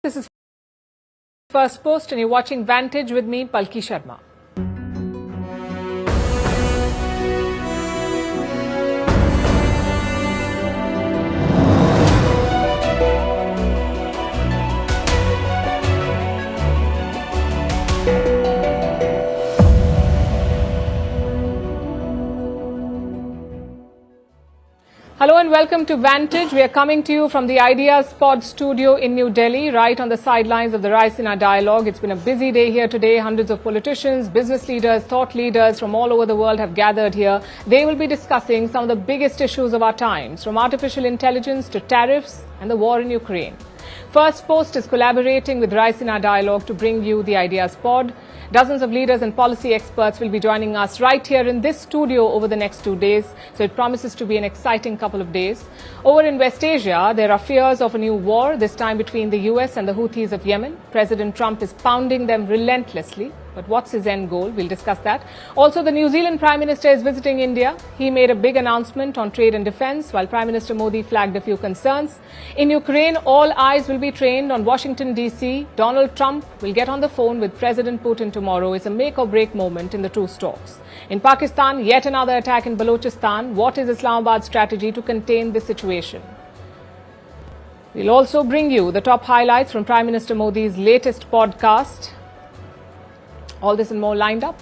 This is Firstpost and you're watching Vantage with me, Palki Sharma. Hello and welcome to Vantage. We are coming to you from the Ideas Pod studio in New Delhi, right on the sidelines of the Raisina dialogue. It's been a busy day here today. Hundreds of politicians, business leaders, thought leaders from all over the world have gathered here. They will be discussing some of the biggest issues of our times, from artificial intelligence to tariffs and the war in Ukraine. Firstpost is collaborating with Raisina Dialogue to bring you the Ideas Pod. Dozens of leaders and policy experts will be joining us right here in this studio over the next 2 days. So it promises to be an exciting couple of days. Over in West Asia, there are fears of a new war, this time between the US and the Houthis of Yemen. President Trump is pounding them relentlessly. But what's his end goal? We'll discuss that. Also, the New Zealand Prime Minister is visiting India. He made a big announcement on trade and defense, while Prime Minister Modi flagged a few concerns. In Ukraine, all eyes will be trained on Washington, D.C. Donald Trump will get on the phone with President Putin tomorrow. It's a make-or-break moment in the truce talks. In Pakistan, yet another attack in Balochistan. What is Islamabad's strategy to contain this situation? We'll also bring you the top highlights from Prime Minister Modi's latest podcast. All this and more lined up.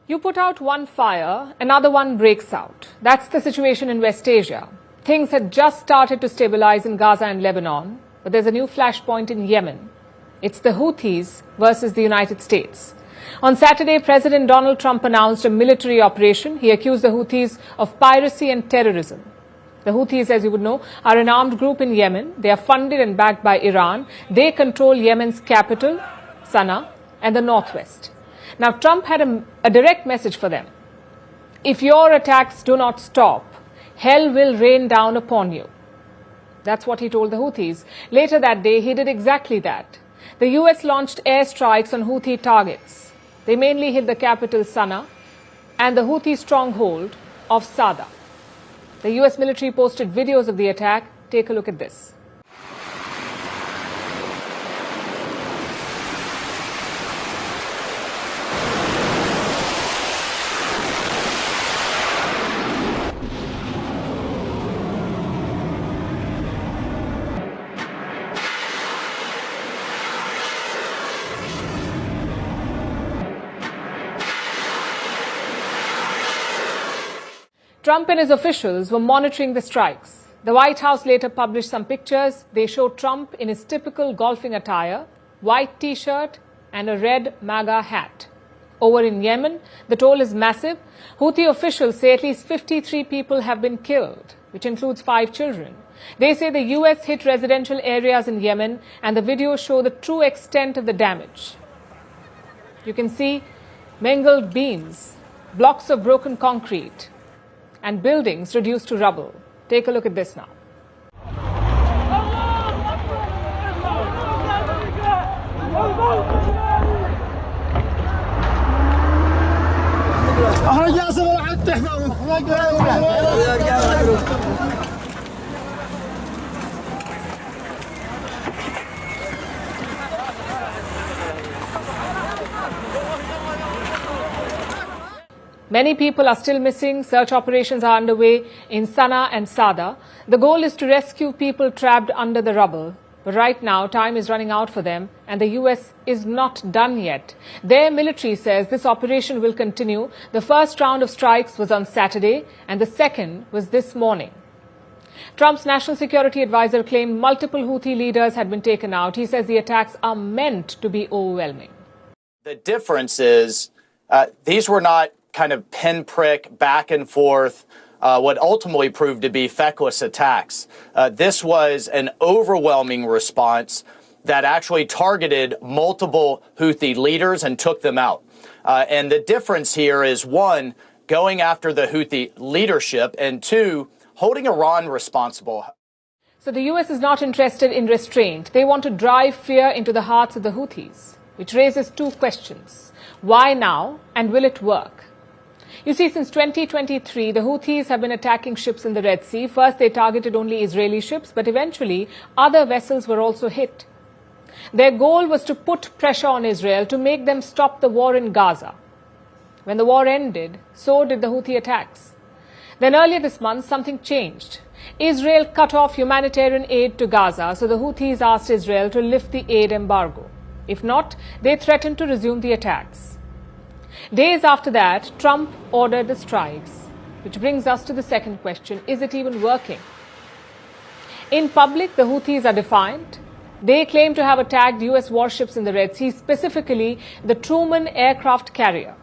You put out one fire, another one breaks out. That's the situation in West Asia. Things had just started to stabilize in Gaza and Lebanon, but there's a new flashpoint in Yemen. It's the Houthis versus the United States. On Saturday, President Donald Trump announced a military operation. He accused the Houthis of piracy and terrorism. The Houthis, as you would know, are an armed group in Yemen. They are funded and backed by Iran. They control Yemen's capital, Sana'a, and the northwest. Now, Trump had a direct message for them. If your attacks do not stop, hell will rain down upon you. That's what he told the Houthis. Later that day, he did exactly that. The US launched airstrikes on Houthi targets. They mainly hit the capital Sana'a and the Houthi stronghold of Sada. The US military posted videos of the attack. Take a look at this. Trump and his officials were monitoring the strikes. The White House later published some pictures. They show Trump in his typical golfing attire, white T-shirt and a red MAGA hat. Over in Yemen, the toll is massive. Houthi officials say at least 53 people have been killed, which includes 5 children. They say the US hit residential areas in Yemen, and the videos show the true extent of the damage. You can see mangled beams, blocks of broken concrete, and buildings reduced to rubble. Take a look at this now. Many people are still missing. Search operations are underway in Sana'a and Sada. The goal is to rescue people trapped under the rubble. But right now, time is running out for them, and the US is not done yet. Their military says this operation will continue. The first round of strikes was on Saturday, and the second was this morning. Trump's national security advisor claimed multiple Houthi leaders had been taken out. He says the attacks are meant to be overwhelming. The difference is these were not kind of pinprick, back and forth, what ultimately proved to be feckless attacks. This was an overwhelming response that actually targeted multiple Houthi leaders and took them out. And the difference here is, one, going after the Houthi leadership, and two, holding Iran responsible. So the US is not interested in restraint. They want to drive fear into the hearts of the Houthis, which raises two questions. Why now, and will it work? You see, since 2023, the Houthis have been attacking ships in the Red Sea. First, they targeted only Israeli ships, but eventually other vessels were also hit. Their goal was to put pressure on Israel to make them stop the war in Gaza. When the war ended, so did the Houthi attacks. Then earlier this month, something changed. Israel cut off humanitarian aid to Gaza, so the Houthis asked Israel to lift the aid embargo. If not, they threatened to resume the attacks. Days after that, Trump ordered the strikes, which brings us to the second question: is it even working? In public, the Houthis are defiant. They claim to have attacked US warships in the Red Sea, specifically the Truman aircraft carrier.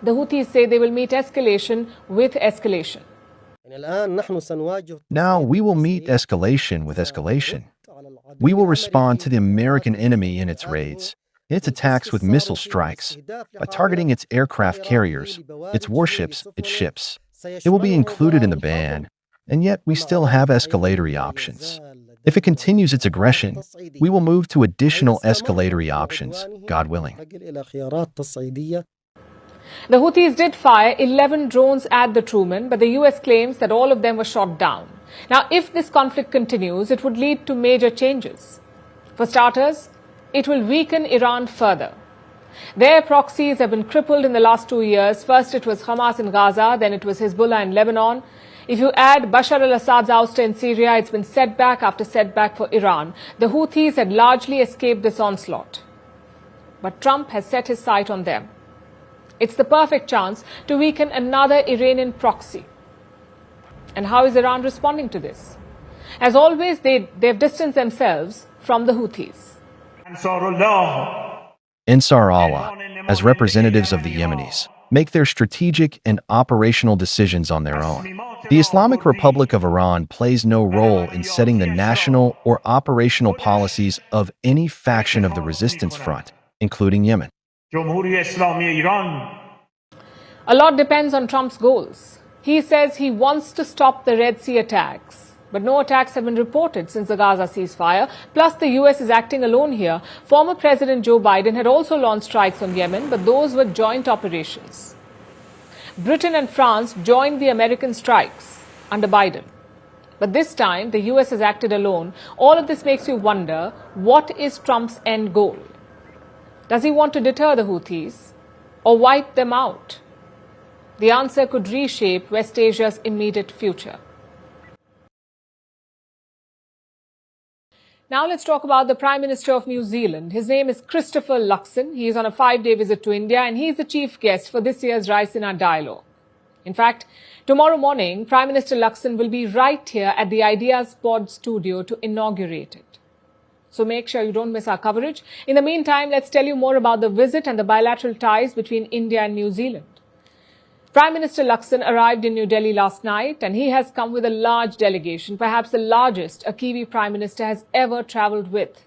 The Houthis say they will meet escalation with escalation. Now we will meet escalation with escalation. We will respond to the American enemy in its raids, its attacks with missile strikes, by targeting its aircraft carriers, its warships, its ships. It will be included in the ban, and yet we still have escalatory options. If it continues its aggression, we will move to additional escalatory options, God willing. The Houthis did fire 11 drones at the Truman, but the US claims that all of them were shot down. Now, if this conflict continues, it would lead to major changes. For starters, it will weaken Iran further. Their proxies have been crippled in the last 2 years. First it was Hamas in Gaza, then it was Hezbollah in Lebanon. If you add Bashar al-Assad's ouster in Syria, it's been setback after setback for Iran. The Houthis had largely escaped this onslaught. But Trump has set his sight on them. It's the perfect chance to weaken another Iranian proxy. And how is Iran responding to this? As always, they've distanced themselves from the Houthis. Ansar Allah, as representatives of the Yemenis, make their strategic and operational decisions on their own. The Islamic Republic of Iran plays no role in setting the national or operational policies of any faction of the resistance front, including Yemen. A lot depends on Trump's goals. He says he wants to stop the Red Sea attacks, but no attacks have been reported since the Gaza ceasefire. Plus, the US is acting alone here. Former President Joe Biden had also launched strikes on Yemen, but those were joint operations. Britain and France joined the American strikes under Biden. But this time, the US has acted alone. All of this makes you wonder, what is Trump's end goal? Does he want to deter the Houthis or wipe them out? The answer could reshape West Asia's immediate future. Now let's talk about the Prime Minister of New Zealand. His name is Christopher Luxon. He is on a 5-day visit to India, and he is the chief guest for this year's Raisina Dialogue. In fact, tomorrow morning, Prime Minister Luxon will be right here at the Ideas Pod studio to inaugurate it. So make sure you don't miss our coverage. In the meantime, let's tell you more about the visit and the bilateral ties between India and New Zealand. Prime Minister Luxon arrived in New Delhi last night, and he has come with a large delegation, perhaps the largest a Kiwi Prime Minister has ever travelled with.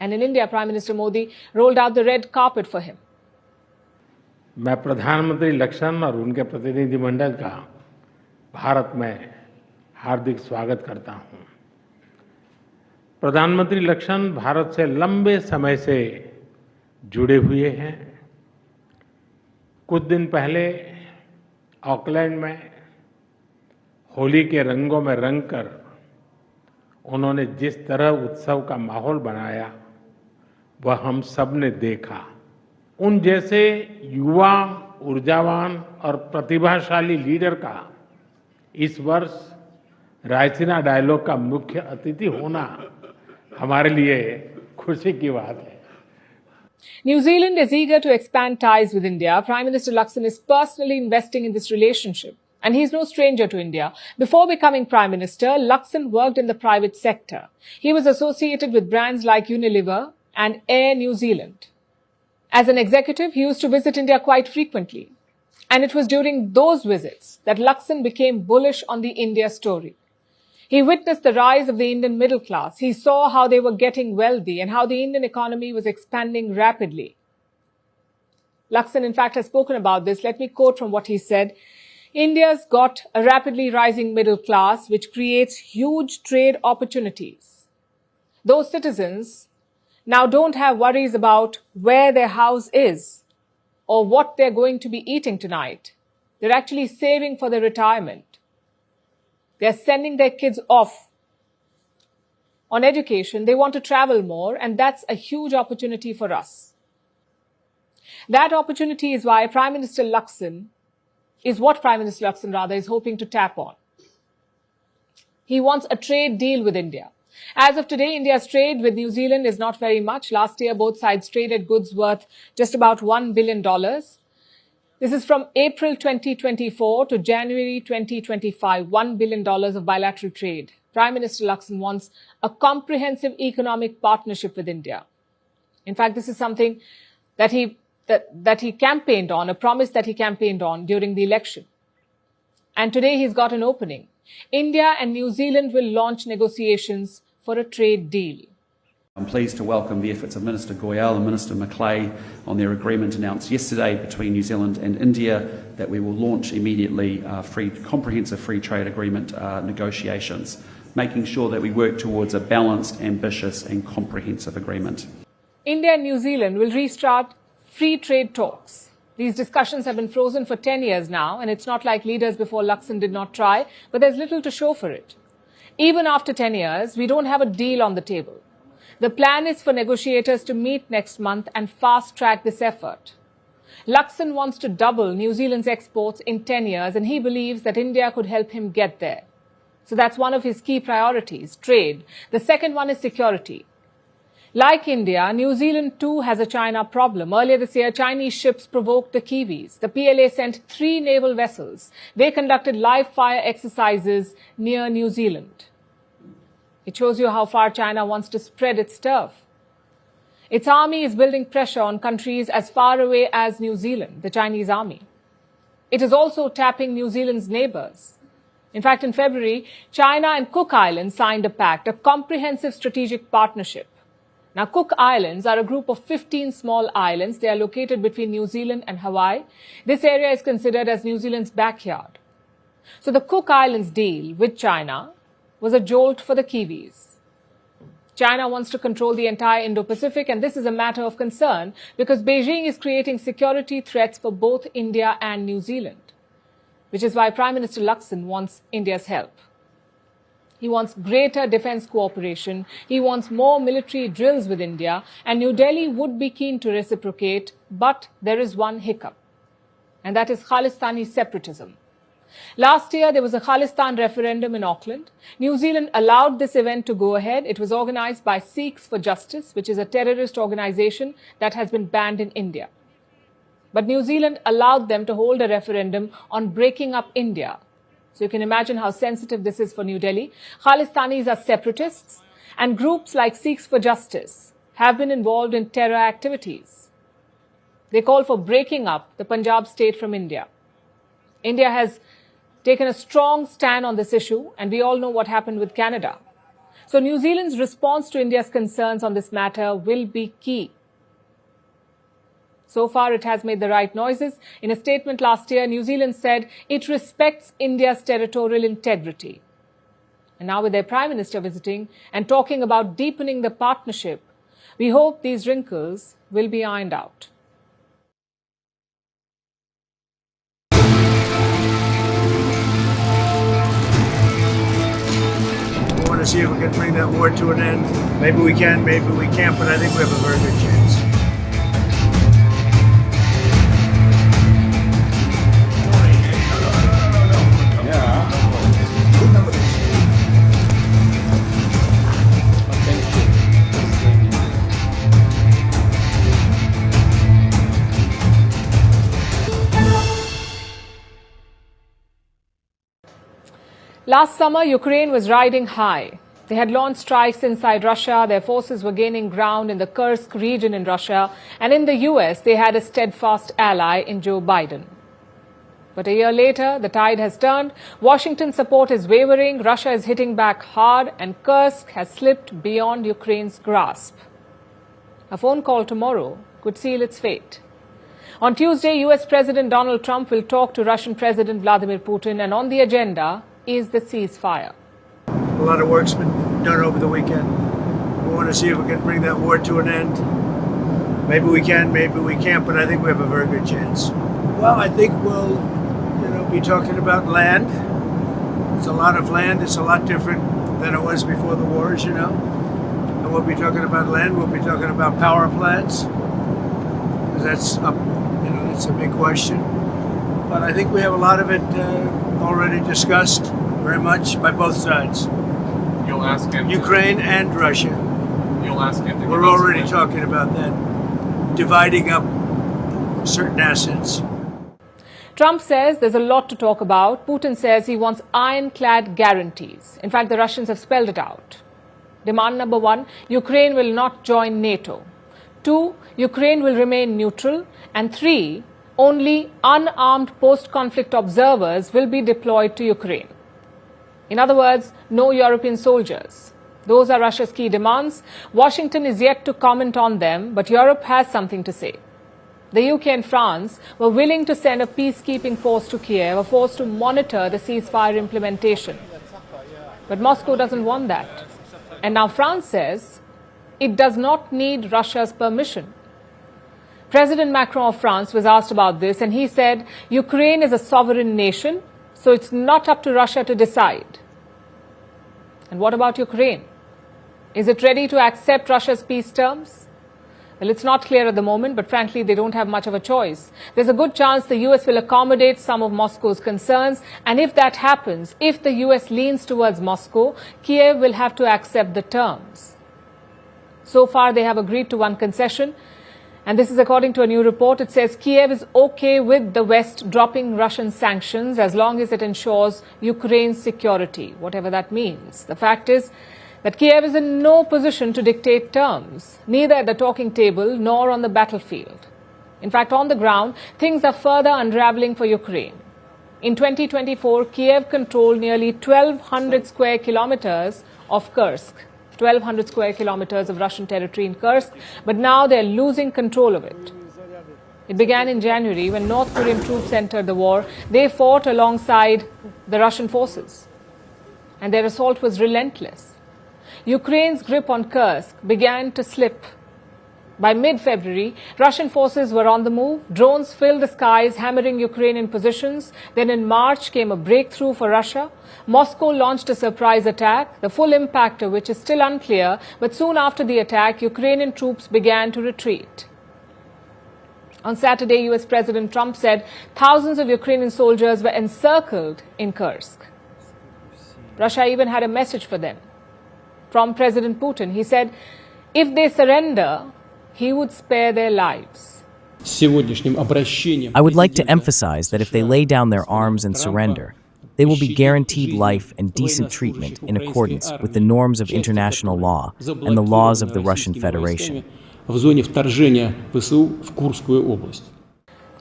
And in India, Prime Minister Modi rolled out the red carpet for him. मैं प्रधानमंत्री लक्ष्मण और उनके प्रतिनिधिमंडल का भारत में हार्दिक स्वागत करता हूं। प्रधानमंत्री लक्ष्मण भारत से लंबे समय से जुड़े हुए हैं। कुछ दिन पहले ऑकलैंड में होली के रंगों में रंगकर उन्होंने जिस तरह उत्सव का माहौल बनाया, वह हम सब ने देखा। उन जैसे युवा, ऊर्जावान और प्रतिभाशाली लीडर का इस वर्ष रायसीना डायलॉग का मुख्य अतिथि होना हमारे लिए खुशी की बात है। New Zealand is eager to expand ties with India. Prime Minister Luxon is personally investing in this relationship. And he is no stranger to India. Before becoming Prime Minister, Luxon worked in the private sector. He was associated with brands like Unilever and Air New Zealand. As an executive, he used to visit India quite frequently. And it was during those visits that Luxon became bullish on the India story. He witnessed the rise of the Indian middle class. He saw how they were getting wealthy and how the Indian economy was expanding rapidly. Luxon, in fact, has spoken about this. Let me quote from what he said. India's got a rapidly rising middle class, which creates huge trade opportunities. Those citizens now don't have worries about where their house is or what they're going to be eating tonight. They're actually saving for their retirement. They're sending their kids off on education. They want to travel more, and that's a huge opportunity for us. That opportunity is why Prime Minister Luxon is hoping to tap on. He wants a trade deal with India. As of today, India's trade with New Zealand is not very much. Last year, both sides traded goods worth just about $1 billion. This is from April 2024 to January 2025, $1 billion of bilateral trade. Prime Minister Luxon wants a comprehensive economic partnership with India. In fact, this is something that he campaigned on, a promise that he campaigned on during the election. And today he's got an opening. India and New Zealand will launch negotiations for a trade deal. I'm pleased to welcome the efforts of Minister Goyal and Minister Macleay on their agreement announced yesterday between New Zealand and India that we will launch immediately comprehensive free trade agreement negotiations, making sure that we work towards a balanced, ambitious and comprehensive agreement. India and New Zealand will restart free trade talks. These discussions have been frozen for 10 years now, and it's not like leaders before Luxon did not try, but there's little to show for it. Even after 10 years, we don't have a deal on the table. The plan is for negotiators to meet next month and fast-track this effort. Luxon wants to double New Zealand's exports in 10 years, and he believes that India could help him get there. So that's one of his key priorities, trade. The second one is security. Like India, New Zealand too has a China problem. Earlier this year, Chinese ships provoked the Kiwis. The PLA sent 3 naval vessels. They conducted live fire exercises near New Zealand. It shows you how far China wants to spread its turf. Its army is building pressure on countries as far away as New Zealand, the Chinese army. It is also tapping New Zealand's neighbors. In fact, in February, China and Cook Islands signed a pact, a comprehensive strategic partnership. Now, Cook Islands are a group of 15 small islands. They are located between New Zealand and Hawaii. This area is considered as New Zealand's backyard. So the Cook Islands deal with China was a jolt for the Kiwis. China wants to control the entire Indo-Pacific, and this is a matter of concern because Beijing is creating security threats for both India and New Zealand, which is why Prime Minister Luxon wants India's help. He wants greater defense cooperation. He wants more military drills with India, and New Delhi would be keen to reciprocate, but there is one hiccup, and that is Khalistani separatism. Last year, there was a Khalistan referendum in Auckland. New Zealand allowed this event to go ahead. It was organized by Sikhs for Justice, which is a terrorist organization that has been banned in India. But New Zealand allowed them to hold a referendum on breaking up India. So you can imagine how sensitive this is for New Delhi. Khalistanis are separatists, and groups like Sikhs for Justice have been involved in terror activities. They call for breaking up the Punjab state from India. India has taken a strong stand on this issue, and we all know what happened with Canada. So New Zealand's response to India's concerns on this matter will be key. So far, it has made the right noises. In a statement last year, New Zealand said it respects India's territorial integrity. And now with their Prime Minister visiting and talking about deepening the partnership, we hope these wrinkles will be ironed out. We want to see if we can bring that war to an end. Maybe we can, maybe we can't, but I think we have a very good chance. Last summer, Ukraine was riding high. They had launched strikes inside Russia. Their forces were gaining ground in the Kursk region in Russia. And in the US, they had a steadfast ally in Joe Biden. But a year later, the tide has turned. Washington's support is wavering. Russia is hitting back hard. And Kursk has slipped beyond Ukraine's grasp. A phone call tomorrow could seal its fate. On Tuesday, US President Donald Trump will talk to Russian President Vladimir Putin. And on the agenda is the ceasefire. A lot of work's been done over the weekend. We want to see if we can bring that war to an end. Maybe we can, maybe we can't, but I think we have a very good chance. Well, I think we'll, be talking about land. It's a lot of land. It's a lot different than it was before the wars, And we'll be talking about land. We'll be talking about power plants. Because that's up, that's a big question. But I think we have a lot of it already discussed very much by both sides. You'll ask him. Ukraine and Russia. You'll ask him. We're already talking about that, dividing up certain assets. Trump says there's a lot to talk about. Putin says he wants ironclad guarantees. In fact, the Russians have spelled it out. Demand number 1, Ukraine will not join NATO. 2, Ukraine will remain neutral. And 3, only unarmed post-conflict observers will be deployed to Ukraine. In other words, no European soldiers. Those are Russia's key demands. Washington is yet to comment on them, but Europe has something to say. The UK and France were willing to send a peacekeeping force to Kiev, a force to monitor the ceasefire implementation. But Moscow doesn't want that. And now France says it does not need Russia's permission. President Macron of France was asked about this, and he said Ukraine is a sovereign nation, so it's not up to Russia to decide. And what about Ukraine? Is it ready to accept Russia's peace terms? Well, it's not clear at the moment, but frankly, they don't have much of a choice. There's a good chance the US will accommodate some of Moscow's concerns. And if that happens, if the US leans towards Moscow, Kiev will have to accept the terms. So far, they have agreed to one concession. And this is according to a new report. It says Kiev is okay with the West dropping Russian sanctions as long as it ensures Ukraine's security, whatever that means. The fact is that Kiev is in no position to dictate terms, neither at the talking table nor on the battlefield. In fact, on the ground, things are further unraveling for Ukraine. In 2024, Kiev controlled nearly 1,200 square kilometers of Kursk. 1,200 square kilometers of Russian territory in Kursk, but now they're losing control of it. It began in January when North Korean troops entered the war. They fought alongside the Russian forces, and their assault was relentless. Ukraine's grip on Kursk began to slip. By mid-February, Russian forces were on the move. Drones filled the skies, hammering Ukrainian positions. Then in March came a breakthrough for Russia. Moscow launched a surprise attack, the full impact of which is still unclear, but soon after the attack, Ukrainian troops began to retreat. On Saturday, US President Trump said thousands of Ukrainian soldiers were encircled in Kursk. Russia even had a message for them. From President Putin, he said, if they surrender, he would spare their lives. I would like to emphasize that if they lay down their arms and surrender, they will be guaranteed life and decent treatment in accordance with the norms of international law and the laws of the Russian Federation.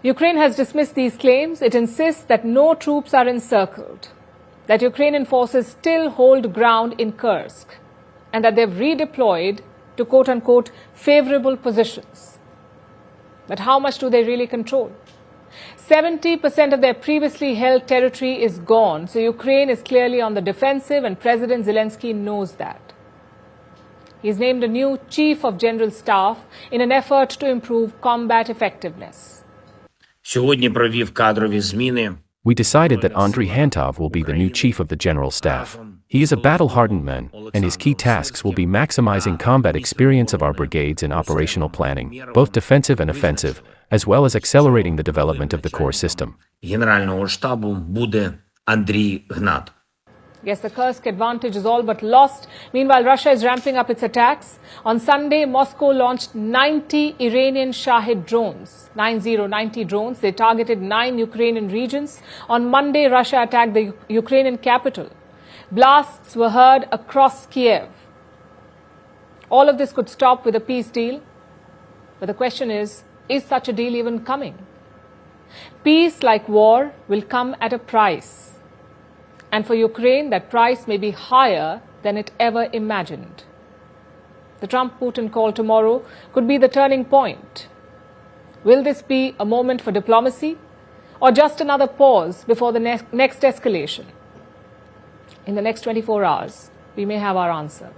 Ukraine has dismissed these claims. It insists that no troops are encircled, that Ukrainian forces still hold ground in Kursk, and that they've redeployed to quote-unquote favorable positions. But how much do they really control? 70% of their previously held territory is gone, so Ukraine is clearly on the defensive, and President Zelensky knows that. He's named a new Chief of General Staff in an effort to improve combat effectiveness. We decided that Andriy Hantov will be the new Chief of the General Staff. He is a battle-hardened man, and his key tasks will be maximizing combat experience of our brigades in operational planning, both defensive and offensive, as well as accelerating the development of the core system. Yes, the Kursk advantage is all but lost. Meanwhile, Russia is ramping up its attacks. On Sunday, Moscow launched 90 Iranian Shahid drones, 90 drones. They targeted 9 Ukrainian regions. On Monday, Russia attacked the Ukrainian capital. Blasts were heard across Kiev. All of this could stop with a peace deal. But the question is such a deal even coming? Peace, like war, will come at a price. And for Ukraine, that price may be higher than it ever imagined. The Trump-Putin call tomorrow could be the turning point. Will this be a moment for diplomacy or just another pause before the next escalation? In the next 24 hours, we may have our answer.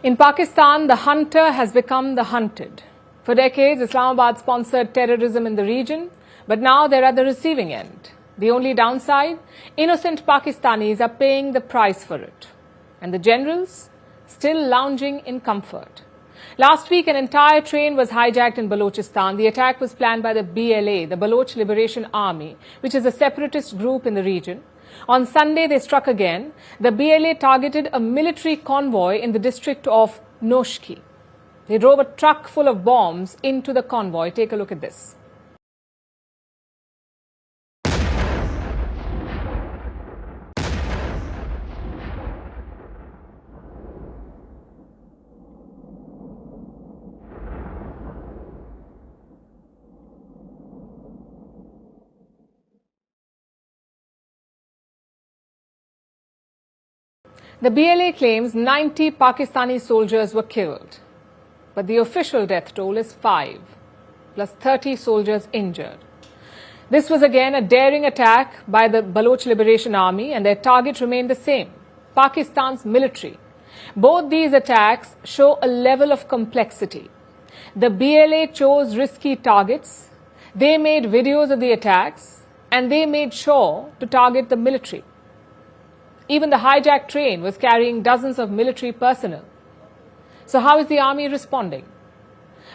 In Pakistan, the hunter has become the hunted. For decades, Islamabad sponsored terrorism in the region, but now they're at the receiving end. The only downside? Innocent Pakistanis are paying the price for it. And the generals? Still lounging in comfort. Last week, an entire train was hijacked in Balochistan. The attack was planned by the BLA, the Baloch Liberation Army, which is a separatist group in the region. On Sunday, they struck again. The BLA targeted a military convoy in the district of Noshki. They drove a truck full of bombs into the convoy. Take a look at this. The BLA claims 90 Pakistani soldiers were killed, but the official death toll is 5, plus 30 soldiers injured. This was again a daring attack by the Baloch Liberation Army, and their target remained the same, Pakistan's military. Both these attacks show a level of complexity. The BLA chose risky targets, they made videos of the attacks, and they made sure to target the military. Even the hijacked train was carrying dozens of military personnel. So how is the army responding?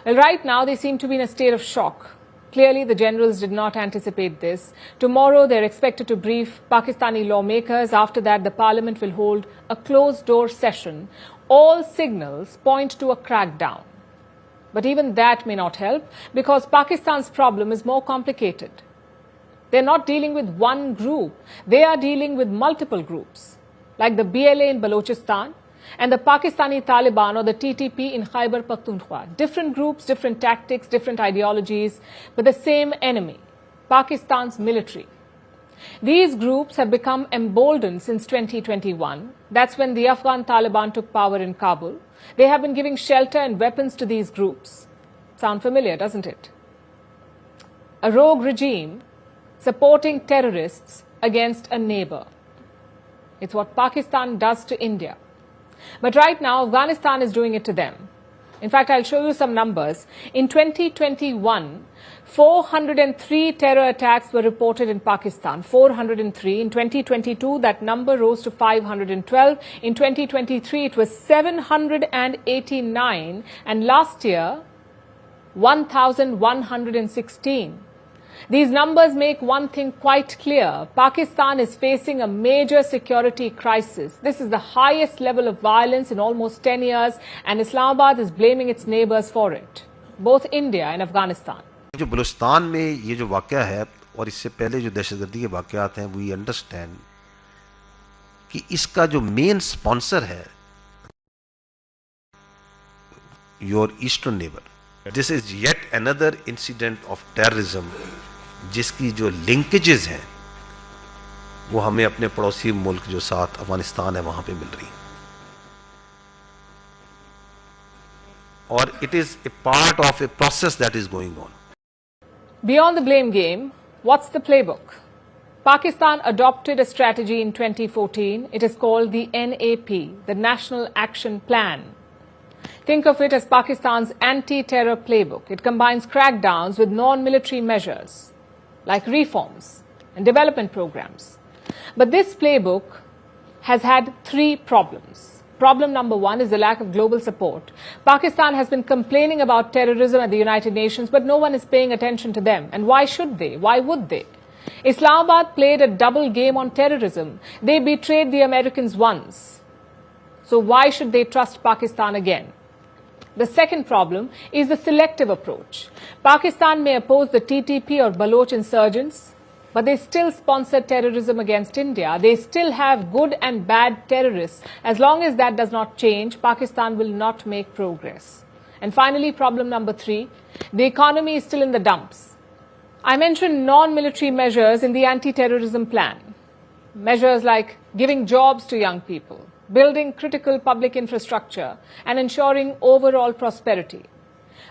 Well, right now they seem to be in a state of shock. Clearly, the generals did not anticipate this. Tomorrow, they're expected to brief Pakistani lawmakers. After that, the parliament will hold a closed-door session. All signals point to a crackdown. But even that may not help, because Pakistan's problem is more complicated. They're not dealing with one group. They are dealing with multiple groups, like the BLA in Balochistan and the Pakistani Taliban or the TTP in Khyber Pakhtunkhwa. Different groups, different tactics, different ideologies, but the same enemy, Pakistan's military. These groups have become emboldened since 2021. That's when the Afghan Taliban took power in Kabul. They have been giving shelter and weapons to these groups. Sound familiar, doesn't it? A rogue regime supporting terrorists against a neighbor. It's what Pakistan does to India. But right now, Afghanistan is doing it to them. In fact, I'll show you some numbers. In 2021, 403 terror attacks were reported in Pakistan. 403. In 2022, that number rose to 512. In 2023, it was 789. And last year, 1,116. These numbers make one thing quite clear. Pakistan is facing a major security crisis. This is the highest level of violence in almost 10 years, and Islamabad is blaming its neighbors for it, both India and Afghanistan. जो बलूचिस्तान में ये जो वाक़या है और इससे पहले जो दहशतगर्दी के वाक़यात हैं, we understand कि इसका जो मेन स्पॉन्सर है your eastern neighbor. This is yet another incident of terrorism जिसकी जो लिंकेजेस हैं वो हमें अपने पड़ोसी मुल्क जो साथ अफगानिस्तान है वहां पे मिल रही हैं और it is a part of a process that is going on. Beyond the blame game, what's the playbook? Pakistan adopted a strategy in 2014. It is called the NAP, the National Action Plan. Think of it as Pakistan's anti-terror playbook. It combines crackdowns with non-military measures like reforms and development programs. But this playbook has had three problems. Problem number one is the lack of global support. Pakistan has been complaining about terrorism at the United Nations, but no one is paying attention to them. And why should they? Why would they? Islamabad played a double game on terrorism. They betrayed the Americans once. So why should they trust Pakistan again? The second problem is the selective approach. Pakistan may oppose the TTP or Baloch insurgents, but they still sponsor terrorism against India. They still have good and bad terrorists. As long as that does not change, Pakistan will not make progress. And finally, problem number three, the economy is still in the dumps. I mentioned non-military measures in the anti-terrorism plan. Measures like giving jobs to young people, building critical public infrastructure, and ensuring overall prosperity.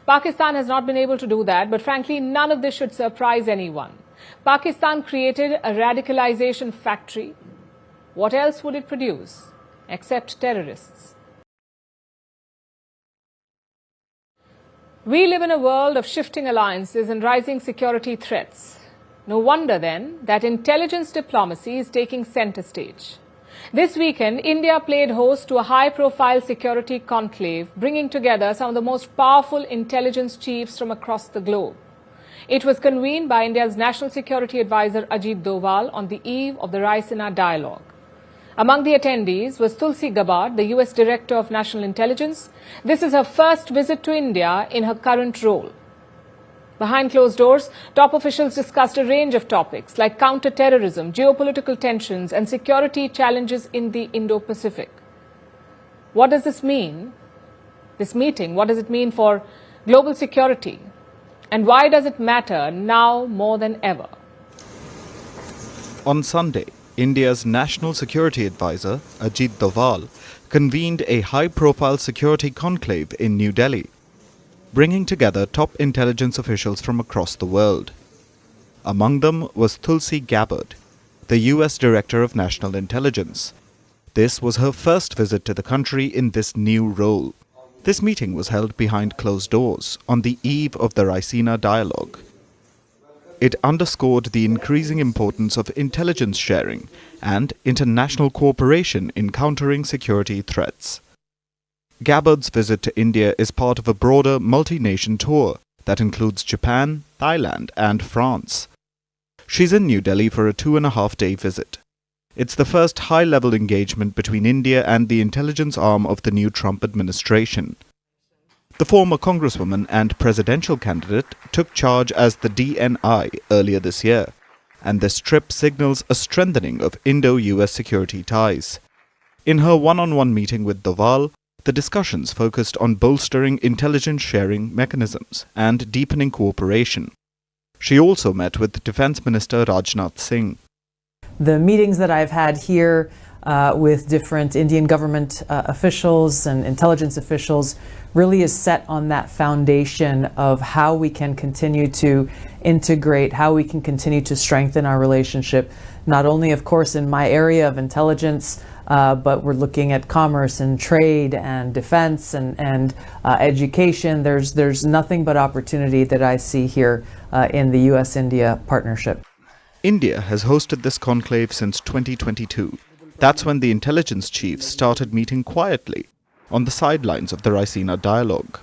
Pakistan has not been able to do that, but frankly, none of this should surprise anyone. Pakistan created a radicalization factory. What else would it produce except terrorists? We live in a world of shifting alliances and rising security threats. No wonder then that intelligence diplomacy is taking center stage. This weekend, India played host to a high-profile security conclave, bringing together some of the most powerful intelligence chiefs from across the globe. It was convened by India's National Security Advisor Ajit Doval on the eve of the Raisina dialogue. Among the attendees was Tulsi Gabbard, the US Director of National Intelligence. This is her first visit to India in her current role. Behind closed doors, top officials discussed a range of topics like counter-terrorism, geopolitical tensions, and security challenges in the Indo-Pacific. What does this mean? This meeting, what does it mean for global security? And why does it matter now more than ever? On Sunday, India's National Security Advisor, Ajit Doval, convened a high-profile security conclave in New Delhi, bringing together top intelligence officials from across the world. Among them was Tulsi Gabbard, the US Director of National Intelligence. This was her first visit to the country in this new role. This meeting was held behind closed doors on the eve of the Raisina dialogue. It underscored the increasing importance of intelligence sharing and international cooperation in countering security threats. Gabbard's visit to India is part of a broader multi-nation tour that includes Japan, Thailand, and France. She's in New Delhi for a 2.5-day visit. It's the first high-level engagement between India and the intelligence arm of the new Trump administration. The former congresswoman and presidential candidate took charge as the DNI earlier this year, and this trip signals a strengthening of Indo-US security ties. In her one-on-one meeting with Doval, the discussions focused on bolstering intelligence sharing mechanisms and deepening cooperation. She also met with Defense Minister Rajnath Singh. The meetings that I've had here with different Indian government officials and intelligence officials really is set on that foundation of how we can continue to integrate, how we can continue to strengthen our relationship, not only, of course, in my area of intelligence, but we're looking at commerce and trade and defense and education. There's nothing but opportunity that I see here in the US-India partnership. India has hosted this conclave since 2022. That's when the intelligence chiefs started meeting quietly on the sidelines of the Raisina dialogue.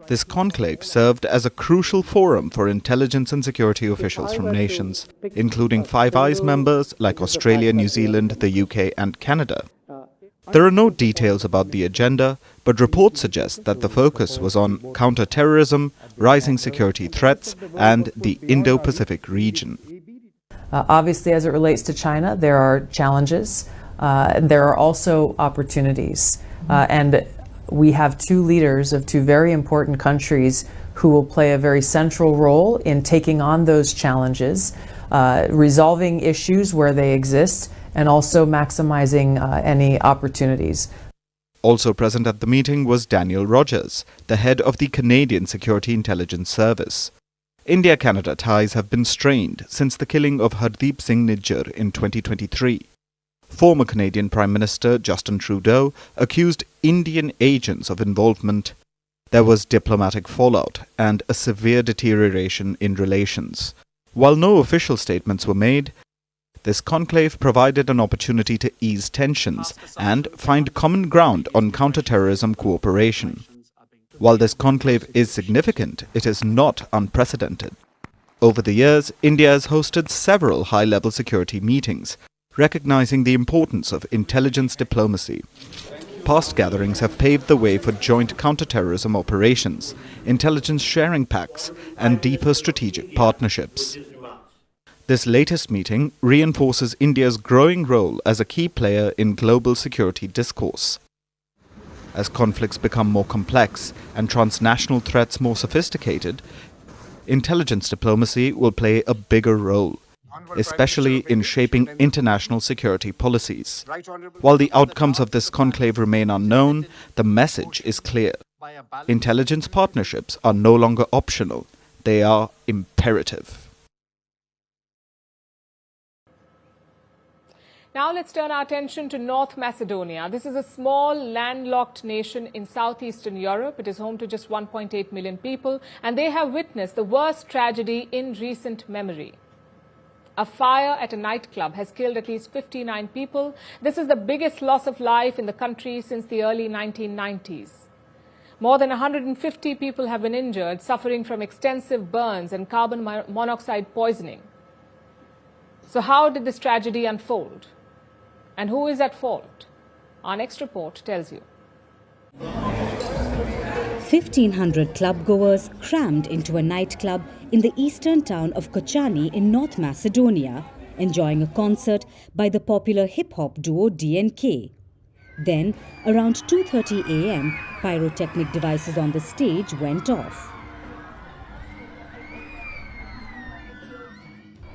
This conclave served as a crucial forum for intelligence and security officials from nations, including Five Eyes members like Australia, New Zealand, the UK, and Canada. There are no details about the agenda, but reports suggest that the focus was on counter-terrorism, rising security threats, and the Indo-Pacific region. Obviously, as it relates to China, there are challenges. There are also opportunities. And we have two leaders of two very important countries who will play a very central role in taking on those challenges, resolving issues where they exist, and also maximizing any opportunities. Also present at the meeting was Daniel Rogers, the head of the Canadian Security Intelligence Service. India-Canada ties have been strained since the killing of Hardeep Singh Nijjar in 2023. Former Canadian Prime Minister Justin Trudeau accused Indian agents of involvement. There was diplomatic fallout and a severe deterioration in relations. While no official statements were made, this conclave provided an opportunity to ease tensions and find common ground on counter-terrorism cooperation. While this conclave is significant, it is not unprecedented. Over the years, India has hosted several high-level security meetings, recognizing the importance of intelligence diplomacy. Past gatherings have paved the way for joint counter-terrorism operations, intelligence sharing pacts, and deeper strategic partnerships. This latest meeting reinforces India's growing role as a key player in global security discourse. As conflicts become more complex and transnational threats more sophisticated, intelligence diplomacy will play a bigger role, especially in shaping international security policies. While the outcomes of this conclave remain unknown, the message is clear. Intelligence partnerships are no longer optional, they are imperative. Now let's turn our attention to North Macedonia. This is a small, landlocked nation in southeastern Europe. It is home to just 1.8 million people, and they have witnessed the worst tragedy in recent memory. A fire at a nightclub has killed at least 59 people. This is the biggest loss of life in the country since the early 1990s. More than 150 people have been injured, suffering from extensive burns and carbon monoxide poisoning. So how did this tragedy unfold? And who is at fault? Our next report tells you. 1,500 clubgoers crammed into a nightclub in the eastern town of Kočani in North Macedonia, enjoying a concert by the popular hip-hop duo DNK. Then, around 2:30 a.m., pyrotechnic devices on the stage went off.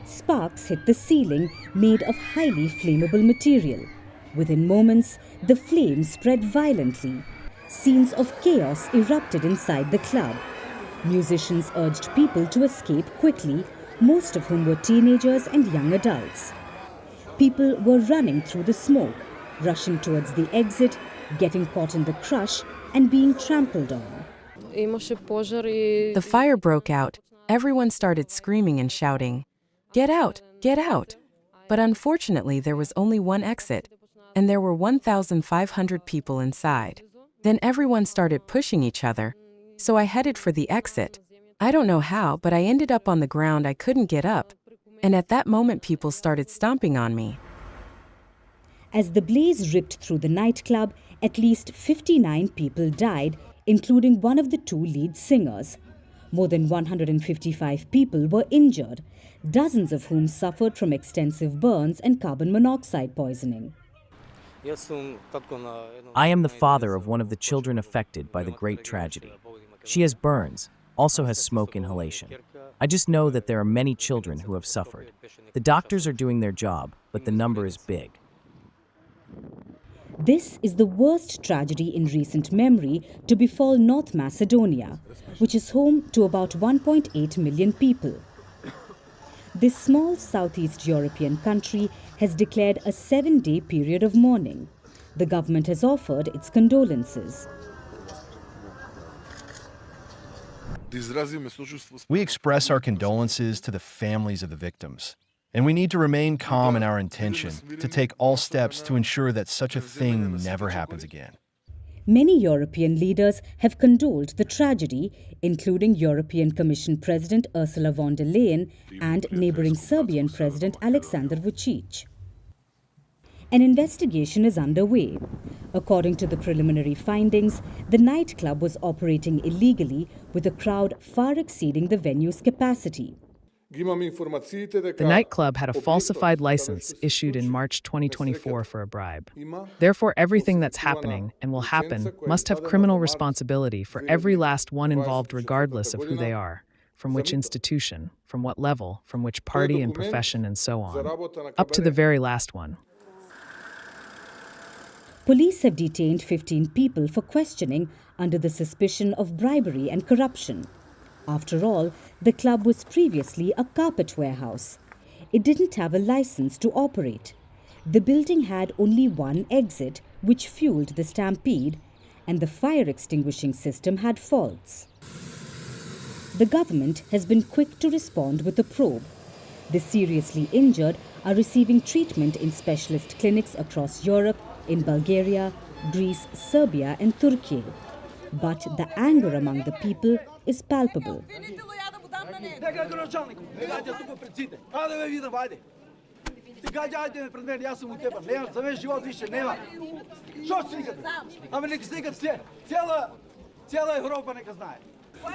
Sparks hit the ceiling made of highly flammable material. Within moments, the flames spread violently. Scenes of chaos erupted inside the club. Musicians urged people to escape quickly, most of whom were teenagers and young adults. People were running through the smoke, rushing towards the exit, getting caught in the crush, and being trampled on. The fire broke out. Everyone started screaming and shouting, "Get out! Get out!" But unfortunately, there was only one exit, and there were 1,500 people inside. Then everyone started pushing each other, so I headed for the exit. I don't know how, but I ended up on the ground. I couldn't get up, and at that moment people started stomping on me. As the blaze ripped through the nightclub, at least 59 people died, including one of the two lead singers. More than 155 people were injured, dozens of whom suffered from extensive burns and carbon monoxide poisoning. I am the father of one of the children affected by the great tragedy. She has burns, also has smoke inhalation. I just know that there are many children who have suffered. The doctors are doing their job, but the number is big. This is the worst tragedy in recent memory to befall North Macedonia, which is home to about 1.8 million people. This small Southeast European country has declared a 7-day period of mourning. The government has offered its condolences. We express our condolences to the families of the victims, and we need to remain calm in our intention to take all steps to ensure that such a thing never happens again. Many European leaders have condoled the tragedy, including European Commission President Ursula von der Leyen and neighboring Serbian President Aleksandar Vučić. An investigation is underway. According to the preliminary findings, the nightclub was operating illegally with a crowd far exceeding the venue's capacity. The nightclub had a falsified license issued in March 2024 for a bribe. Therefore, everything that's happening and will happen must have criminal responsibility for every last one involved, regardless of who they are, from which institution, from what level, from which party and profession, and so on, up to the very last one. Police have detained 15 people for questioning under the suspicion of bribery and corruption. After all, the club was previously a carpet warehouse. It didn't have a license to operate. The building had only one exit, which fueled the stampede, and the fire extinguishing system had faults. The government has been quick to respond with a probe. The seriously injured are receiving treatment in specialist clinics across Europe, in Bulgaria, Greece, Serbia and Turkey. But the anger among the people is palpable.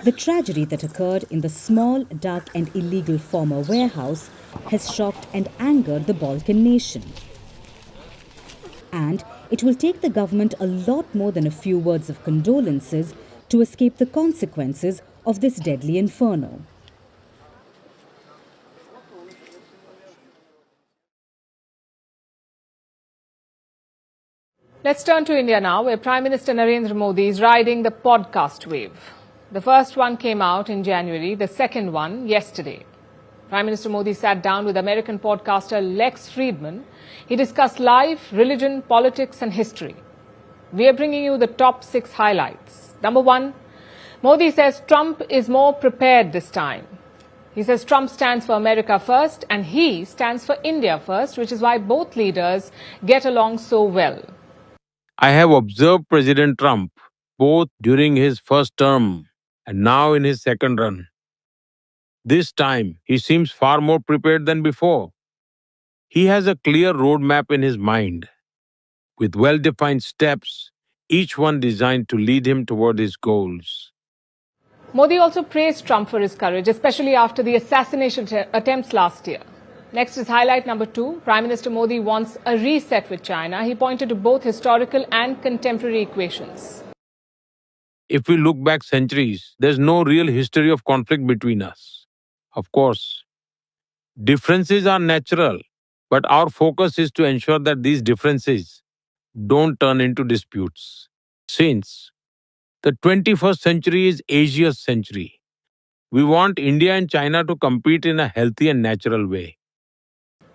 The tragedy that occurred in the small, dark and illegal former warehouse has shocked and angered the Balkan nation. And it will take the government a lot more than a few words of condolences to escape the consequences of this deadly inferno. Let's turn to India now, where Prime Minister Narendra Modi is riding the podcast wave. The first one came out in January, the second one yesterday. Prime Minister Modi sat down with American podcaster Lex Friedman. He discussed life, religion, politics and history. We are bringing you the top 6 highlights. Number 1, Modi says Trump is more prepared this time. He says Trump stands for America first and he stands for India first, which is why both leaders get along so well. I have observed President Trump both during his first term and now in his second run. This time, he seems far more prepared than before. He has a clear roadmap in his mind, with well-defined steps, each one designed to lead him toward his goals. Modi also praised Trump for his courage, especially after the assassination attempts last year. Next is highlight number 2. Prime Minister Modi wants a reset with China. He pointed to both historical and contemporary equations. If we look back centuries, there's no real history of conflict between us. Of course, differences are natural, but our focus is to ensure that these differences don't turn into disputes. Since the 21st century is Asia's century, we want India and China to compete in a healthy and natural way.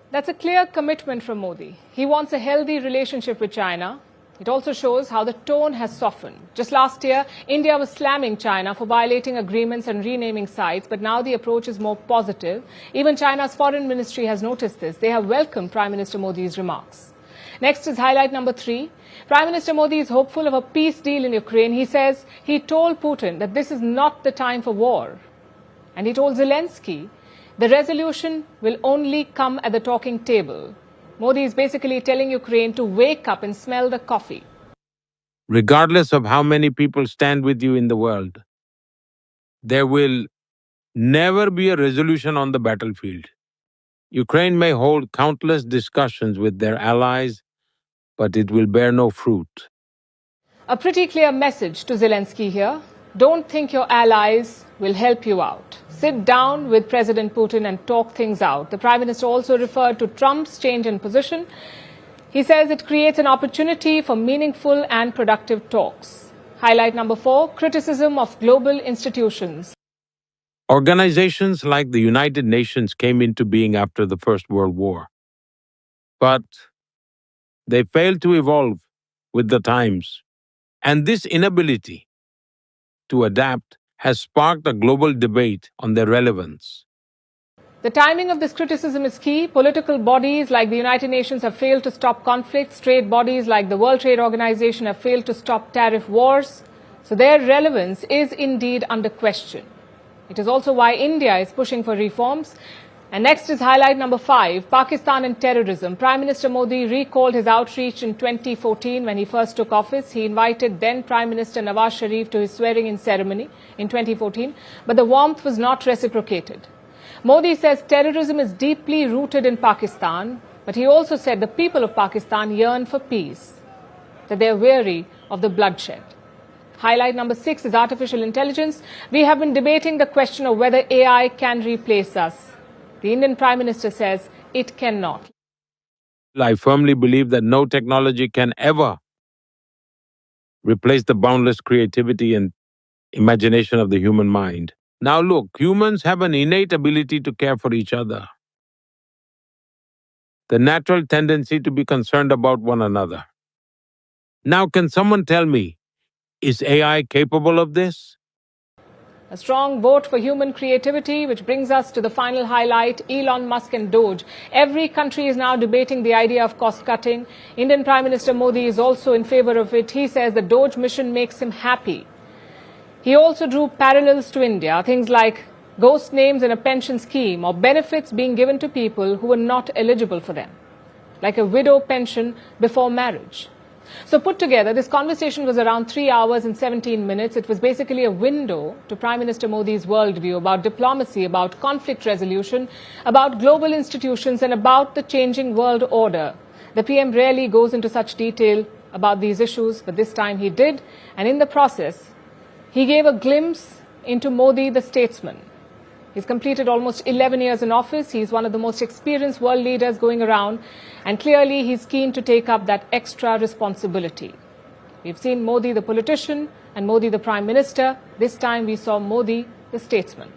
That's a clear commitment from Modi. He wants a healthy relationship with China. It also shows how the tone has softened. Just last year, India was slamming China for violating agreements and renaming sites, but now the approach is more positive. Even China's foreign ministry has noticed this. They have welcomed Prime Minister Modi's remarks. Next is highlight number 3. Prime Minister Modi is hopeful of a peace deal in Ukraine. He says he told Putin that this is not the time for war. And he told Zelensky the resolution will only come at the talking table. Modi is basically telling Ukraine to wake up and smell the coffee. Regardless of how many people stand with you in the world, there will never be a resolution on the battlefield. Ukraine may hold countless discussions with their allies, but it will bear no fruit. A pretty clear message to Zelensky here. Don't think your allies will help you out. Sit down with President Putin and talk things out. The Prime Minister also referred to Trump's change in position. He says it creates an opportunity for meaningful and productive talks. Highlight number 4, criticism of global institutions. Organizations like the United Nations came into being after the First World War. But they failed to evolve with the times. And this inability to adapt has sparked a global debate on their relevance. The timing of this criticism is key. Political bodies like the United Nations have failed to stop conflicts. Trade bodies like the World Trade Organization have failed to stop tariff wars. So their relevance is indeed under question. It is also why India is pushing for reforms. And next is highlight number 5, Pakistan and terrorism. Prime Minister Modi recalled his outreach in 2014 when he first took office. He invited then Prime Minister Nawaz Sharif to his swearing-in ceremony in 2014, but the warmth was not reciprocated. Modi says terrorism is deeply rooted in Pakistan, but he also said the people of Pakistan yearn for peace, that they are weary of the bloodshed. Highlight number 6 is artificial intelligence. We have been debating the question of whether AI can replace us. The Indian Prime Minister says it cannot. I firmly believe that no technology can ever replace the boundless creativity and imagination of the human mind. Now look, humans have an innate ability to care for each other. the natural tendency to be concerned about one another. Now, can someone tell me, is AI capable of this? A strong vote for human creativity, which brings us to the final highlight, Elon Musk and Doge. Every country is now debating the idea of cost cutting. Indian Prime Minister Modi is also in favor of it. He says the Doge mission makes him happy. He also drew parallels to India, things like ghost names in a pension scheme or benefits being given to people who were not eligible for them, like a widow pension before marriage. So put together, this conversation was around 3 hours and 17 minutes. It was basically a window to Prime Minister Modi's worldview about diplomacy, about conflict resolution, about global institutions and about the changing world order. The PM rarely goes into such detail about these issues, but this time he did. And in the process, he gave a glimpse into Modi, the statesman. He's completed almost 11 years in office. He's one of the most experienced world leaders going around. And clearly, he's keen to take up that extra responsibility. We've seen Modi, the politician, and Modi, the prime minister. This time, we saw Modi, the statesman.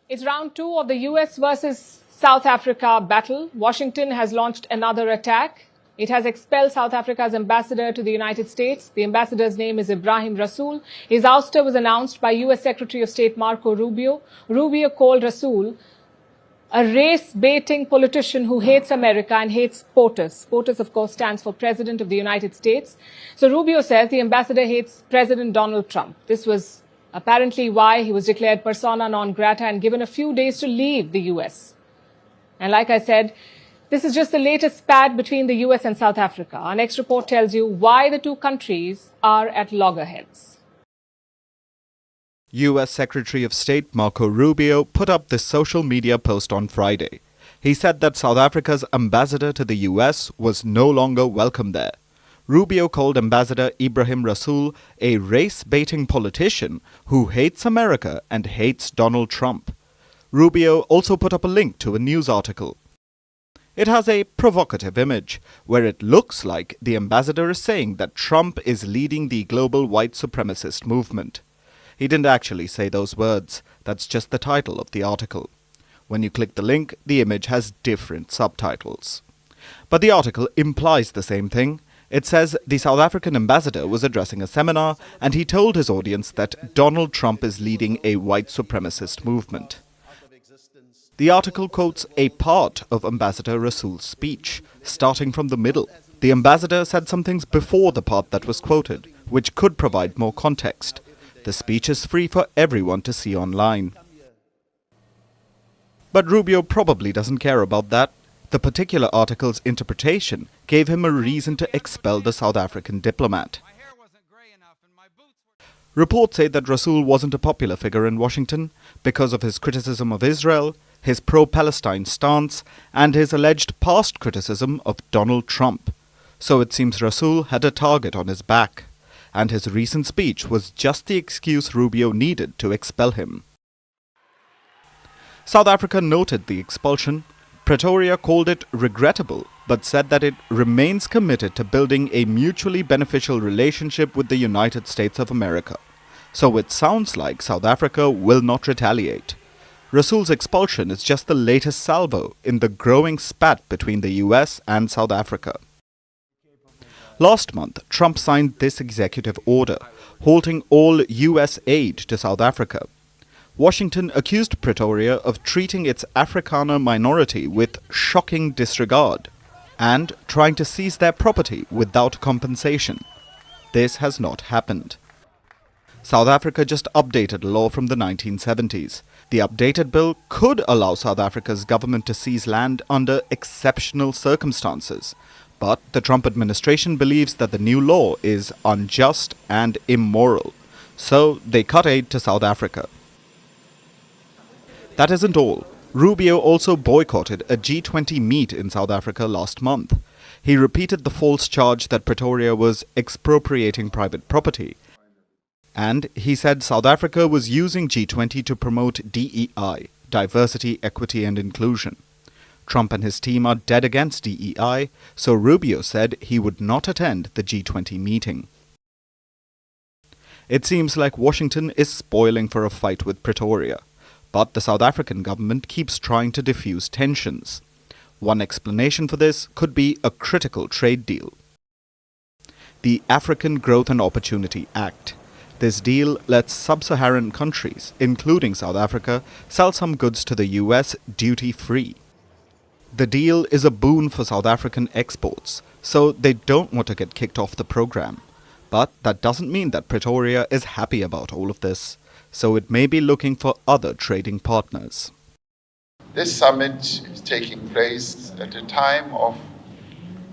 It's round 2 of the US versus South Africa battle. Washington has launched another attack. It has expelled South Africa's ambassador to the United States. The ambassador's name is Ibrahim Rasool. His ouster was announced by US Secretary of State Marco Rubio. Rubio called Rasool a race-baiting politician who hates America and hates POTUS. POTUS, of course, stands for President of the United States. So Rubio says the ambassador hates President Donald Trump. This was apparently why he was declared persona non grata and given a few days to leave the US. And like I said, this is just the latest spat between the US and South Africa. Our next report tells you why the two countries are at loggerheads. US Secretary of State Marco Rubio put up this social media post on Friday. He said that South Africa's ambassador to the US was no longer welcome there. Rubio called Ambassador Ibrahim Rasool a race-baiting politician who hates America and hates Donald Trump. Rubio also put up a link to a news article. It has a provocative image, where it looks like the ambassador is saying that Trump is leading the global white supremacist movement. He didn't actually say those words, that's just the title of the article. When you click the link, the image has different subtitles. But the article implies the same thing. It says the South African ambassador was addressing a seminar and he told his audience that Donald Trump is leading a white supremacist movement. The article quotes a part of Ambassador Rasool's speech, starting from the middle. The ambassador said some things before the part that was quoted, which could provide more context. The speech is free for everyone to see online. But Rubio probably doesn't care about that. The particular article's interpretation gave him a reason to expel the South African diplomat. Reports say that Rasool wasn't a popular figure in Washington because of his criticism of Israel, his pro-Palestine stance, and his alleged past criticism of Donald Trump. So it seems Rasool had a target on his back, and his recent speech was just the excuse Rubio needed to expel him. South Africa noted the expulsion. Pretoria called it regrettable, but said that it remains committed to building a mutually beneficial relationship with the United States of America. So it sounds like South Africa will not retaliate. Rasool's expulsion is just the latest salvo in the growing spat between the US and South Africa. Last month, Trump signed this executive order, halting all US aid to South Africa. Washington accused Pretoria of treating its Afrikaner minority with shocking disregard and trying to seize their property without compensation. This has not happened. South Africa just updated a law from the 1970s. The updated bill could allow South Africa's government to seize land under exceptional circumstances. But the Trump administration believes that the new law is unjust and immoral. So they cut aid to South Africa. That isn't all. Rubio also boycotted a G20 meet in South Africa last month. He repeated the false charge that Pretoria was expropriating private property. And he said South Africa was using G20 to promote DEI, diversity, equity and inclusion. Trump and his team are dead against DEI, so Rubio said he would not attend the G20 meeting. It seems like Washington is spoiling for a fight with Pretoria. But the South African government keeps trying to diffuse tensions. One explanation for this could be a critical trade deal. The African Growth and Opportunity Act. This deal lets sub-Saharan countries, including South Africa, sell some goods to the US duty-free. The deal is a boon for South African exports, so they don't want to get kicked off the program. But that doesn't mean that Pretoria is happy about all of this, so it may be looking for other trading partners. This summit is taking place at a time of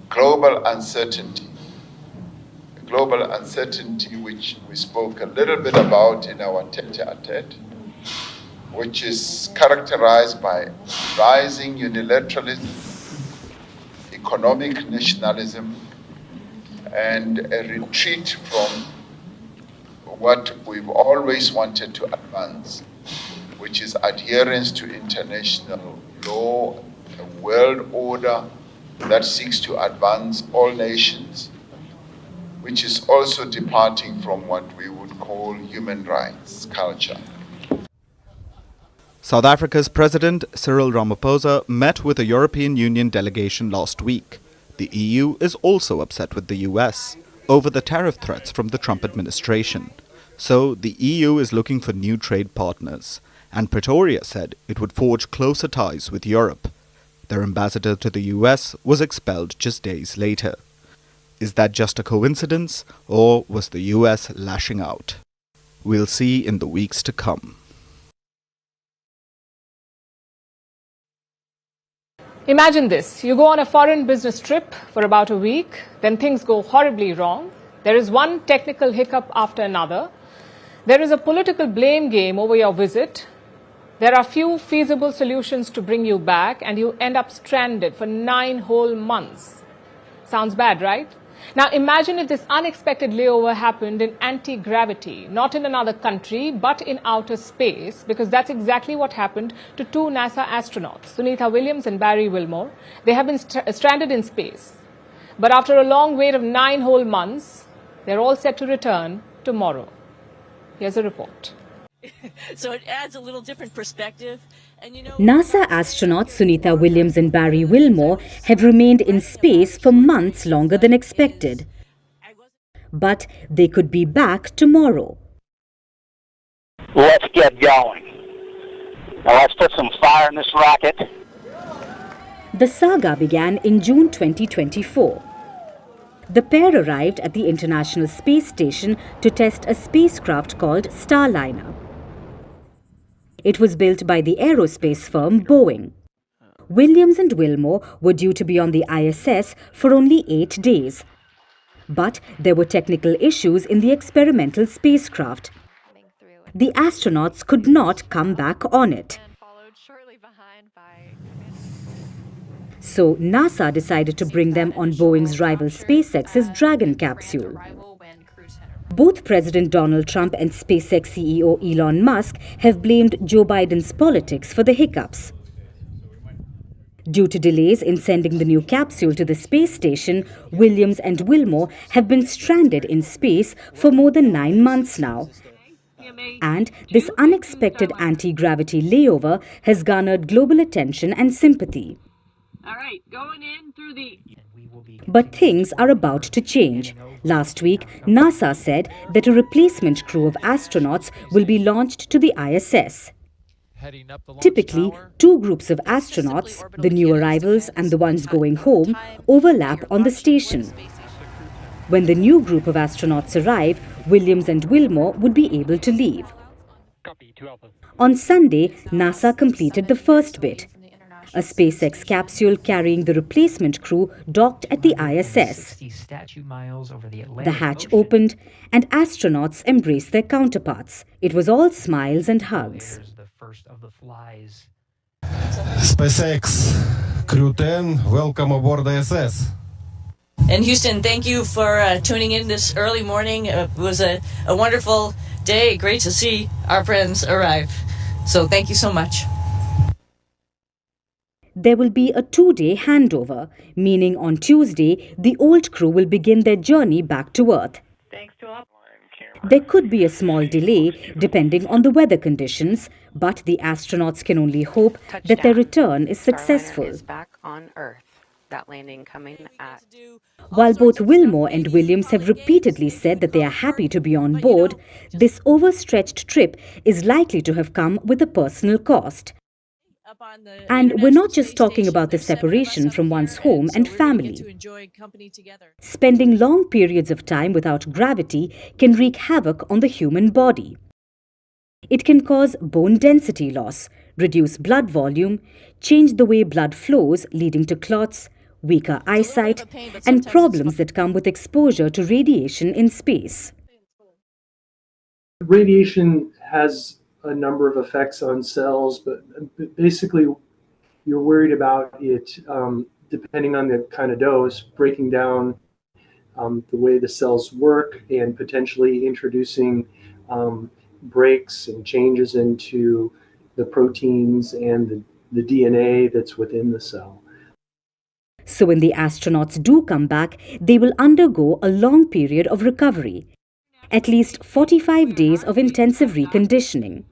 global uncertainty. A global uncertainty which we spoke a little bit about in our tete-a-tete, which is characterized by rising unilateralism, economic nationalism, and a retreat from what we've always wanted to advance, which is adherence to international law, a world order that seeks to advance all nations, which is also departing from what we would call human rights culture. South Africa's President Cyril Ramaphosa met with a European Union delegation last week. The EU is also upset with the US over the tariff threats from the Trump administration. So the EU is looking for new trade partners, and Pretoria said it would forge closer ties with Europe. Their ambassador to the US was expelled just days later. Is that just a coincidence, or was the US lashing out? We'll see in the weeks to come. Imagine this. You go on a foreign business trip for about a week, then things go horribly wrong. There is one technical hiccup after another. There is a political blame game over your visit. There are few feasible solutions to bring you back, and you end up stranded for 9 whole months. Sounds bad, right? Now imagine if this unexpected layover happened in anti-gravity, not in another country, but in outer space, because that's exactly what happened to 2 NASA astronauts, Sunitha Williams and Barry Wilmore. They have been stranded in space. But after a long wait of 9 whole months, they're all set to return tomorrow. Here's a report. So it adds a little different perspective. And NASA astronauts Sunitha Williams and Barry Wilmore have remained in space for months longer than expected. But they could be back tomorrow. Let's get going. Now let's put some fire in this rocket. The saga began in June 2024. The pair arrived at the International Space Station to test a spacecraft called Starliner. It was built by the aerospace firm Boeing. Williams and Wilmore were due to be on the ISS for only 8 days. But there were technical issues in the experimental spacecraft. The astronauts could not come back on it. So NASA decided to bring them on Boeing's rival SpaceX's Dragon capsule. Both President Donald Trump and SpaceX CEO Elon Musk have blamed Joe Biden's politics for the hiccups. Due to delays in sending the new capsule to the space station, Williams and Wilmore have been stranded in space for more than 9 months now. And this unexpected anti-gravity layover has garnered global attention and sympathy. All right, going in through the... But things are about to change. Last week, NASA said that a replacement crew of astronauts will be launched to the ISS. Typically, 2 groups of astronauts, the new arrivals and the ones going home, overlap on the station. When the new group of astronauts arrive, Williams and Wilmore would be able to leave. On Sunday, NASA completed the first bit. A SpaceX capsule carrying the replacement crew docked at the ISS. The hatch opened and astronauts embraced their counterparts. It was all smiles and hugs. SpaceX, Crew 10, welcome aboard the ISS. And Houston, thank you for tuning in this early morning. It was a wonderful day. Great to see our friends arrive. So thank you so much. There will be a 2-day handover, meaning on Tuesday, the old crew will begin their journey back to Earth. There could be a small delay depending on the weather conditions, but the astronauts can only hope that their return is successful. Is back on Earth. That landing coming at... While both Wilmore and Williams have repeatedly said that they are happy to be on board, this overstretched trip is likely to have come with a personal cost. And we're not just talking about the separation from one's home and family. Spending long periods of time without gravity can wreak havoc on the human body. It can cause bone density loss, reduce blood volume, change the way blood flows, leading to clots, weaker eyesight, and problems that come with exposure to radiation in space. Radiation has a number of effects on cells, but basically you're worried about it, depending on the kind of dose, breaking down the way the cells work and potentially introducing breaks and changes into the proteins and the DNA that's within the cell. So when the astronauts do come back, they will undergo a long period of recovery. At least 45 days of intensive reconditioning.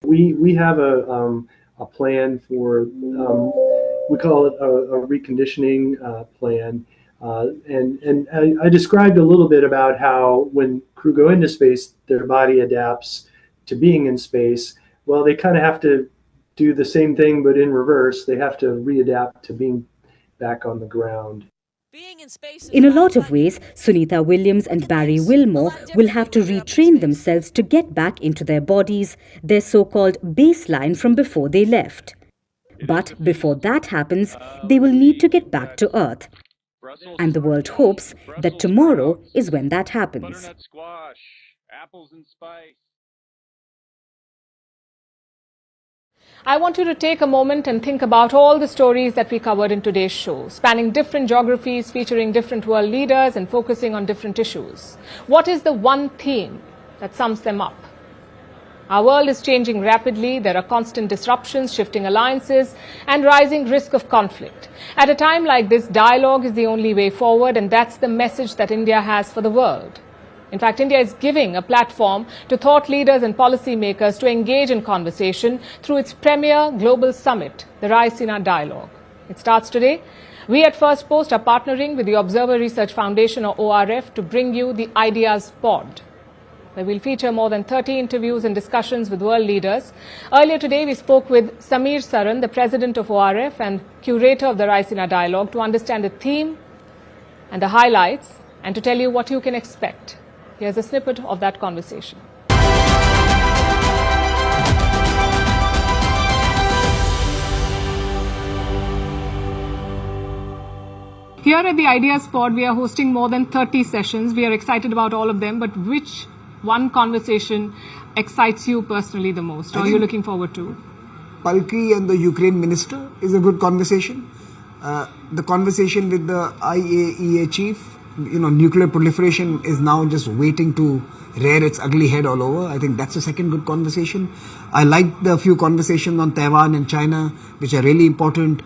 We have a plan for, we call it a reconditioning plan. And I described a little bit about how when crew go into space, their body adapts to being in space. Well, they kind of have to do the same thing, but in reverse. They have to readapt to being back on the ground. In a lot of ways, Sunita Williams and Barry Wilmore will have to retrain themselves to get back into their bodies, their so-called baseline from before they left. But before that happens, they will need to get back to Earth. And the world hopes that tomorrow is when that happens. I want you to take a moment and think about all the stories that we covered in today's show, spanning different geographies, featuring different world leaders and focusing on different issues. What is the one theme that sums them up? Our world is changing rapidly. There are constant disruptions, shifting alliances, and rising risk of conflict. At a time like this, dialogue is the only way forward, and that's the message that India has for the world. In fact, India is giving a platform to thought leaders and policymakers to engage in conversation through its premier global summit, the Raisina Dialogue. It starts today. We at Firstpost are partnering with the Observer Research Foundation, or ORF, to bring you the Ideas Pod, where we'll feature more than 30 interviews and discussions with world leaders. Earlier today, we spoke with Samir Saran, the president of ORF and curator of the Raisina Dialogue, to understand the theme and the highlights and to tell you what you can expect. Here's a snippet of that conversation. Here at the Ideas Pod, we are hosting more than 30 sessions. We are excited about all of them, but which one conversation excites you personally the most, or are you looking forward to? Palki and the Ukraine minister is a good conversation. The conversation with the IAEA chief, nuclear proliferation is now just waiting to rear its ugly head all over. I think that's a second good conversation. I like the few conversations on Taiwan and China, which are really important.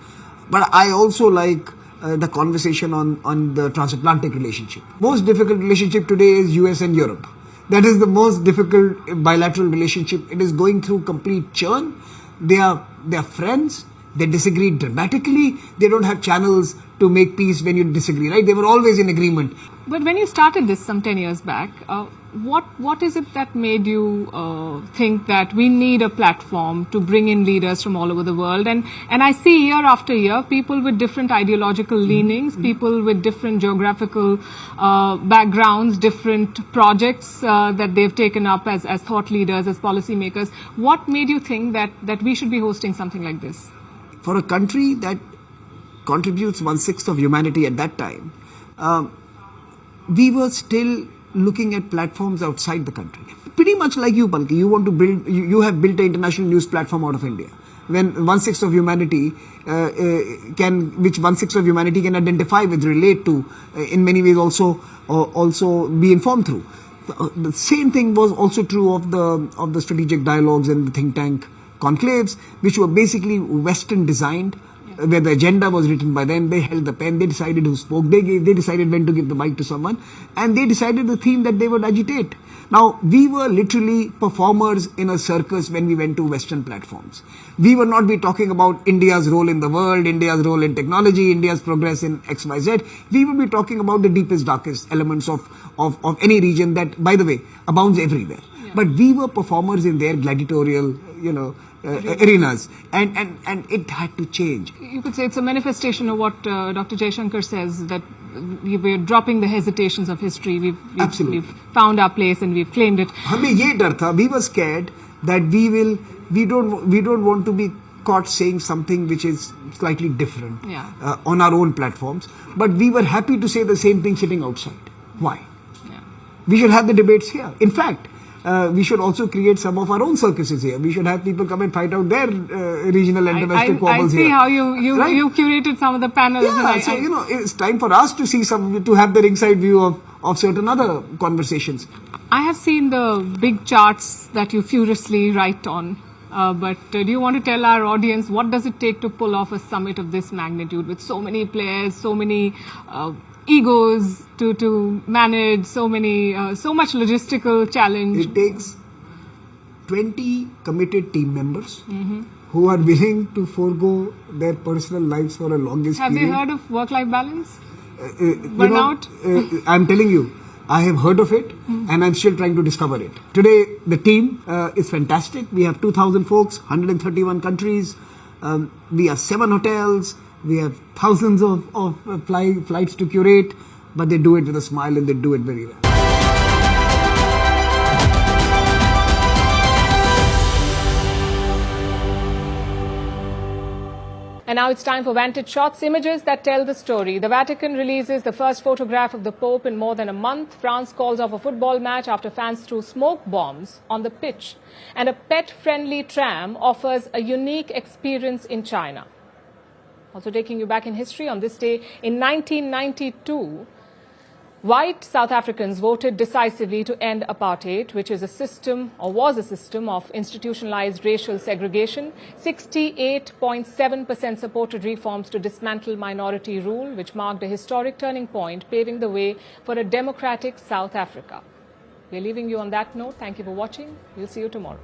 But I also like the conversation on the transatlantic relationship. Most difficult relationship today is US and Europe. That is the most difficult bilateral relationship. It is going through complete churn. They are friends. They disagree dramatically. They don't have channels to make peace when you disagree, right? They were always in agreement. But when you started this some 10 years back, what is it that made you think that we need a platform to bring in leaders from all over the world? And I see year after year people with different ideological leanings, people with different geographical backgrounds, different projects that they've taken up as thought leaders, as policymakers. What made you think that we should be hosting something like this? For a country that contributes 1/6 of humanity at that time, we were still looking at platforms outside the country. Pretty much like you, Palki, you want to build, you have built an international news platform out of India. When 1/6 of humanity which 1/6 of humanity can identify with, relate to, in many ways also be informed through. The same thing was also true of the strategic dialogues and the think tank conclaves, which were basically Western designed, where the agenda was written by them. They held the pen, they decided who spoke, they decided when to give the mic to someone, and they decided the theme that they would agitate. Now, we were literally performers in a circus when we went to Western platforms. We would not be talking about India's role in the world, India's role in technology, India's progress in XYZ. We would be talking about the deepest, darkest elements of any region that, by the way, abounds everywhere. Yeah. But we were performers in their gladiatorial, arenas, and it had to change. You could say it's a manifestation of what Dr. Jaishankar says, that we're dropping the hesitations of history. We've found our place and we've claimed it. हमें ये डर था, we were scared that we don't want to be caught saying something which is slightly different on our own platforms. But we were happy to say the same thing sitting outside. Why? Yeah. We should have the debates here. In fact, we should also create some of our own circuses here. We should have people come and fight out their regional and domestic squabbles here. I see how you curated some of the panels. Yeah, it's time for us to see to have the ringside view of certain other conversations. I have seen the big charts that you furiously write on. But do you want to tell our audience what does it take to pull off a summit of this magnitude with so many players, so many egos to manage, so much logistical challenge? It takes 20 committed team members who are willing to forego their personal lives for a longest period. Have they heard of work-life balance? Burnout? I'm telling you, I have heard of it and I'm still trying to discover it. Today, the team is fantastic. We have 2,000 folks, 131 countries. We have 7 hotels. We have thousands of flights to curate, but they do it with a smile and they do it very well. And now it's time for Vantage Shots, images that tell the story. The Vatican releases the first photograph of the Pope in more than a month. France calls off a football match after fans threw smoke bombs on the pitch. And a pet-friendly tram offers a unique experience in China. Also taking you back in history, on this day in 1992, white South Africans voted decisively to end apartheid, which is a system, or was a system, of institutionalized racial segregation. 68.7% supported reforms to dismantle minority rule, which marked a historic turning point, paving the way for a democratic South Africa. We're leaving you on that note. Thank you for watching. We'll see you tomorrow.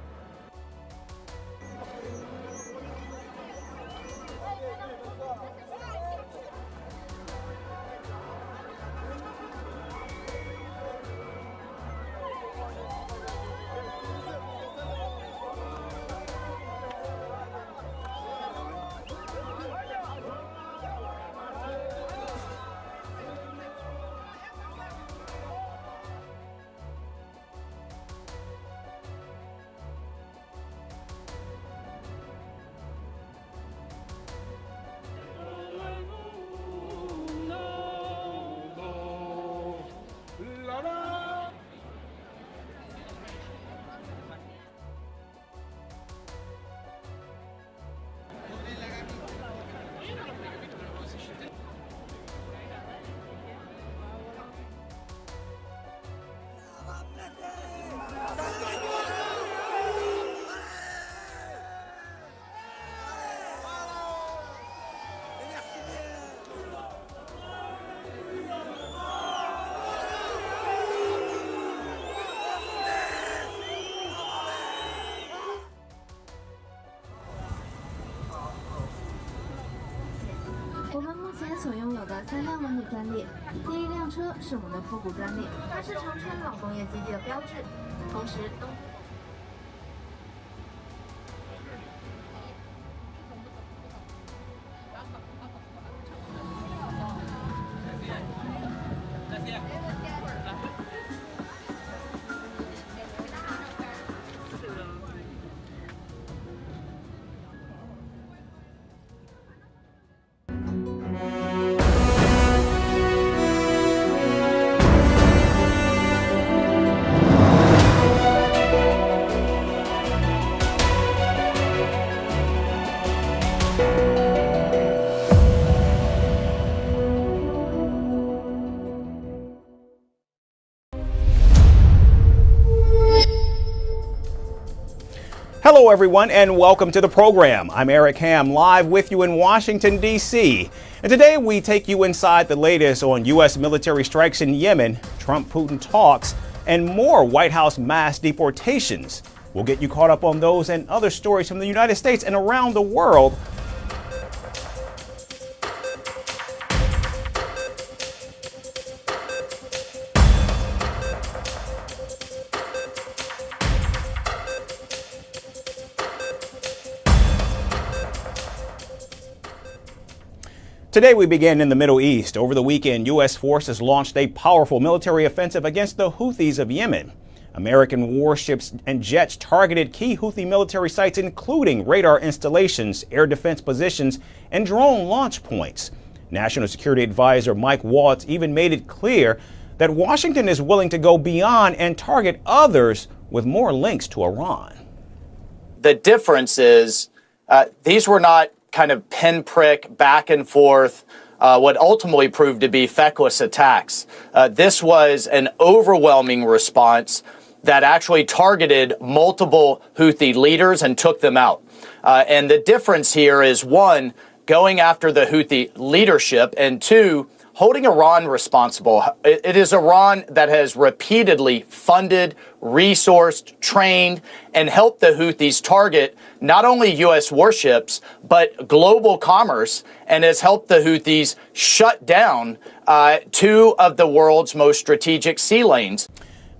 Hello, everyone, and welcome to the program. I'm Eric Ham, live with you in Washington, D.C. And today we take you inside the latest on U.S. military strikes in Yemen, Trump-Putin talks, and more White House mass deportations. We'll get you caught up on those and other stories from the United States and around the world. Today we begin in the Middle East. Over the weekend, U.S. forces launched a powerful military offensive against the Houthis of Yemen. American warships and jets targeted key Houthi military sites, including radar installations, air defense positions, and drone launch points. National Security Advisor Mike Waltz even made it clear that Washington is willing to go beyond and target others with more links to Iran. The difference is these were not kind of pinprick, back and forth, what ultimately proved to be feckless attacks. This was an overwhelming response that actually targeted multiple Houthi leaders and took them out. And the difference here is, one, going after the Houthi leadership, and two, holding Iran responsible. It is Iran that has repeatedly funded, resourced, trained, and helped the Houthis target not only U.S. warships, but global commerce, and has helped the Houthis shut down two of the world's most strategic sea lanes.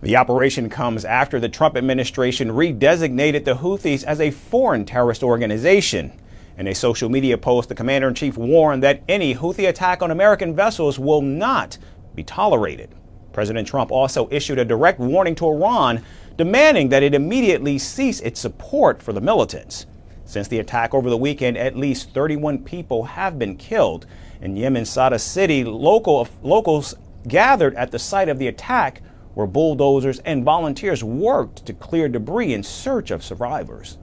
The operation comes after the Trump administration redesignated the Houthis as a foreign terrorist organization. In a social media post, the commander-in-chief warned that any Houthi attack on American vessels will not be tolerated. President Trump also issued a direct warning to Iran, demanding that it immediately cease its support for the militants. Since the attack over the weekend, at least 31 people have been killed. In Yemen's Sada City, locals gathered at the site of the attack, where bulldozers and volunteers worked to clear debris in search of survivors.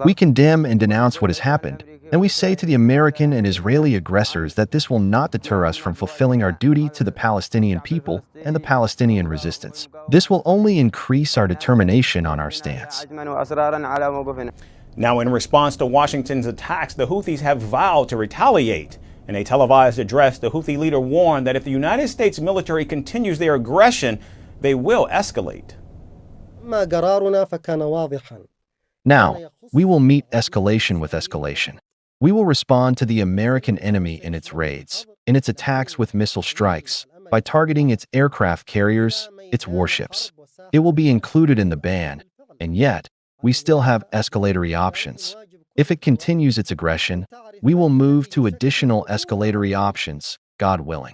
We condemn and denounce what has happened, and we say to the American and Israeli aggressors that this will not deter us from fulfilling our duty to the Palestinian people and the Palestinian resistance. This will only increase our determination on our stance. Now, in response to Washington's attacks, the Houthis have vowed to retaliate. In a televised address, the Houthi leader warned that if the United States military continues their aggression, they will escalate. Now, we will meet escalation with escalation. We will respond to the American enemy in its raids, in its attacks with missile strikes, by targeting its aircraft carriers, its warships. It will be included in the ban, and yet, we still have escalatory options. If it continues its aggression, we will move to additional escalatory options, God willing.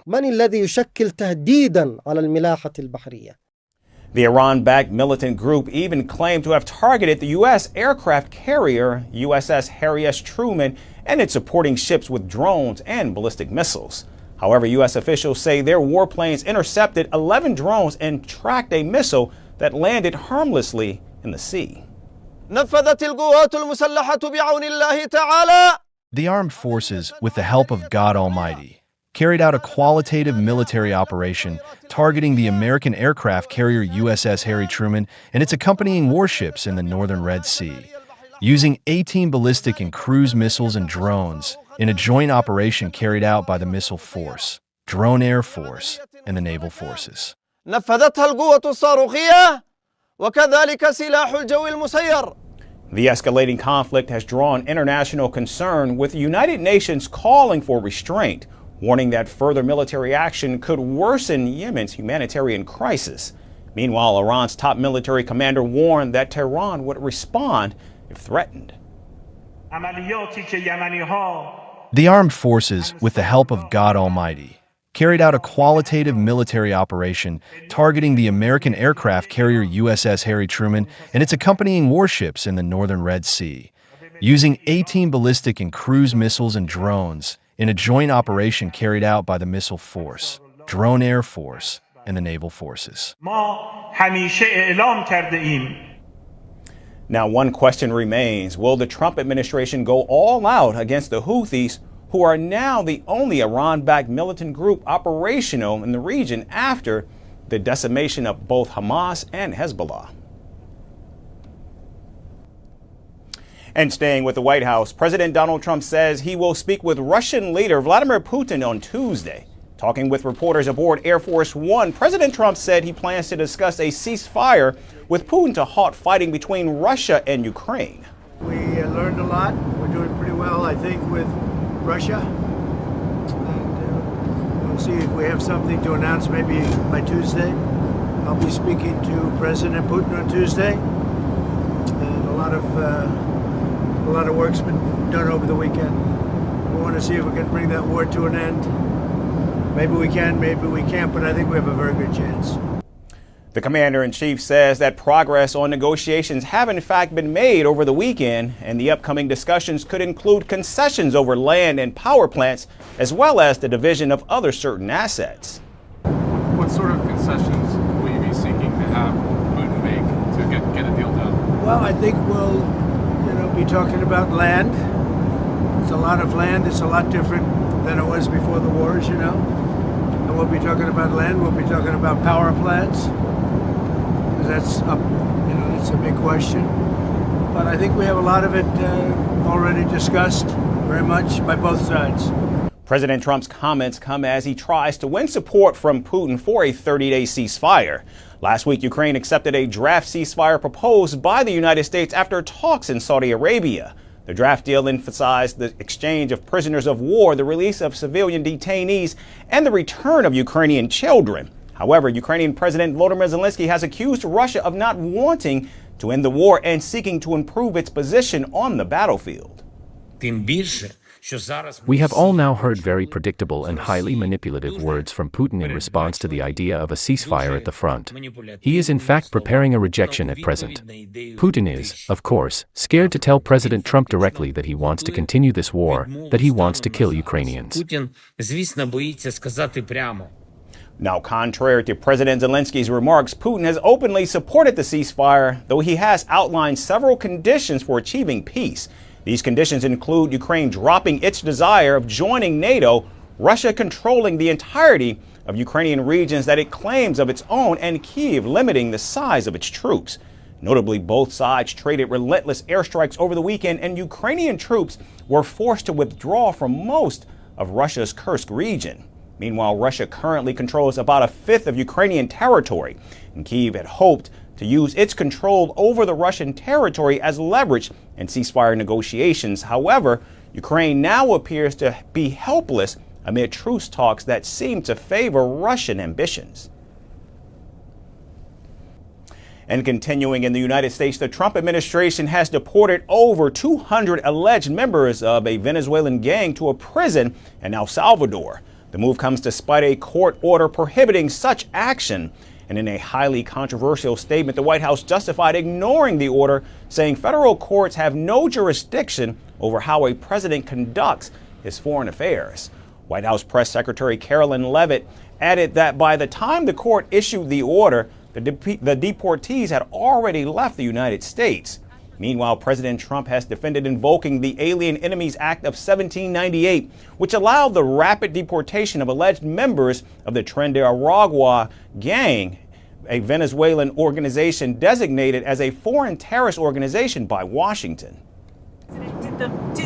The Iran-backed militant group even claimed to have targeted the U.S. aircraft carrier USS Harry S. Truman and its supporting ships with drones and ballistic missiles. However, U.S. officials say their warplanes intercepted 11 drones and tracked a missile that landed harmlessly in the sea. The armed forces, with the help of God Almighty, carried out a qualitative military operation targeting the American aircraft carrier USS Harry Truman and its accompanying warships in the northern Red Sea, using 18 ballistic and cruise missiles and drones in a joint operation carried out by the Missile Force, Drone Air Force, and the Naval Forces. The escalating conflict has drawn international concern, with the United Nations calling for restraint, warning that further military action could worsen Yemen's humanitarian crisis. Meanwhile, Iran's top military commander warned that Tehran would respond if threatened. The armed forces, with the help of God Almighty, carried out a qualitative military operation targeting the American aircraft carrier USS Harry Truman and its accompanying warships in the northern Red Sea, using 18 ballistic and cruise missiles and drones in a joint operation carried out by the Missile Force, Drone Air Force, and the Naval Forces. Now, one question remains. Will the Trump administration go all out against the Houthis, who are now the only Iran-backed militant group operational in the region after the decimation of both Hamas and Hezbollah? And staying with the White House, President Donald Trump says he will speak with Russian leader Vladimir Putin on Tuesday. Talking with reporters aboard Air Force One, President Trump said he plans to discuss a ceasefire with Putin to halt fighting between Russia and Ukraine. We learned a lot. We're doing pretty well, I think, with Russia. And we'll see if we have something to announce maybe by Tuesday. I'll be speaking to President Putin on Tuesday. And a lot of work's been done over the weekend. We want to see if we can bring that war to an end. Maybe we can, maybe we can't, but I think we have a very good chance. The commander-in-chief says that progress on negotiations have in fact been made over the weekend, and the upcoming discussions could include concessions over land and power plants, as well as the division of other certain assets. What sort of concessions will you be seeking to have Putin make to get a deal done? Well, I think we'll be talking about land. It's a lot of land. It's a lot different than it was before the war, as you know. And we'll be talking about land. We'll be talking about power plants. That's up, it's a big question. But I think we have a lot of it already discussed very much by both sides. President Trump's comments come as he tries to win support from Putin for a 30-day ceasefire. Last week, Ukraine accepted a draft ceasefire proposed by the United States after talks in Saudi Arabia. The draft deal emphasized the exchange of prisoners of war, the release of civilian detainees, and the return of Ukrainian children. However, Ukrainian President Volodymyr Zelensky has accused Russia of not wanting to end the war and seeking to improve its position on the battlefield. We have all now heard very predictable and highly manipulative words from Putin in response to the idea of a ceasefire at the front. He is in fact preparing a rejection at present. Putin is, of course, scared to tell President Trump directly that he wants to continue this war, that he wants to kill Ukrainians. Now, contrary to President Zelensky's remarks, Putin has openly supported the ceasefire, though he has outlined several conditions for achieving peace. These conditions include Ukraine dropping its desire of joining NATO, Russia controlling the entirety of Ukrainian regions that it claims of its own, and Kyiv limiting the size of its troops. Notably, both sides traded relentless airstrikes over the weekend, and Ukrainian troops were forced to withdraw from most of Russia's Kursk region. Meanwhile, Russia currently controls about a fifth of Ukrainian territory, and Kyiv had hoped to use its control over the Russian territory as leverage in ceasefire negotiations. However, Ukraine now appears to be helpless amid truce talks that seem to favor Russian ambitions. And continuing in the United States, the Trump administration has deported over 200 alleged members of a Venezuelan gang to a prison in El Salvador. The move comes despite a court order prohibiting such action. And in a highly controversial statement, the White House justified ignoring the order, saying federal courts have no jurisdiction over how a president conducts his foreign affairs. White House Press Secretary Carolyn Leavitt added that by the time the court issued the order, the deportees had already left the United States. Meanwhile, President Trump has defended invoking the Alien Enemies Act of 1798, which allowed the rapid deportation of alleged members of the Tren de Aragua gang, a Venezuelan organization designated as a foreign terrorist organization by Washington. Did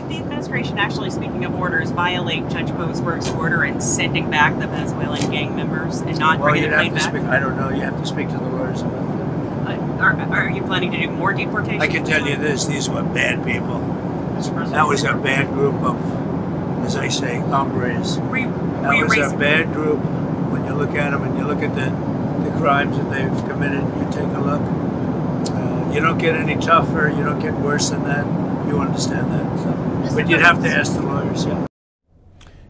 the administration, actually speaking of orders, violate Judge Boasberg's order in sending back the Venezuelan gang members and not bringing them back? I don't know. You have to speak to the lawyers about that. Are you planning to do more deportations? I can tell you this, these were bad people. That was a bad group of, as I say, hombres. That was a bad group. When you look at them and you look at the crimes that they've committed, you take a look. You don't get any tougher, you don't get worse than that. You understand that. So. But you'd have to ask the lawyers, yeah.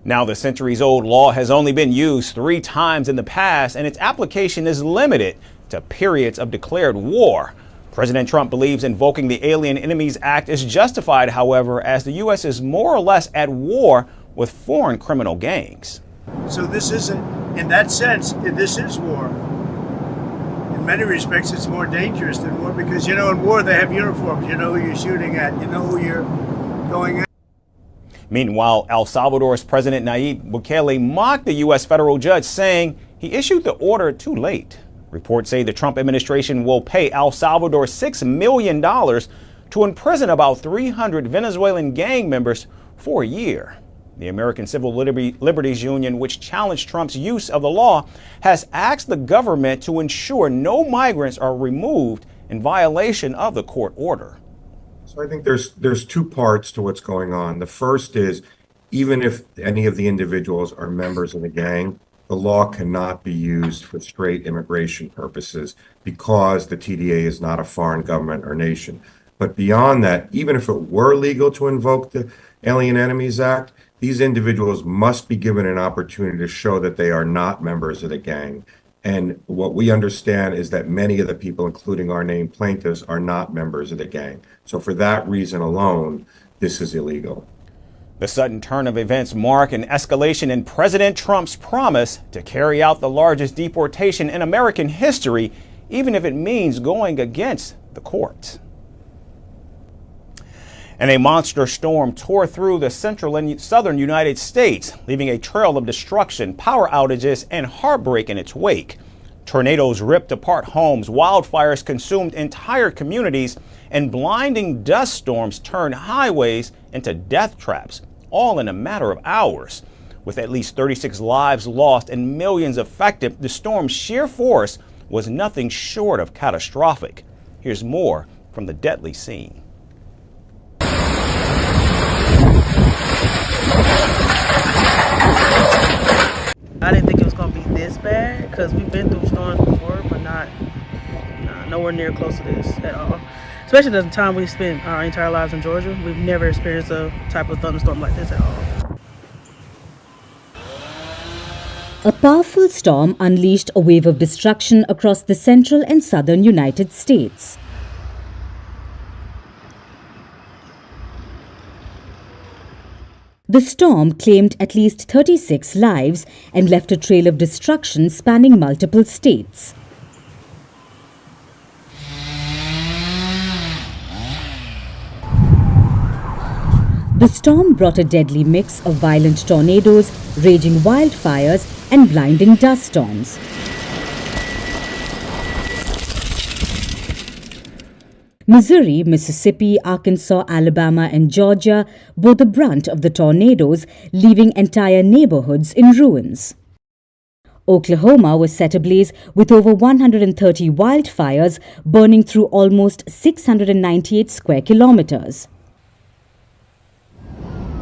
Now, the centuries-old law has only been used 3 times in the past, and its application is limited to periods of declared war. President Trump believes invoking the Alien Enemies Act is justified, however, as the U.S. is more or less at war with foreign criminal gangs. So this isn't, in that sense, this is war. in many respects, it's more dangerous than war because, you know, in war they have uniforms. You know who you're shooting at. You know who you're going at. Meanwhile, El Salvador's President Nayib Bukele mocked the U.S. federal judge, saying he issued the order too late. Reports say the Trump administration will pay El Salvador $6 million to imprison about 300 Venezuelan gang members for a year. The American Civil Liberties Union, which challenged Trump's use of the law, has asked the government to ensure no migrants are removed in violation of the court order. So I think there's two parts to what's going on. The first is, even if any of the individuals are members of the gang, the law cannot be used for straight immigration purposes because the TDA is not a foreign government or nation. But beyond that, even if it were legal to invoke the Alien Enemies Act, these individuals must be given an opportunity to show that they are not members of the gang. And what we understand is that many of the people, including our named plaintiffs, are not members of the gang. So for that reason alone, this is illegal. The sudden turn of events mark an escalation in President Trump's promise to carry out the largest deportation in American history, even if it means going against the courts. And a monster storm tore through the central and southern United States, leaving a trail of destruction, power outages, and heartbreak in its wake. Tornadoes ripped apart homes, wildfires consumed entire communities, and blinding dust storms turned highways into death traps, all in a matter of hours. With at least 36 lives lost and millions affected, the storm's sheer force was nothing short of catastrophic. Here's more from the deadly scene. I didn't think it was going to be this bad because we've been through storms before, but nowhere near close to this at all. Especially the time we spent our entire lives in Georgia, we've never experienced a type of thunderstorm like this at all. A powerful storm unleashed a wave of destruction across the central and southern United States. The storm claimed at least 36 lives and left a trail of destruction spanning multiple states. The storm brought a deadly mix of violent tornadoes, raging wildfires, and blinding dust storms. Missouri, Mississippi, Arkansas, Alabama, and Georgia bore the brunt of the tornadoes, leaving entire neighborhoods in ruins. Oklahoma was set ablaze with over 130 wildfires burning through almost 698 square kilometers.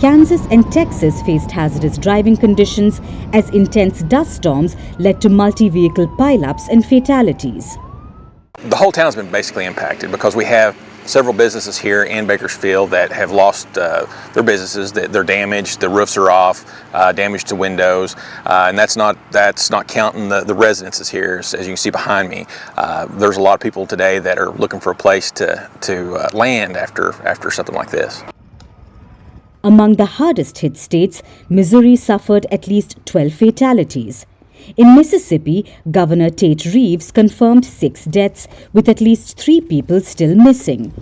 Kansas and Texas faced hazardous driving conditions as intense dust storms led to multi-vehicle pileups and fatalities. The whole town's been basically impacted because we have several businesses here in Bakersfield that have lost their businesses, that they're damaged, the roofs are off, damage to windows, and that's not counting the residences here. As you can see behind me, there's a lot of people today that are looking for a place to land after something like this. Among the hardest hit states, Missouri suffered at least 12 fatalities. In Mississippi, Governor Tate Reeves confirmed 6 deaths, with at least 3 people still missing.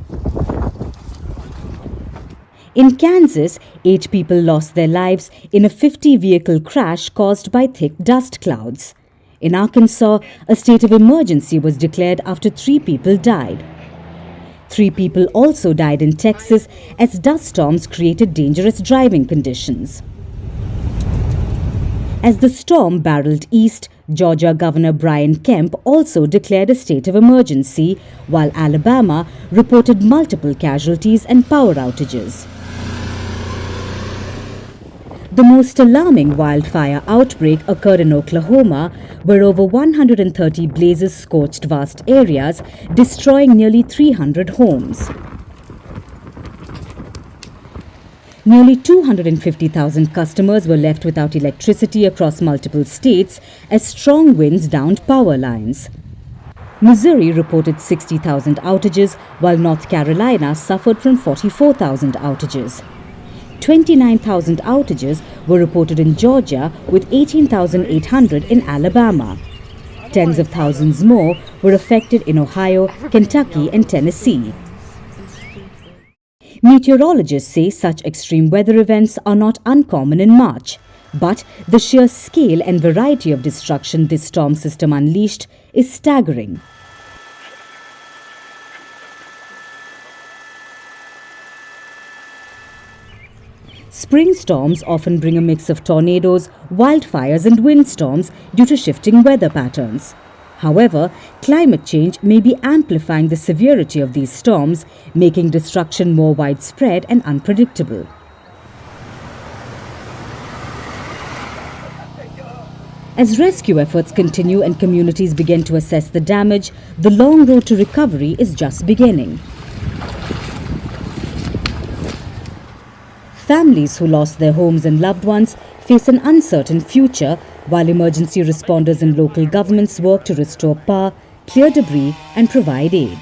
In Kansas, 8 people lost their lives in a 50-vehicle crash caused by thick dust clouds. In Arkansas, a state of emergency was declared after 3 people died. 3 people also died in Texas as dust storms created dangerous driving conditions. As the storm barreled east, Georgia Governor Brian Kemp also declared a state of emergency, while Alabama reported multiple casualties and power outages. The most alarming wildfire outbreak occurred in Oklahoma, where over 130 blazes scorched vast areas, destroying nearly 300 homes. Nearly 250,000 customers were left without electricity across multiple states as strong winds downed power lines. Missouri reported 60,000 outages, while North Carolina suffered from 44,000 outages. 29,000 outages were reported in Georgia, with 18,800 in Alabama. Tens of thousands more were affected in Ohio, Kentucky, and Tennessee. Meteorologists say such extreme weather events are not uncommon in March, but the sheer scale and variety of destruction this storm system unleashed is staggering. Spring storms often bring a mix of tornadoes, wildfires and windstorms due to shifting weather patterns. However, climate change may be amplifying the severity of these storms, making destruction more widespread and unpredictable. As rescue efforts continue and communities begin to assess the damage, the long road to recovery is just beginning. Families who lost their homes and loved ones face an uncertain future, while emergency responders and local governments work to restore power, clear debris, and provide aid.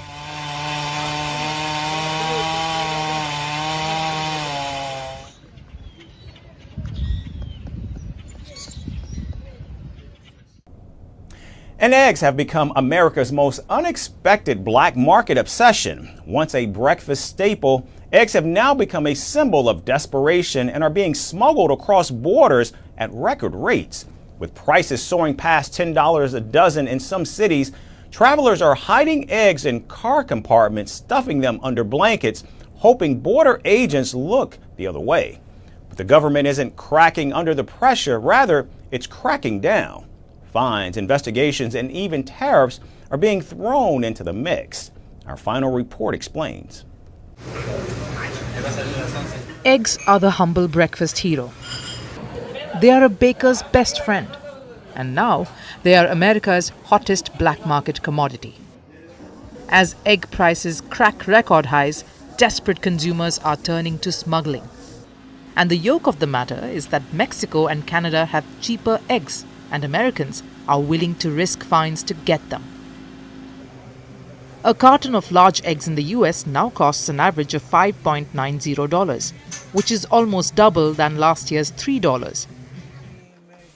And eggs have become America's most unexpected black market obsession. Once a breakfast staple, eggs have now become a symbol of desperation and are being smuggled across borders at record rates. With prices soaring past $10 a dozen in some cities, travelers are hiding eggs in car compartments, stuffing them under blankets, hoping border agents look the other way. But the government isn't cracking under the pressure, rather, it's cracking down. Fines, investigations, and even tariffs are being thrown into the mix. Our final report explains. Eggs are the humble breakfast hero. They are a baker's best friend. And now they are America's hottest black market commodity. As egg prices crack record highs, desperate consumers are turning to smuggling. And the yoke of the matter is that Mexico and Canada have cheaper eggs, and Americans are willing to risk fines to get them. A carton of large eggs in the US now costs an average of $5.90, which is almost double than last year's $3.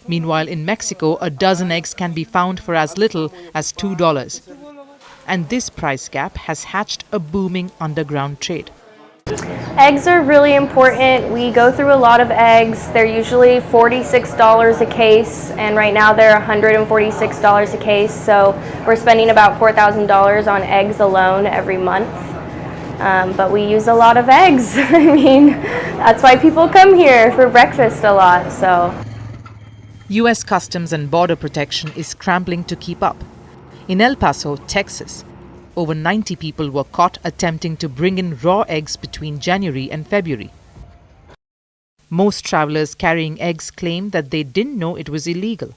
Meanwhile, in Mexico, a dozen eggs can be found for as little as $2. And this price gap has hatched a booming underground trade. Eggs are really important. We go through a lot of eggs. They're usually $46 a case, and right now they're $146 a case. So we're spending about $4,000 on eggs alone every month. But we use a lot of eggs. I mean, that's why people come here for breakfast a lot. So, U.S. Customs and Border Protection is scrambling to keep up. In El Paso, Texas, over 90 people were caught attempting to bring in raw eggs between January and February. Most travelers carrying eggs claim that they didn't know it was illegal.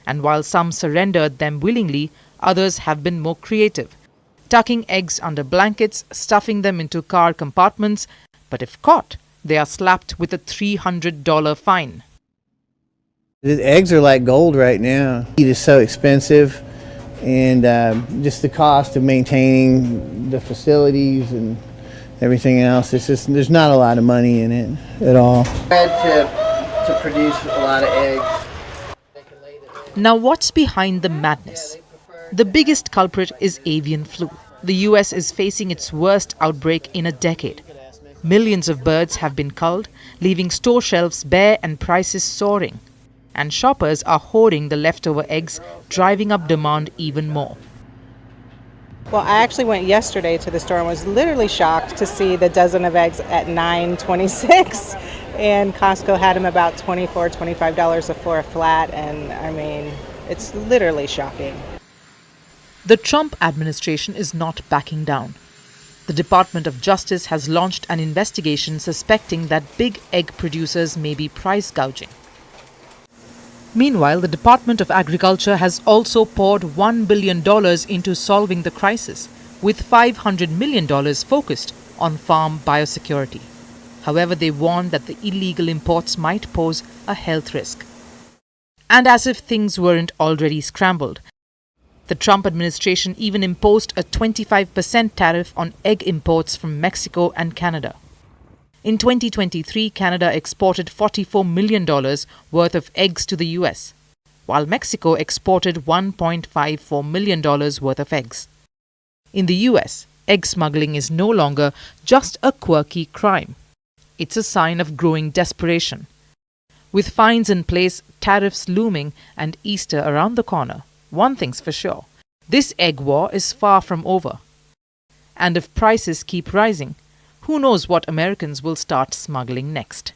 And while some surrendered them willingly, others have been more creative, tucking eggs under blankets, stuffing them into car compartments, but if caught, they are slapped with a $300 fine. The eggs are like gold right now. It is so expensive. And just the cost of maintaining the facilities and everything else, it's just, there's not a lot of money in it at all. To produce a lot of eggs. Now what's behind the madness? The biggest culprit is avian flu. The US is facing its worst outbreak in a decade. Millions of birds have been culled, leaving store shelves bare and prices soaring. And shoppers are hoarding the leftover eggs, driving up demand even more. Well, I actually went yesterday to the store and was literally shocked to see the dozen of eggs at $9.26, and Costco had them about $24, $25 for a flat, and I mean, it's literally shocking. The Trump administration is not backing down. The Department of Justice has launched an investigation suspecting that big egg producers may be price gouging. Meanwhile, the Department of Agriculture has also poured $1 billion into solving the crisis, with $500 million focused on farm biosecurity. However, they warn that the illegal imports might pose a health risk. And as if things weren't already scrambled, the Trump administration even imposed a 25% tariff on egg imports from Mexico and Canada. In 2023, Canada exported $44 million worth of eggs to the US. while Mexico exported $1.54 million worth of eggs. In the US, egg smuggling is no longer just a quirky crime. It's a sign of growing desperation. With fines in place, tariffs looming, and Easter around the corner, one thing's for sure: this egg war is far from over. And if prices keep rising, who knows what Americans will start smuggling next.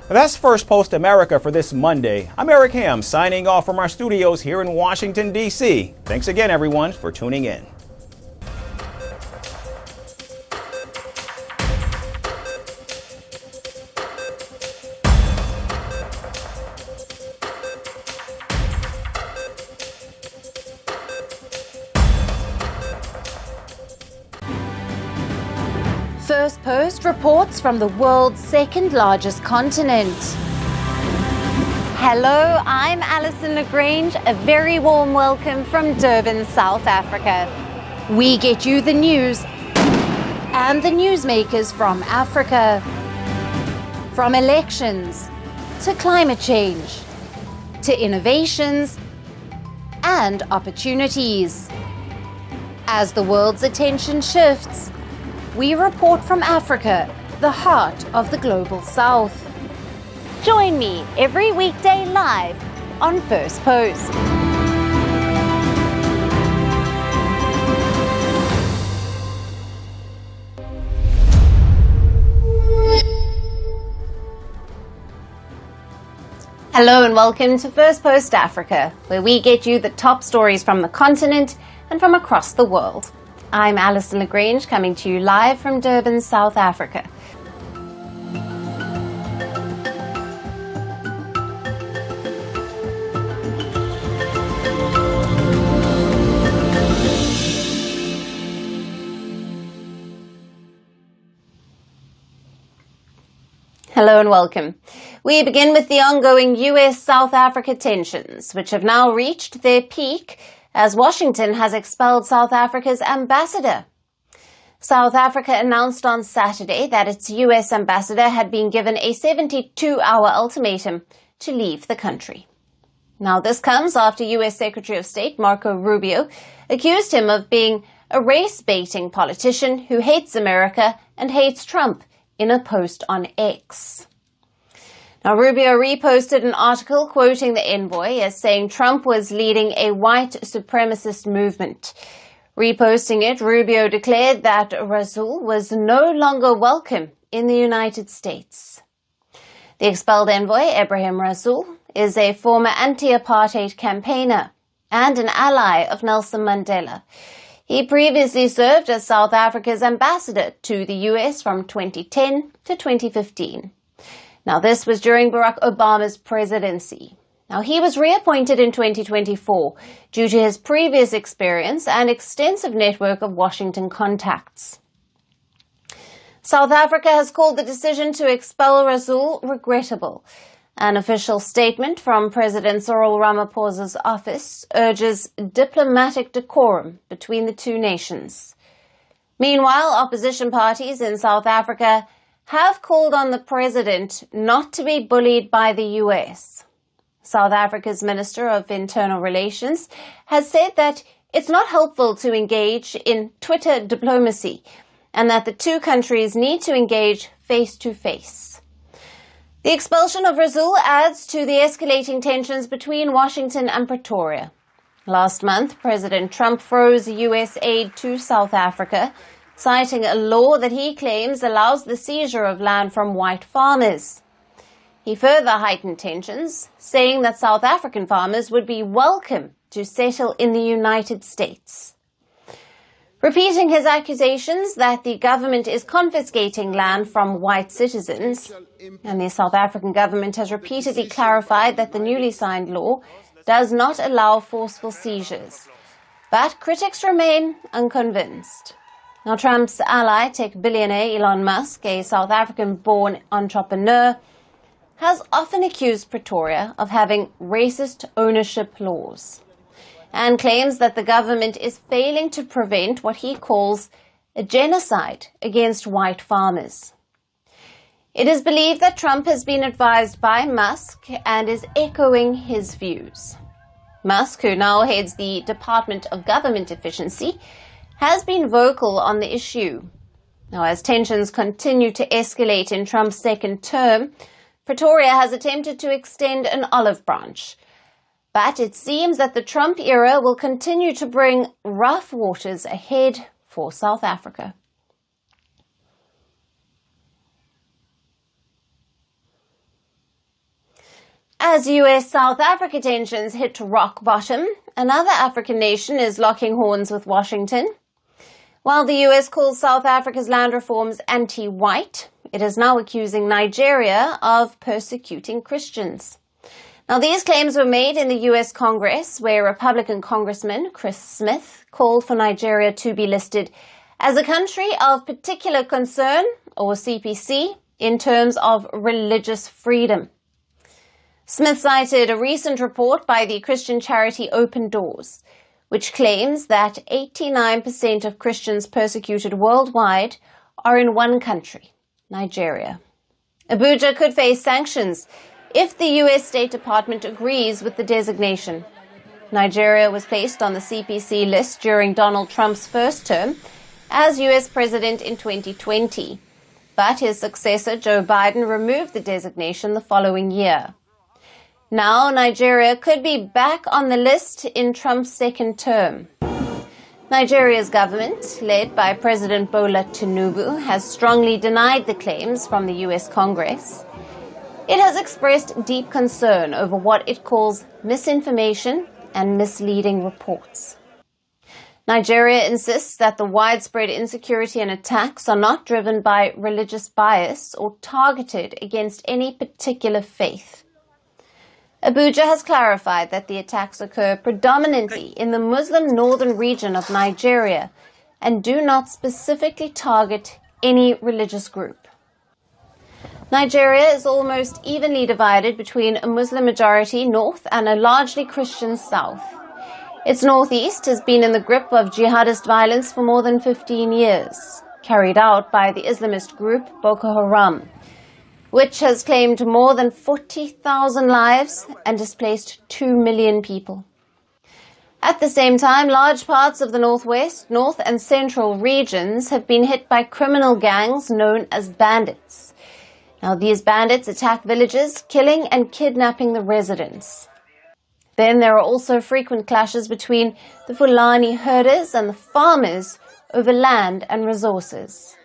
That's First Post America for this Monday. I'm Eric Ham, signing off from our studios here in Washington, D.C. Thanks again, everyone, for tuning in. Firstpost reports from the world's second largest continent. Hello, I'm Alison Lagrange. A very warm welcome from Durban, South Africa. We get you the news and the newsmakers from Africa. From elections to climate change to innovations and opportunities. As the world's attention shifts, we report from Africa, the heart of the global south. Join me every weekday live on First Post. Hello and welcome to First Post Africa, where we get you the top stories from the continent and from across the world. I'm Alison Lagrange, coming to you live from Durban, South Africa. Hello and welcome. We begin with the ongoing US-South Africa tensions, which have now reached their peak as Washington has expelled South Africa's ambassador. South Africa announced on Saturday that its US ambassador had been given a 72-hour ultimatum to leave the country. Now, this comes after US Secretary of State Marco Rubio accused him of being a race-baiting politician who hates America and hates Trump in a post on X. Now, Rubio reposted an article quoting the envoy as saying Trump was leading a white supremacist movement. Reposting it, Rubio declared that Rasool was no longer welcome in the United States. The expelled envoy, Ebrahim Rasool, is a former anti-apartheid campaigner and an ally of Nelson Mandela. He previously served as South Africa's ambassador to the US from 2010 to 2015. Now, this was during Barack Obama's presidency. Now, he was reappointed in 2024 due to his previous experience and extensive network of Washington contacts. South Africa has called the decision to expel Rasool regrettable. An official statement from President Cyril Ramaphosa's office urges diplomatic decorum between the two nations. Meanwhile, opposition parties in South Africa have called on the president not to be bullied by the US. South Africa's Minister of Internal Relations has said that it's not helpful to engage in Twitter diplomacy and that the two countries need to engage face-to-face. The expulsion of Rasool adds to the escalating tensions between Washington and Pretoria. Last month, President Trump froze US aid to South Africa, citing a law that he claims allows the seizure of land from white farmers. He further heightened tensions, saying that South African farmers would be welcome to settle in the United States. Repeating his accusations that the government is confiscating land from white citizens, and the South African government has repeatedly clarified that the newly signed law does not allow forceful seizures. But critics remain unconvinced. Now, Trump's ally, tech billionaire Elon Musk, a South African-born entrepreneur, has often accused Pretoria of having racist ownership laws and claims that the government is failing to prevent what he calls a genocide against white farmers. It is believed that Trump has been advised by Musk and is echoing his views. Musk, who now heads the Department of Government Efficiency, has been vocal on the issue. Now, as tensions continue to escalate in Trump's second term, Pretoria has attempted to extend an olive branch. But it seems that the Trump era will continue to bring rough waters ahead for South Africa. As US-South Africa tensions hit rock bottom, another African nation is locking horns with Washington. While the US calls South Africa's land reforms anti-white, it is now accusing Nigeria of persecuting Christians. Now, these claims were made in the US Congress, where Republican Congressman Chris Smith called for Nigeria to be listed as a country of particular concern, or CPC, in terms of religious freedom. Smith cited a recent report by the Christian charity Open Doors, which claims that 89% of Christians persecuted worldwide are in one country, Nigeria. Abuja could face sanctions if the US State Department agrees with the designation. Nigeria was placed on the CPC list during Donald Trump's first term as US President in 2020, but his successor Joe Biden removed the designation the following year. Now, Nigeria could be back on the list in Trump's second term. Nigeria's government, led by President Bola Tinubu, has strongly denied the claims from the US Congress. It has expressed deep concern over what it calls misinformation and misleading reports. Nigeria insists that the widespread insecurity and attacks are not driven by religious bias or targeted against any particular faith. Abuja has clarified that the attacks occur predominantly in the Muslim northern region of Nigeria and do not specifically target any religious group. Nigeria is almost evenly divided between a Muslim-majority north and a largely Christian south. Its northeast has been in the grip of jihadist violence for more than 15 years, carried out by the Islamist group Boko Haram, which has claimed more than 40,000 lives and displaced 2 million people. At the same time, large parts of the northwest, north and central regions have been hit by criminal gangs known as bandits. Now, these bandits attack villages, killing and kidnapping the residents. Then there are also frequent clashes between the Fulani herders and the farmers over land and resources.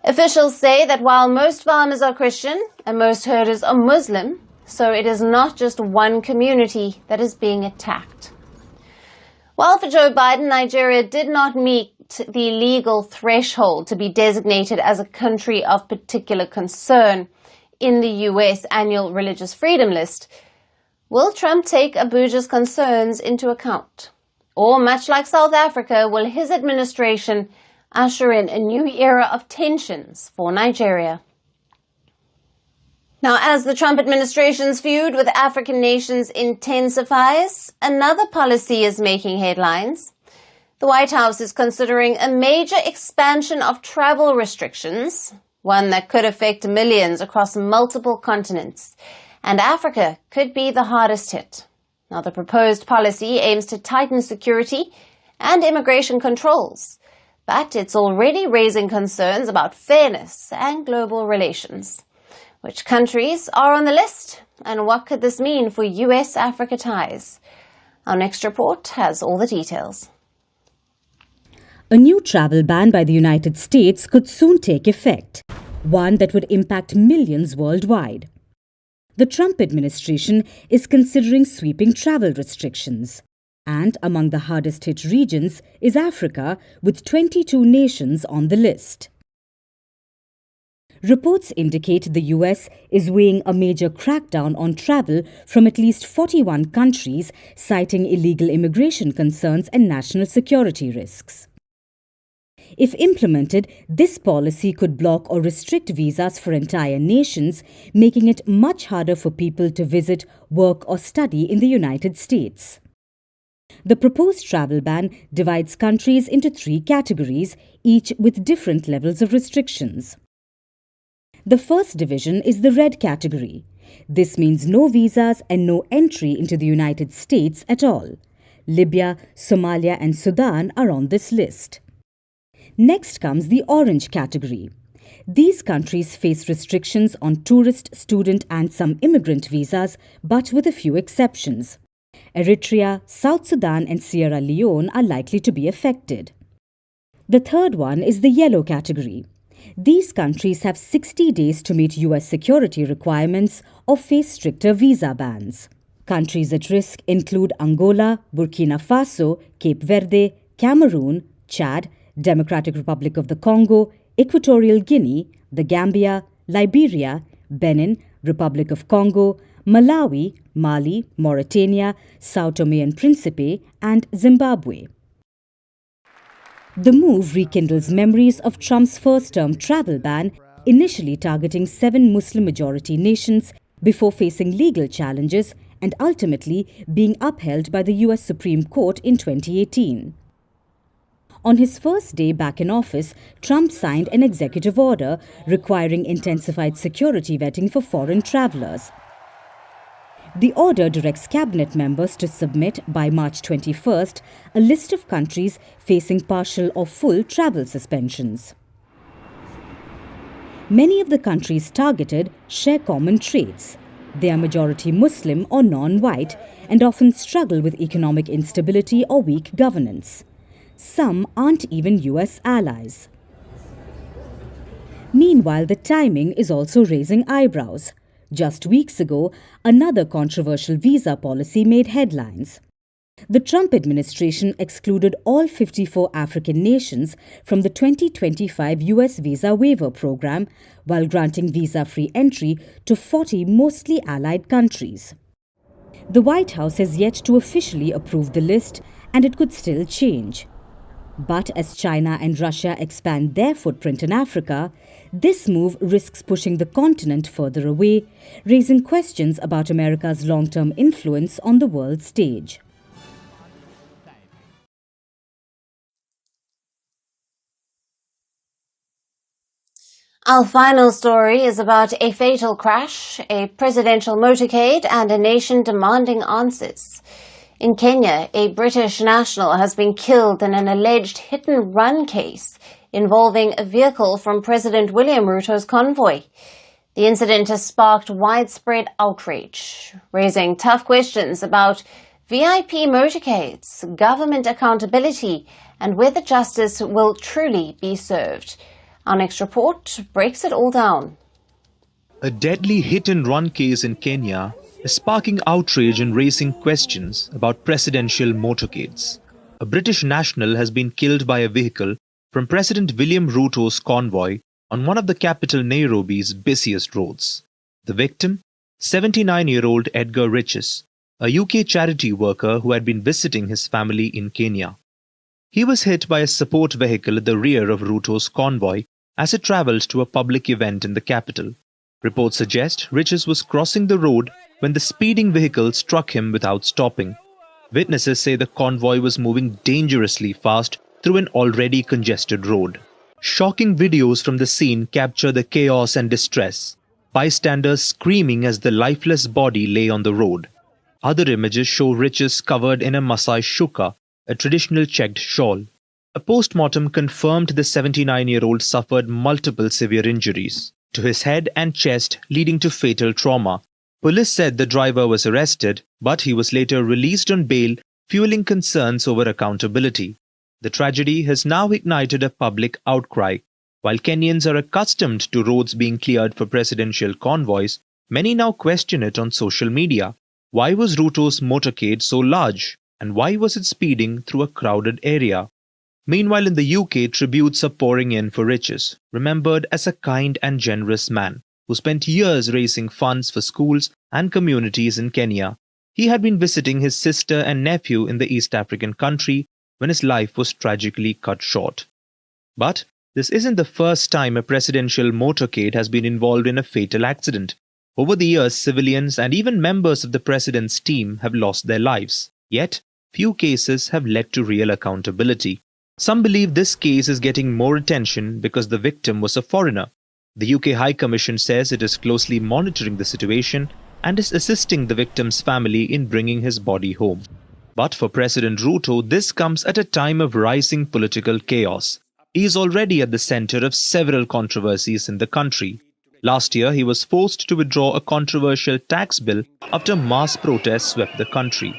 Officials say that while most farmers are Christian and most herders are Muslim, so it is not just one community that is being attacked. While for Joe Biden, Nigeria did not meet the legal threshold to be designated as a country of particular concern in the US annual religious freedom list, will Trump take Abuja's concerns into account? Or, much like South Africa, will his administration usher in a new era of tensions for Nigeria? Now, as the Trump administration's feud with African nations intensifies, another policy is making headlines. The White House is considering a major expansion of travel restrictions, one that could affect millions across multiple continents, and Africa could be the hardest hit. Now, the proposed policy aims to tighten security and immigration controls, but it's already raising concerns about fairness and global relations. Which countries are on the list, and what could this mean for US-Africa ties? Our next report has all the details. A new travel ban by the United States could soon take effect, one that would impact millions worldwide. The Trump administration is considering sweeping travel restrictions. And among the hardest hit regions is Africa, with 22 nations on the list. Reports indicate the US is weighing a major crackdown on travel from at least 41 countries, citing illegal immigration concerns and national security risks. If implemented, this policy could block or restrict visas for entire nations, making it much harder for people to visit, work or study in the United States. The proposed travel ban divides countries into 3 categories, each with different levels of restrictions. The first division is the red category. This means no visas and no entry into the United States at all. Libya, Somalia and Sudan are on this list. Next comes the orange category. These countries face restrictions on tourist, student and some immigrant visas, but with a few exceptions. Eritrea, South Sudan and Sierra Leone are likely to be affected. The third one is the yellow category. These countries have 60 days to meet US security requirements or face stricter visa bans. Countries at risk include Angola, Burkina Faso, Cape Verde, Cameroon, Chad, Democratic Republic of the Congo, Equatorial Guinea, the Gambia, Liberia, Benin, Republic of Congo, Malawi, Mali, Mauritania, Sao Tome and Principe, and Zimbabwe. The move rekindles memories of Trump's first-term travel ban, initially targeting 7 Muslim-majority nations before facing legal challenges and ultimately being upheld by the US Supreme Court in 2018. On his first day back in office, Trump signed an executive order requiring intensified security vetting for foreign travelers. The order directs cabinet members to submit by March 21st a list of countries facing partial or full travel suspensions. Many of the countries targeted share common traits. They are majority Muslim or non-white and often struggle with economic instability or weak governance. Some aren't even US allies. Meanwhile, the timing is also raising eyebrows. Just weeks ago, another controversial visa policy made headlines. The Trump administration excluded all 54 African nations from the 2025 US visa waiver program, while granting visa-free entry to 40 mostly allied countries. The White House has yet to officially approve the list, and it could still change. But as China and Russia expand their footprint in Africa, this move risks pushing the continent further away, raising questions about America's long-term influence on the world stage. Our final story is about a fatal crash, a presidential motorcade, and a nation demanding answers. In Kenya, a British national has been killed in an alleged hit-and-run case involving a vehicle from President William Ruto's convoy. The incident has sparked widespread outrage, raising tough questions about VIP motorcades, government accountability, and whether justice will truly be served. Our next report breaks it all down. A deadly hit-and-run case in Kenya is sparking outrage and raising questions about presidential motorcades. A British national has been killed by a vehicle from President William Ruto's convoy on one of the capital Nairobi's busiest roads. The victim, 79-year-old Edgar Riches, a UK charity worker who had been visiting his family in Kenya. He was hit by a support vehicle at the rear of Ruto's convoy as it travelled to a public event in the capital. Reports suggest Riches was crossing the road when the speeding vehicle struck him without stopping. Witnesses say the convoy was moving dangerously fast through an already congested road. Shocking videos from the scene capture the chaos and distress, bystanders screaming as the lifeless body lay on the road. Other images show Riches covered in a Masai shuka, a traditional checked shawl. A post-mortem confirmed the 79-year-old suffered multiple severe injuries to his head and chest, leading to fatal trauma. Police said the driver was arrested, but he was later released on bail, fueling concerns over accountability. The tragedy has now ignited a public outcry. While Kenyans are accustomed to roads being cleared for presidential convoys, many now question it on social media. Why was Ruto's motorcade so large? And why was it speeding through a crowded area? Meanwhile, in the UK, tributes are pouring in for Riches, remembered as a kind and generous man who spent years raising funds for schools and communities in Kenya. He had been visiting his sister and nephew in the East African country when his life was tragically cut short. But this isn't the first time a presidential motorcade has been involved in a fatal accident. Over the years, civilians and even members of the president's team have lost their lives. Yet, few cases have led to real accountability. Some believe this case is getting more attention because the victim was a foreigner. The UK High Commission says it is closely monitoring the situation and is assisting the victim's family in bringing his body home. But for President Ruto, this comes at a time of rising political chaos. He is already at the center of several controversies in the country. Last year, he was forced to withdraw a controversial tax bill after mass protests swept the country.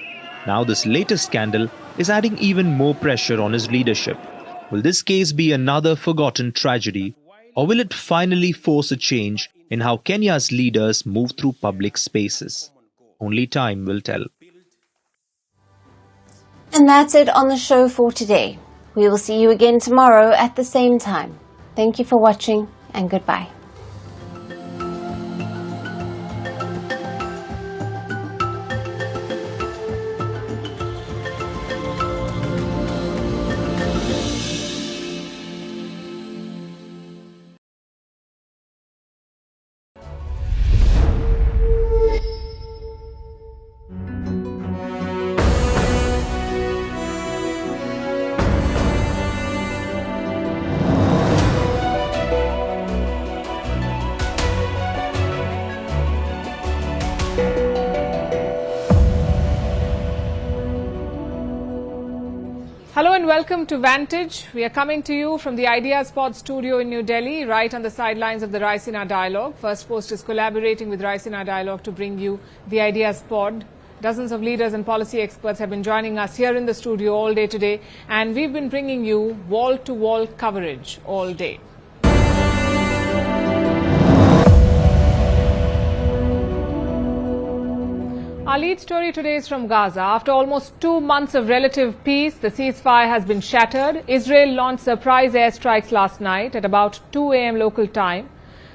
Now this latest scandal is adding even more pressure on his leadership. Will this case be another forgotten tragedy, or will it finally force a change in how Kenya's leaders move through public spaces? Only time will tell. And that's it on the show for today. We will see you again tomorrow at the same time. Thank you for watching and goodbye. Hello and welcome to Vantage. We are coming to you from the Ideas Pod studio in New Delhi, right on the sidelines of the Raisina Dialogue. Firstpost is collaborating with Raisina Dialogue to bring you the Ideas Pod. Dozens of leaders and policy experts have been joining us here in the studio all day today, and we've been bringing you wall-to-wall coverage all day. Our lead story today is from Gaza. After almost 2 months of relative peace, the ceasefire has been shattered. Israel launched surprise airstrikes last night at about 2 a.m. local time.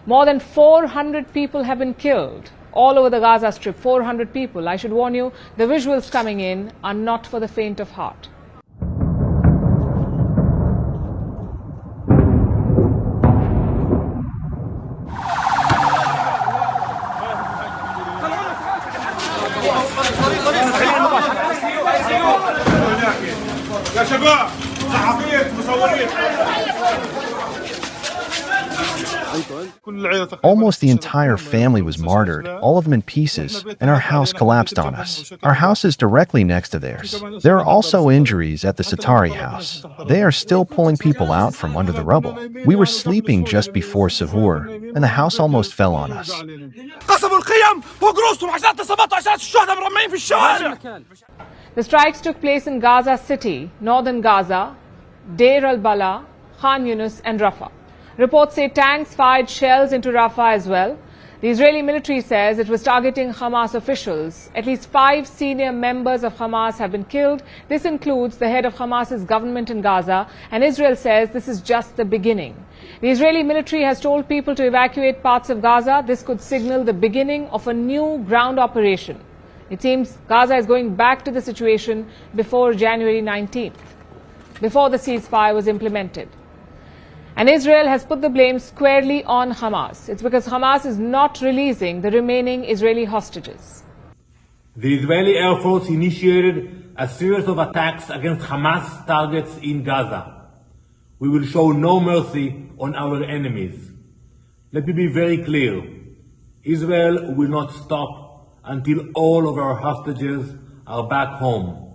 More than 400 people have been killed all over the Gaza Strip. 400 people. I should warn you, the visuals coming in are not for the faint of heart. Almost the entire family was martyred, all of them in pieces, and our house collapsed on us. Our house is directly next to theirs. There are also injuries at the Satari house. They are still pulling people out from under the rubble. We were sleeping just before Sahur, and the house almost fell on us. The strikes took place in Gaza City, northern Gaza, Deir al-Bala, Khan Yunis and Rafah. Reports say tanks fired shells into Rafah as well. The Israeli military says it was targeting Hamas officials. At least 5 senior members of Hamas have been killed. This includes the head of Hamas's government in Gaza, and Israel says this is just the beginning. The Israeli military has told people to evacuate parts of Gaza. This could signal the beginning of a new ground operation. It seems Gaza is going back to the situation before January 19th, before the ceasefire was implemented. And Israel has put the blame squarely on Hamas. It's because Hamas is not releasing the remaining Israeli hostages. The Israeli Air Force initiated a series of attacks against Hamas targets in Gaza. We will show no mercy on our enemies. Let me be very clear. Israel will not stop until all of our hostages are back home.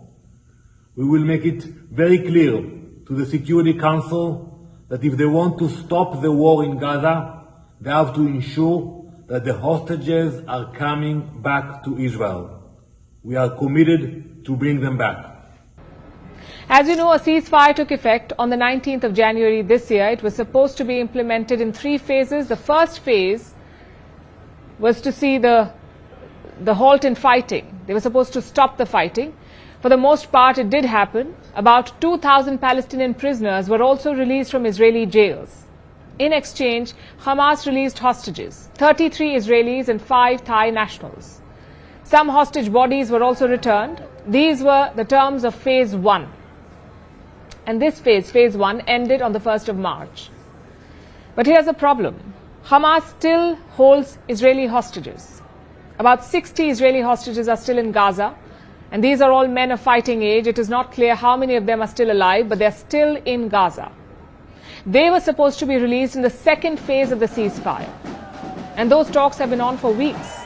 We will make it very clear to the Security Council that if they want to stop the war in Gaza, they have to ensure that the hostages are coming back to Israel. We are committed to bring them back. As you know, a ceasefire took effect on the 19th of January this year. It was supposed to be implemented in 3 phases. The first phase was to see the halt in fighting. They were supposed to stop the fighting. For the most part, it did happen. About 2,000 Palestinian prisoners were also released from Israeli jails. In exchange, Hamas released hostages, 33 Israelis and 5 Thai nationals. Some hostage bodies were also returned. These were the terms of Phase 1. And this Phase 1, ended on the 1st of March. But here's the problem. Hamas still holds Israeli hostages. About 60 Israeli hostages are still in Gaza. And these are all men of fighting age. It is not clear how many of them are still alive, but they're still in Gaza. They were supposed to be released in the second phase of the ceasefire. And those talks have been on for weeks.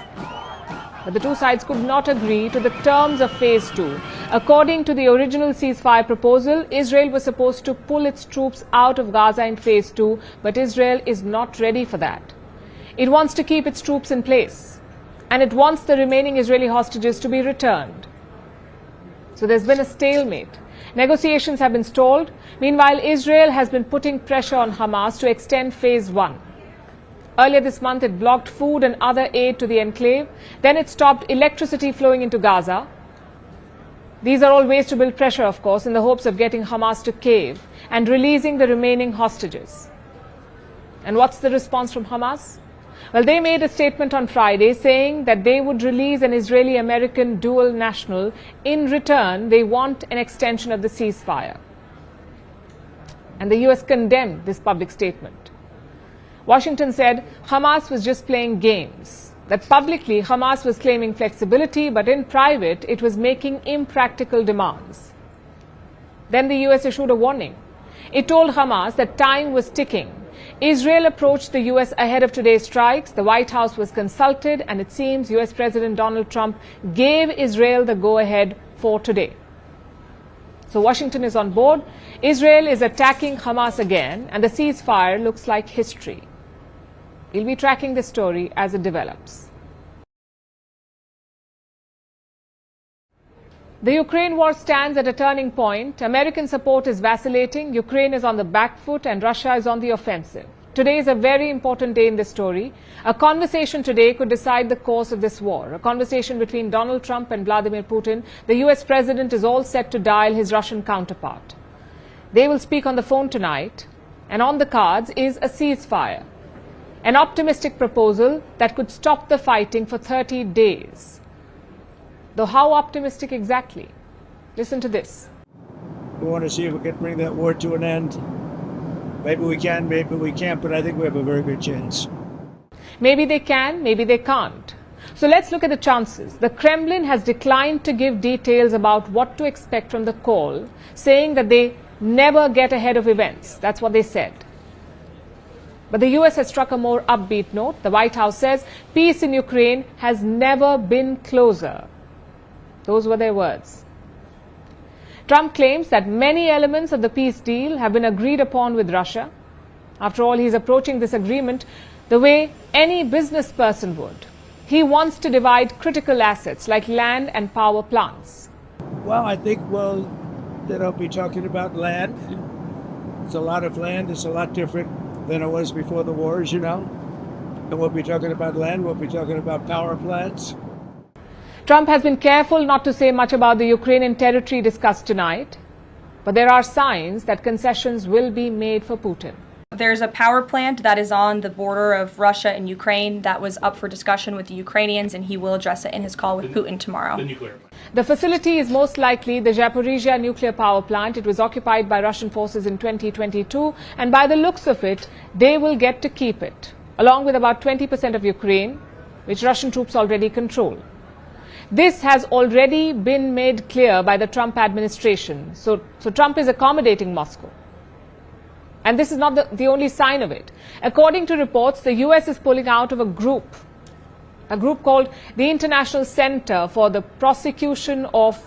But the two sides could not agree to the terms of Phase 2. According to the original ceasefire proposal, Israel was supposed to pull its troops out of Gaza in Phase 2, but Israel is not ready for that. It wants to keep its troops in place, and it wants the remaining Israeli hostages to be returned. So there's been a stalemate. Negotiations have been stalled. Meanwhile, Israel has been putting pressure on Hamas to extend Phase 1. Earlier this month, it blocked food and other aid to the enclave. Then it stopped electricity flowing into Gaza. These are all ways to build pressure, of course, in the hopes of getting Hamas to cave and releasing the remaining hostages. And what's the response from Hamas? Well, they made a statement on Friday saying that they would release an Israeli-American dual national. In return, they want an extension of the ceasefire. And the US condemned this public statement. Washington said Hamas was just playing games, that publicly Hamas was claiming flexibility, but in private it was making impractical demands. Then the US issued a warning. It told Hamas that time was ticking. Israel approached the US ahead of today's strikes. The White House was consulted, and it seems US President Donald Trump gave Israel the go-ahead for today. So Washington is on board. Israel is attacking Hamas again, and the ceasefire looks like history. We'll be tracking this story as it develops. The Ukraine war stands at a turning point. American support is vacillating, Ukraine is on the back foot, and Russia is on the offensive. Today is a very important day in this story. A conversation today could decide the course of this war. A conversation between Donald Trump and Vladimir Putin. The US president is all set to dial his Russian counterpart. They will speak on the phone tonight, and on the cards is a ceasefire. An optimistic proposal that could stop the fighting for 30 days. Though how optimistic exactly? Listen to this. We want to see if we can bring that war to an end. Maybe we can, maybe we can't, but I think we have a very good chance. Maybe they can, maybe they can't. So let's look at the chances. The Kremlin has declined to give details about what to expect from the call, saying that they never get ahead of events. That's what they said. But the US has struck a more upbeat note. The White House says peace in Ukraine has never been closer. Those were their words. Trump claims that many elements of the peace deal have been agreed upon with Russia. After all, he's approaching this agreement the way any business person would. He wants to divide critical assets like land and power plants. Well, I think we'll be talking about land. It's a lot of land. It's a lot different than it was before the wars, And we'll be talking about land. We'll be talking about power plants. Trump has been careful not to say much about the Ukrainian territory discussed tonight, but there are signs that concessions will be made for Putin. There's a power plant that is on the border of Russia and Ukraine that was up for discussion with the Ukrainians, and he will address it in his call with Putin tomorrow. The facility is most likely the Zaporizhzhia nuclear power plant. It was occupied by Russian forces in 2022, and by the looks of it, they will get to keep it, along with about 20% of Ukraine, which Russian troops already control. This has already been made clear by the Trump administration. So Trump is accommodating Moscow. And this is not the only sign of it. According to reports, the US is pulling out of a group called the International Center for the Prosecution of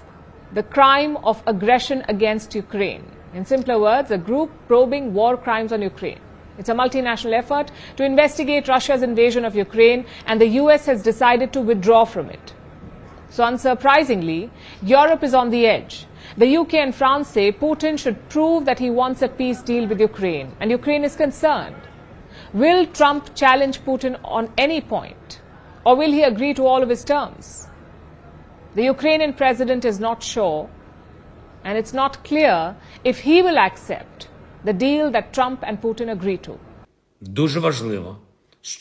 the Crime of Aggression Against Ukraine. In simpler words, a group probing war crimes on Ukraine. It's a multinational effort to investigate Russia's invasion of Ukraine, and the US has decided to withdraw from it. So unsurprisingly, Europe is on the edge. The UK and France say Putin should prove that he wants a peace deal with Ukraine, and Ukraine is concerned. Will Trump challenge Putin on any point, or will he agree to all of his terms? The Ukrainian president is not sure, and it's not clear if he will accept the deal that Trump and Putin agree to.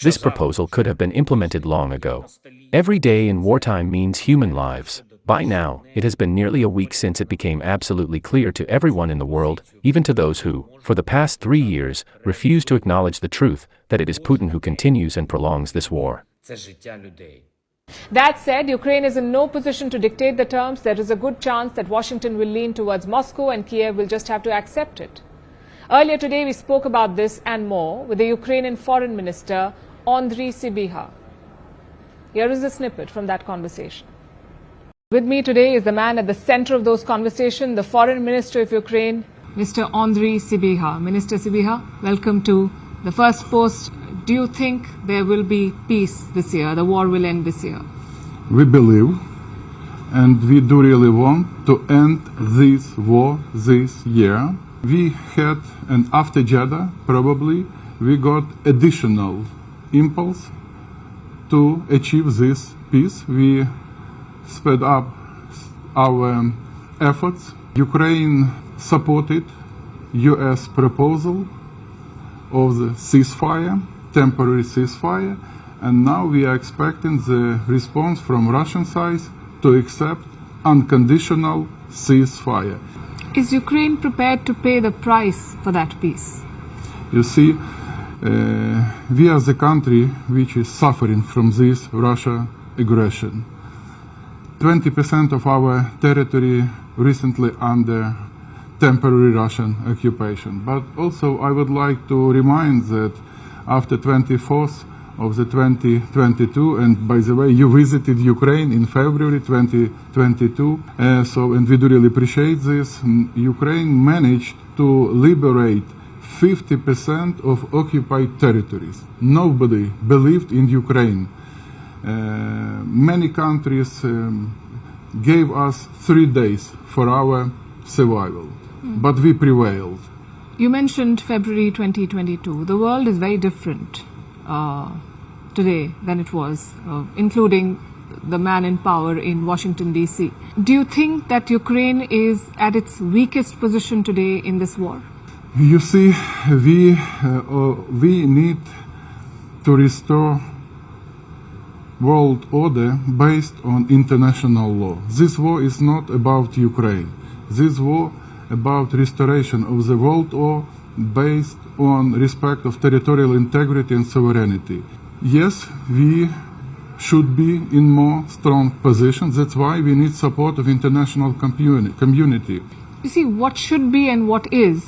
This proposal could have been implemented long ago. Every day in wartime means human lives. By now, it has been nearly a week since it became absolutely clear to everyone in the world, even to those who, for the past 3 years, refuse to acknowledge the truth, that it is Putin who continues and prolongs this war. That said, Ukraine is in no position to dictate the terms. There is a good chance that Washington will lean towards Moscow and Kiev will just have to accept it. Earlier today, we spoke about this and more with the Ukrainian Foreign Minister, Andriy Sybiha. Here is a snippet from that conversation. With me today is the man at the center of those conversations, the Foreign Minister of Ukraine, Mr. Andriy Sybiha. Minister Sybiha, welcome to the Firstpost. Do you think there will be peace this year? The war will end this year? We believe, and we do really want to end this war this year. We had, and after Jeddah, probably, we got additional impulse to achieve this peace. We sped up our efforts. Ukraine supported U.S. proposal of the ceasefire, temporary ceasefire, and now we are expecting the response from Russian side to accept unconditional ceasefire. Is Ukraine prepared to pay the price for that peace? You see, we are the country which is suffering from this Russia aggression. 20% of our territory recently under temporary Russian occupation. But also I would like to remind that after 24th of the 2022, and by the way, you visited Ukraine in February 2022, and we do really appreciate this. Ukraine managed to liberate 50% of occupied territories. Nobody believed in Ukraine. Many countries gave us 3 days for our survival, but we prevailed. You mentioned February 2022. The world is very different today than it was, including the man in power in Washington, D.C. Do you think that Ukraine is at its weakest position today in this war? You see, we need to restore world order based on international law. This war is not about Ukraine. This war about restoration of the world order based on respect of territorial integrity and sovereignty. Yes, we should be in more strong positions. That's why we need support of international community. You see, what should be and what is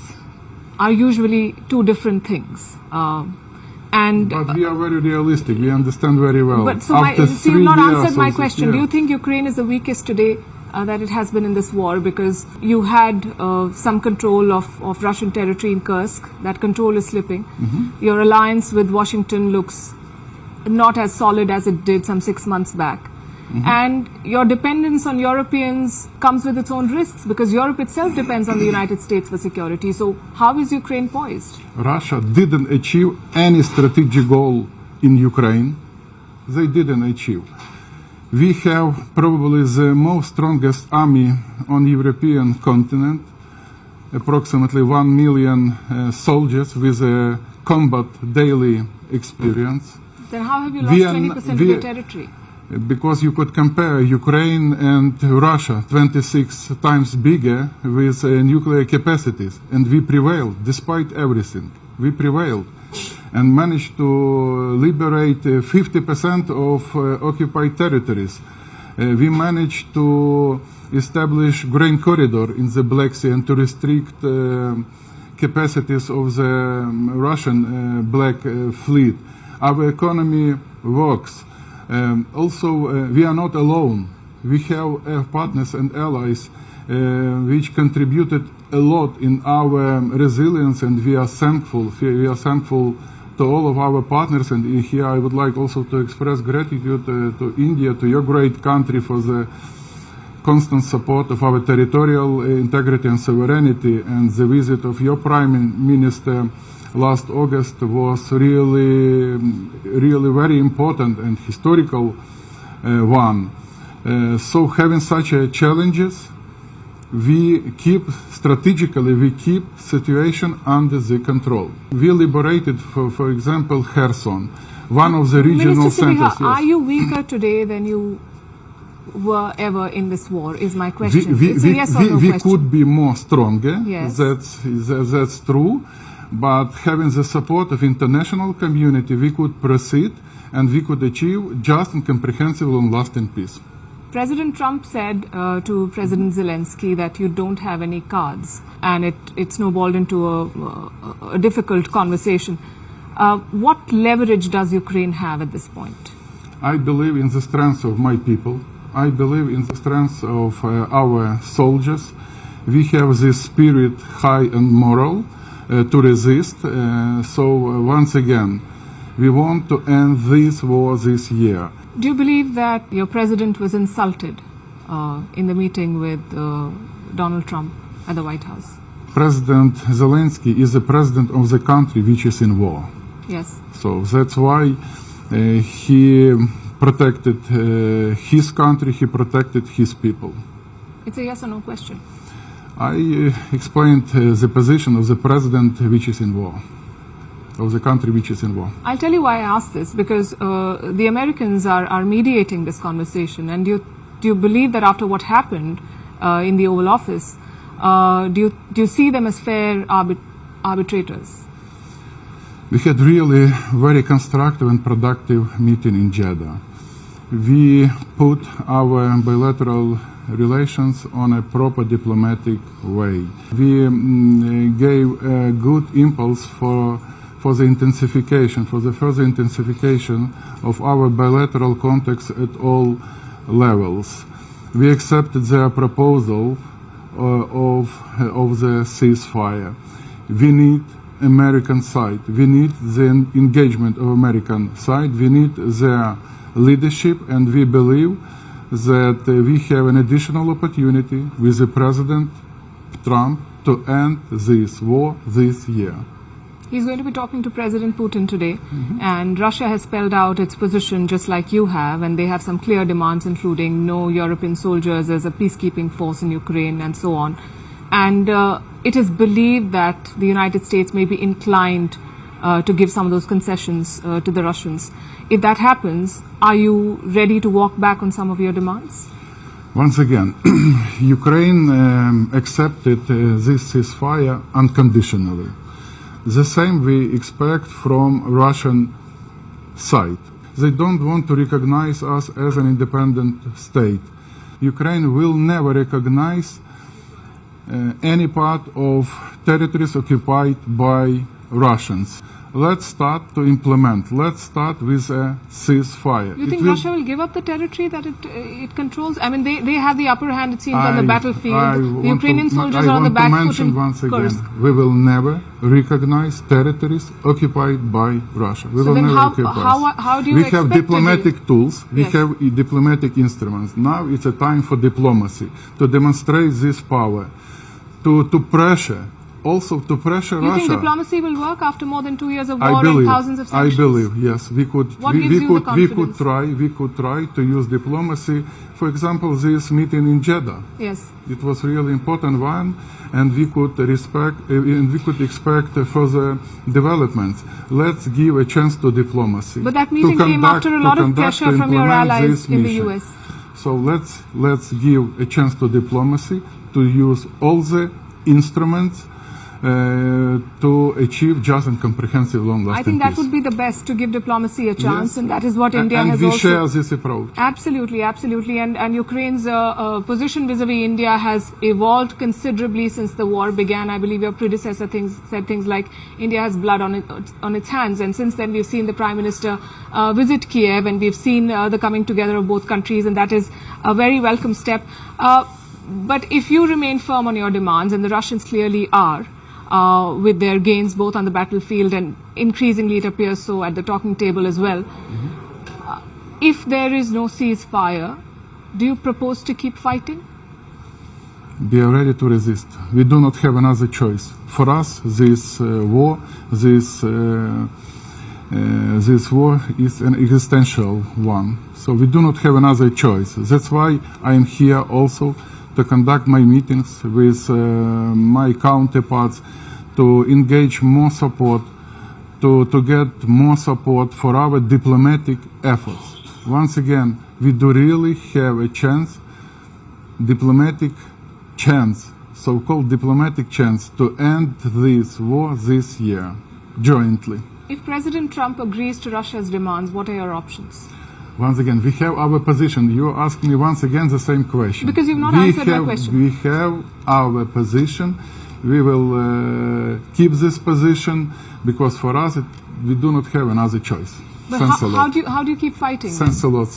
are usually two different things. But we are very realistic. We understand very well. But so you've not answered my question. Do you think Ukraine is the weakest today that it has been in this war? Because you had some control of Russian territory in Kursk. That control is slipping. Mm-hmm. Your alliance with Washington looks not as solid as it did some 6 months back. Mm-hmm. And your dependence on Europeans comes with its own risks, because Europe itself depends on the United States for security. So how is Ukraine poised? Russia didn't achieve any strategic goal in Ukraine. They didn't achieve. We have probably the most strongest army on the European continent, approximately 1 million soldiers with a combat daily experience. Then how have you lost 20% of your territory? Because you could compare Ukraine and Russia, 26 times bigger, with nuclear capacities. And we prevailed, despite everything. We prevailed and managed to liberate 50% of occupied territories. We managed to establish grain corridor in the Black Sea and to restrict capacities of the Russian Black Fleet. Our economy works. Also, we are not alone. We have partners and allies which contributed a lot in our resilience, and we are thankful. We are thankful to all of our partners, and here I would like also to express gratitude to India, to your great country, for the constant support of our territorial integrity and sovereignty. And the visit of your Prime Minister last August was really very important and historical one. So having such challenges, we keep situation under the control. We liberated, for example, Kherson, one of the regional centers. Yes. Are you weaker today than you were ever in this war, is my question. It's a yes or no question. We could be more stronger. Yes. That's true. But having the support of international community, we could proceed and we could achieve just and comprehensive and lasting peace. President Trump said to President Zelensky that you don't have any cards, and it snowballed into a difficult conversation. What leverage does Ukraine have at this point? I believe in the strength of my people. I believe in the strength of our soldiers. We have this spirit, high and moral, to resist. So once again, we want to end this war this year. Do you believe that your president was insulted in the meeting with Donald Trump at the White House? President Zelensky is the president of the country which is in war. Yes. So that's why he protected his country, he protected his people. It's a yes or no question. I explained the position of the president which is in war, of the country which is in war. I'll tell you why I asked this, because the Americans are mediating this conversation. And do you believe that after what happened in the Oval Office, do you see them as fair arbitrators? We had really very constructive and productive meeting in Jeddah. We put our bilateral relations on a proper diplomatic way. We gave a good impulse for the intensification, for the further intensification of our bilateral contacts at all levels. We accepted their proposal of the ceasefire. We need American side. We need the engagement of American side. We need their leadership, and we believe that we have an additional opportunity with the President Trump to end this war this year. He's going to be talking to President Putin today, and Russia has spelled out its position just like you have, and they have some clear demands, including no European soldiers as a peacekeeping force in Ukraine and so on. And it is believed that the United States may be inclined to give some of those concessions to the Russians. If that happens, are you ready to walk back on some of your demands? Once again, Ukraine accepted this ceasefire unconditionally. The same we expect from Russian side. They don't want to recognize us as an independent state. Ukraine will never recognize any part of territories occupied by Russians. Let's start to implement. Let's start with a ceasefire. You think Russia will give up the territory that it controls? I mean, they have the upper hand, it seems, on the battlefield. The Ukrainian soldiers are on the back foot. I want to mention once again, we will never recognize territories occupied by Russia. We will never recognize. How do you expect? We have diplomatic tools. We have diplomatic instruments. Now it's a time for diplomacy to demonstrate this power, to pressure. Also to pressure Russia. You think diplomacy will work after more than 2 years of war and thousands of sanctions? I believe, yes. We could try to use diplomacy. For example, this meeting in Jeddah. Yes. It was really important one, and we could expect further developments. Let's give a chance to diplomacy. But that meeting came after a lot of pressure from your allies in the US. So let's give a chance to diplomacy to use all the instruments to achieve just and comprehensive long-lasting I think that peace. would be the best, to give diplomacy a chance, and that is what India has also... And we share this approach. Absolutely. And Ukraine's position vis-a-vis India has evolved considerably since the war began. I believe your predecessor said things like India has blood on its hands, and since then we've seen the Prime Minister visit Kiev, and we've seen the coming together of both countries, and that is a very welcome step. But if you remain firm on your demands, and the Russians clearly are, with their gains both on the battlefield and increasingly it appears so at the talking table as well. If there is no ceasefire, do you propose to keep fighting? We are ready to resist. We do not have another choice. For us, this war is an existential one. So we do not have another choice. That's why I am here also to conduct my meetings with my counterparts, to engage more support, to get more support for our diplomatic efforts. Once again, we do really have a chance, so-called diplomatic chance, to end this war this year, jointly. If President Trump agrees to Russia's demands, what are your options? Once again, we have our position. You ask me once again the same question. Because you've not answered my question. We have our position. We will keep this position because for us, we do not have another choice. But how do you keep fighting? Thanks a lot.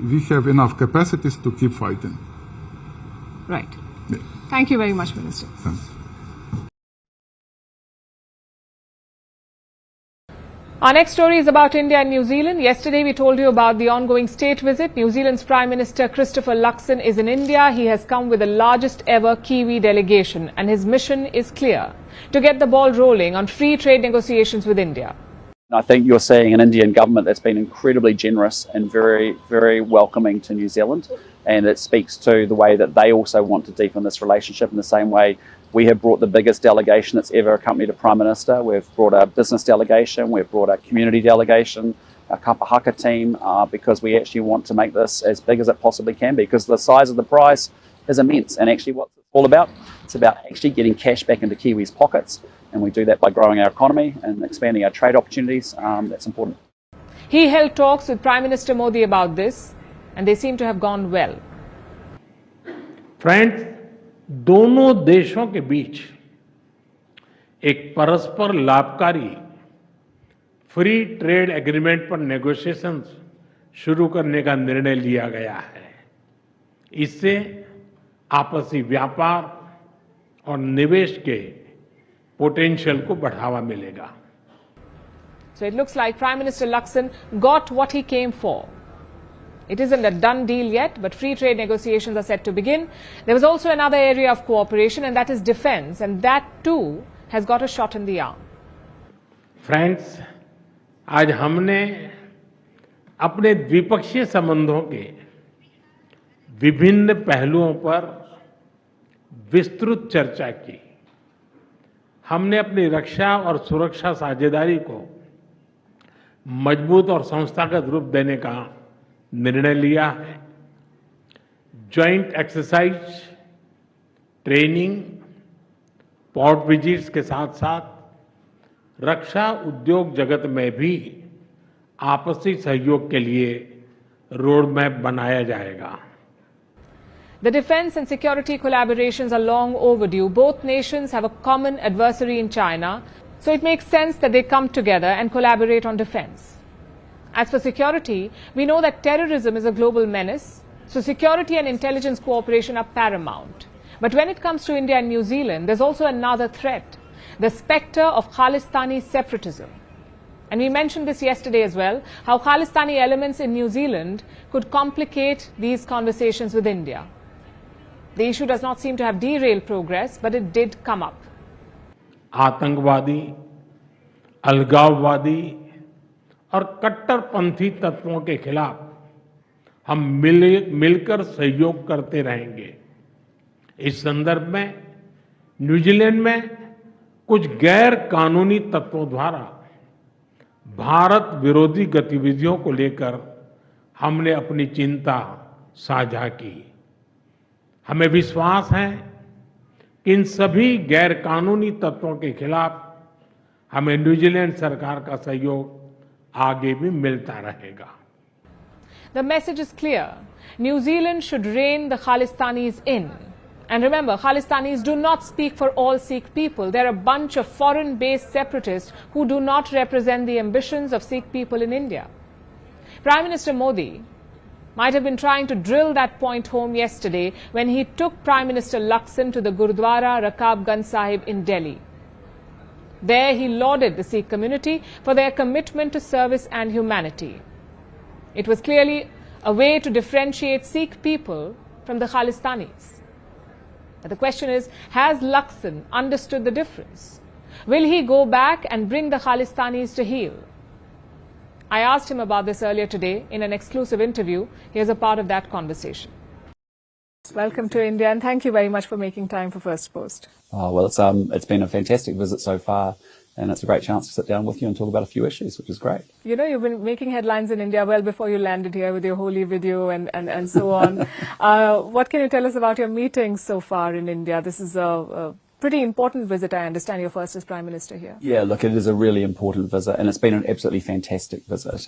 We have enough capacities to keep fighting. Right. Yeah. Thank you very much, Minister. Thanks. Our next story is about India and New Zealand. Yesterday we told you about the ongoing state visit. New Zealand's Prime Minister Christopher Luxon is in India. He has come with the largest ever Kiwi delegation and his mission is clear: to get the ball rolling on free trade negotiations with India. I think you're seeing an Indian government that's been incredibly generous and very, very welcoming to New Zealand, and it speaks to the way that they also want to deepen this relationship in the same way we have brought the biggest delegation that's ever accompanied a Prime Minister. We've brought a business delegation, we've brought a community delegation, a Kapa Haka team, because we actually want to make this as big as it possibly can be, because the size of the prize is immense. And actually what's it all about? It's about actually getting cash back into Kiwis' pockets, and we do that by growing our economy and expanding our trade opportunities. That's important. He held talks with Prime Minister Modi about this, and they seem to have gone well. Friends, दोनों देशों के बीच एक परस्पर लाभकारी free trade agreement पर negotiations शुरू करने का निर्णय लिया गया है। इससे आपसी व्यापार और निवेश के पोटेंशियल को बढ़ावा मिलेगा। So it looks like Prime Minister Luxon got what he came for. It isn't a done deal yet, but free trade negotiations are set to begin. There was also another area of cooperation, and that is defense, and that too has got a shot in the arm. Friends, आज हमने अपने द्विपक्षीय संबंधों के विभिन्न पहलुओं पर विस्तृत चर्चा की। हमने अपनी रक्षा और सुरक्षा साझेदारी को मजबूत और संस्थागत रूप देने का निर्णय लिया है। Joint exercise, training, port visits के साथ साथ रक्षा उद्योग जगत में भी आपसी सहयोग के लिए रोड मैप बनाया जाएगा। The defense and security collaborations are long overdue. Both nations have a common adversary in China, so it makes sense that they come together and collaborate on defense. As for security, we know that terrorism is a global menace, so security and intelligence cooperation are paramount. But when it comes to India and New Zealand, there's also another threat: the spectre of Khalistani separatism. And we mentioned this yesterday as well, how Khalistani elements in New Zealand could complicate these conversations with India. The issue does not seem to have derailed progress, but it did come up. आतंकवादी, अलगाववादी और कट्टरपंथी तत्वों के खिलाफ हम मिलकर सहयोग करते रहेंगे। इस संदर्भ में न्यूजीलैंड में कुछ गैर कानूनी तत्वों द्वारा भारत विरोधी गतिविधियों को लेकर हमने अपनी चिंता साझा की। हमें विश्वास है कि इन सभी गैर कानूनी तत्वों के खिलाफ हमें न्यूजीलैंड सरकार का सहयोग आगे भी मिलता रहेगा। The message is clear. New Zealand should rein the Khalistanis in. And remember, Khalistanis do not speak for all Sikh people. They're a bunch of foreign-based separatists who do not represent the ambitions of Sikh people in India. Prime Minister Modi might have been trying to drill that point home yesterday when he took Prime Minister Luxon to the Gurudwara Rakabganj Sahib in Delhi. There he lauded the Sikh community for their commitment to service and humanity. It was clearly a way to differentiate Sikh people from the Khalistanis. But the question is, has Luxon understood the difference? Will he go back and bring the Khalistanis to heel? I asked him about this earlier today in an exclusive interview. Here's a part of that conversation. Welcome to India, and thank you very much for making time for Firstpost. Oh, well, it's been a fantastic visit so far, and it's a great chance to sit down with you and talk about a few issues, which is great. You know, you've been making headlines in India well before you landed here with your Holi video and so on. What can you tell us about your meetings so far in India? This is a pretty important visit, I understand, your first as Prime Minister here. Yeah, look, it is a really important visit, and it's been an absolutely fantastic visit.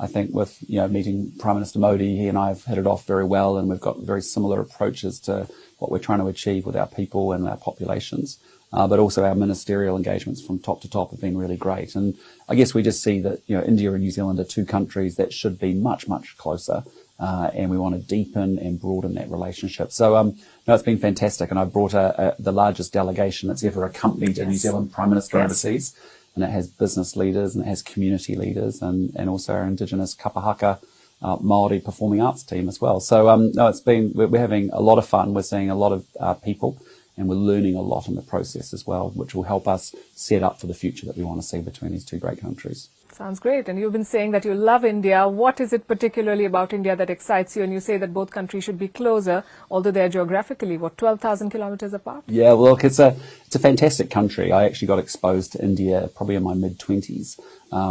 I think with, meeting Prime Minister Modi, he and I have hit it off very well, and we've got very similar approaches to what we're trying to achieve with our people and our populations. But also our ministerial engagements from top to top have been really great. And I guess we just see that, India and New Zealand are two countries that should be much, much closer. And we want to deepen and broaden that relationship. So, no, it's been fantastic. And I brought the largest delegation that's ever accompanied a New Zealand Prime Minister overseas. And it has business leaders and it has community leaders and also our Indigenous Kapahaka Māori performing arts team as well. So, no, we're having a lot of fun. We're seeing a lot of people, and we're learning a lot in the process as well, which will help us set up for the future that we want to see between these two great countries. Sounds great. And you've been saying that you love India. What is it particularly about India that excites you? And you say that both countries should be closer, although they're geographically, 12,000 kilometers apart? Yeah, well, look, it's a fantastic country. I actually got exposed to India probably in my mid-20s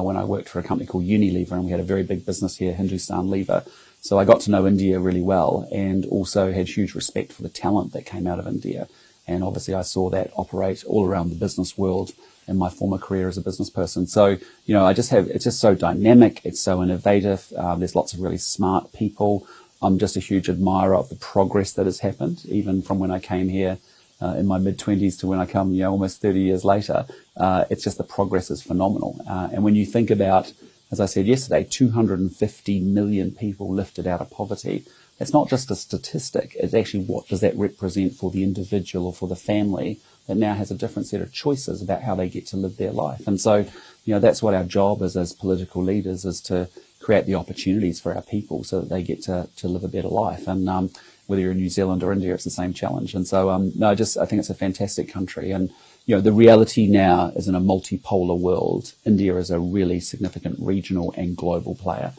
when I worked for a company called Unilever, and we had a very big business here, Hindustan Lever. So I got to know India really well, and also had huge respect for the talent that came out of India. And obviously I saw that operate all around the business world in my former career as a business person. So, it's just so dynamic. It's so innovative. There's lots of really smart people. I'm just a huge admirer of the progress that has happened, even from when I came here in my mid-20s to when I come, almost 30 years later. It's just the progress is phenomenal. And when you think about, as I said yesterday, 250 million people lifted out of poverty, it's not just a statistic. It's actually what does that represent for the individual or for the family that now has a different set of choices about how they get to live their life. And so, that's what our job is as political leaders, is to create the opportunities for our people so that they get to live a better life. And whether you're in New Zealand or India, it's the same challenge. And so, I think it's a fantastic country. And, the reality now is in a multipolar world, India is a really significant regional and global player.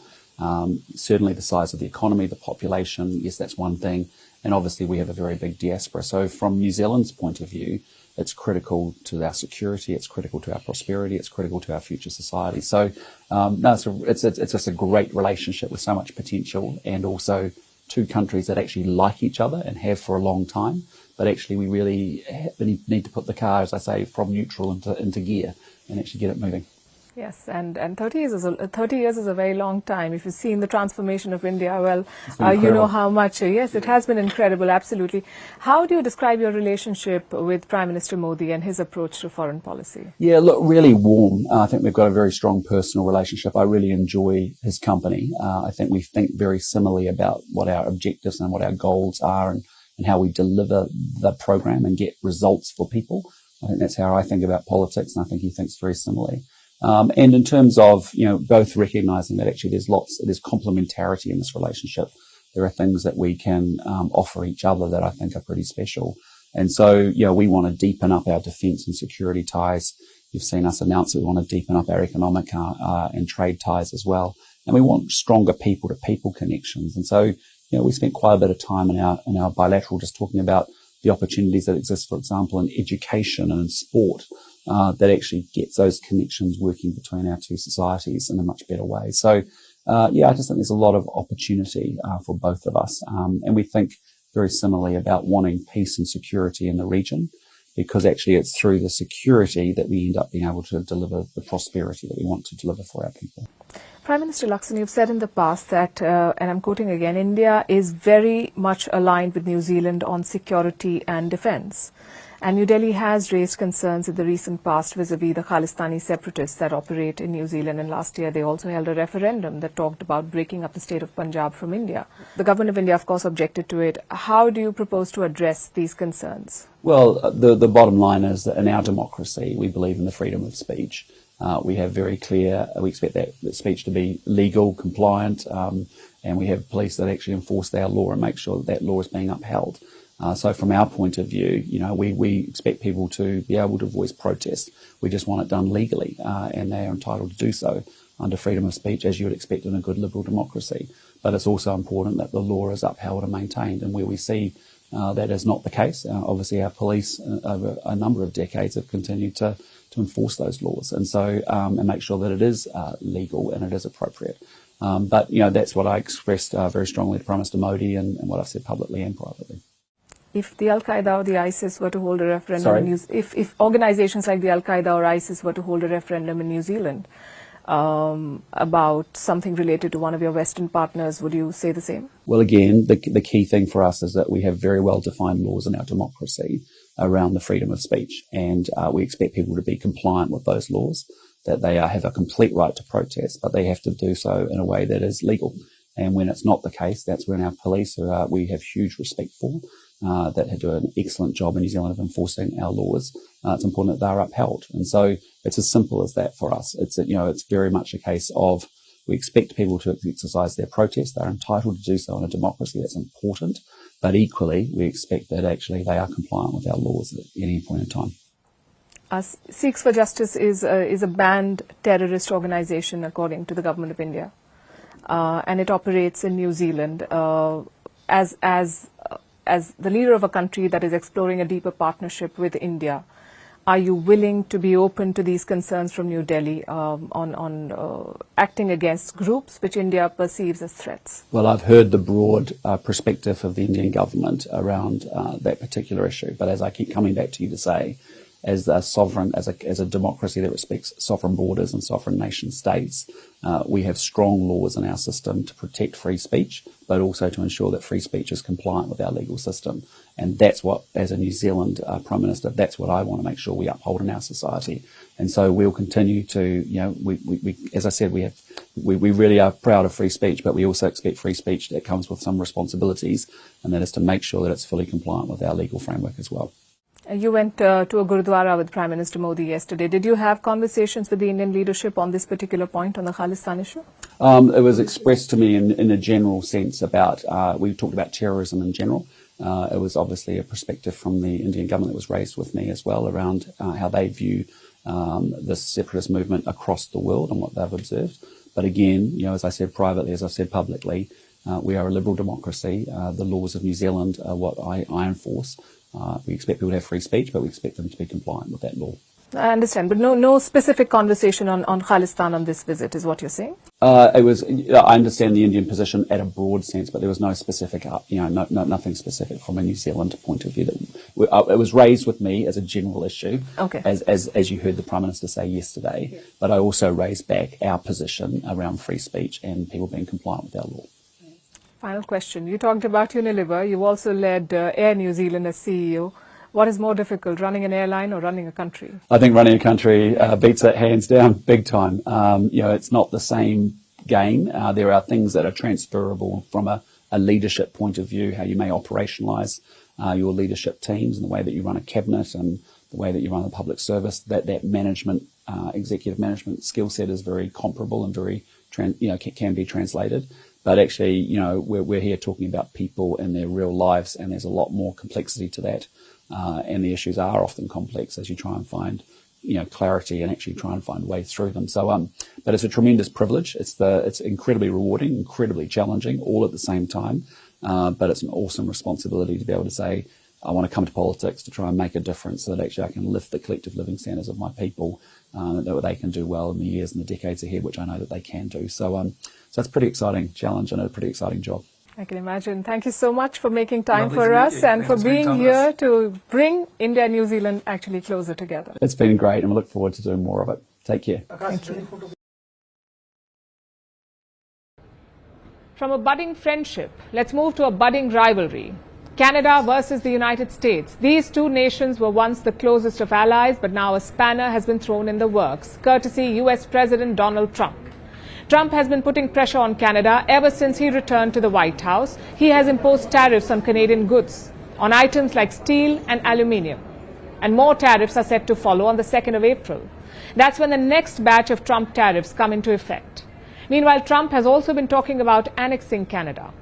Certainly the size of the economy, the population, yes, that's one thing. And obviously we have a very big diaspora. So from New Zealand's point of view, it's critical to our security, it's critical to our prosperity, it's critical to our future society. So it's just a great relationship with so much potential, and also two countries that actually like each other and have for a long time. But actually we really need to put the car, as I say, from neutral into gear and actually get it moving. Yes, and 30 years is a very long time. If you've seen the transformation of India, well, you know how much. Yes, it has been incredible, absolutely. How do you describe your relationship with Prime Minister Modi and his approach to foreign policy? Yeah, look, really warm. I think we've got a very strong personal relationship. I really enjoy his company. I think we think very similarly about what our objectives and what our goals are, and how we deliver the program and get results for people. I think that's how I think about politics, and I think he thinks very similarly. And in terms of, both recognizing that actually there's complementarity in this relationship. There are things that we can offer each other that I think are pretty special. And so, we want to deepen up our defense and security ties. You've seen us announce that we want to deepen up our economic and trade ties as well. And we want stronger people-to-people connections. And so, we spent quite a bit of time in our bilateral just talking about the opportunities that exist, for example, in education and in sport. That actually gets those connections working between our two societies in a much better way. So, I just think there's a lot of opportunity for both of us. And we think very similarly about wanting peace and security in the region, because actually it's through the security that we end up being able to deliver the prosperity that we want to deliver for our people. Prime Minister Lakson, you've said in the past that, and I'm quoting again, India is very much aligned with New Zealand on security and defense. And New Delhi has raised concerns in the recent past vis-a-vis the Khalistani separatists that operate in New Zealand. And last year, they also held a referendum that talked about breaking up the state of Punjab from India. The government of India, of course, objected to it. How do you propose to address these concerns? Well, the bottom line is that in our democracy, we believe in the freedom of speech. We have very clear, we expect that speech to be legal, compliant, and we have police that actually enforce their law and make sure that law is being upheld. So from our point of view, we expect people to be able to voice protest. We just want it done legally, and they are entitled to do so under freedom of speech, as you would expect in a good liberal democracy. But it's also important that the law is upheld and maintained, and where we see that is not the case, obviously our police over a number of decades have continued to enforce those laws, and so and make sure that it is legal and it is appropriate. But that's what I expressed very strongly to Prime Minister Modi, and what I've said publicly and privately. If the Al-Qaeda or the ISIS were to hold a referendum, if organizations like the Al-Qaeda or ISIS were to hold a referendum in New Zealand, about something related to one of your Western partners. Would you say the same? Well, again, the key thing for us is that we have very well-defined laws in our democracy around the freedom of speech, and we expect people to be compliant with those laws, that they have a complete right to protest, but they have to do so in a way that is legal. And when it's not the case, that's when our police, who we have huge respect for, that do an excellent job in New Zealand of enforcing our laws, it's important that they're upheld. And so it's as simple as that for us. It's very much a case of we expect people to exercise their protest. They're entitled to do so in a democracy. That's important. But equally, we expect that actually they are compliant with our laws at any point in time. Sikhs for Justice is a banned terrorist organization according to the Government of India. And it operates in New Zealand as the leader of a country that is exploring a deeper partnership with India. Are you willing to be open to these concerns from New Delhi on acting against groups which India perceives as threats? Well, I've heard the broad perspective of the Indian government around that particular issue. But as I keep coming back to you to say, as a sovereign, as a democracy that respects sovereign borders and sovereign nation states, we have strong laws in our system to protect free speech, but also to ensure that free speech is compliant with our legal system. And that's what, as a New Zealand Prime Minister, that's what I want to make sure we uphold in our society. And so we'll continue to, we as I said, we really are proud of free speech, but we also expect free speech that comes with some responsibilities, and that is to make sure that it's fully compliant with our legal framework as well. You went to a Gurudwara with Prime Minister Modi yesterday. Did you have conversations with the Indian leadership on this particular point, on the Khalistan issue? It was expressed to me in a general sense about, we talked about terrorism in general. It was obviously a perspective from the Indian government that was raised with me as well around how they view the separatist movement across the world and what they've observed. But again, as I said privately, as I've said publicly, we are a liberal democracy. The laws of New Zealand are what I enforce. We expect people to have free speech, but we expect them to be compliant with that law. I understand, but no specific conversation on Khalistan on this visit is what you're saying? I understand the Indian position at a broad sense, but there was no specific, nothing specific from a New Zealand point of view. It was raised with me as a general issue, okay, as you heard the Prime Minister say yesterday, yes. But I also raised back our position around free speech and people being compliant with our law. Final question. You talked about Unilever. You also led Air New Zealand as CEO. What is more difficult, running an airline or running a country? I think running a country beats it hands down, big time. It's not the same game. There are things that are transferable from a leadership point of view, how you may operationalise your leadership teams and the way that you run a cabinet and the way that you run a public service. That management, executive management skill set is very comparable and very, can be translated. But actually, we're here talking about people and their real lives, and there's a lot more complexity to that. And the issues are often complex as you try and find, clarity and actually try and find ways through them. So, but it's a tremendous privilege. It's incredibly rewarding, incredibly challenging, all at the same time. But it's an awesome responsibility to be able to say, I want to come to politics to try and make a difference so that actually I can lift the collective living standards of my people, that they can do well in the years and the decades ahead, which I know that they can do. So, so it's a pretty exciting challenge and a pretty exciting job. I can imagine. Thank you so much for making time for us and for being here to bring India and New Zealand actually closer together. It's been great, and we look forward to doing more of it. Take care. Thank you. From a budding friendship, let's move to a budding rivalry. Canada versus the United States. These two nations were once the closest of allies, but now a spanner has been thrown in the works, courtesy US President Donald Trump. Trump has been putting pressure on Canada ever since he returned to the White House. He has imposed tariffs on Canadian goods, on items like steel and aluminium. And more tariffs are set to follow on the 2nd of April. That's when the next batch of Trump tariffs come into effect. Meanwhile, Trump has also been talking about annexing Canada.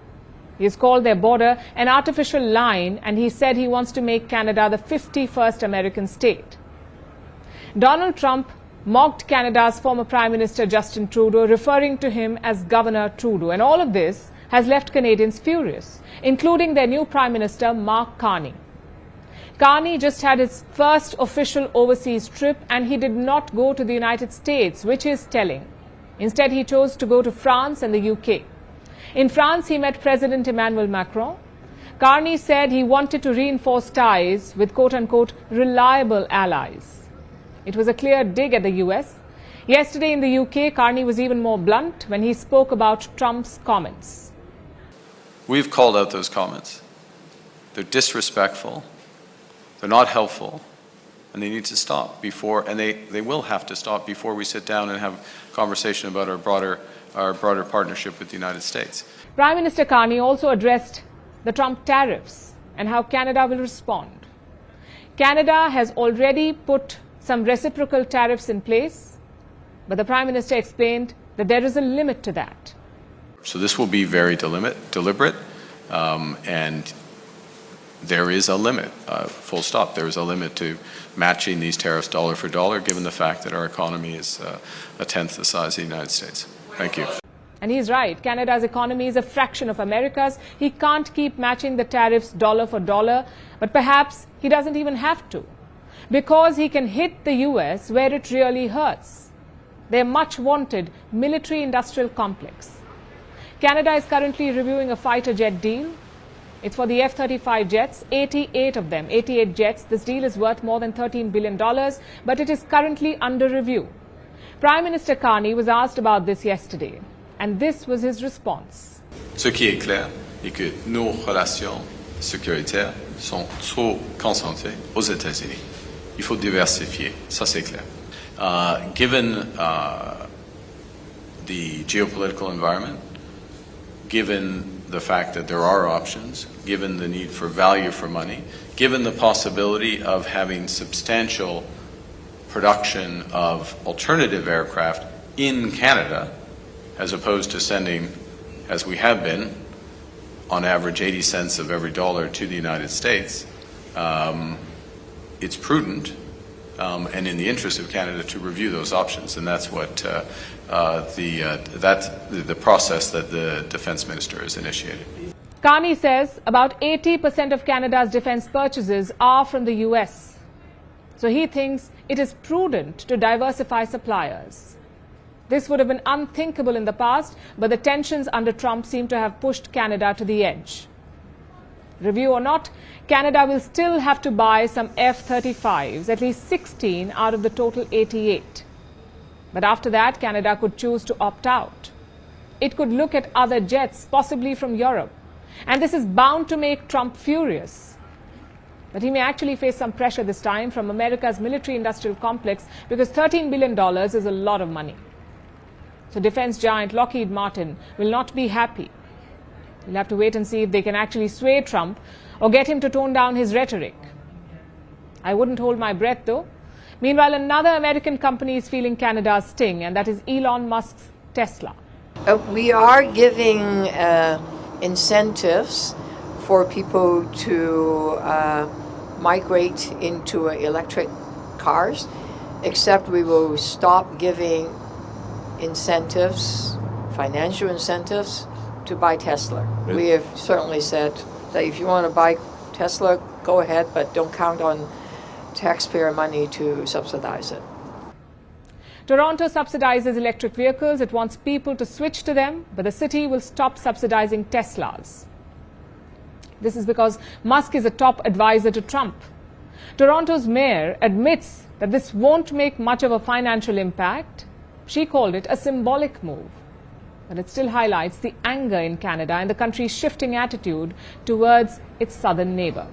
He has called their border an artificial line, and he said he wants to make Canada the 51st American state. Donald Trump mocked Canada's former Prime Minister Justin Trudeau, referring to him as Governor Trudeau. And all of this has left Canadians furious, including their new Prime Minister, Mark Carney. Carney just had his first official overseas trip, and he did not go to the United States, which is telling. Instead, he chose to go to France and the UK. In France, he met President Emmanuel Macron. Carney said he wanted to reinforce ties with quote-unquote reliable allies. It was a clear dig at the US. Yesterday in the UK, Carney was even more blunt when he spoke about Trump's comments. We've called out those comments. They're disrespectful, they're not helpful, and they need to stop before, and they will have to stop before we sit down and have a conversation about our broader partnership with the United States. Prime Minister Carney also addressed the Trump tariffs and how Canada will respond. Canada has already put some reciprocal tariffs in place, but the Prime Minister explained that there is a limit to that. So this will be very deliberate, and there is a limit, full stop. There is a limit to matching these tariffs dollar for dollar, given the fact that our economy is a tenth the size of the United States. Thank you. And he's right. Canada's economy is a fraction of America's. He can't keep matching the tariffs dollar for dollar, but perhaps he doesn't even have to, because he can hit the US where it really hurts. Their much wanted military-industrial complex. Canada is currently reviewing a fighter jet deal. It's for the F-35 jets, 88 of them, 88 jets. This deal is worth more than $13 billion, but it is currently under review. Prime Minister Carney was asked about this yesterday, and this was his response. Ce qui est clair est que nos relations sécuritaires sont trop concentrées aux États-Unis. Il faut diversifier, ça c'est clair. Given the geopolitical environment, given the fact that there are options, given the need for value for money, given the possibility of having substantial production of alternative aircraft in Canada, as opposed to sending, as we have been, on average 80 cents of every dollar to the United States, it's prudent and in the interest of Canada to review those options, and that's what the process that the Defence Minister has initiated. Carney says about 80% of Canada's defence purchases are from the US. So he thinks it is prudent to diversify suppliers. This would have been unthinkable in the past, but the tensions under Trump seem to have pushed Canada to the edge. Review or not, Canada will still have to buy some F-35s, at least 16 out of the total 88. But after that, Canada could choose to opt out. It could look at other jets, possibly from Europe. And this is bound to make Trump furious. But he may actually face some pressure this time from America's military-industrial complex, because $13 billion is a lot of money. So defense giant Lockheed Martin will not be happy. We'll have to wait and see if they can actually sway Trump or get him to tone down his rhetoric. I wouldn't hold my breath, though. Meanwhile, another American company is feeling Canada's sting, and that is Elon Musk's Tesla. We are giving incentives for people to migrate into electric cars, except we will stop giving incentives, financial incentives, to buy Tesla. Really? We have certainly said that if you want to buy Tesla, go ahead, but don't count on taxpayer money to subsidize it. Toronto subsidizes electric vehicles. It wants people to switch to them, but the city will stop subsidizing Teslas. This is because Musk is a top advisor to Trump. Toronto's mayor admits that this won't make much of a financial impact. She called it a symbolic move. But it still highlights the anger in Canada and the country's shifting attitude towards its southern neighbor.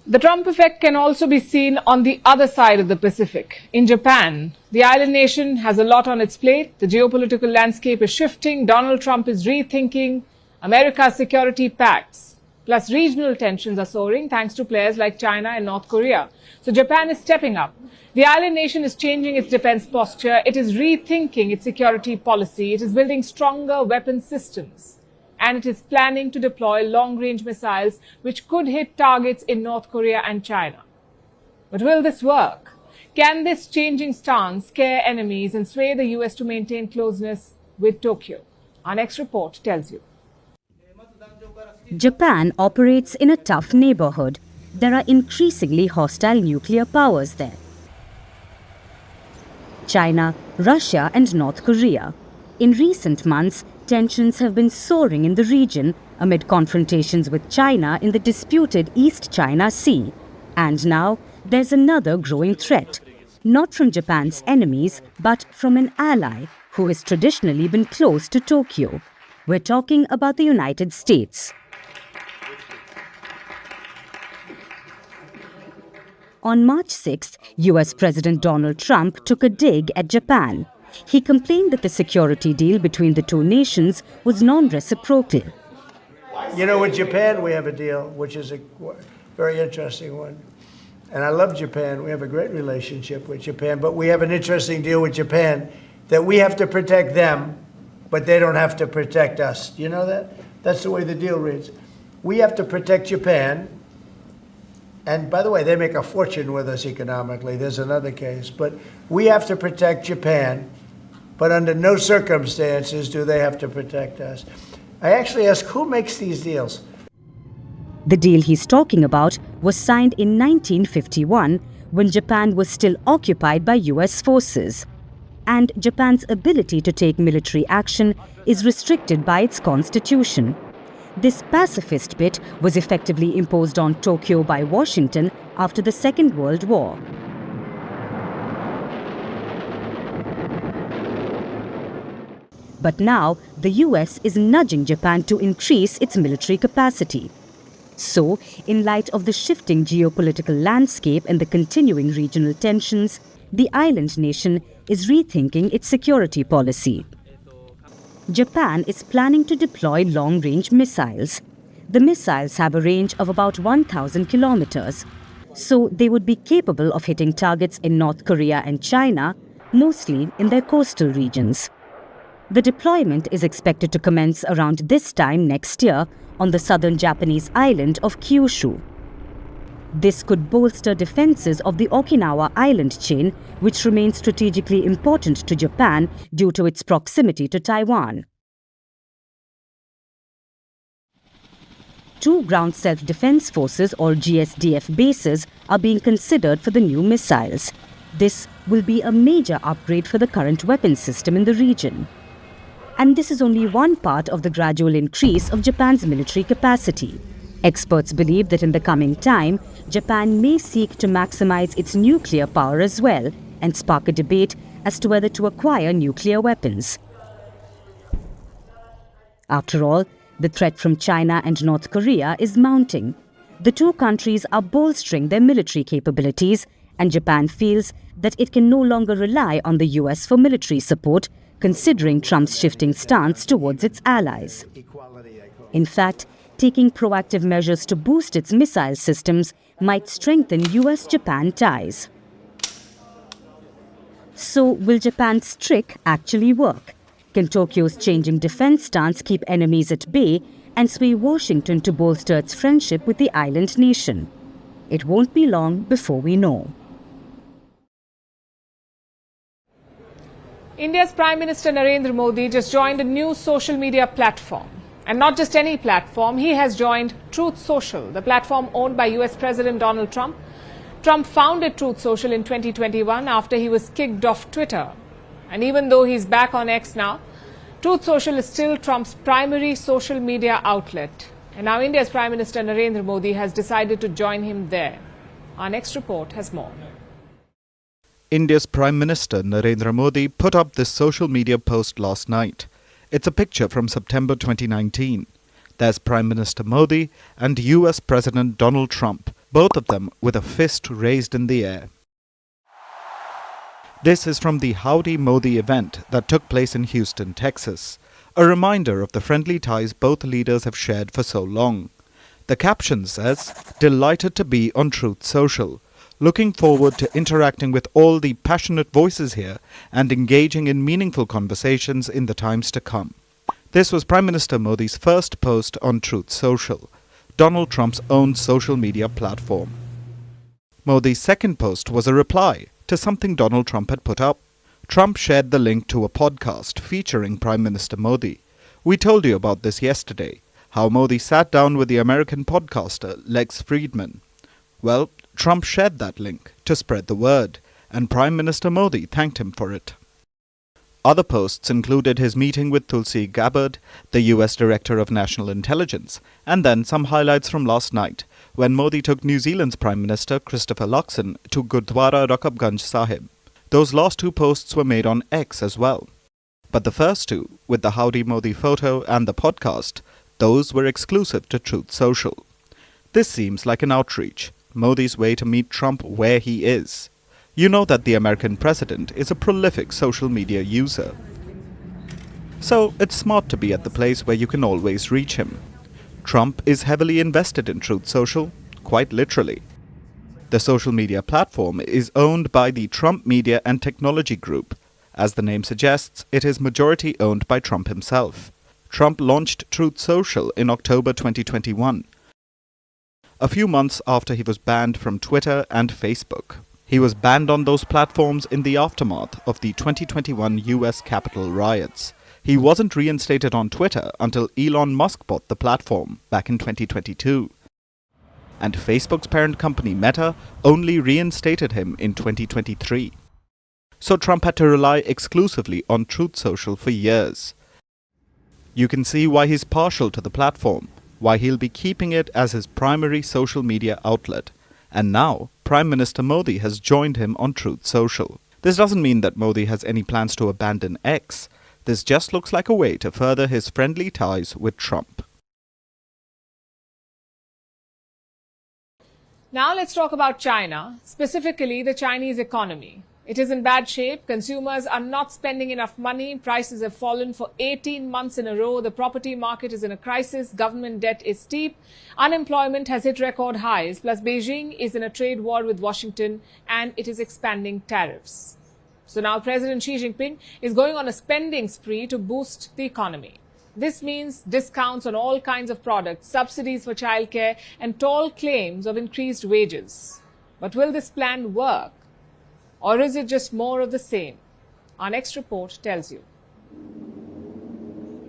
The Trump effect can also be seen on the other side of the Pacific. In Japan, the island nation has a lot on its plate. The geopolitical landscape is shifting. Donald Trump is rethinking America's security pacts. Plus, regional tensions are soaring thanks to players like China and North Korea. So Japan is stepping up. The island nation is changing its defense posture. It is rethinking its security policy. It is building stronger weapon systems. And it is planning to deploy long-range missiles which could hit targets in North Korea and China. But will this work? Can this changing stance scare enemies and sway the US to maintain closeness with Tokyo? Our next report tells you. Japan operates in a tough neighborhood. There are increasingly hostile nuclear powers there. China, Russia and North Korea. In recent months, tensions have been soaring in the region amid confrontations with China in the disputed East China Sea. And now, there's another growing threat, not from Japan's enemies, but from an ally who has traditionally been close to Tokyo. We're talking about the United States. On March 6th, US President Donald Trump took a dig at Japan. He complained that the security deal between the two nations was non-reciprocal. You know, with Japan, we have a deal, which is a very interesting one. And I love Japan. We have a great relationship with Japan. But we have an interesting deal with Japan that we have to protect them, but they don't have to protect us. Do you know that? That's the way the deal reads. We have to protect Japan. And by the way, they make a fortune with us economically. There's another case. But we have to protect Japan, but under no circumstances do they have to protect us. I actually asked, who makes these deals? The deal he's talking about was signed in 1951 when Japan was still occupied by US forces. And Japan's ability to take military action is restricted by its constitution. This pacifist bit was effectively imposed on Tokyo by Washington after the Second World War. But now, the US is nudging Japan to increase its military capacity. So, in light of the shifting geopolitical landscape and the continuing regional tensions, the island nation is rethinking its security policy. Japan is planning to deploy long-range missiles. The missiles have a range of about 1,000 kilometers, so they would be capable of hitting targets in North Korea and China, mostly in their coastal regions. The deployment is expected to commence around this time next year on the southern Japanese island of Kyushu. This could bolster defenses of the Okinawa island chain, which remains strategically important to Japan due to its proximity to Taiwan. 2 ground self-defense forces or GSDF bases are being considered for the new missiles. This will be a major upgrade for the current weapon system in the region. And this is only one part of the gradual increase of Japan's military capacity. Experts believe that in the coming time, Japan may seek to maximize its nuclear power as well and spark a debate as to whether to acquire nuclear weapons. After all, the threat from China and North Korea is mounting. The two countries are bolstering their military capabilities, and Japan feels that it can no longer rely on the US for military support, considering Trump's shifting stance towards its allies. In fact, taking proactive measures to boost its missile systems might strengthen US-Japan ties. So, will Japan's trick actually work? Can Tokyo's changing defense stance keep enemies at bay and sway Washington to bolster its friendship with the island nation? It won't be long before we know. India's Prime Minister Narendra Modi just joined a new social media platform. And not just any platform, he has joined Truth Social, the platform owned by US President Donald Trump. Trump founded Truth Social in 2021 after he was kicked off Twitter. And even though he's back on X now, Truth Social is still Trump's primary social media outlet. And now India's Prime Minister Narendra Modi has decided to join him there. Our next report has more. India's Prime Minister Narendra Modi put up this social media post last night. It's a picture from September 2019. There's Prime Minister Modi and US President Donald Trump, both of them with a fist raised in the air. This is from the Howdy Modi event that took place in Houston, Texas, a reminder of the friendly ties both leaders have shared for so long. The caption says, "Delighted to be on Truth Social. Looking forward to interacting with all the passionate voices here and engaging in meaningful conversations in the times to come." This was Prime Minister Modi's first post on Truth Social, Donald Trump's own social media platform. Modi's second post was a reply to something Donald Trump had put up. Trump shared the link to a podcast featuring Prime Minister Modi. We told you about this yesterday, how Modi sat down with the American podcaster Lex Friedman. Well, Trump shared that link to spread the word, and Prime Minister Modi thanked him for it. Other posts included his meeting with Tulsi Gabbard, the US Director of National Intelligence, and then some highlights from last night, when Modi took New Zealand's Prime Minister Christopher Luxon to Gurdwara Rakabganj Sahib. Those last two posts were made on X as well. But the first two, with the Howdy Modi photo and the podcast, those were exclusive to Truth Social. This seems like an outreach, Modi's way to meet Trump where he is. You know that the American president is a prolific social media user. So it's smart to be at the place where you can always reach him. Trump is heavily invested in Truth Social, quite literally. The social media platform is owned by the Trump Media and Technology Group. As the name suggests, it is majority owned by Trump himself. Trump launched Truth Social in October 2021, a few months after he was banned from Twitter and Facebook. He was banned on those platforms in the aftermath of the 2021 US Capitol riots. He wasn't reinstated on Twitter until Elon Musk bought the platform back in 2022. And Facebook's parent company Meta only reinstated him in 2023. So Trump had to rely exclusively on Truth Social for years. You can see why he's partial to the platform, why he'll be keeping it as his primary social media outlet. And now, Prime Minister Modi has joined him on Truth Social. This doesn't mean that Modi has any plans to abandon X. This just looks like a way to further his friendly ties with Trump. Now let's talk about China, specifically the Chinese economy. It is in bad shape. Consumers are not spending enough money. Prices have fallen for 18 months in a row. The property market is in a crisis. Government debt is steep. Unemployment has hit record highs. Plus, Beijing is in a trade war with Washington and it is expanding tariffs. So now President Xi Jinping is going on a spending spree to boost the economy. This means discounts on all kinds of products, subsidies for childcare, and tall claims of increased wages. But will this plan work? Or is it just more of the same? Our next report tells you.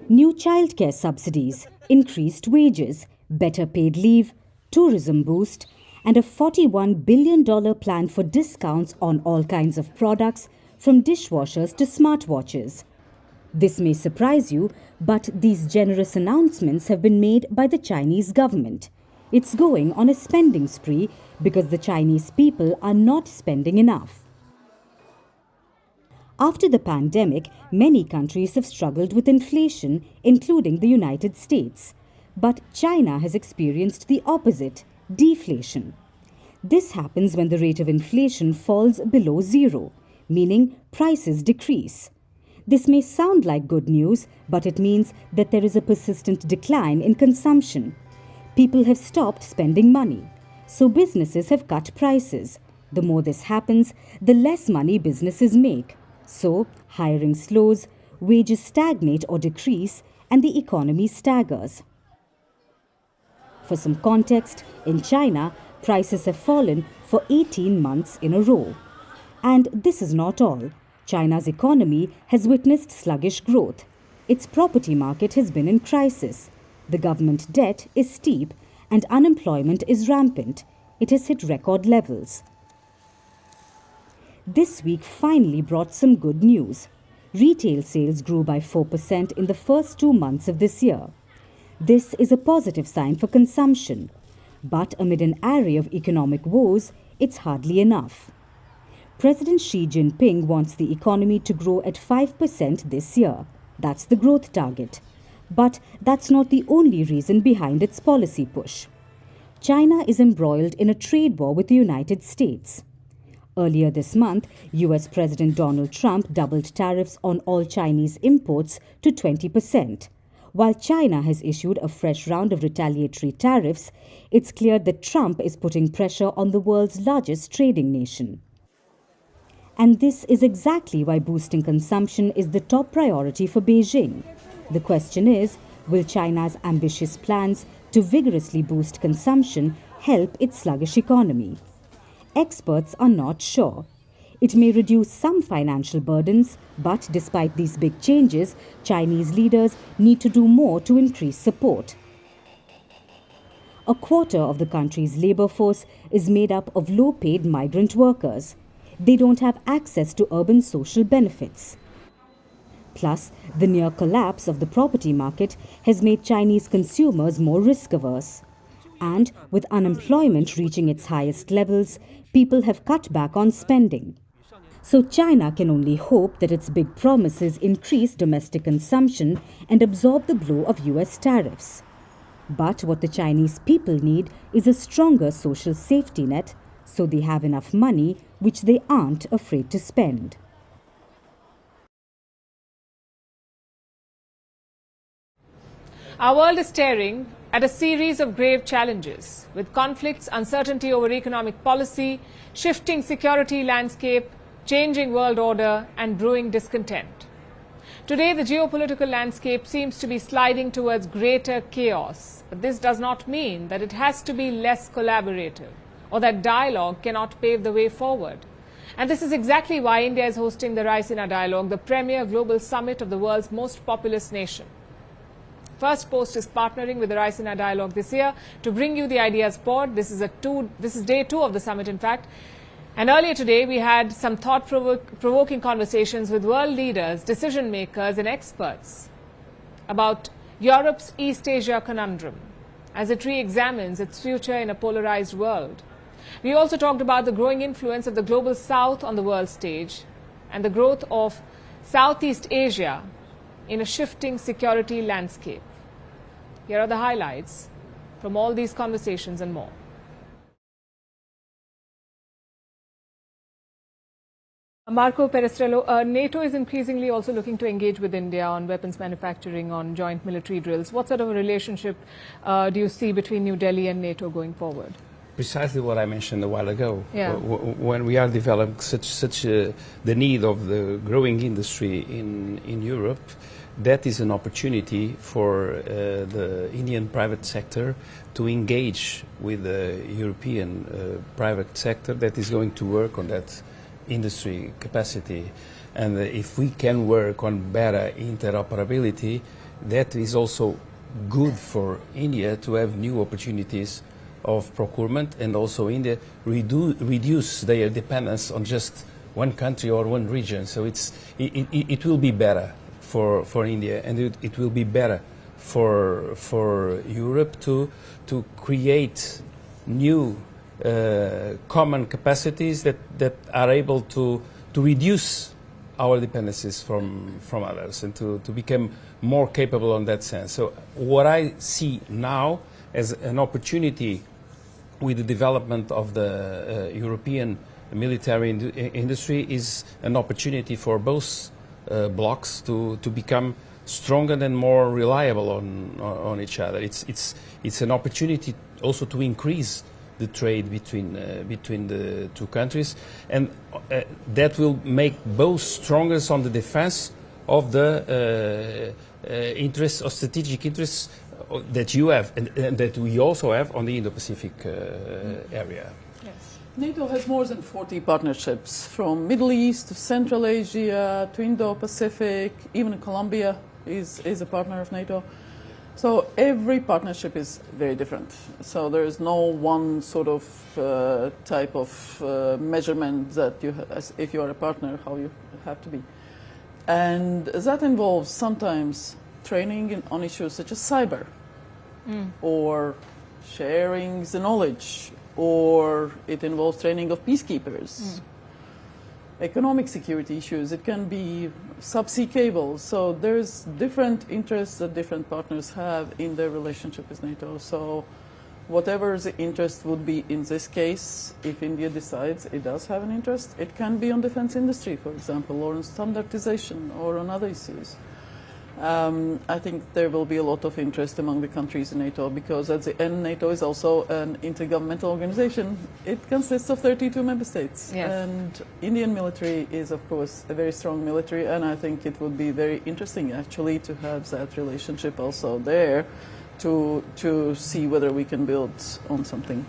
New childcare subsidies, increased wages, better paid leave, tourism boost, and a $41 billion plan for discounts on all kinds of products, from dishwashers to smartwatches. This may surprise you, but these generous announcements have been made by the Chinese government. It's going on a spending spree because the Chinese people are not spending enough. After the pandemic, many countries have struggled with inflation, including the United States. But China has experienced the opposite, deflation. This happens when the rate of inflation falls below zero, meaning prices decrease. This may sound like good news, but it means that there is a persistent decline in consumption. People have stopped spending money, so businesses have cut prices. The more this happens, the less money businesses make. So, hiring slows, wages stagnate or decrease, and the economy staggers. For some context, in China, prices have fallen for 18 months in a row. And this is not all. China's economy has witnessed sluggish growth. Its property market has been in crisis. The government debt is steep and unemployment is rampant. It has hit record levels. This week finally brought some good news. Retail sales grew by 4% in the first 2 months of this year. This is a positive sign for consumption. But amid an array of economic woes, it's hardly enough. President Xi Jinping wants the economy to grow at 5% this year. That's the growth target. But that's not the only reason behind its policy push. China is embroiled in a trade war with the United States. Earlier this month, US President Donald Trump doubled tariffs on all Chinese imports to 20%. While China has issued a fresh round of retaliatory tariffs, it's clear that Trump is putting pressure on the world's largest trading nation. And this is exactly why boosting consumption is the top priority for Beijing. The question is, will China's ambitious plans to vigorously boost consumption help its sluggish economy? Experts are not sure. It may reduce some financial burdens, but despite these big changes, Chinese leaders need to do more to increase support. A quarter of the country's labor force is made up of low-paid migrant workers. They don't have access to urban social benefits. Plus, the near collapse of the property market has made Chinese consumers more risk-averse. And with unemployment reaching its highest levels, people have cut back on spending. So China can only hope that its big promises increase domestic consumption and absorb the blow of US tariffs. But what the Chinese people need is a stronger social safety net, so they have enough money which they aren't afraid to spend. Our world is staring at a series of grave challenges, with conflicts, uncertainty over economic policy, shifting security landscape, changing world order and brewing discontent. Today, the geopolitical landscape seems to be sliding towards greater chaos, but this does not mean that it has to be less collaborative or that dialogue cannot pave the way forward. And this is exactly why India is hosting the Raisina Dialogue, the premier global summit of the world's most populous nation. Firstpost is partnering with the Raisina Dialogue this year to bring you the Ideas Pod. This is day 2 of the summit, in fact. And earlier today, we had some thought-provoking conversations with world leaders, decision makers and experts about Europe's East Asia conundrum as it re-examines its future in a polarized world. We also talked about the growing influence of the global south on the world stage and the growth of Southeast Asia in a shifting security landscape. Here are the highlights from all these conversations and more. Marco Perestrello, NATO is increasingly also looking to engage with India on weapons manufacturing, on joint military drills. What sort of a relationship do you see between New Delhi and NATO going forward? Precisely what I mentioned a while ago. Yeah. When we are developing the need of the growing industry in Europe, that is an opportunity for the Indian private sector to engage with the European private sector that is going to work on that industry capacity. And if we can work on better interoperability, that is also good for India to have new opportunities of procurement, and also India reduce their dependence on just one country or one region. So it will be better for India, and it will be better for Europe to create new common capacities that are able to reduce our dependencies from others and to become more capable in that sense. So what I see now as an opportunity with the development of the European military industry is an opportunity for both blocs to become stronger and more reliable on each other. It's an opportunity also to increase the trade between the two countries, and that will make both stronger on the defense of the interests or strategic interests that you have and that we also have on the Indo-Pacific area. Yes. NATO has more than 40 partnerships, from Middle East to Central Asia to Indo-Pacific. Even Colombia is a partner of NATO. So every partnership is very different. So there is no one sort of type of measurement that if you are a partner, how you have to be. And that involves sometimes training on issues such as cyber, or sharing the knowledge, or it involves training of peacekeepers. Economic security issues, it can be subsea cables. So there's different interests that different partners have in their relationship with NATO. So whatever the interest would be in this case, if India decides it does have an interest, it can be on defense industry, for example, or on standardization, or on other issues. I think there will be a lot of interest among the countries in NATO, because at the end NATO is also an intergovernmental organization. It consists of 32 member states. Yes. And Indian military is, of course, a very strong military, and I think it would be very interesting actually to have that relationship also there to see whether we can build on something.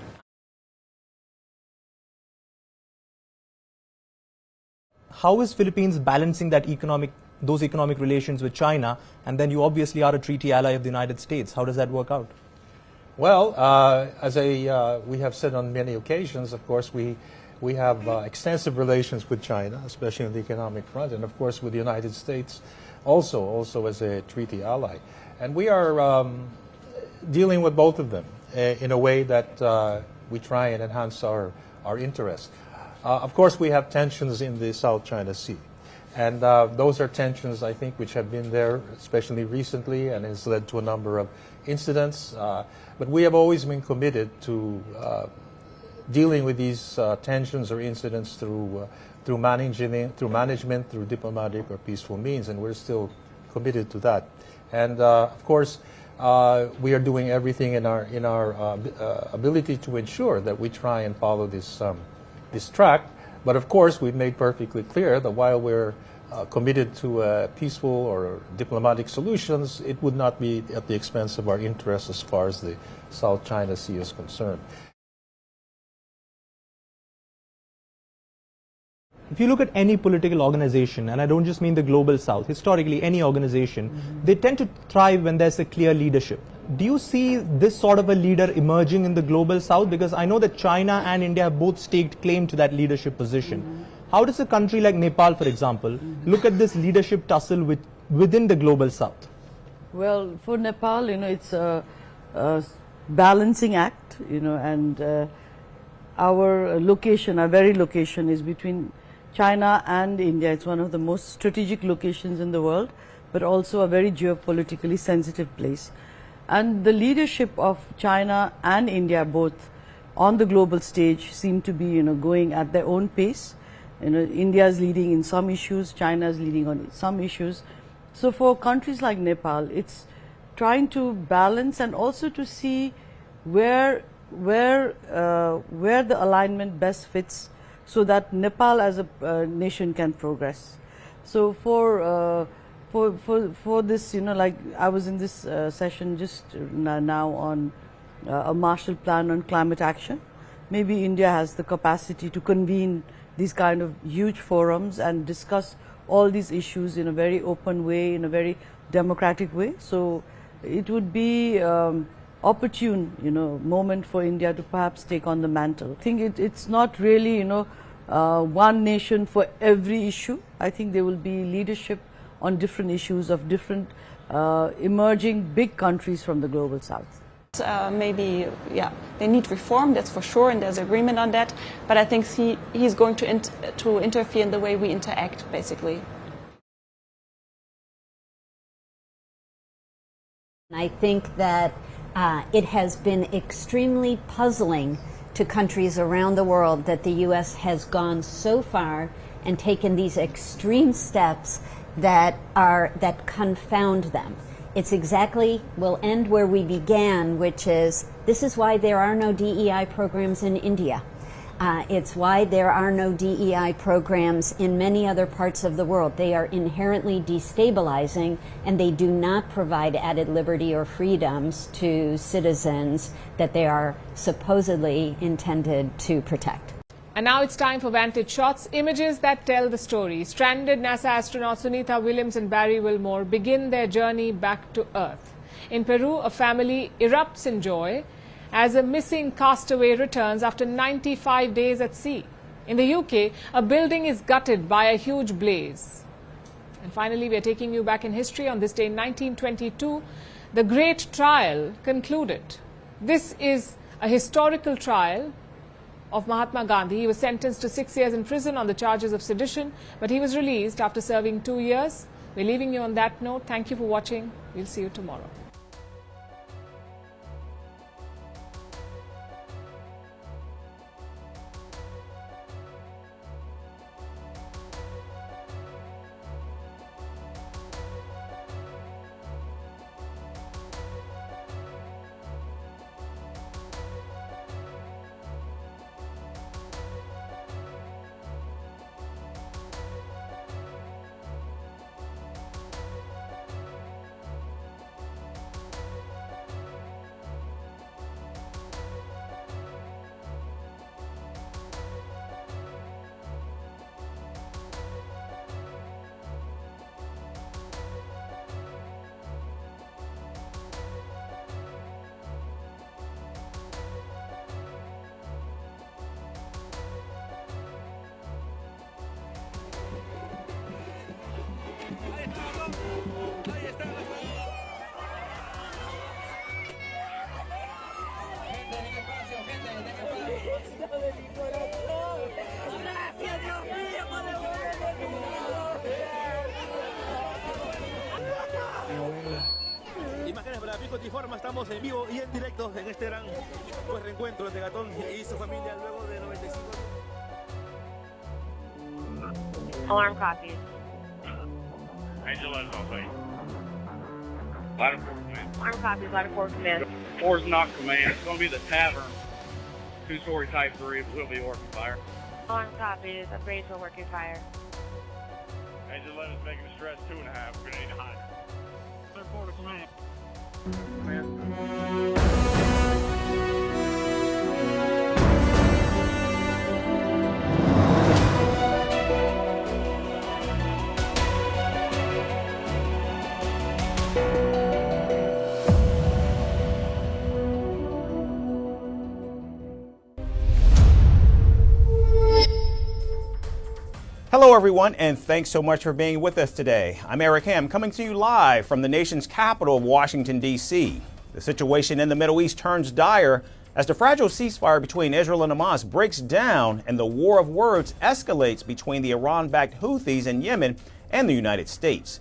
How is Philippines balancing those economic relations with China, and then you obviously are a treaty ally of the United States? How does that work out? Well, as we have said on many occasions, of course, we have extensive relations with China, especially on the economic front, and of course with the United States. also as a treaty ally. And we are dealing with both of them in a way that we try and enhance our interests. Of course, we have tensions in the South China Sea. And those are tensions, I think, which have been there, especially recently, and has led to a number of incidents. But we have always been committed to dealing with these tensions or incidents through management, through diplomatic or peaceful means, and we're still committed to that. And of course, we are doing everything in our ability to ensure that we try and follow this track. But of course, we've made perfectly clear that while we're committed to peaceful or diplomatic solutions, it would not be at the expense of our interests as far as the South China Sea is concerned. If you look at any political organization, and I don't just mean the global south, historically any organization, they tend to thrive when there's a clear leadership. Do you see this sort of a leader emerging in the global south? Because I know that China and India have both staked claim to that leadership position. How does a country like Nepal, for example, look at this leadership tussle within the global south? Well, for Nepal, it's a balancing act, and our very location is between China and India. It's one of the most strategic locations in the world, but also a very geopolitically sensitive place. And the leadership of China and India both on the global stage seem to be, going at their own pace. India is leading in some issues, China is leading on some issues. So for countries like Nepal, it's trying to balance and also to see where the alignment best fits, so that Nepal as a nation can progress. So for this, like I was in this session just now on a Marshall Plan on climate action. Maybe India has the capacity to convene these kind of huge forums and discuss all these issues in a very open way, in a very democratic way. So it would be opportune, moment for India to perhaps take on the mantle. I think it's not really, one nation for every issue. I think there will be leadership on different issues of different emerging big countries from the global south. Maybe, they need reform, that's for sure, and there's agreement on that. But I think he's going to interfere in the way we interact, basically. I think that it has been extremely puzzling to countries around the world that the U.S. has gone so far and taken these extreme steps that confound them. It's exactly, we'll end where we began, which is, this is why there are no DEI programs in India. It's why there are no DEI programs in many other parts of the world. They are inherently destabilizing, and they do not provide added liberty or freedoms to citizens that they are supposedly intended to protect. And now it's time for Vantage Shots, images that tell the story. Stranded NASA astronauts Sunita Williams and Barry Wilmore begin their journey back to Earth. In Peru, a family erupts in joy as a missing castaway returns after 95 days at sea. In the UK, a building is gutted by a huge blaze. And finally, we are taking you back in history. On this day in 1922, the Great Trial concluded. This is a historical trial of Mahatma Gandhi. He was sentenced to 6 years in prison on the charges of sedition, but he was released after serving 2 years. We're leaving you on that note. Thank you for watching. We'll see you tomorrow. multiforma estamos en vivo y en directo en este gran reencuentro entre Gatón y su familia luego de 95. Alarm copies. Angel 11 on site. Ladder 4 command. Alarm copies, ladder 4 command. 4 is not command. It's going to be the tavern. 2-story type 3. It will be working fire. Alarm copies, upgrade to working fire. Angel 11 is making a stress 2.5. We're going to need to hide. Ladder 4 to command. Hello everyone, and thanks so much for being with us today. I'm Eric Ham, coming to you live from the nation's capital of Washington, D.C. The situation in the Middle East turns dire as the fragile ceasefire between Israel and Hamas breaks down and the war of words escalates between the Iran-backed Houthis in Yemen and the United States.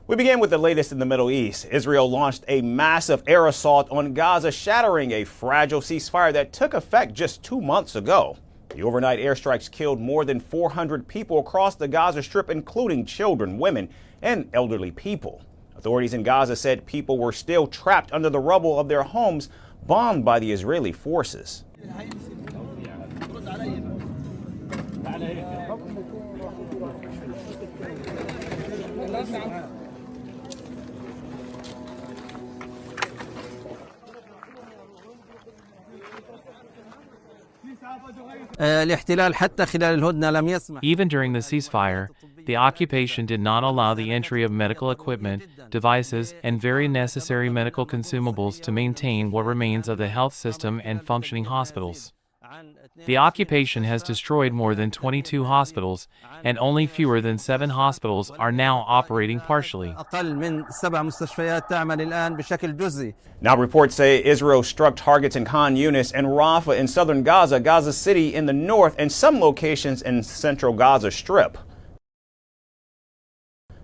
We begin with the latest in the Middle East. Israel launched a massive air assault on Gaza, shattering a fragile ceasefire that took effect just 2 months ago. The overnight airstrikes killed more than 400 people across the Gaza Strip, including children, women, and elderly people. Authorities in Gaza said people were still trapped under the rubble of their homes, bombed by the Israeli forces. Even during the ceasefire, the occupation did not allow the entry of medical equipment, devices, and very necessary medical consumables to maintain what remains of the health system and functioning hospitals. The occupation has destroyed more than 22 hospitals, and only fewer than 7 hospitals are now operating partially. Now reports say Israel struck targets in Khan Yunis and Rafah in southern Gaza, Gaza City in the north, and some locations in central Gaza Strip.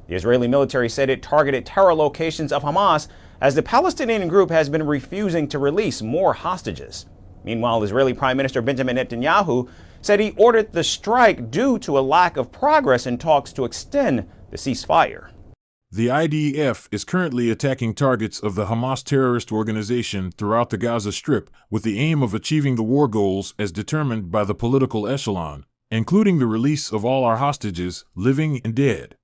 The Israeli military said it targeted terror locations of Hamas as the Palestinian group has been refusing to release more hostages. Meanwhile, Israeli Prime Minister Benjamin Netanyahu said he ordered the strike due to a lack of progress in talks to extend the ceasefire. The IDF is currently attacking targets of the Hamas terrorist organization throughout the Gaza Strip with the aim of achieving the war goals as determined by the political echelon, including the release of all our hostages, living and dead.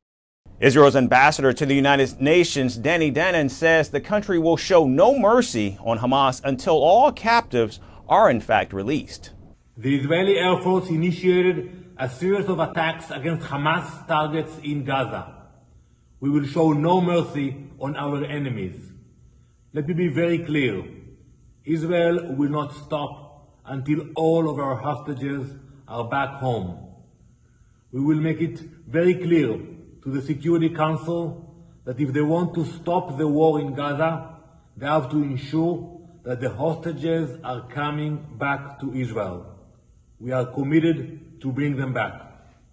Israel's ambassador to the United Nations, Danny Danon, says the country will show no mercy on Hamas until all captives are in fact released. The Israeli Air Force initiated a series of attacks against Hamas targets in Gaza. We will show no mercy on our enemies. Let me be very clear. Israel will not stop until all of our hostages are back home. We will make it very clear to the Security Council that if they want to stop the war in Gaza, they have to ensure that the hostages are coming back to Israel. We are committed to bring them back.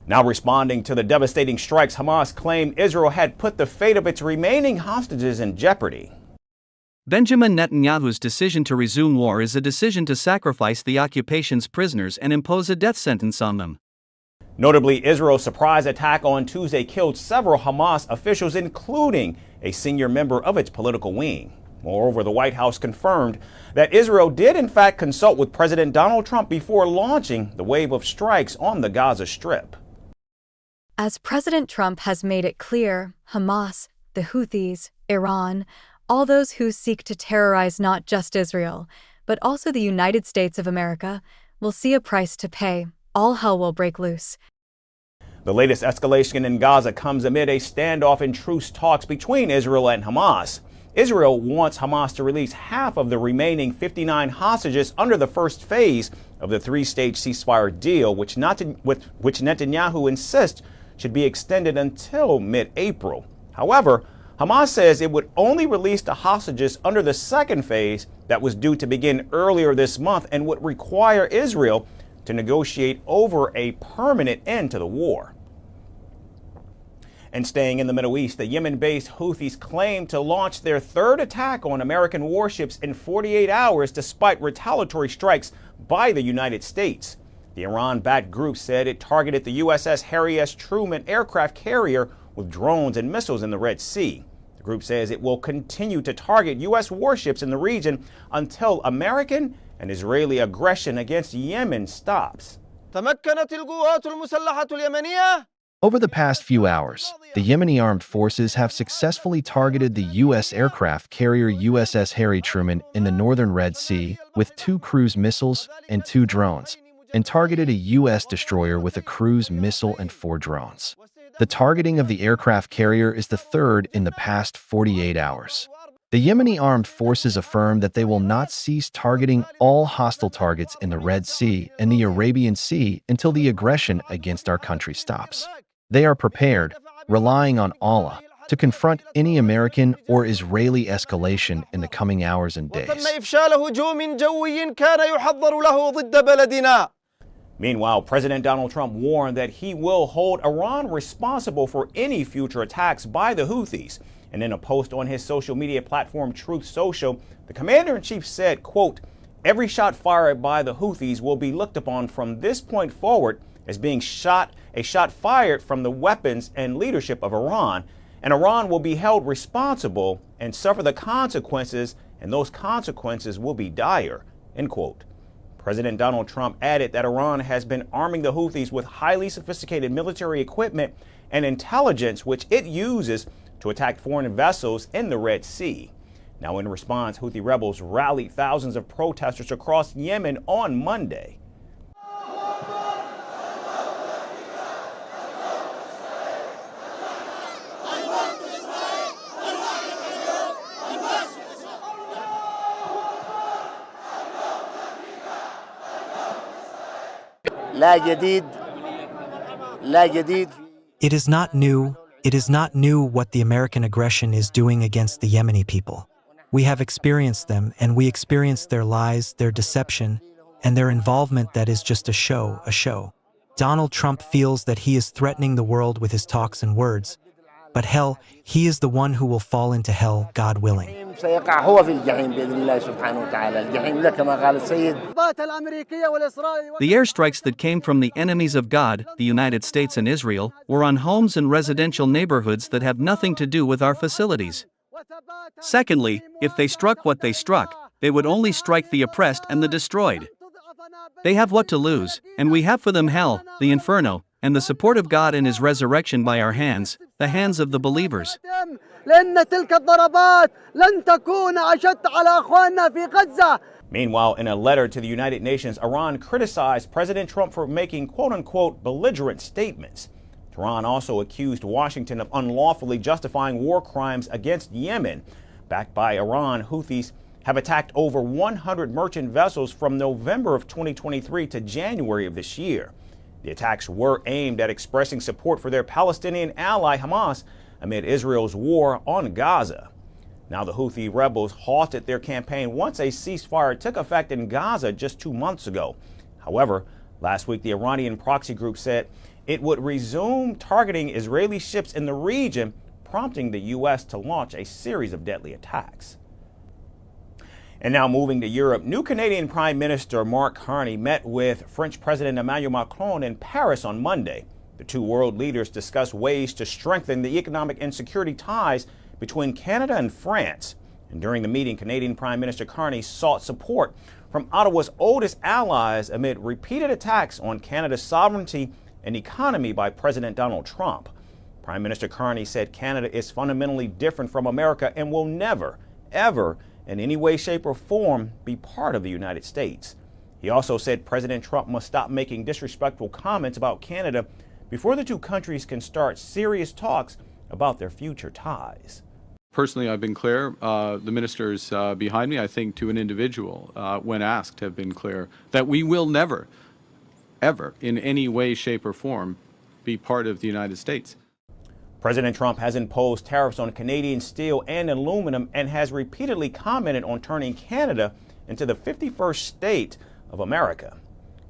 Now responding to the devastating strikes, Hamas claimed Israel had put the fate of its remaining hostages in jeopardy. Benjamin Netanyahu's decision to resume war is a decision to sacrifice the occupation's prisoners and impose a death sentence on them. Notably, Israel's surprise attack on Tuesday killed several Hamas officials, including a senior member of its political wing. Moreover, the White House confirmed that Israel did in fact consult with President Donald Trump before launching the wave of strikes on the Gaza Strip. As President Trump has made it clear, Hamas, the Houthis, Iran, all those who seek to terrorize not just Israel, but also the United States of America, will see a price to pay. All hell will break loose. The latest escalation in Gaza comes amid a standoff in truce talks between Israel and Hamas. Israel wants Hamas to release half of the remaining 59 hostages under the first phase of the 3-stage ceasefire deal, which Netanyahu insists should be extended until mid-April. However, Hamas says it would only release the hostages under the second phase that was due to begin earlier this month and would require Israel to negotiate over a permanent end to the war. And staying in the Middle East, the Yemen-based Houthis claim to launch their third attack on American warships in 48 hours despite retaliatory strikes by the United States. The Iran-backed group said it targeted the USS Harry S. Truman aircraft carrier with drones and missiles in the Red Sea. The group says it will continue to target U.S. warships in the region until American and Israeli aggression against Yemen stops. Over the past few hours, the Yemeni armed forces have successfully targeted the U.S. aircraft carrier USS Harry Truman in the northern Red Sea with 2 cruise missiles and 2 drones, and targeted a U.S. destroyer with a cruise missile and 4 drones. The targeting of the aircraft carrier is the third in the past 48 hours. The Yemeni armed forces affirm that they will not cease targeting all hostile targets in the Red Sea and the Arabian Sea until the aggression against our country stops. They are prepared, relying on Allah, to confront any American or Israeli escalation in the coming hours and days. Meanwhile, President Donald Trump warned that he will hold Iran responsible for any future attacks by the Houthis. And in a post on his social media platform Truth Social, the commander-in-chief said, quote, "Every shot fired by the Houthis will be looked upon from this point forward as being a shot fired from the weapons and leadership of Iran, and Iran will be held responsible and suffer the consequences, and those consequences will be dire," end quote. President Donald Trump added that Iran has been arming the Houthis with highly sophisticated military equipment and intelligence, which it uses to attack foreign vessels in the Red Sea. Now, in response, Houthi rebels rallied thousands of protesters across Yemen on Monday. It is not new. It is not new what the American aggression is doing against the Yemeni people. We have experienced them, and we experienced their lies, their deception, and their involvement that is just a show, a show. Donald Trump feels that he is threatening the world with his talks and words, but hell, he is the one who will fall into hell, God willing. The airstrikes that came from the enemies of God, the United States and Israel, were on homes and residential neighborhoods that have nothing to do with our facilities. Secondly, if they struck what they struck, they would only strike the oppressed and the destroyed. They have what to lose, and we have for them hell, the inferno, and the support of God in His resurrection by our hands, the hands of the believers. Meanwhile, in a letter to the United Nations, Iran criticized President Trump for making quote-unquote belligerent statements. Tehran also accused Washington of unlawfully justifying war crimes against Yemen. Backed by Iran, Houthis have attacked over 100 merchant vessels from November of 2023 to January of this year. The attacks were aimed at expressing support for their Palestinian ally Hamas amid Israel's war on Gaza. Now, the Houthi rebels halted their campaign once a ceasefire took effect in Gaza just 2 months ago. However, last week the Iranian proxy group said it would resume targeting Israeli ships in the region, prompting the U.S. to launch a series of deadly attacks. And now moving to Europe, new Canadian Prime Minister Mark Carney met with French President Emmanuel Macron in Paris on Monday. The two world leaders discussed ways to strengthen the economic and security ties between Canada and France. And during the meeting, Canadian Prime Minister Carney sought support from Ottawa's oldest allies amid repeated attacks on Canada's sovereignty and economy by President Donald Trump. Prime Minister Carney said Canada is fundamentally different from America and will never, ever, in any way, shape, or form, be part of the United States. He also said President Trump must stop making disrespectful comments about Canada before the two countries can start serious talks about their future ties. Personally, I've been clear. The ministers behind me, I think to an individual, when asked, have been clear that we will never, ever, in any way, shape, or form, be part of the United States. President Trump has imposed tariffs on Canadian steel and aluminum and has repeatedly commented on turning Canada into the 51st state of America.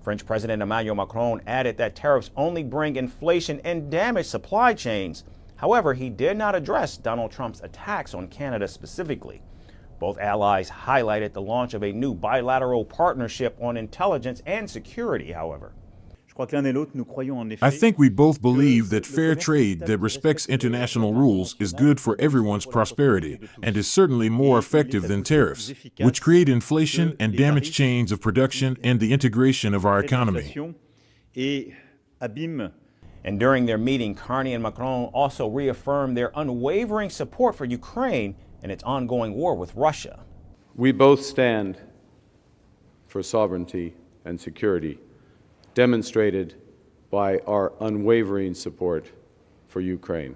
French President Emmanuel Macron added that tariffs only bring inflation and damage supply chains. However, he did not address Donald Trump's attacks on Canada specifically. Both allies highlighted the launch of a new bilateral partnership on intelligence and security, however. I think we both believe that fair trade that respects international rules is good for everyone's prosperity and is certainly more effective than tariffs, which create inflation and damage chains of production and the integration of our economy. And during their meeting, Carney and Macron also reaffirmed their unwavering support for Ukraine and its ongoing war with Russia. We both stand for sovereignty and security, demonstrated by our unwavering support for Ukraine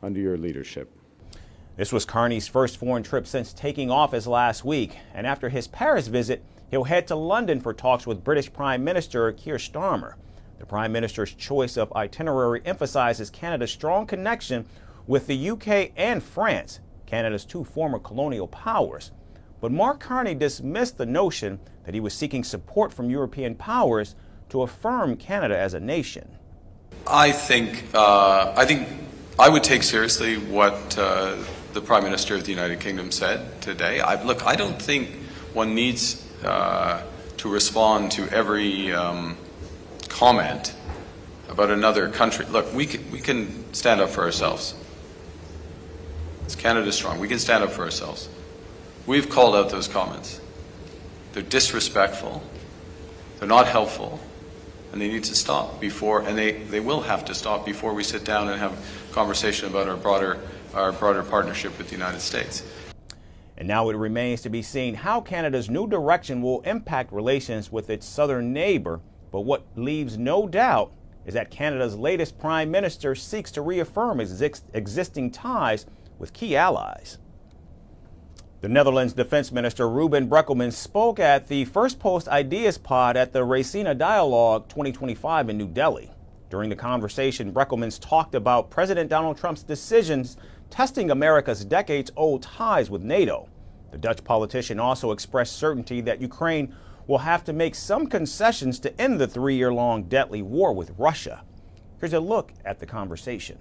under your leadership. This was Carney's first foreign trip since taking office last week, and after his Paris visit, he'll head to London for talks with British Prime Minister Keir Starmer. The Prime Minister's choice of itinerary emphasizes Canada's strong connection with the UK and France, Canada's two former colonial powers. But Mark Carney dismissed the notion that he was seeking support from European powers to affirm Canada as a nation. I think I would take seriously what the Prime Minister of the United Kingdom said today. I don't think one needs to respond to every comment about another country. Look, we can stand up for ourselves. It's Canada strong. We can stand up for ourselves. We've called out those comments. They're disrespectful. They're not helpful. And they need to stop before, and they will have to stop before we sit down and have a conversation about our broader partnership with the United States. And now it remains to be seen how Canada's new direction will impact relations with its southern neighbor. But what leaves no doubt is that Canada's latest Prime Minister seeks to reaffirm its existing ties with key allies. The Netherlands Defense Minister Ruben Brekelmans spoke at the Firstpost Ideas Pod at the Raisina Dialogue 2025 in New Delhi. During the conversation, Brekelmans talked about President Donald Trump's decisions testing America's decades-old ties with NATO. The Dutch politician also expressed certainty that Ukraine will have to make some concessions to end the 3-year-long deadly war with Russia. Here's a look at the conversation.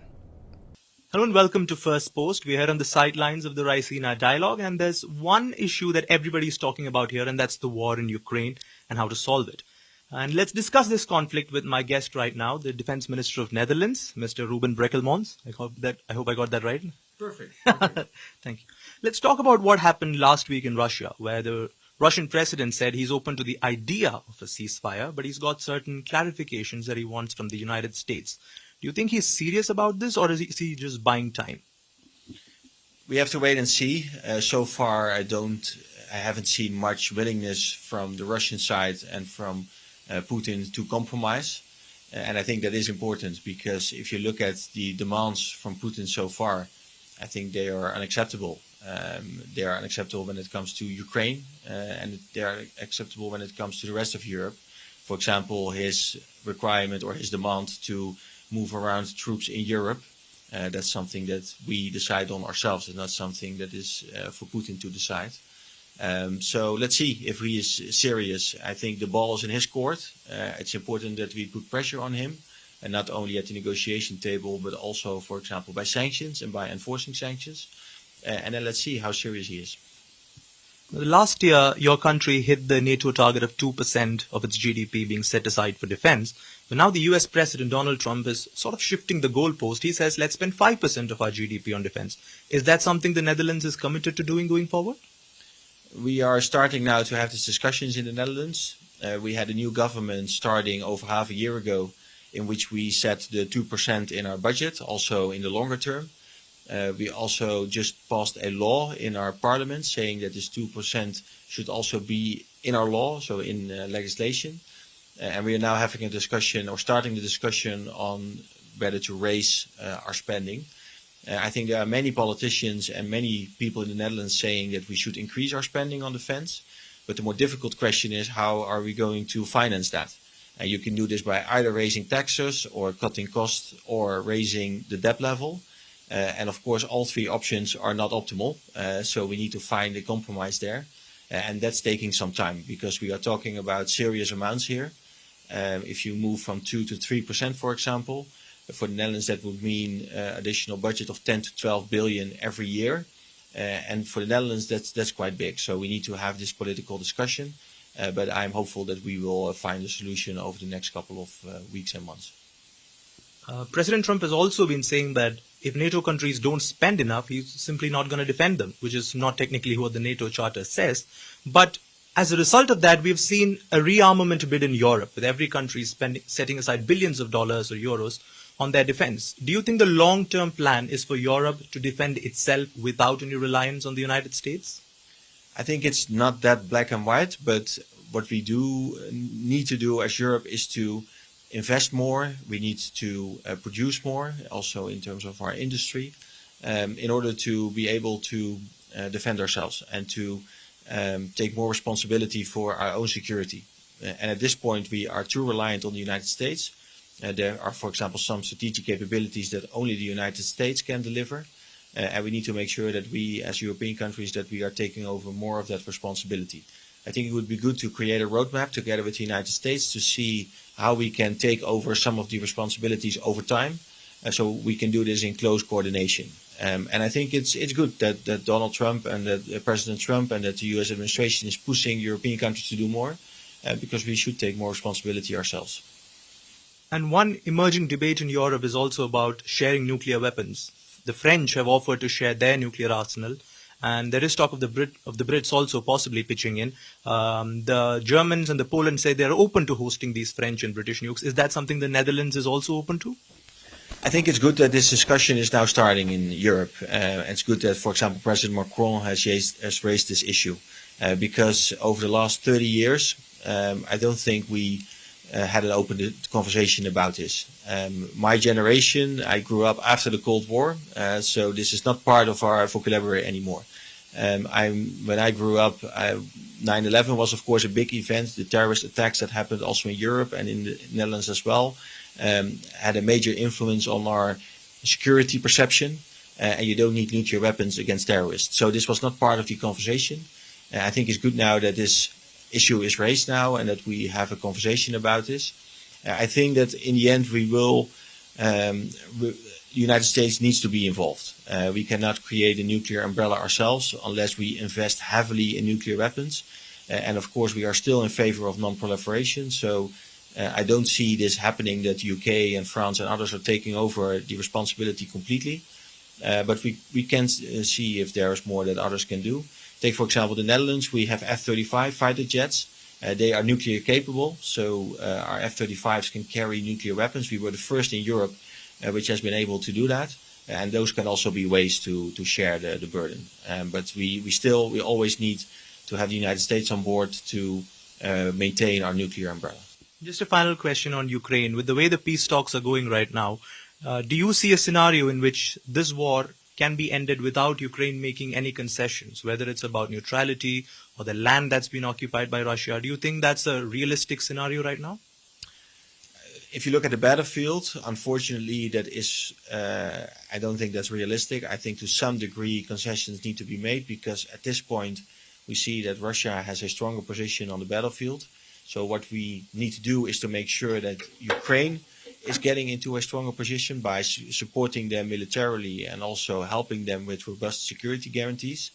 Hello and welcome to Firstpost. We're here on the sidelines of the Raisina Dialogue, and there's one issue that everybody's talking about here, and that's the war in Ukraine and how to solve it. And let's discuss this conflict with my guest right now, the Defense Minister of Netherlands, Mr. Ruben Brekelmans. I hope I got that right. Perfect. Thank you. Let's talk about what happened last week in Russia, where the Russian president said he's open to the idea of a ceasefire, but he's got certain clarifications that he wants from the United States. Do you think he's serious about this, or is he just buying time? We have to wait and see. So far, I haven't seen much willingness from the Russian side and from Putin to compromise. And I think that is important, because if you look at the demands from Putin so far, I think they are unacceptable. They are unacceptable when it comes to Ukraine, and they are acceptable when it comes to the rest of Europe. For example, his requirement or his demand to move around troops in Europe. That's something that we decide on ourselves. It's not something that is for Putin to decide. So let's see if he is serious. I think the ball is in his court. It's important that we put pressure on him, and not only at the negotiation table, but also, for example, by sanctions and by enforcing sanctions. And then let's see how serious he is. Last year, your country hit the NATO target of 2% of its GDP being set aside for defense. But now the US President Donald Trump is sort of shifting the goalpost. He says, let's spend 5% of our GDP on defense. Is that something the Netherlands is committed to doing going forward? We are starting now to have these discussions in the Netherlands. We had a new government starting over half a year ago, in which we set the 2% in our budget, also in the longer term. We also just passed a law in our parliament saying that this 2% should also be in our law, so in legislation. And we are now having a discussion, or starting the discussion, on whether to raise our spending. I think there are many politicians and many people in the Netherlands saying that we should increase our spending on defense. But the more difficult question is, how are we going to finance that? And you can do this by either raising taxes or cutting costs or raising the debt level. And of course, all three options are not optimal. So we need to find a compromise there. And that's taking some time because we are talking about serious amounts here. If you move from 2 to 3%, for example, for the Netherlands, that would mean additional budget of 10 to 12 billion every year. And for the Netherlands, that's quite big. So we need to have this political discussion. But I'm hopeful that we will find a solution over the next couple of weeks and months. President Trump has also been saying that if NATO countries don't spend enough, he's simply not going to defend them, which is not technically what the NATO Charter says. But as a result of that, we've seen a rearmament bid in Europe, with every country setting aside billions of dollars or euros on their defense. Do you think the long-term plan is for Europe to defend itself without any reliance on the United States? I think it's not that black and white, but what we need to do as Europe is to invest more. We need to produce more, also in terms of our industry, in order to be able to defend ourselves and to take more responsibility for our own security. And at this point, we are too reliant on the United States. There are, for example, some strategic capabilities that only the United States can deliver. And we need to make sure that we, as European countries, that we are taking over more of that responsibility. I think it would be good to create a roadmap together with the United States to see how we can take over some of the responsibilities over time. So we can do this in close coordination. And I think it's good that Donald Trump and that President Trump and that the US administration is pushing European countries to do more, because we should take more responsibility ourselves. And one emerging debate in Europe is also about sharing nuclear weapons. The French have offered to share their nuclear arsenal, and there is talk of the Brits also possibly pitching in. The Germans and the Poland say they're open to hosting these French and British nukes. Is that something the Netherlands is also open to? I think it's good that this discussion is now starting in Europe. It's good that, for example, President Macron has raised this issue, because over the last 30 years, I don't think we had an open conversation about this. My generation, I grew up after the Cold War, so this is not part of our vocabulary anymore. When I grew up, 9/11 was of course a big event. The terrorist attacks that happened also in Europe and in the Netherlands as well had a major influence on our security perception, and you don't need nuclear weapons against terrorists. So this was not part of the conversation. I think it's good now that this issue is raised now and that we have a conversation about this. I think that in the end we will, the United States needs to be involved. We cannot create a nuclear umbrella ourselves unless we invest heavily in nuclear weapons. And of course we are still in favor of non-proliferation. So I don't see this happening that the UK and France and others are taking over the responsibility completely. But we can see if there is more that others can do. Take, for example, the Netherlands. We have F-35 fighter jets. They are nuclear capable, so our F-35s can carry nuclear weapons. We were the first in Europe which has been able to do that. And those can also be ways to share the burden. But we always need to have the United States on board to maintain our nuclear umbrella. Just a final question on Ukraine. With the way the peace talks are going right now, do you see a scenario in which this war can be ended without Ukraine making any concessions, whether it's about neutrality or the land that's been occupied by Russia? Do you think that's a realistic scenario right now? If you look at the battlefield, unfortunately, that is, I don't think that's realistic. I think to some degree concessions need to be made because at this point we see that Russia has a stronger position on the battlefield. So what we need to do is to make sure that Ukraine is getting into a stronger position by supporting them militarily and also helping them with robust security guarantees.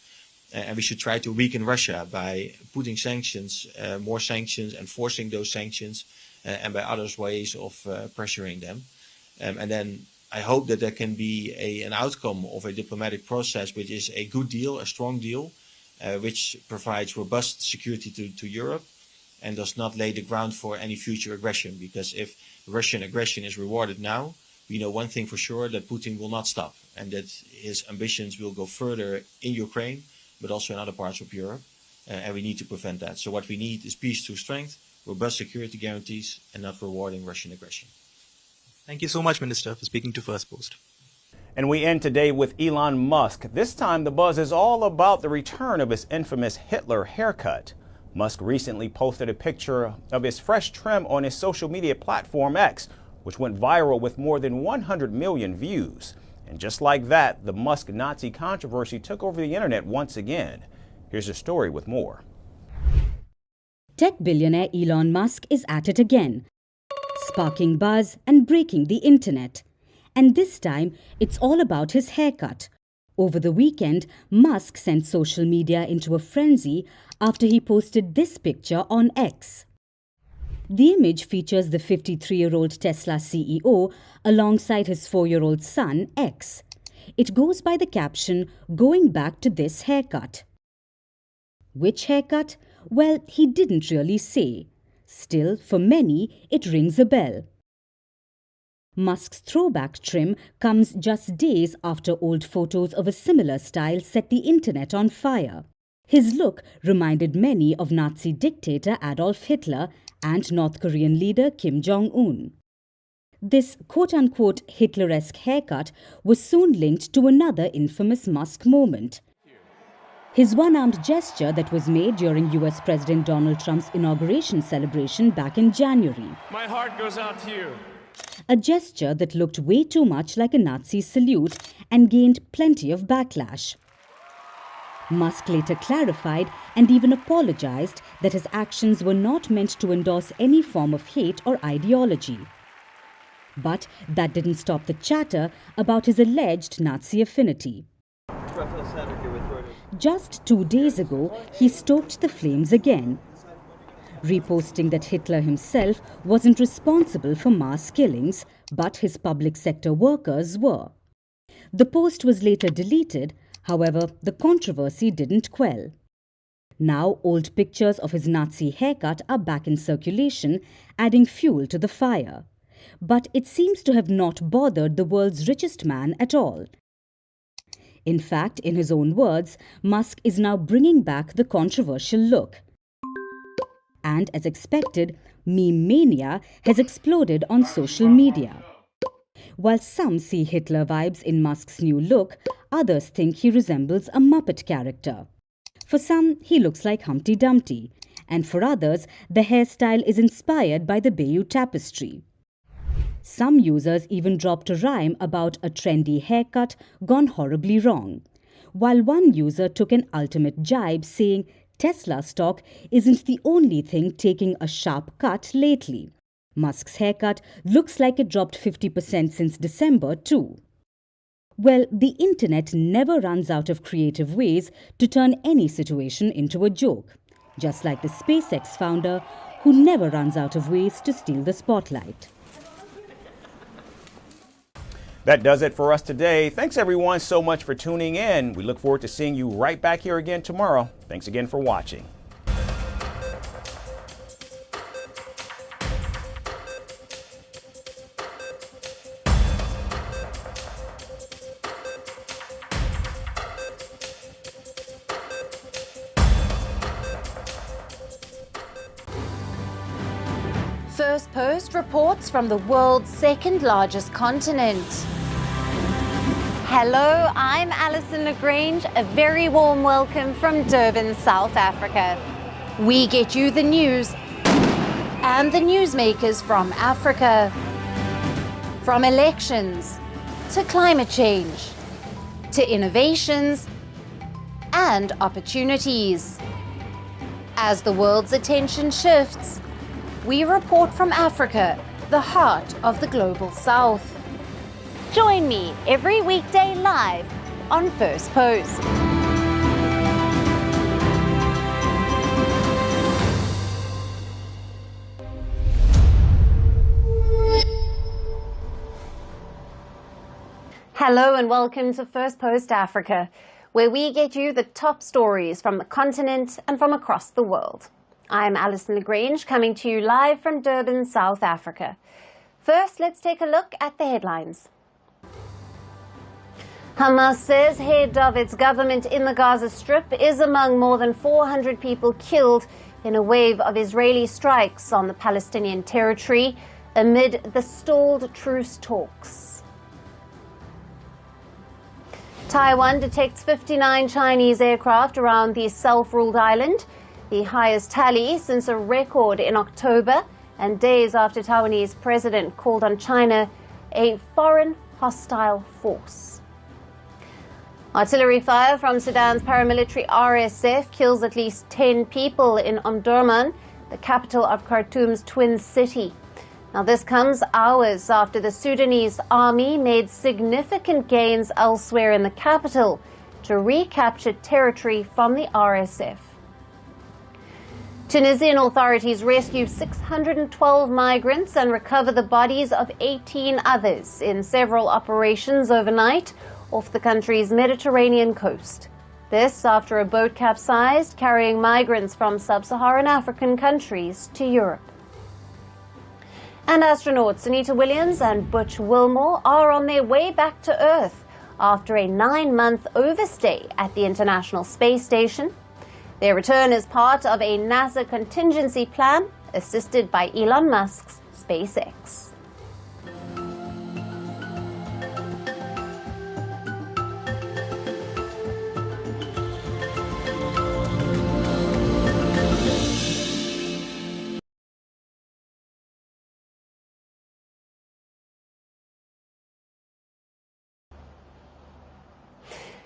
And we should try to weaken Russia by putting sanctions, more sanctions, enforcing those sanctions, and by other ways of pressuring them. And then I hope that there can be an outcome of a diplomatic process which is a good deal, a strong deal, which provides robust security to Europe and does not lay the ground for any future aggression. Because if Russian aggression is rewarded now, we know one thing for sure, that Putin will not stop and that his ambitions will go further in Ukraine, but also in other parts of Europe. And we need to prevent that. So what we need is peace through strength, robust security guarantees, and not rewarding Russian aggression. Thank you so much, Minister, for speaking to Firstpost. And we end today with Elon Musk. This time the buzz is all about the return of his infamous Hitler haircut. Musk recently posted a picture of his fresh trim on his social media platform X, which went viral with more than 100 million views. And just like that, the Musk Nazi controversy took over the internet once again. Here's a story with more. Tech billionaire Elon Musk is at it again, sparking buzz and breaking the internet. And this time, it's all about his haircut. Over the weekend, Musk sent social media into a frenzy after he posted this picture on X. The image features the 53-year-old Tesla CEO alongside his 4-year-old son, X. It goes by the caption, "Going back to this haircut." Which haircut? Well, he didn't really say. Still, for many, it rings a bell. Musk's throwback trim comes just days after old photos of a similar style set the internet on fire. His look reminded many of Nazi dictator Adolf Hitler and North Korean leader Kim Jong-un. This quote-unquote Hitler-esque haircut was soon linked to another infamous Musk moment. His one-armed gesture that was made during US President Donald Trump's inauguration celebration back in January. My heart goes out to you. A gesture that looked way too much like a Nazi salute and gained plenty of backlash. Musk later clarified and even apologized that his actions were not meant to endorse any form of hate or ideology. But that didn't stop the chatter about his alleged Nazi affinity. Just 2 days ago, he stoked the flames again, reposting that Hitler himself wasn't responsible for mass killings, but his public sector workers were. The post was later deleted, however, the controversy didn't quell. Now, old pictures of his Nazi haircut are back in circulation, adding fuel to the fire. But it seems to have not bothered the world's richest man at all. In fact, in his own words, Musk is now bringing back the controversial look. And as expected, meme mania has exploded on social media. While some see Hitler vibes in Musk's new look, others think he resembles a Muppet character. For some, he looks like Humpty Dumpty, and for others, the hairstyle is inspired by the Bayeux Tapestry. Some users even dropped a rhyme about a trendy haircut gone horribly wrong, while one user took an ultimate jibe saying Tesla stock isn't the only thing taking a sharp cut lately. Musk's haircut looks like it dropped 50% since December too. Well, the internet never runs out of creative ways to turn any situation into a joke, just like the SpaceX founder who never runs out of ways to steal the spotlight. That does it for us today. Thanks everyone so much for tuning in. We look forward to seeing you right back here again tomorrow. Thanks again for watching. Firstpost reports from the world's second largest continent. Hello, I'm Alison Lagrange. A very warm welcome from Durban, South Africa. We get you the news and the newsmakers from Africa. From elections to climate change to innovations and opportunities. As the world's attention shifts, we report from Africa, the heart of the global South. Join me every weekday live on First Post. Hello and welcome to First Post Africa, where we get you the top stories from the continent and from across the world. I'm Alison Lagrange, coming to you live from Durban, South Africa. First, let's take a look at the headlines. Hamas says head of its government in the Gaza Strip is among more than 400 people killed in a wave of Israeli strikes on the Palestinian territory amid the stalled truce talks. Taiwan detects 59 Chinese aircraft around the self-ruled island. the highest tally since a record in October, and days after Taiwanese president called on China a foreign hostile force. Artillery fire from Sudan's paramilitary RSF kills at least 10 people in Omdurman, the capital of Khartoum's twin city. Now, this comes hours after the Sudanese army made significant gains elsewhere in the capital to recapture territory from the RSF. Tunisian authorities rescue 612 migrants and recover the bodies of 18 others in several operations overnight off the country's Mediterranean coast. This after a boat capsized carrying migrants from sub-Saharan African countries to Europe. And astronauts Anita Williams and Butch Wilmore are on their way back to Earth after a 9-month overstay at the International Space Station. Their return is part of a NASA contingency plan assisted by Elon Musk's SpaceX.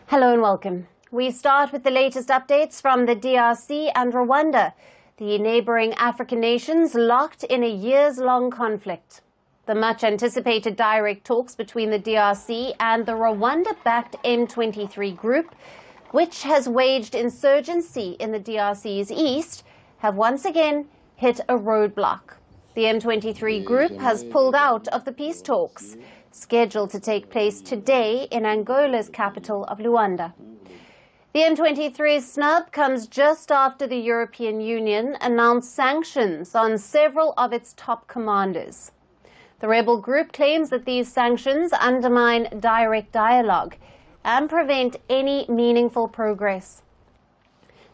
Hello and welcome. We start with the latest updates from the DRC and Rwanda, the neighboring African nations locked in a years-long conflict. The much-anticipated direct talks between the DRC and the Rwanda-backed M23 group, which has waged insurgency in the DRC's east, have once again hit a roadblock. The M23 group has pulled out of the peace talks, scheduled to take place today in Angola's capital of Luanda. The M23's snub comes just after the European Union announced sanctions on several of its top commanders. The rebel group claims that these sanctions undermine direct dialogue and prevent any meaningful progress.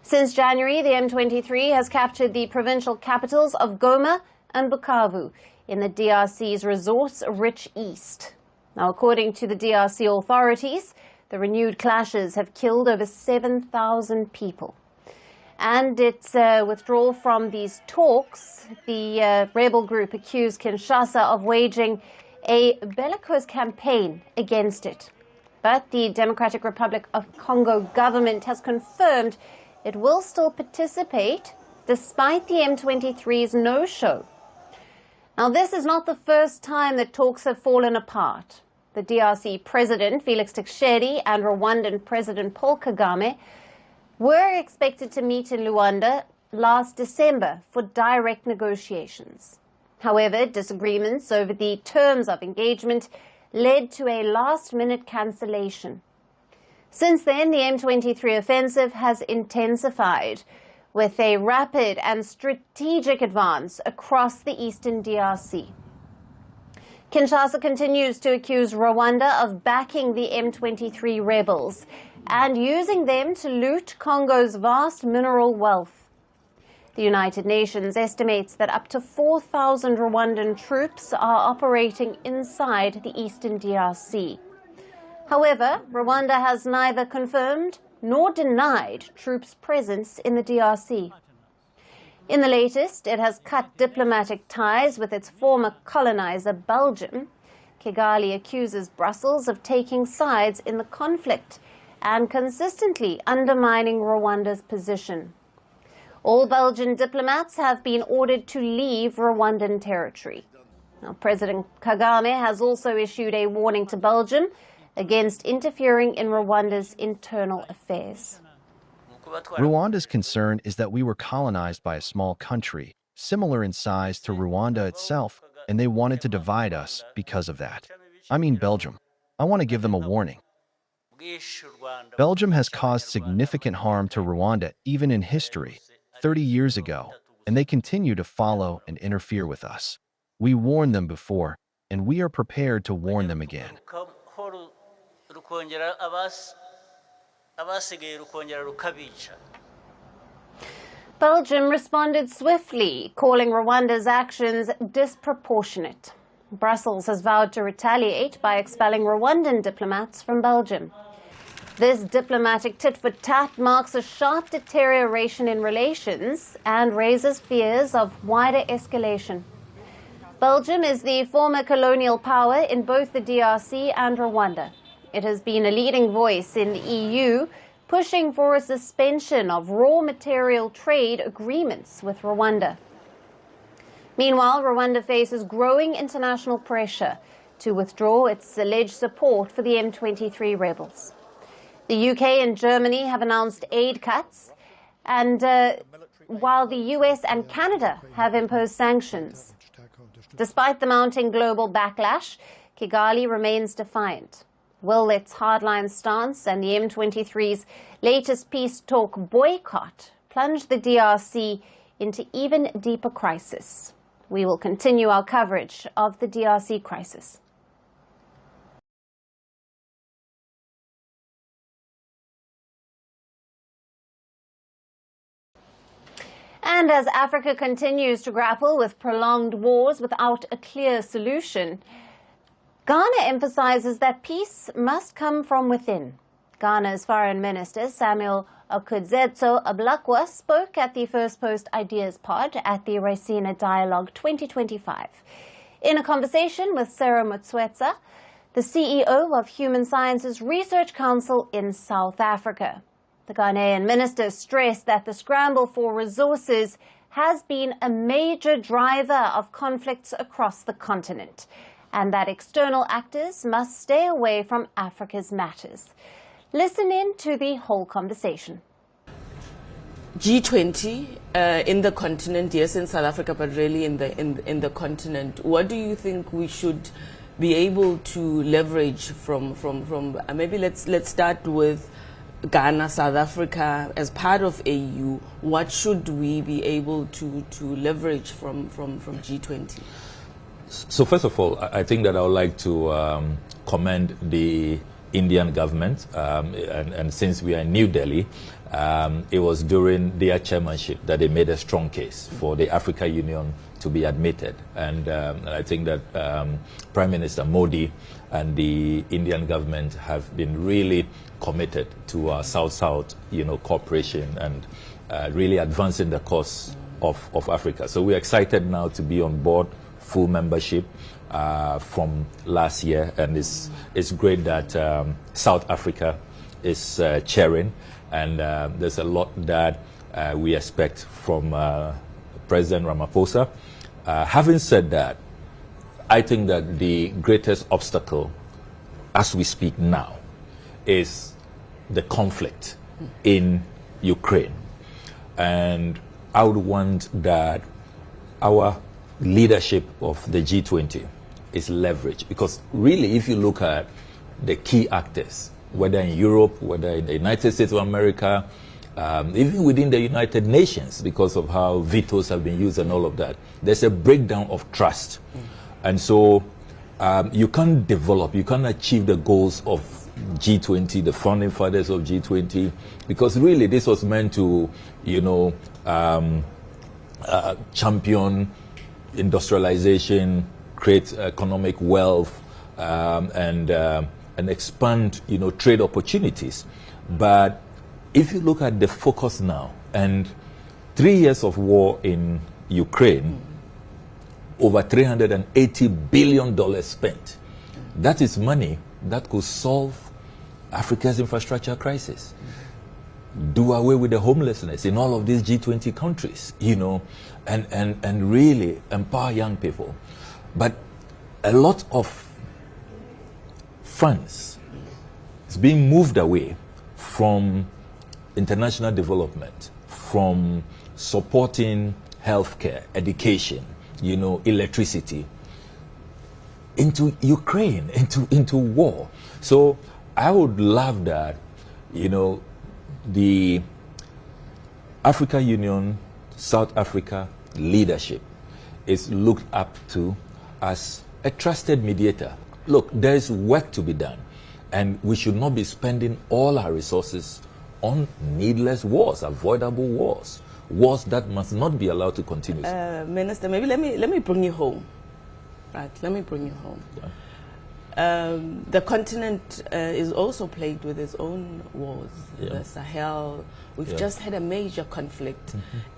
Since January, the M23 has captured the provincial capitals of Goma and Bukavu in the DRC's resource-rich east. Now, according to the DRC authorities, the renewed clashes have killed over 7,000 people. And its withdrawal from these talks, the rebel group accused Kinshasa of waging a bellicose campaign against it. But the Democratic Republic of Congo government has confirmed it will still participate despite the M23's no-show. Now, this is not the first time that talks have fallen apart. The DRC President Felix Tshisekedi and Rwandan President Paul Kagame were expected to meet in Luanda last December for direct negotiations. However, disagreements over the terms of engagement led to a last-minute cancellation. Since then, the M23 offensive has intensified, with a rapid and strategic advance across the eastern DRC. Kinshasa continues to accuse Rwanda of backing the M23 rebels and using them to loot Congo's vast mineral wealth. The United Nations estimates that up to 4,000 Rwandan troops are operating inside the eastern DRC. However, Rwanda has neither confirmed nor denied troops' presence in the DRC. In the latest, it has cut diplomatic ties with its former colonizer, Belgium. Kigali accuses Brussels of taking sides in the conflict and consistently undermining Rwanda's position. All Belgian diplomats have been ordered to leave Rwandan territory. Now, President Kagame has also issued a warning to Belgium against interfering in Rwanda's internal affairs. Rwanda's concern is that we were colonized by a small country, similar in size to Rwanda itself, and they wanted to divide us because of that. I mean Belgium. I want to give them a warning. Belgium has caused significant harm to Rwanda even in history, 30 years ago, and they continue to follow and interfere with us. We warned them before, and we are prepared to warn them again. Belgium responded swiftly, calling Rwanda's actions disproportionate. Brussels has vowed to retaliate by expelling Rwandan diplomats from Belgium. This diplomatic tit-for-tat marks a sharp deterioration in relations and raises fears of wider escalation. Belgium is the former colonial power in both the DRC and Rwanda. It has been a leading voice in the EU, pushing for a suspension of raw material trade agreements with Rwanda. Meanwhile, Rwanda faces growing international pressure to withdraw its alleged support for the M23 rebels. The UK and Germany have announced aid cuts, and while the US and Canada have imposed sanctions. Despite the mounting global backlash, Kigali remains defiant. Will its hardline stance and the M23's latest peace talk boycott plunge the DRC into even deeper crisis? We will continue our coverage of the DRC crisis. And as Africa continues to grapple with prolonged wars without a clear solution, Ghana emphasizes that peace must come from within. Ghana's Foreign Minister Samuel Okudzeto Ablakwa spoke at the Firstpost Ideas Pod at the Raisina Dialogue 2025. In a conversation with Sarah Mutswetsa, the CEO of Human Sciences Research Council in South Africa. The Ghanaian minister stressed that the scramble for resources has been a major driver of conflicts across the continent, and that external actors must stay away from Africa's matters. Listen in to the whole conversation. G20 in the continent, yes, in South Africa, but really in the continent. What do you think we should be able to leverage from maybe let's start with Ghana, South Africa, as part of AU. What should we be able to leverage from G20? So first of all, I think that I would like to commend the Indian government, and since we are in New Delhi, it was during their chairmanship that they made a strong case for the African Union to be admitted, and I think that Prime Minister Modi and the Indian government have been really committed to South-South, cooperation and really advancing the cause of Africa. So we're excited now to be on board, full membership from last year, and it's great that South Africa is chairing, and there's a lot that we expect from President Ramaphosa. Having said that, I think that the greatest obstacle as we speak now is the conflict in Ukraine. And I would want that our leadership of the G20 is leveraged, because really, if you look at the key actors, whether in Europe, whether in the United States of America, even within the United Nations, because of how vetoes have been used and all of that, there's a breakdown of trust. And so you can't achieve the goals of G20, the founding fathers of G20, because really this was meant to, champion industrialization, create economic wealth, and expand, trade opportunities. But if you look at the focus now, and 3 years of war in Ukraine, over $380 billion spent. That is money that could solve Africa's infrastructure crisis, do away with the homelessness in all of these G20 countries, and really empower young people. But a lot of funds is being moved away from international development, from supporting healthcare, education, electricity, into Ukraine, into war. So I would love that, the African Union, South Africa leadership is looked up to as a trusted mediator. Look, there is work to be done, and we should not be spending all our resources on needless wars, avoidable wars. Wars that must not be allowed to continue. Minister, maybe let me bring you home. Right, let me bring you home. The continent is also plagued with its own wars. The Sahel. We've just had a major conflict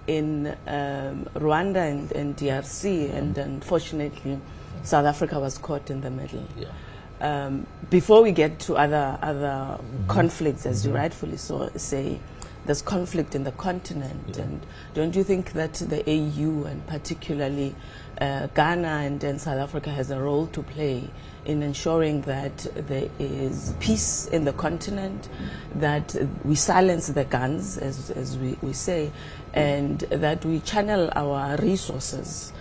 in Rwanda and DRC, and unfortunately, South Africa was caught in the middle. Before we get to other conflicts, as you rightfully say, there's conflict in the continent, and don't you think that the AU and particularly Ghana and South Africa has a role to play in ensuring that there is peace in the continent, that we silence the guns, as we say, and that we channel our resources,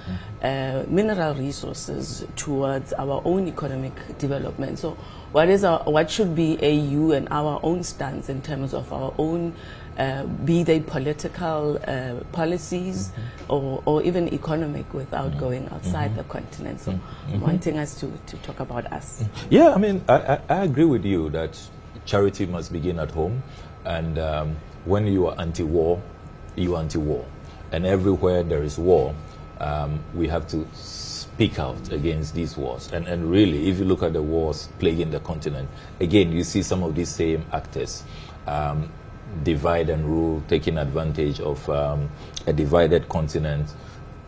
mineral resources, towards our own economic development? So what should be AU and our own stance in terms of our own be they political policies or even economic, without going outside the continent? So wanting us to talk about us. Yeah, I mean, I agree with you that charity must begin at home, and when you are anti-war, you are anti-war, and everywhere there is war, we have to speak out against these wars. And really, if you look at the wars plaguing the continent, again, you see some of these same actors divide and rule, taking advantage of a divided continent.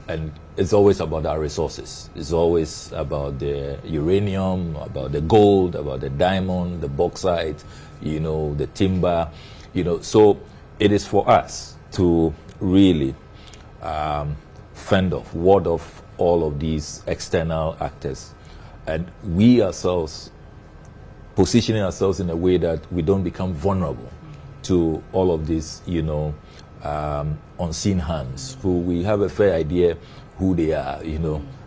And it's always about our resources. It's always about the uranium, about the gold, about the diamond, the bauxite, the timber, So it is for us to really ward off all of these external actors. And we ourselves, positioning ourselves in a way that we don't become vulnerable to all of these, unseen hands, who we have a fair idea who they are,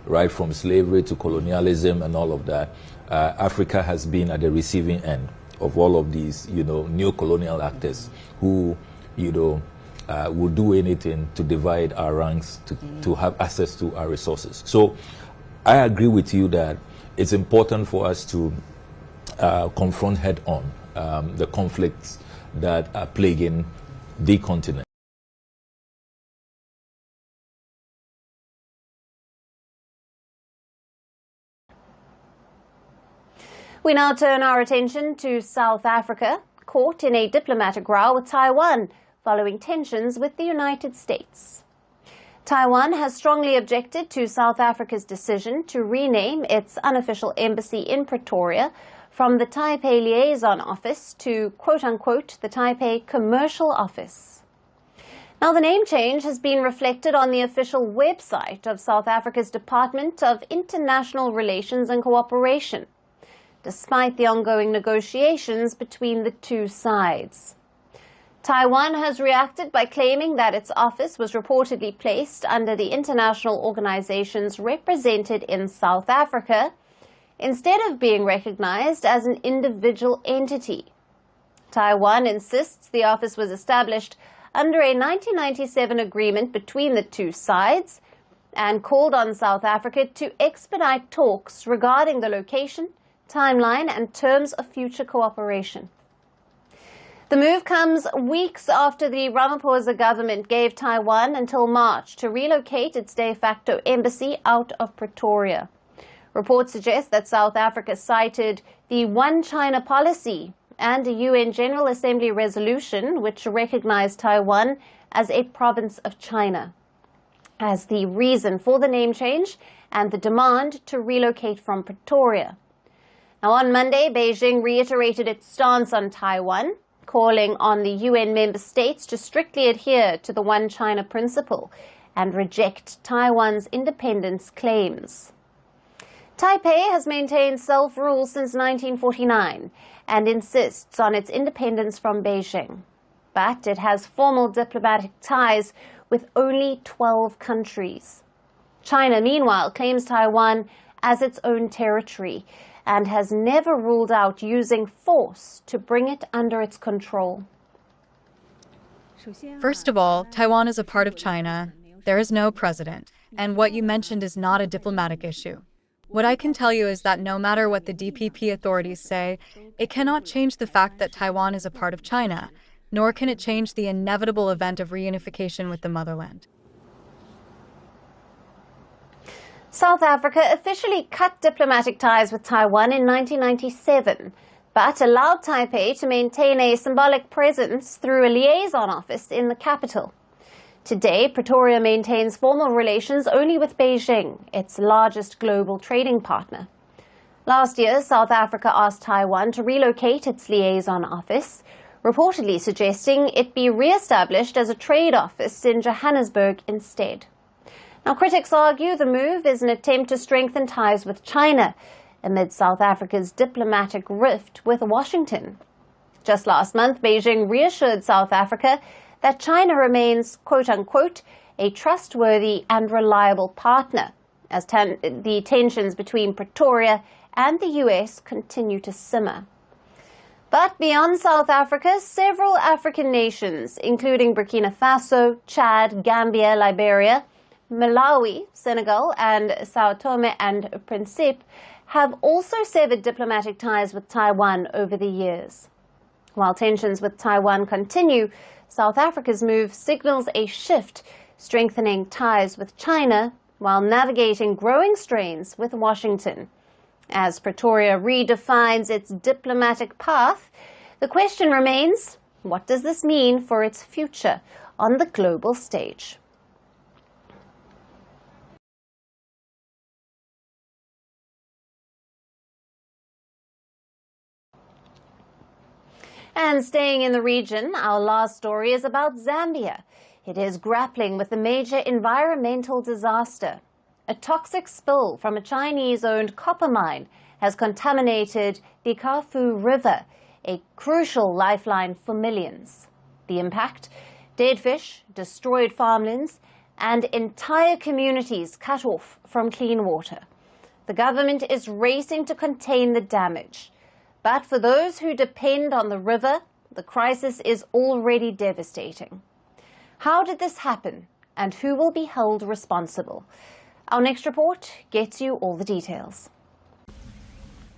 right from slavery to colonialism and all of that. Africa has been at the receiving end of all of these, neo-colonial actors who, will do anything to divide our ranks, to have access to our resources. So I agree with you that it's important for us to confront head-on the conflicts that are plaguing the continent. We now turn our attention to South Africa, caught in a diplomatic row with Taiwan following tensions with the United States. Taiwan has strongly objected to South Africa's decision to rename its unofficial embassy in Pretoria from the Taipei Liaison Office to, quote-unquote, the Taipei Commercial Office. Now, the name change has been reflected on the official website of South Africa's Department of International Relations and Cooperation, despite the ongoing negotiations between the two sides. Taiwan has reacted by claiming that its office was reportedly placed under the international organizations represented in South Africa, instead of being recognized as an individual entity. Taiwan insists the office was established under a 1997 agreement between the two sides and called on South Africa to expedite talks regarding the location, timeline and terms of future cooperation. The move comes weeks after the Ramaphosa government gave Taiwan until March to relocate its de facto embassy out of Pretoria. Reports suggest that South Africa cited the One China policy and a UN General Assembly resolution which recognized Taiwan as a province of China as the reason for the name change and the demand to relocate from Pretoria. Now, on Monday, Beijing reiterated its stance on Taiwan, calling on the UN member states to strictly adhere to the One China principle and reject Taiwan's independence claims. Taipei has maintained self-rule since 1949 and insists on its independence from Beijing. But it has formal diplomatic ties with only 12 countries. China, meanwhile, claims Taiwan as its own territory and has never ruled out using force to bring it under its control. First of all, Taiwan is a part of China. There is no president. And what you mentioned is not a diplomatic issue. What I can tell you is that no matter what the DPP authorities say, it cannot change the fact that Taiwan is a part of China, nor can it change the inevitable event of reunification with the motherland. South Africa officially cut diplomatic ties with Taiwan in 1997, but allowed Taipei to maintain a symbolic presence through a liaison office in the capital. Today, Pretoria maintains formal relations only with Beijing, its largest global trading partner. Last year, South Africa asked Taiwan to relocate its liaison office, reportedly suggesting it be re-established as a trade office in Johannesburg instead. Now, critics argue the move is an attempt to strengthen ties with China amid South Africa's diplomatic rift with Washington. Just last month, Beijing reassured South Africa that China remains, quote-unquote, a trustworthy and reliable partner, as the tensions between Pretoria and the US continue to simmer. But beyond South Africa, several African nations, including Burkina Faso, Chad, Gambia, Liberia, Malawi, Senegal, and Sao Tome and Principe, have also severed diplomatic ties with Taiwan over the years. While tensions with Taiwan continue, South Africa's move signals a shift, strengthening ties with China while navigating growing strains with Washington. As Pretoria redefines its diplomatic path, the question remains, what does this mean for its future on the global stage? And staying in the region, our last story is about Zambia. It is grappling with a major environmental disaster. A toxic spill from a Chinese-owned copper mine has contaminated the Kafu River, a crucial lifeline for millions. The impact? Dead fish, destroyed farmlands, and entire communities cut off from clean water. The government is racing to contain the damage. But for those who depend on the river, the crisis is already devastating. How did this happen, and who will be held responsible? Our next report gets you all the details.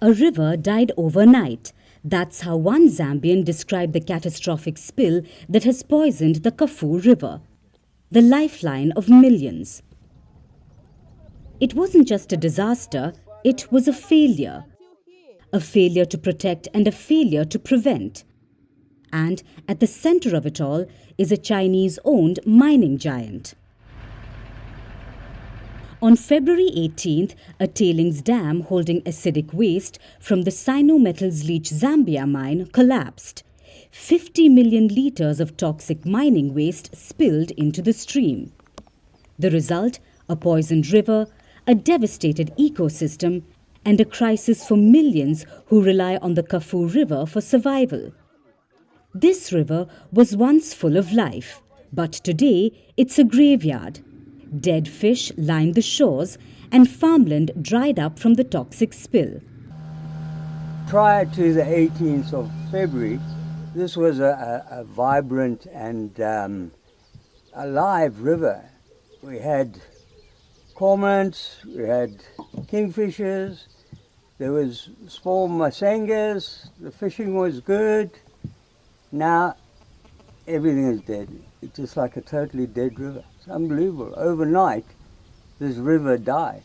A river died overnight. That's how one Zambian described the catastrophic spill that has poisoned the Kafu River, the lifeline of millions. It wasn't just a disaster, it was a failure. A failure to protect and a failure to prevent. And at the center of it all is a Chinese-owned mining giant. On February 18th, a tailings dam holding acidic waste from the Sino-Metals Leach Zambia mine collapsed. 50 million litres of toxic mining waste spilled into the stream. The result, a poisoned river, a devastated ecosystem, and a crisis for millions who rely on the Kafu River for survival. This river was once full of life, but today it's a graveyard. Dead fish line the shores and farmland dried up from the toxic spill. Prior to the 18th of February, this was a vibrant and alive river. We had cormorants, we had kingfishers, there was small masengas, the fishing was good. Now everything is dead. It's just like a totally dead river. It's unbelievable. Overnight, this river died.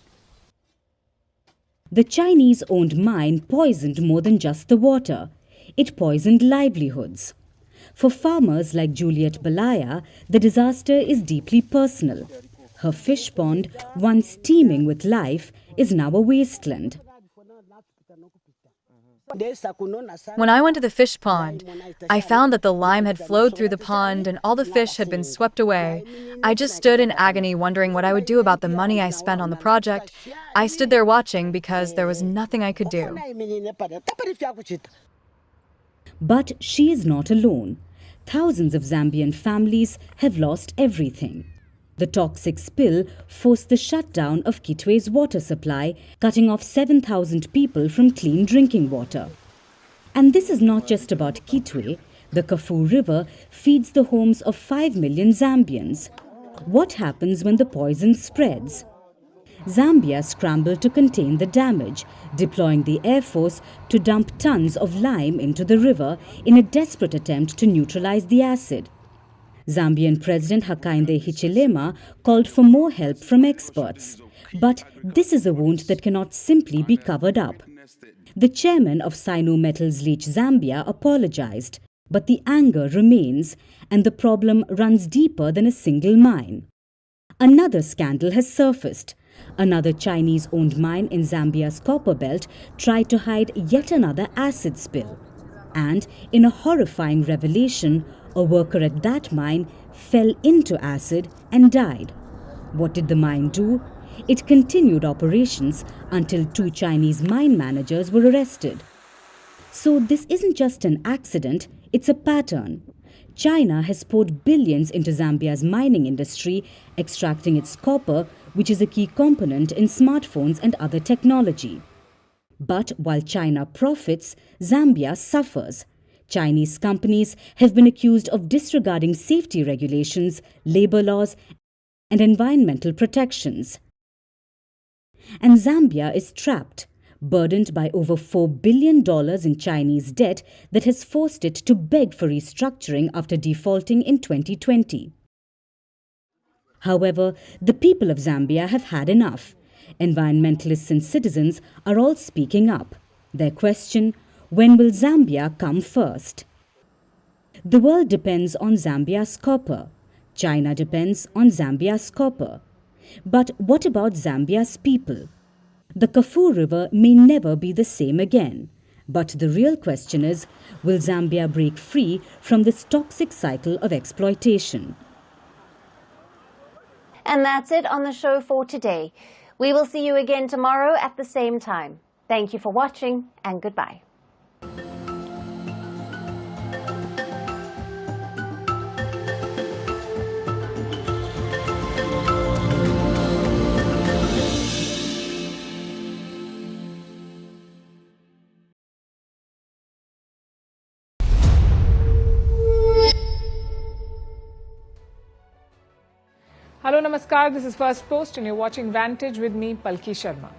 The Chinese-owned mine poisoned more than just the water. It poisoned livelihoods. For farmers like Juliet Balaya, the disaster is deeply personal. Her fish pond, once teeming with life, is now a wasteland. When I went to the fish pond, I found that the lime had flowed through the pond and all the fish had been swept away. I just stood in agony wondering what I would do about the money I spent on the project. I stood there watching because there was nothing I could do. But she is not alone. Thousands of Zambian families have lost everything. The toxic spill forced the shutdown of Kitwe's water supply, cutting off 7,000 people from clean drinking water. And this is not just about Kitwe. The Kafu River feeds the homes of 5 million Zambians. What happens when the poison spreads? Zambia scrambled to contain the damage, deploying the Air Force to dump tons of lime into the river in a desperate attempt to neutralize the acid. Zambian President Hakainde Hichilema called for more help from experts. But this is a wound that cannot simply be covered up. The chairman of Sino Metals Leach Zambia apologized, but the anger remains and the problem runs deeper than a single mine. Another scandal has surfaced. Another Chinese-owned mine in Zambia's copper belt tried to hide yet another acid spill. And in a horrifying revelation, a worker at that mine fell into acid and died. What did the mine do? It continued operations until 2 Chinese mine managers were arrested. So this isn't just an accident, it's a pattern. China has poured billions into Zambia's mining industry, extracting its copper, which is a key component in smartphones and other technology. But while China profits, Zambia suffers. Chinese companies have been accused of disregarding safety regulations, labor laws, and environmental protections. And Zambia is trapped, burdened by over $4 billion in Chinese debt that has forced it to beg for restructuring after defaulting in 2020. However, the people of Zambia have had enough. Environmentalists and citizens are all speaking up. Their question: when will Zambia come first? The world depends on Zambia's copper. China depends on Zambia's copper. But what about Zambia's people? The Kafue River may never be the same again. But the real question is, will Zambia break free from this toxic cycle of exploitation? And that's it on the show for today. We will see you again tomorrow at the same time. Thank you for watching and goodbye. Hello, Namaskar. This is Firstpost and you're watching Vantage with me, Palki Sharma.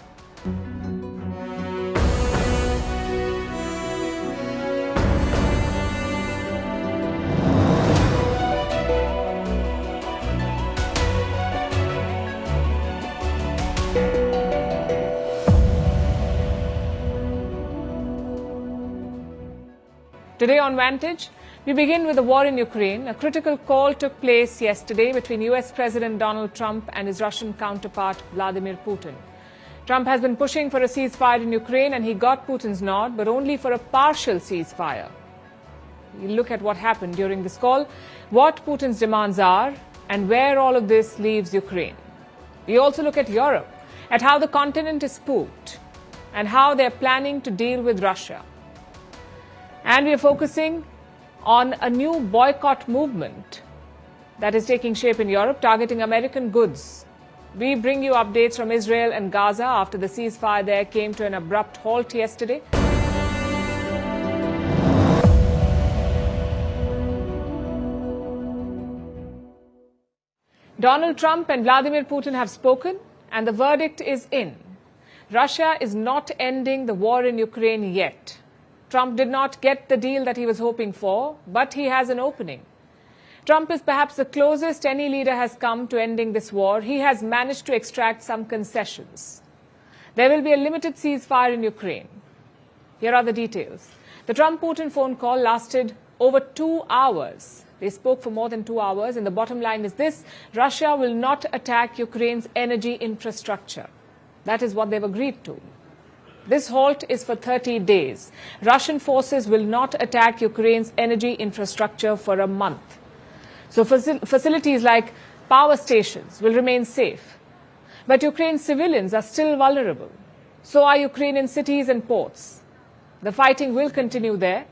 Today on Vantage, we begin with the war in Ukraine. A critical call took place yesterday between US President Donald Trump and his Russian counterpart Vladimir Putin. Trump has been pushing for a ceasefire in Ukraine and he got Putin's nod, but only for a partial ceasefire. We look at what happened during this call, what Putin's demands are, and where all of this leaves Ukraine. We also look at Europe, at how the continent is spooked, and how they're planning to deal with Russia. And we are focusing on a new boycott movement that is taking shape in Europe, targeting American goods. We bring you updates from Israel and Gaza after the ceasefire there came to an abrupt halt yesterday. Donald Trump and Vladimir Putin have spoken, and the verdict is in. Russia is not ending the war in Ukraine yet. Trump did not get the deal that he was hoping for, but he has an opening. Trump is perhaps the closest any leader has come to ending this war. He has managed to extract some concessions. There will be a limited ceasefire in Ukraine. Here are the details. The Trump-Putin phone call lasted over 2 hours. They spoke for more than 2 hours, and the bottom line is this: Russia will not attack Ukraine's energy infrastructure. That is what they've agreed to. This halt is for 30 days. Russian forces will not attack Ukraine's energy infrastructure for a month. So facilities like power stations will remain safe. But Ukraine's civilians are still vulnerable. So are Ukrainian cities and ports. The fighting will continue there.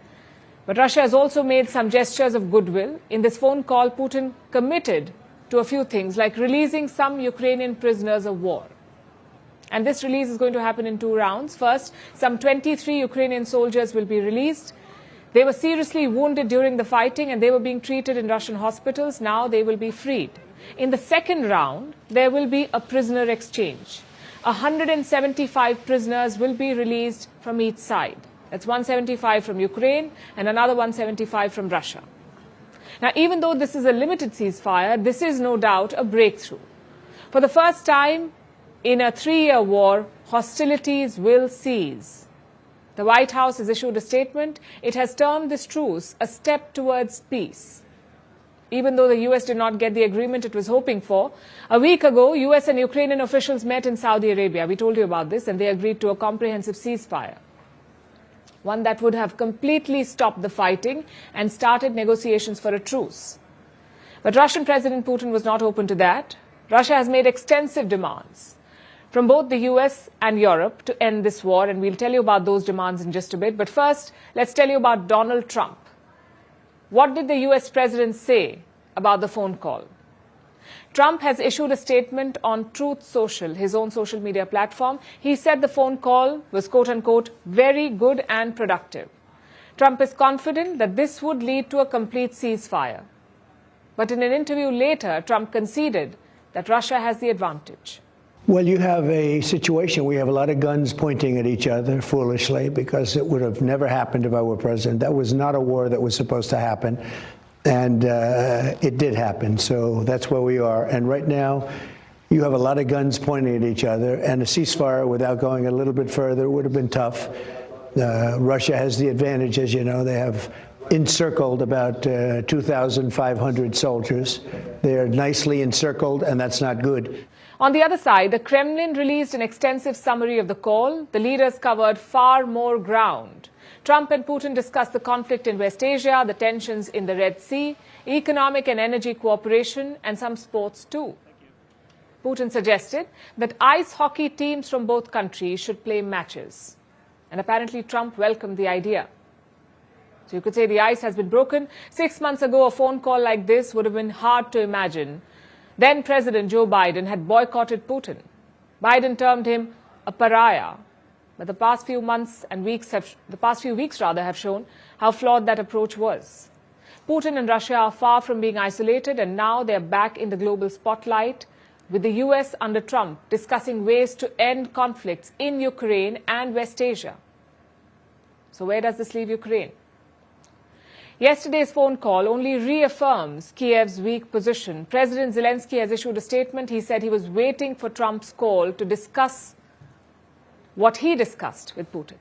But Russia has also made some gestures of goodwill. In this phone call, Putin committed to a few things, like releasing some Ukrainian prisoners of war. And this release is going to happen in 2 rounds. First, some 23 Ukrainian soldiers will be released. They were seriously wounded during the fighting and they were being treated in Russian hospitals. Now they will be freed. In the second round, there will be a prisoner exchange. 175 prisoners will be released from each side. That's 175 from Ukraine and another 175 from Russia. Now, even though this is a limited ceasefire, this is no doubt a breakthrough. For the first time, In a 3-year war, hostilities will cease. The White House has issued a statement. It has termed this truce a step towards peace. Even though the US did not get the agreement it was hoping for, a week ago, US and Ukrainian officials met in Saudi Arabia. We told you about this, and they agreed to a comprehensive ceasefire, one that would have completely stopped the fighting and started negotiations for a truce. But Russian President Putin was not open to that. Russia has made extensive demands from both the US and Europe to end this war, and we'll tell you about those demands in just a bit. But first, let's tell you about Donald Trump. What did the US president say about the phone call? Trump has issued a statement on Truth Social, his own social media platform. He said the phone call was, quote unquote, very good and productive. Trump is confident that this would lead to a complete ceasefire. But in an interview later, Trump conceded that Russia has the advantage. Well, you have a situation where you have a lot of guns pointing at each other foolishly, because it would have never happened if I were president. That was not a war that was supposed to happen, and it did happen. So that's where we are. And right now, you have a lot of guns pointing at each other, and a ceasefire without going a little bit further would have been tough. Russia has the advantage, as you know. They have encircled about 2,500 soldiers. They are nicely encircled, and that's not good. On the other side, the Kremlin released an extensive summary of the call. The leaders covered far more ground. Trump and Putin discussed the conflict in West Asia, the tensions in the Red Sea, economic and energy cooperation, and some sports too. Putin suggested that ice hockey teams from both countries should play matches. And apparently Trump welcomed the idea. So you could say the ice has been broken. 6 months ago, a phone call like this would have been hard to imagine. Then President Joe Biden had boycotted Putin. Biden termed him a pariah. But the past few weeks have shown how flawed that approach was. Putin and Russia are far from being isolated, and now they're back in the global spotlight, with the US under Trump discussing ways to end conflicts in Ukraine and West Asia. So where does this leave Ukraine? Yesterday's phone call only reaffirms Kiev's weak position. President Zelensky has issued a statement. He said he was waiting for Trump's call to discuss what he discussed with Putin.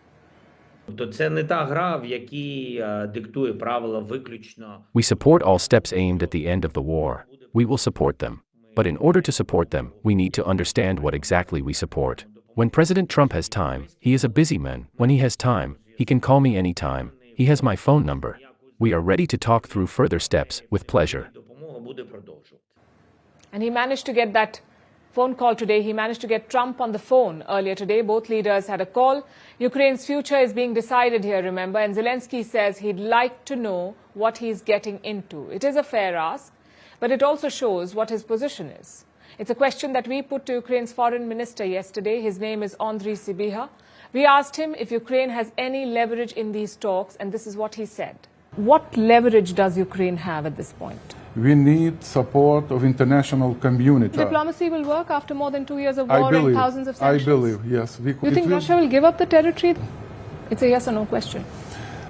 We support all steps aimed at the end of the war. We will support them. But in order to support them, we need to understand what exactly we support. When President Trump has time, he is a busy man. When he has time, he can call me anytime. He has my phone number. We are ready to talk through further steps with pleasure. And he managed to get that phone call today. He managed to get Trump on the phone earlier today. Both leaders had a call. Ukraine's future is being decided here, remember, and Zelensky says he'd like to know what he's getting into. It is a fair ask, but it also shows what his position is. It's a question that we put to Ukraine's foreign minister yesterday. His name is Andriy Sybiha. We asked him if Ukraine has any leverage in these talks, and this is what he said. What leverage does Ukraine have at this point? We need support of international community. Diplomacy will work after more than 2 years of war and thousands of sanctions? I believe, yes. You think Russia will give up the territory? It's a yes or no question.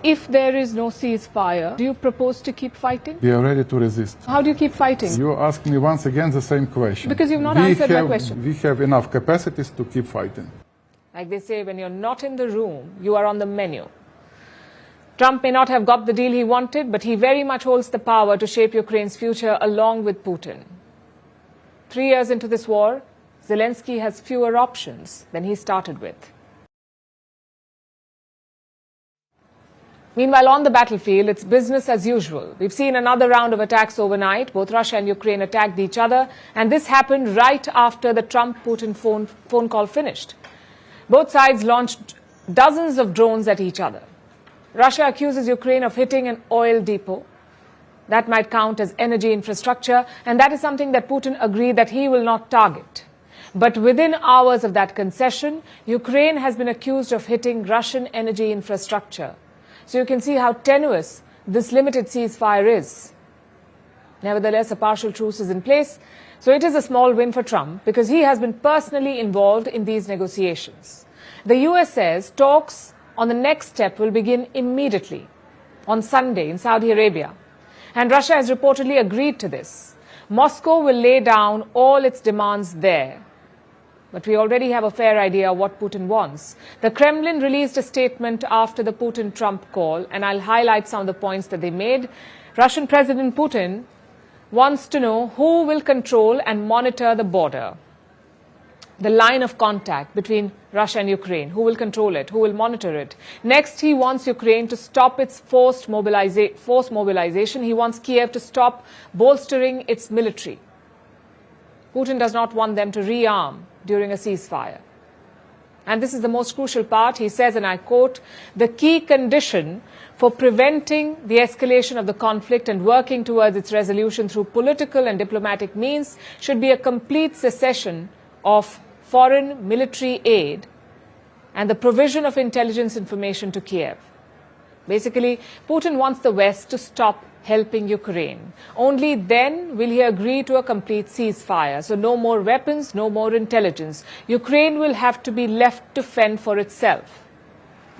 If there is no ceasefire, do you propose to keep fighting? We are ready to resist. How do you keep fighting? You ask me once again the same question. Because you've not answered my question. We have enough capacities to keep fighting. Like they say, when you're not in the room, you are on the menu. Trump may not have got the deal he wanted, but he very much holds the power to shape Ukraine's future along with Putin. 3 years into this war, Zelensky has fewer options than he started with. Meanwhile, on the battlefield, it's business as usual. We've seen another round of attacks overnight. Both Russia and Ukraine attacked each other, and this happened right after the Trump-Putin phone call finished. Both sides launched dozens of drones at each other. Russia accuses Ukraine of hitting an oil depot. That might count as energy infrastructure, and that is something that Putin agreed that he will not target. But within hours of that concession, Ukraine has been accused of hitting Russian energy infrastructure. So you can see how tenuous this limited ceasefire is. Nevertheless, a partial truce is in place, so it is a small win for Trump because he has been personally involved in these negotiations. The US says talks on the next step will begin immediately, on Sunday in Saudi Arabia. And Russia has reportedly agreed to this. Moscow will lay down all its demands there. But we already have a fair idea what Putin wants. The Kremlin released a statement after the Putin-Trump call, and I'll highlight some of the points that they made. Russian President Putin wants to know who will control and monitor the border, the line of contact between Russia and Ukraine. Who will control it? Who will monitor it? Next, he wants Ukraine to stop its forced mobilization. He wants Kiev to stop bolstering its military. Putin does not want them to rearm during a ceasefire. And this is the most crucial part. He says, and I quote, "The key condition for preventing the escalation of the conflict and working towards its resolution through political and diplomatic means should be a complete cessation of foreign military aid and the provision of intelligence information to Kiev." Basically, Putin wants the West to stop helping Ukraine. Only then will he agree to a complete ceasefire. So no more weapons, no more intelligence. Ukraine will have to be left to fend for itself.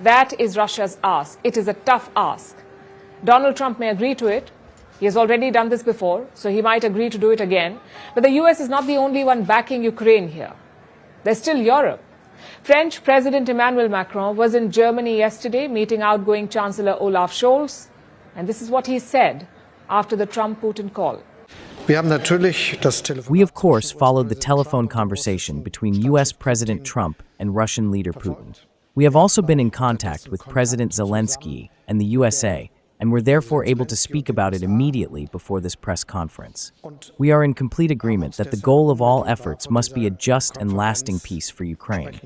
That is Russia's ask. It is a tough ask. Donald Trump may agree to it. He has already done this before, so he might agree to do it again. But the US is not the only one backing Ukraine here. There's still Europe. French President Emmanuel Macron was in Germany yesterday, meeting outgoing Chancellor Olaf Scholz. And this is what he said after the Trump-Putin call. We, of course, followed the telephone conversation between U.S. President Trump and Russian leader Putin. We have also been in contact with President Zelensky and the USA, and were therefore able to speak about it immediately before this press conference. We are in complete agreement that the goal of all efforts must be a just and lasting peace for Ukraine.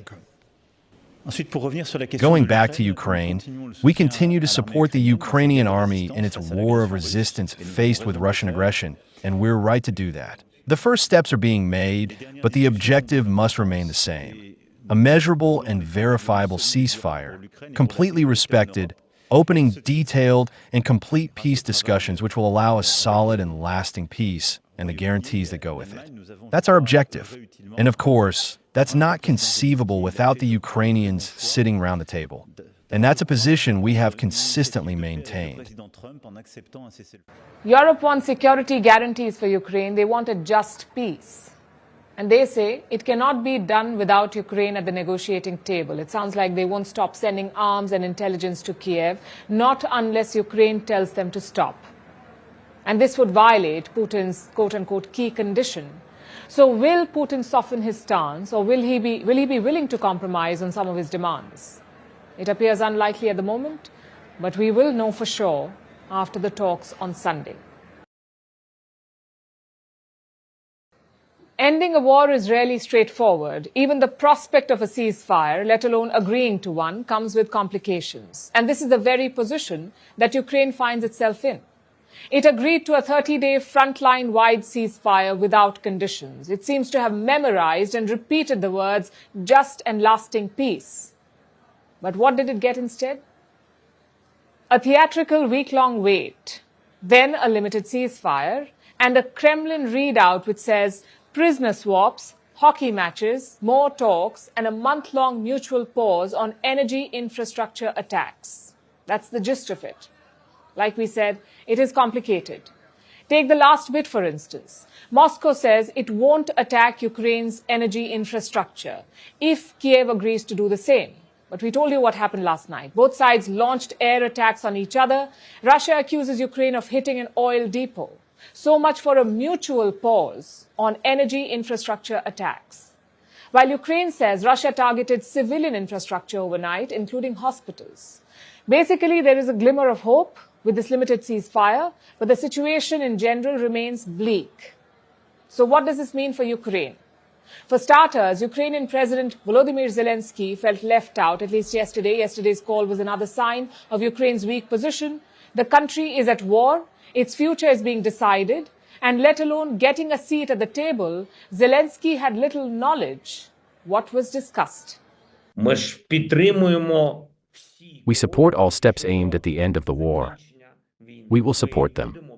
Going back to Ukraine, we continue to support the Ukrainian army in its war of resistance faced with Russian aggression, and we're right to do that. The first steps are being made, but the objective must remain the same. A measurable and verifiable ceasefire, completely respected, opening detailed and complete peace discussions which will allow a solid and lasting peace and the guarantees that go with it. That's our objective. And of course, that's not conceivable without the Ukrainians sitting around the table. And that's a position we have consistently maintained. Europe wants security guarantees for Ukraine. They want a just peace. And they say it cannot be done without Ukraine at the negotiating table. It sounds like they won't stop sending arms and intelligence to Kiev, not unless Ukraine tells them to stop. And this would violate Putin's quote-unquote key condition. So will Putin soften his stance, or will he be willing to compromise on some of his demands? It appears unlikely at the moment, but we will know for sure after the talks on Sunday. Ending a war is rarely straightforward. Even the prospect of a ceasefire, let alone agreeing to one, comes with complications. And this is the very position that Ukraine finds itself in. It agreed to a 30-day frontline-wide ceasefire without conditions. It seems to have memorized and repeated the words, just and lasting peace. But what did it get instead? A theatrical week-long wait, then a limited ceasefire, and a Kremlin readout which says prisoner swaps, hockey matches, more talks, and a month-long mutual pause on energy infrastructure attacks. That's the gist of it. Like we said, it is complicated. Take the last bit, for instance. Moscow says it won't attack Ukraine's energy infrastructure if Kiev agrees to do the same. But we told you what happened last night. Both sides launched air attacks on each other. Russia accuses Ukraine of hitting an oil depot. So much for a mutual pause on energy infrastructure attacks. While Ukraine says Russia targeted civilian infrastructure overnight, including hospitals. Basically, there is a glimmer of hope with this limited ceasefire, but the situation in general remains bleak. So what does this mean for Ukraine? For starters, Ukrainian President Volodymyr Zelensky felt left out, at least yesterday. Yesterday's call was another sign of Ukraine's weak position. The country is at war, its future is being decided, and let alone getting a seat at the table, Zelensky had little knowledge what was discussed. We support all steps aimed at the end of the war. We will support them.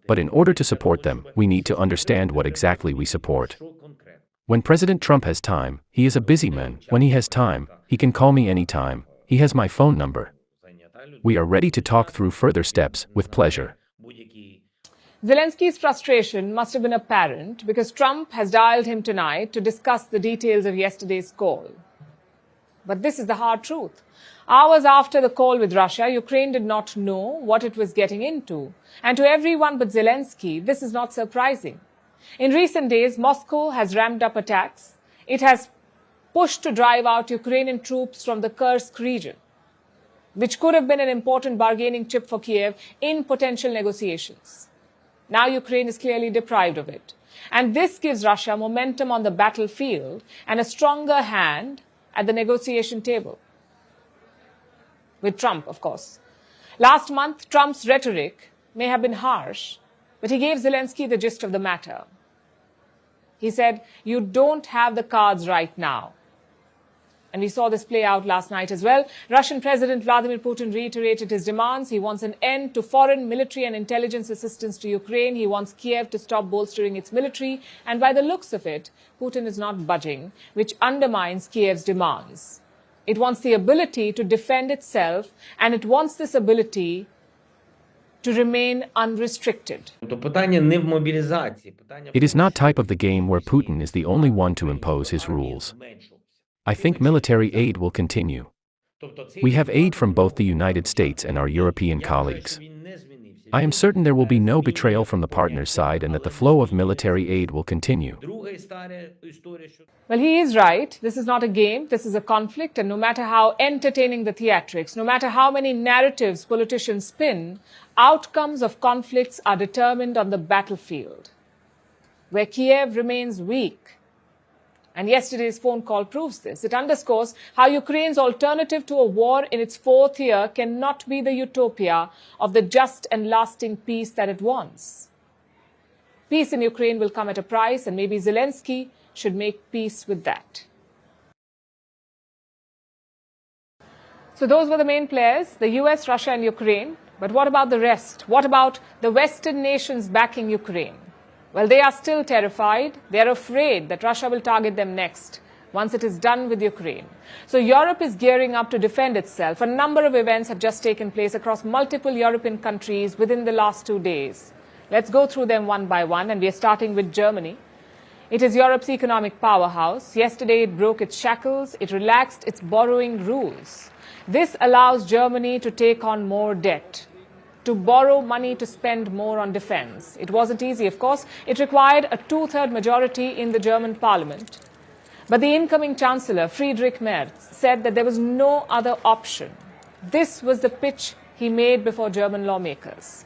But in order to support them, we need to understand what exactly we support. When President Trump has time, he is a busy man. When he has time, he can call me anytime. He has my phone number. We are ready to talk through further steps with pleasure. Zelensky's frustration must have been apparent because Trump has dialed him tonight to discuss the details of yesterday's call. But this is the hard truth. Hours after the call with Russia, Ukraine did not know what it was getting into. And to everyone but Zelensky, this is not surprising. In recent days, Moscow has ramped up attacks. It has pushed to drive out Ukrainian troops from the Kursk region, which could have been an important bargaining chip for Kiev in potential negotiations. Now Ukraine is clearly deprived of it. And this gives Russia momentum on the battlefield and a stronger hand at the negotiation table. With Trump, of course. Last month, Trump's rhetoric may have been harsh, but he gave Zelensky the gist of the matter. He said, "You don't have the cards right now." And we saw this play out last night as well. Russian President Vladimir Putin reiterated his demands. He wants an end to foreign military and intelligence assistance to Ukraine. He wants Kiev to stop bolstering its military. And by the looks of it, Putin is not budging, which undermines Kiev's demands. It wants the ability to defend itself, and it wants this ability to remain unrestricted. It is not type of the game where Putin is the only one to impose his rules. I think military aid will continue. We have aid from both the United States and our European colleagues. I am certain there will be no betrayal from the partner's side and that the flow of military aid will continue. Well, he is right. This is not a game. This is a conflict. And no matter how entertaining the theatrics, no matter how many narratives politicians spin, outcomes of conflicts are determined on the battlefield, where Kiev remains weak. And yesterday's phone call proves this. It underscores how Ukraine's alternative to a war in its fourth year cannot be the utopia of the just and lasting peace that it wants. Peace in Ukraine will come at a price, and maybe Zelensky should make peace with that. So those were the main players, the US, Russia and Ukraine. But what about the rest? What about the Western nations backing Ukraine? Well, they are still terrified. They are afraid that Russia will target them next, once it is done with Ukraine. So Europe is gearing up to defend itself. A number of events have just taken place across multiple European countries within the last 2 days. Let's go through them one by one, and we are starting with Germany. It is Europe's economic powerhouse. Yesterday, it broke its shackles. It relaxed its borrowing rules. This allows Germany to take on more debt, to borrow money to spend more on defense. It wasn't easy, of course. It required a 2/3 majority in the German parliament. But the incoming chancellor, Friedrich Merz, said that there was no other option. This was the pitch he made before German lawmakers.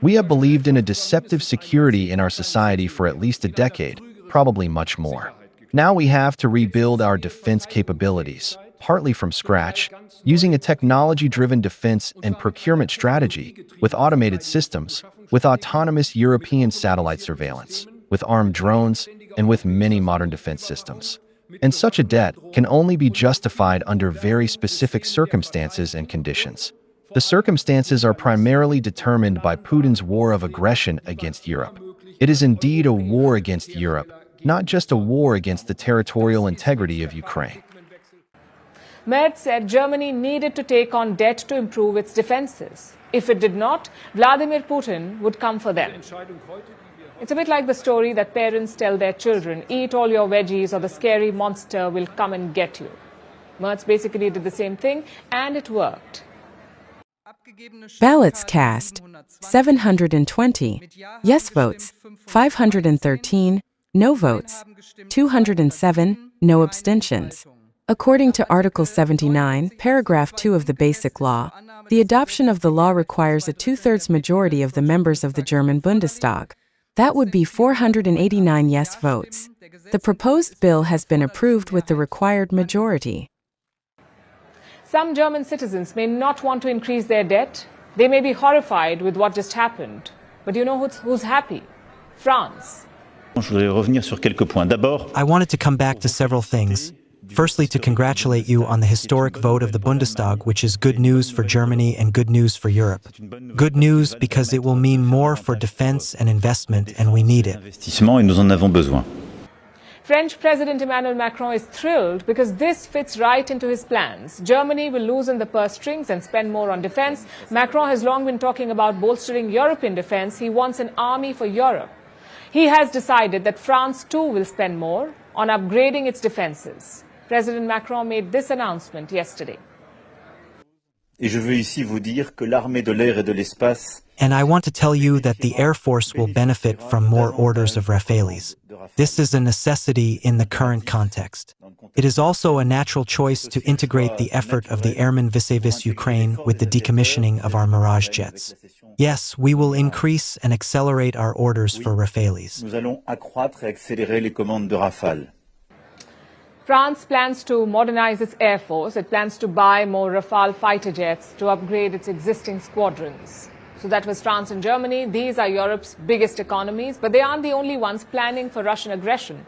We have believed in a deceptive security in our society for at least a decade, probably much more. Now we have to rebuild our defense capabilities, partly from scratch, using a technology-driven defense and procurement strategy, with automated systems, with autonomous European satellite surveillance, with armed drones, and with many modern defense systems. And such a debt can only be justified under very specific circumstances and conditions. The circumstances are primarily determined by Putin's war of aggression against Europe. It is indeed a war against Europe, not just a war against the territorial integrity of Ukraine. Merz said Germany needed to take on debt to improve its defenses. If it did not, Vladimir Putin would come for them. It's a bit like the story that parents tell their children, eat all your veggies or the scary monster will come and get you. Merz basically did the same thing, and it worked. Ballots cast, 720. Yes votes, 513. No votes, 207. No abstentions. According to Article 79, Paragraph 2 of the Basic Law, the adoption of the law requires a 2/3 majority of the members of the German Bundestag. That would be 489 yes votes. The proposed bill has been approved with the required majority. Some German citizens may not want to increase their debt. They may be horrified with what just happened. But you know who's happy? France. I wanted to come back to several things. Firstly, to congratulate you on the historic vote of the Bundestag, which is good news for Germany and good news for Europe. Good news because it will mean more for defense and investment, and we need it. French President Emmanuel Macron is thrilled because this fits right into his plans. Germany will loosen the purse strings and spend more on defense. Macron has long been talking about bolstering European defense. He wants an army for Europe. He has decided that France too will spend more on upgrading its defenses. President Macron made this announcement yesterday. Et je veux ici vous dire que l'armée de l'air et de l'espace. And I want to tell you that the Air Force will benefit from more orders of Rafales. This is a necessity in the current context. It is also a natural choice to integrate the effort of the airmen vis-à-vis Ukraine with the decommissioning of our Mirage jets. Yes, we will increase and accelerate our orders for Rafales. Nous allons accroître et accélérer les commandes de Rafale. France plans to modernize its air force. It plans to buy more Rafale fighter jets to upgrade its existing squadrons. So that was France and Germany. These are Europe's biggest economies, but they aren't the only ones planning for Russian aggression.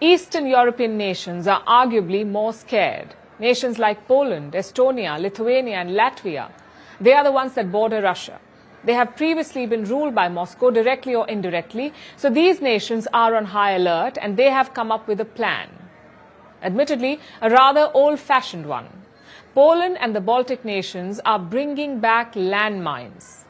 Eastern European nations are arguably more scared. Nations like Poland, Estonia, Lithuania and Latvia, they are the ones that border Russia. They have previously been ruled by Moscow directly or indirectly, so these nations are on high alert and they have come up with a plan. Admittedly, a rather old-fashioned one. Poland and the Baltic nations are bringing back landmines.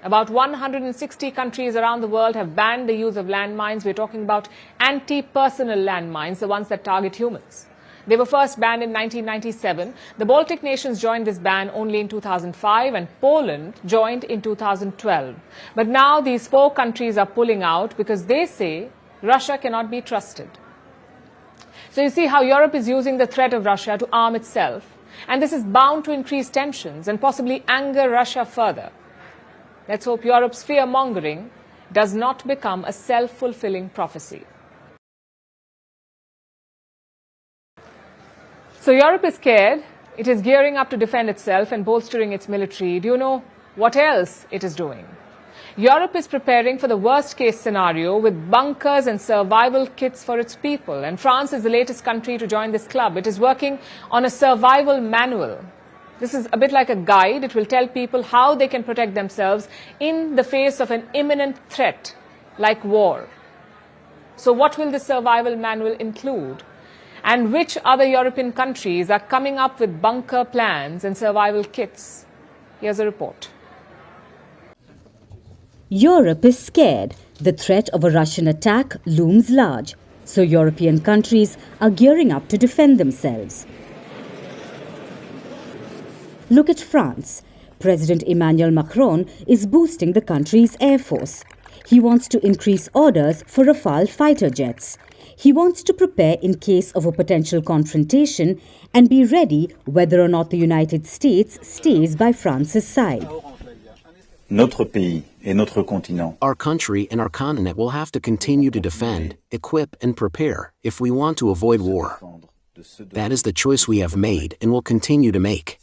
About 160 countries around the world have banned the use of landmines. We're talking about anti-personnel landmines, the ones that target humans. They were first banned in 1997. The Baltic nations joined this ban only in 2005 and Poland joined in 2012. But now these 4 countries are pulling out because they say Russia cannot be trusted. So you see how Europe is using the threat of Russia to arm itself. And this is bound to increase tensions and possibly anger Russia further. Let's hope Europe's fear-mongering does not become a self-fulfilling prophecy. So Europe is scared. It is gearing up to defend itself and bolstering its military. Do you know what else it is doing? Europe is preparing for the worst-case scenario with bunkers and survival kits for its people. And France is the latest country to join this club. It is working on a survival manual. This is a bit like a guide. It will tell people how they can protect themselves in the face of an imminent threat like war. So what will the survival manual include? And which other European countries are coming up with bunker plans and survival kits? Here's a report. Europe is scared. The threat of a Russian attack looms large. So European countries are gearing up to defend themselves. Look at France. President Emmanuel Macron is boosting the country's air force. He wants to increase orders for Rafale fighter jets. He wants to prepare in case of a potential confrontation and be ready whether or not the United States stays by France's side. Notre pays et notre continent. Our country and our continent will have to continue to defend, equip and prepare if we want to avoid war. That is the choice we have made and will continue to make.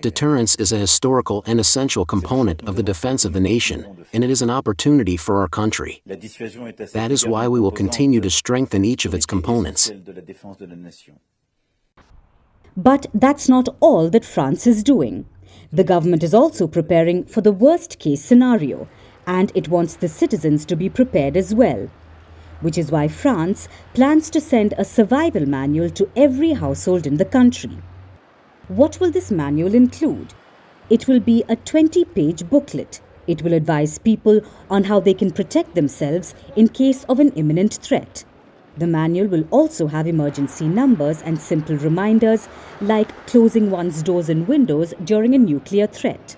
Deterrence is a historical and essential component of the defense of the nation, and it is an opportunity for our country. That is why we will continue to strengthen each of its components. But that's not all that France is doing. The government is also preparing for the worst-case scenario, and it wants the citizens to be prepared as well. Which is why France plans to send a survival manual to every household in the country. What will this manual include? It will be a 20-page booklet. It will advise people on how they can protect themselves in case of an imminent threat. The manual will also have emergency numbers and simple reminders like closing one's doors and windows during a nuclear threat.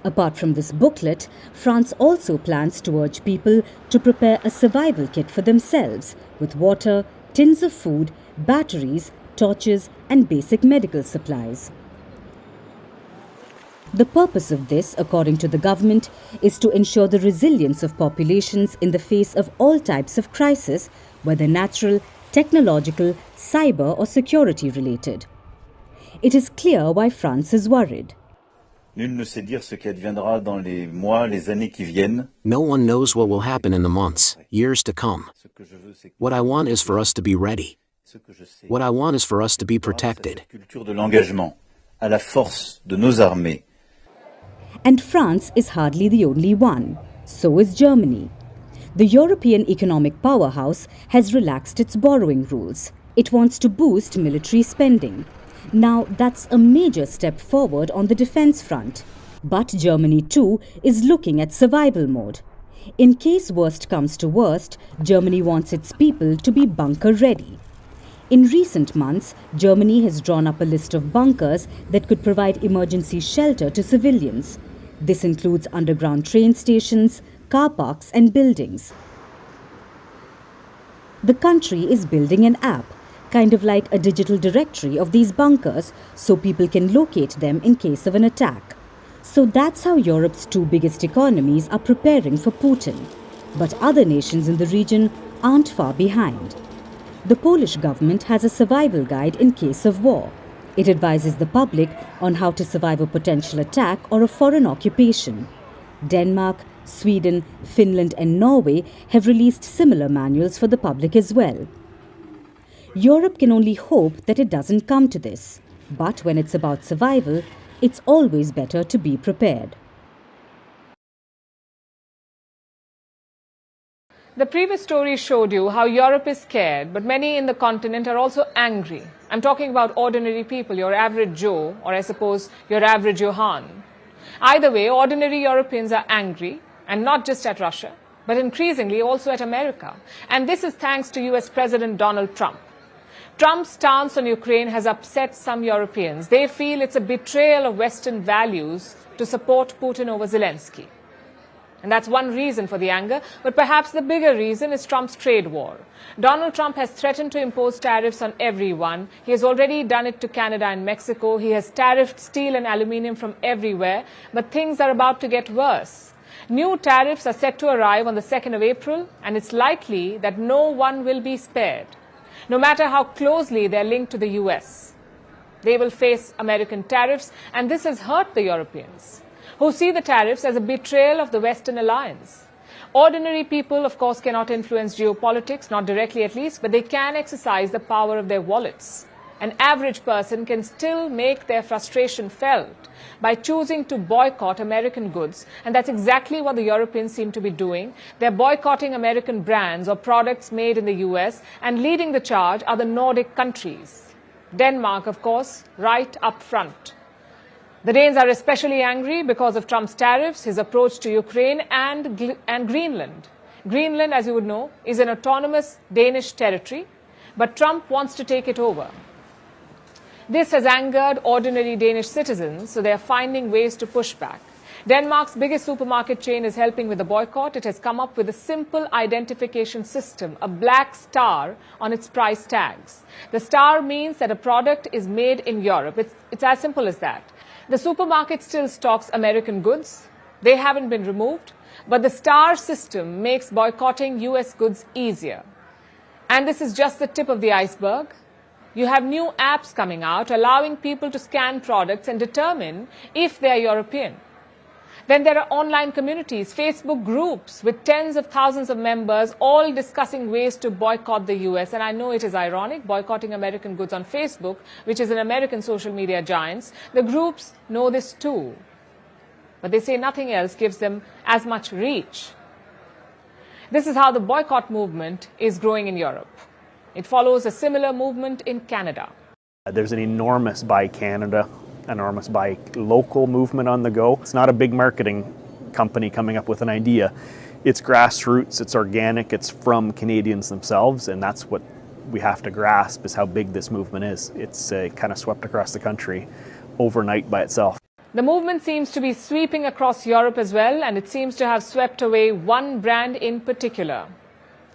Apart from this booklet, France also plans to urge people to prepare a survival kit for themselves with water, tins of food, batteries, torches and basic medical supplies. The purpose of this, according to the government, is to ensure the resilience of populations in the face of all types of crisis, whether natural, technological, cyber or security related. It is clear why France is worried. Nul ne sait dire ce qu'adviendra dans les mois, les années qui viennent. No one knows what will happen in the months, years to come. What I want is for us to be ready. What I want is for us to be protected. Culture de l'engagement, à la force de nos armées. And France is hardly the only one. So is Germany. the European economic powerhouse has relaxed its borrowing rules. It wants to boost military spending. Now, that's a major step forward on the defense front. But Germany too is looking at survival mode. In case worst comes to worst, Germany wants its people to be bunker ready. In recent months, Germany has drawn up a list of bunkers that could provide emergency shelter to civilians. This includes underground train stations, car parks and buildings. The country is building an app, kind of like a digital directory of these bunkers, so people can locate them in case of an attack. So that's how Europe's two biggest economies are preparing for Putin. But other nations in the region aren't far behind. The Polish government has a survival guide in case of war. It advises the public on how to survive a potential attack or a foreign occupation. Denmark, Sweden, Finland and Norway have released similar manuals for the public as well. Europe can only hope that it doesn't come to this. But when it's about survival, it's always better to be prepared. The previous story showed you how Europe is scared, but many in the continent are also angry. I'm talking about ordinary people, your average Joe, or I suppose your average Johan. Either way, ordinary Europeans are angry, and not just at Russia, but increasingly also at America. And this is thanks to US President Donald Trump. Trump's stance on Ukraine has upset some Europeans. They feel it's a betrayal of Western values to support Putin over Zelensky. And that's one reason for the anger, but perhaps the bigger reason is Trump's trade war. Donald Trump has threatened to impose tariffs on everyone. He has already done it to Canada and Mexico. He has tariffed steel and aluminium from everywhere, but things are about to get worse. New tariffs are set to arrive on the 2nd of April, and it's likely that no one will be spared. No matter how closely they're linked to the US, they will face American tariffs, and this has hurt the Europeans, who see the tariffs as a betrayal of the Western alliance. Ordinary people, of course, cannot influence geopolitics, not directly at least, but they can exercise the power of their wallets. An average person can still make their frustration felt by choosing to boycott American goods, and that's exactly what the Europeans seem to be doing. They're boycotting American brands or products made in the US, and leading the charge are the Nordic countries. Denmark, of course, right up front. The Danes are especially angry because of Trump's tariffs, his approach to Ukraine and Greenland. Greenland, as you would know, is an autonomous Danish territory, but Trump wants to take it over. This has angered ordinary Danish citizens, so they are finding ways to push back. Denmark's biggest supermarket chain is helping with the boycott. It has come up with a simple identification system, a black star on its price tags. The star means that a product is made in Europe. It's as simple as that. The supermarket still stocks American goods. They haven't been removed, but the star system makes boycotting US goods easier. And this is just the tip of the iceberg. You have new apps coming out allowing people to scan products and determine if they are European. Then there are online communities, Facebook groups with tens of thousands of members all discussing ways to boycott the US. And I know it is ironic, boycotting American goods on Facebook, which is an American social media giant. The groups know this too. But they say nothing else gives them as much reach. This is how the boycott movement is growing in Europe. It follows a similar movement in Canada. There's an enormous Buy Canada, enormous Buy Local movement on the go. It's not a big marketing company coming up with an idea. It's grassroots, it's organic, it's from Canadians themselves, and that's what we have to grasp is how big this movement is. It's kind of swept across the country overnight by itself. The movement seems to be sweeping across Europe as well, and it seems to have swept away one brand in particular,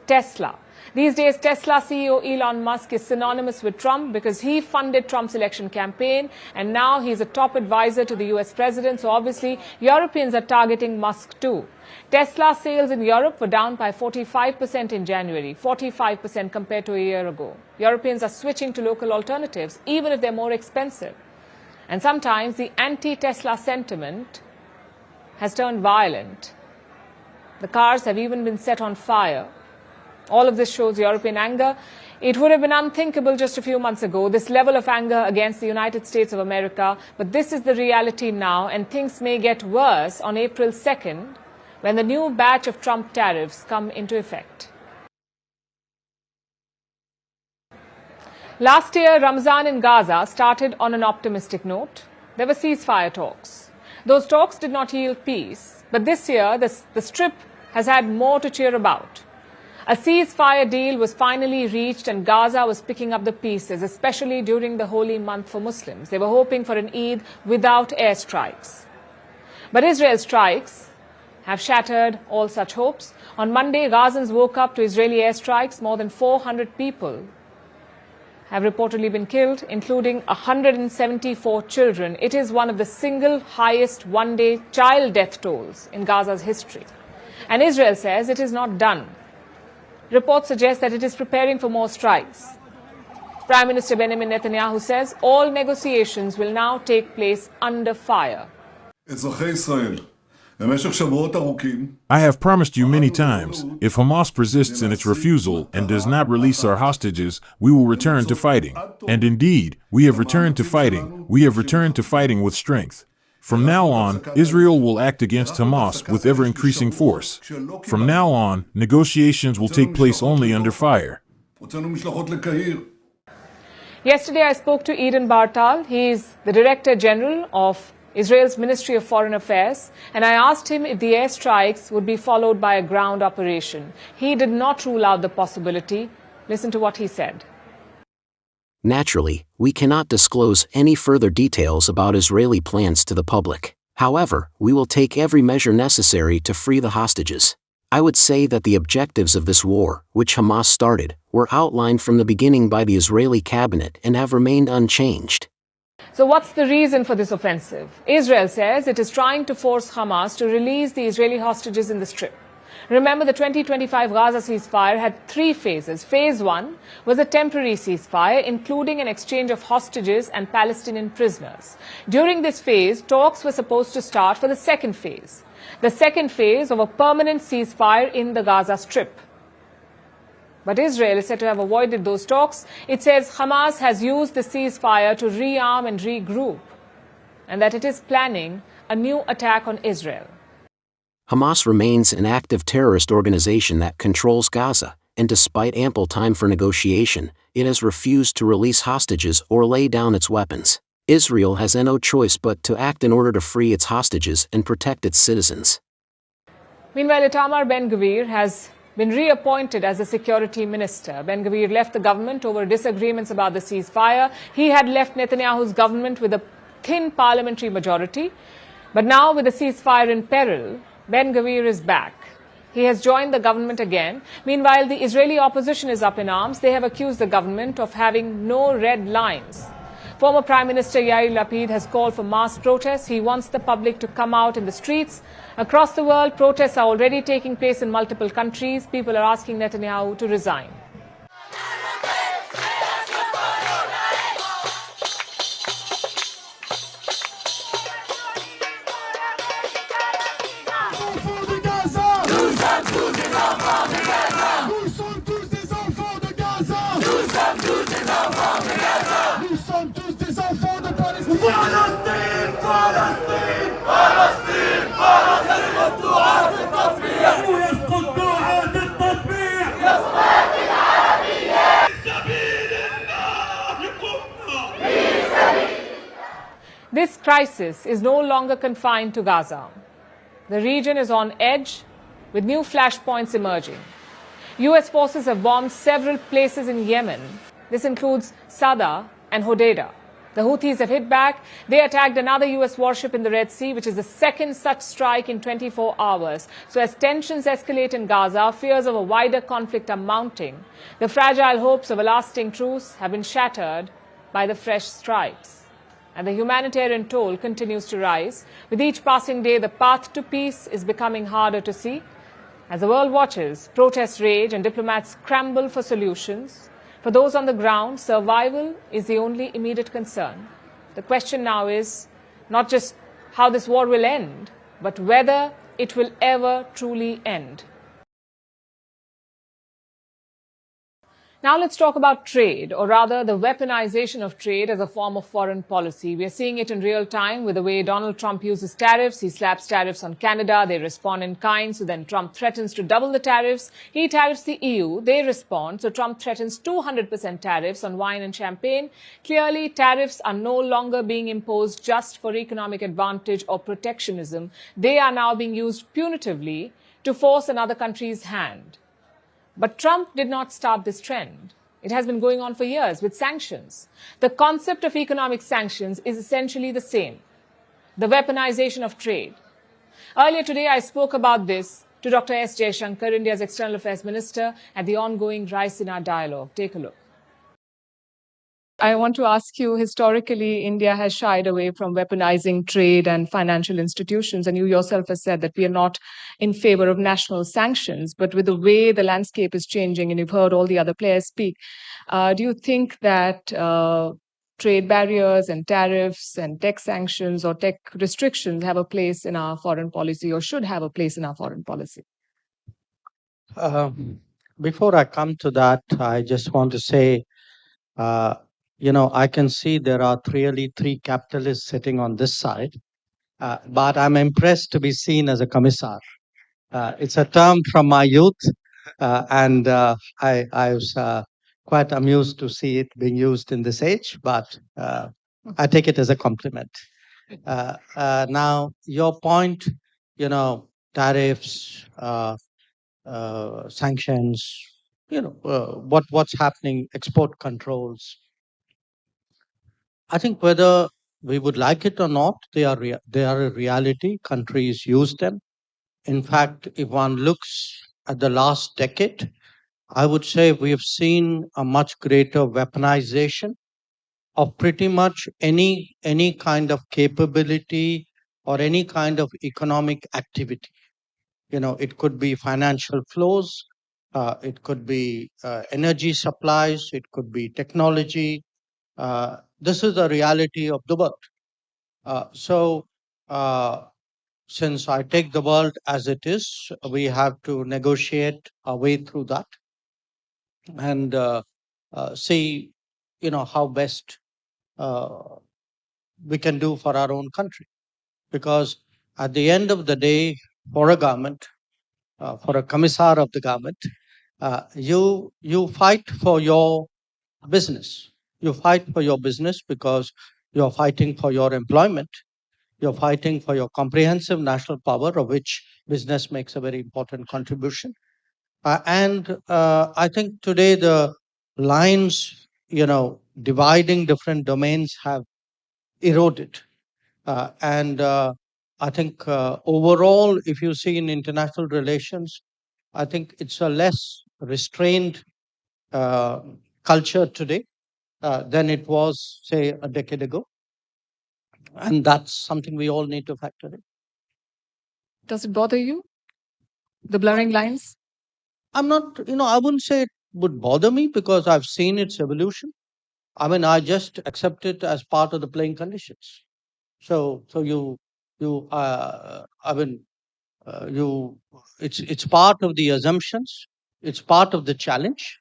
Tesla. These days, Tesla CEO Elon Musk is synonymous with Trump because he funded Trump's election campaign, and now he's a top advisor to the US president, so obviously Europeans are targeting Musk too. Tesla sales in Europe were down by 45% in January, 45% compared to a year ago. Europeans are switching to local alternatives, even if they're more expensive. And sometimes the anti-Tesla sentiment has turned violent. The cars have even been set on fire. All of this shows European anger. It would have been unthinkable just a few months ago, this level of anger against the United States of America. But this is the reality now, and things may get worse on April 2nd when the new batch of Trump tariffs come into effect. Last year, Ramzan in Gaza started on an optimistic note. There were ceasefire talks. Those talks did not yield peace, but this year the Strip has had more to cheer about. A ceasefire deal was finally reached and Gaza was picking up the pieces, especially during the holy month for Muslims. They were hoping for an Eid without airstrikes. But Israel's strikes have shattered all such hopes. On Monday, Gazans woke up to Israeli airstrikes. More than 400 people have reportedly been killed, including 174 children. It is one of the single highest one-day child death tolls in Gaza's history. And Israel says it is not done. Reports suggest that it is preparing for more strikes. Prime Minister Benjamin Netanyahu says all negotiations will now take place under fire. I have promised you many times, if Hamas persists in its refusal and does not release our hostages, we will return to fighting. And indeed, we have returned to fighting. We have returned to fighting with strength. From now on, Israel will act against Hamas with ever-increasing force. From now on, negotiations will take place only under fire. Yesterday, I spoke to Eden Bartal. He is the Director General of Israel's Ministry of Foreign Affairs, and I asked him if the airstrikes would be followed by a ground operation. He did not rule out the possibility. Listen to what he said. Naturally, we cannot disclose any further details about Israeli plans to the public. However, we will take every measure necessary to free the hostages. I would say that the objectives of this war, which Hamas started, were outlined from the beginning by the Israeli cabinet and have remained unchanged. So what's the reason for this offensive? Israel says it is trying to force Hamas to release the Israeli hostages in the Strip. Remember, the 2025 Gaza ceasefire had 3 phases. Phase 1 was a temporary ceasefire, including an exchange of hostages and Palestinian prisoners. During this phase, talks were supposed to start for the second phase. The second phase of a permanent ceasefire in the Gaza Strip. But Israel is said to have avoided those talks. It says Hamas has used the ceasefire to rearm and regroup, and that it is planning a new attack on Israel. Hamas remains an active terrorist organization that controls Gaza, and despite ample time for negotiation, it has refused to release hostages or lay down its weapons. Israel has no choice but to act in order to free its hostages and protect its citizens. Meanwhile, Itamar Ben-Gvir has been reappointed as the security minister. Ben-Gvir left the government over disagreements about the ceasefire. He had left Netanyahu's government with a thin parliamentary majority. But now, with the ceasefire in peril, Ben-Gvir is back. He has joined the government again. Meanwhile, the Israeli opposition is up in arms. They have accused the government of having no red lines. Former Prime Minister Yair Lapid has called for mass protests. He wants the public to come out in the streets. Across the world, protests are already taking place in multiple countries. People are asking Netanyahu to resign. This crisis is no longer confined to Gaza. The region is on edge, with new flashpoints emerging. US forces have bombed several places in Yemen. This includes Sada and Hodeidah. The Houthis have hit back. They attacked another US warship in the Red Sea, which is the second such strike in 24 hours. So as tensions escalate in Gaza, fears of a wider conflict are mounting. The fragile hopes of a lasting truce have been shattered by the fresh strikes. And the humanitarian toll continues to rise. With each passing day, the path to peace is becoming harder to see. As the world watches, protests rage and diplomats scramble for solutions. For those on the ground, survival is the only immediate concern. The question now is not just how this war will end, but whether it will ever truly end. Now let's talk about trade, or rather the weaponization of trade as a form of foreign policy. We are seeing it in real time with the way Donald Trump uses tariffs. He slaps tariffs on Canada. They respond in kind. So then Trump threatens to double the tariffs. He tariffs the EU. They respond. So Trump threatens 200% tariffs on wine and champagne. Clearly, tariffs are no longer being imposed just for economic advantage or protectionism. They are now being used punitively to force another country's hand. But Trump did not start this trend. It has been going on for years with sanctions. The concept of economic sanctions is essentially the same: the weaponization of trade. Earlier today, I spoke about this to Dr. S. Jaishankar, India's External Affairs Minister, at the ongoing Raisina dialogue. Take a look. I want to ask you, historically, India has shied away from weaponizing trade and financial institutions, and you yourself have said that we are not in favor of national sanctions. But with the way the landscape is changing, and you've heard all the other players speak, do you think that trade barriers and tariffs and tech sanctions or tech restrictions have a place in our foreign policy, or should have a place in our foreign policy? Before I come to that, I just want to say, I can see there are really three capitalists sitting on this side, but I'm impressed to be seen as a commissar. It's a term from my youth, and I was quite amused to see it being used in this age, but I take it as a compliment. Now, your point, tariffs, sanctions, what's happening, export controls. I think whether we would like it or not, they are a reality. Countries use them. In fact, if one looks at the last decade, I would say we have seen a much greater weaponization of pretty much any kind of capability or any kind of economic activity. It could be financial flows, it could be energy supplies, it could be technology. This is the reality of the world. So, since I take the world as it is, we have to negotiate our way through that and see, how best we can do for our own country. Because at the end of the day, for a government, for a commissar of the government, you fight for your business. You fight for your business because you're fighting for your employment. You're fighting for your comprehensive national power, of which business makes a very important contribution. And I think today the lines, dividing different domains have eroded. And I think overall, if you see in international relations, I think it's a less restrained culture today than it was, say, a decade ago. And that's something we all need to factor in. Does it bother you, the blurring lines? I'm not, I wouldn't say it would bother me because I've seen its evolution. I mean, I just accept it as part of the playing conditions. So it's part of the assumptions. It's part of the challenge.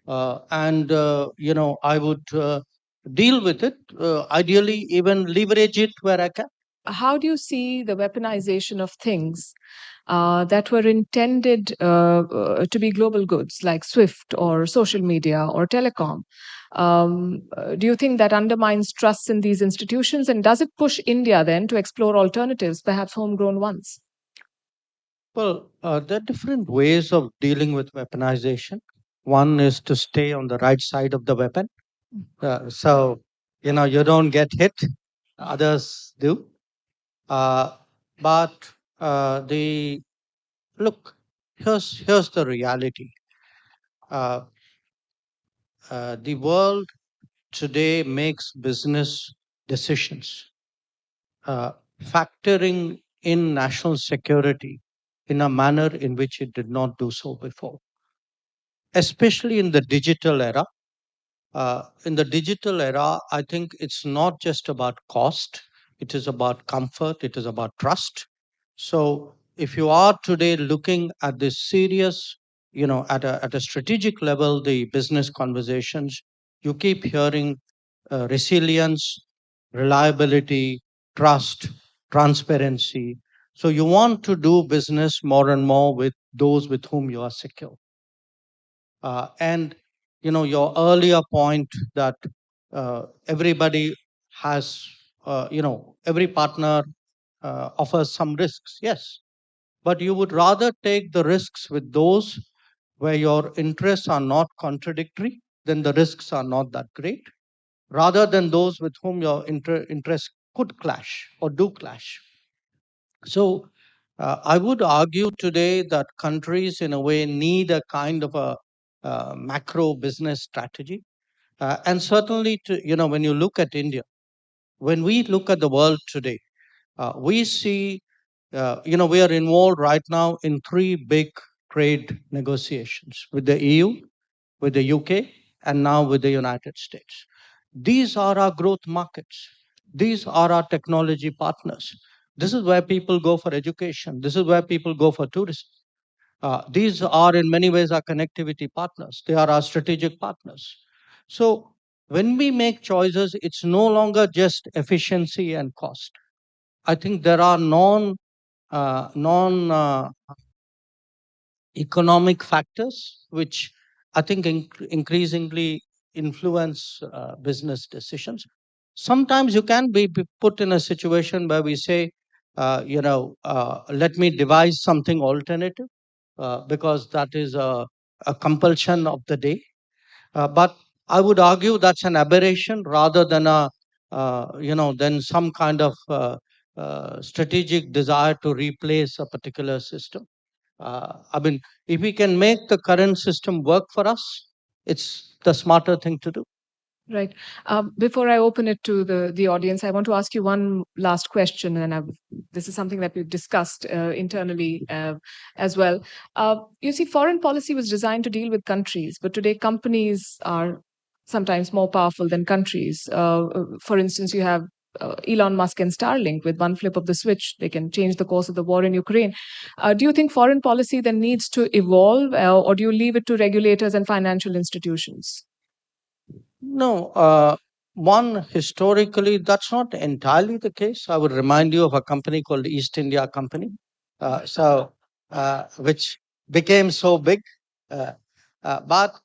And I would deal with it, ideally even leverage it where I can. How do you see the weaponization of things that were intended to be global goods, like SWIFT or social media or telecom? Do you think that undermines trust in these institutions? And does it push India then to explore alternatives, perhaps homegrown ones? Well, there are different ways of dealing with weaponization. One is to stay on the right side of the weapon. So, you don't get hit, others do. But here's the reality. The world today makes business decisions, factoring in national security in a manner in which it did not do so before, especially in the digital era. In the digital era, I think it's not just about cost, it is about comfort, it is about trust. So if you are today looking at this serious at a strategic level, the business conversations, you keep hearing resilience, reliability, trust, transparency. So you want to do business more and more with those with whom you are secure. And your earlier point that everybody has, every partner offers some risks. Yes, but you would rather take the risks with those where your interests are not contradictory, then the risks are not that great, rather than those with whom your interests could clash or do clash. So I would argue today that countries, in a way, need a kind of a macro business strategy. And certainly, when you look at India, when we look at the world today, we see, we are involved right now in 3 big trade negotiations with the EU, with the UK, and now with the United States. These are our growth markets. These are our technology partners. This is where people go for education. This is where people go for tourism. These are, in many ways, our connectivity partners. They are our strategic partners. So when we make choices, it's no longer just efficiency and cost. I think there are economic factors which I think increasingly influence business decisions. Sometimes you can be put in a situation where we say, let me devise something alternative because that is a compulsion of the day. But I would argue that's an aberration rather than than some kind of strategic desire to replace a particular system. If we can make the current system work for us, it's the smarter thing to do. Right. Before I open it to the audience, I want to ask you one last question, and this is something that we've discussed internally as well. You see, foreign policy was designed to deal with countries, but today companies are sometimes more powerful than countries. For instance, you have Elon Musk and Starlink. With one flip of the switch, they can change the course of the war in Ukraine. Do you think foreign policy then needs to evolve, or do you leave it to regulators and financial institutions? No, one, historically, that's not entirely the case. I would remind you of a company called East India Company, which became so big. But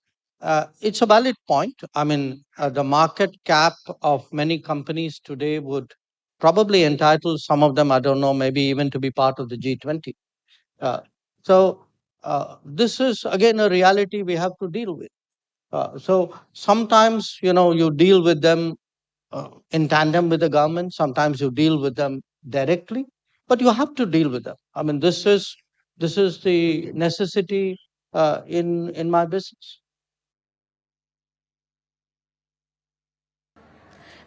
it's a valid point. The market cap of many companies today would probably entitle some of them, I don't know, maybe even to be part of the G20. So this is, again, a reality we have to deal with. So sometimes, you deal with them in tandem with the government. Sometimes you deal with them directly, but you have to deal with them. This is the necessity in my business.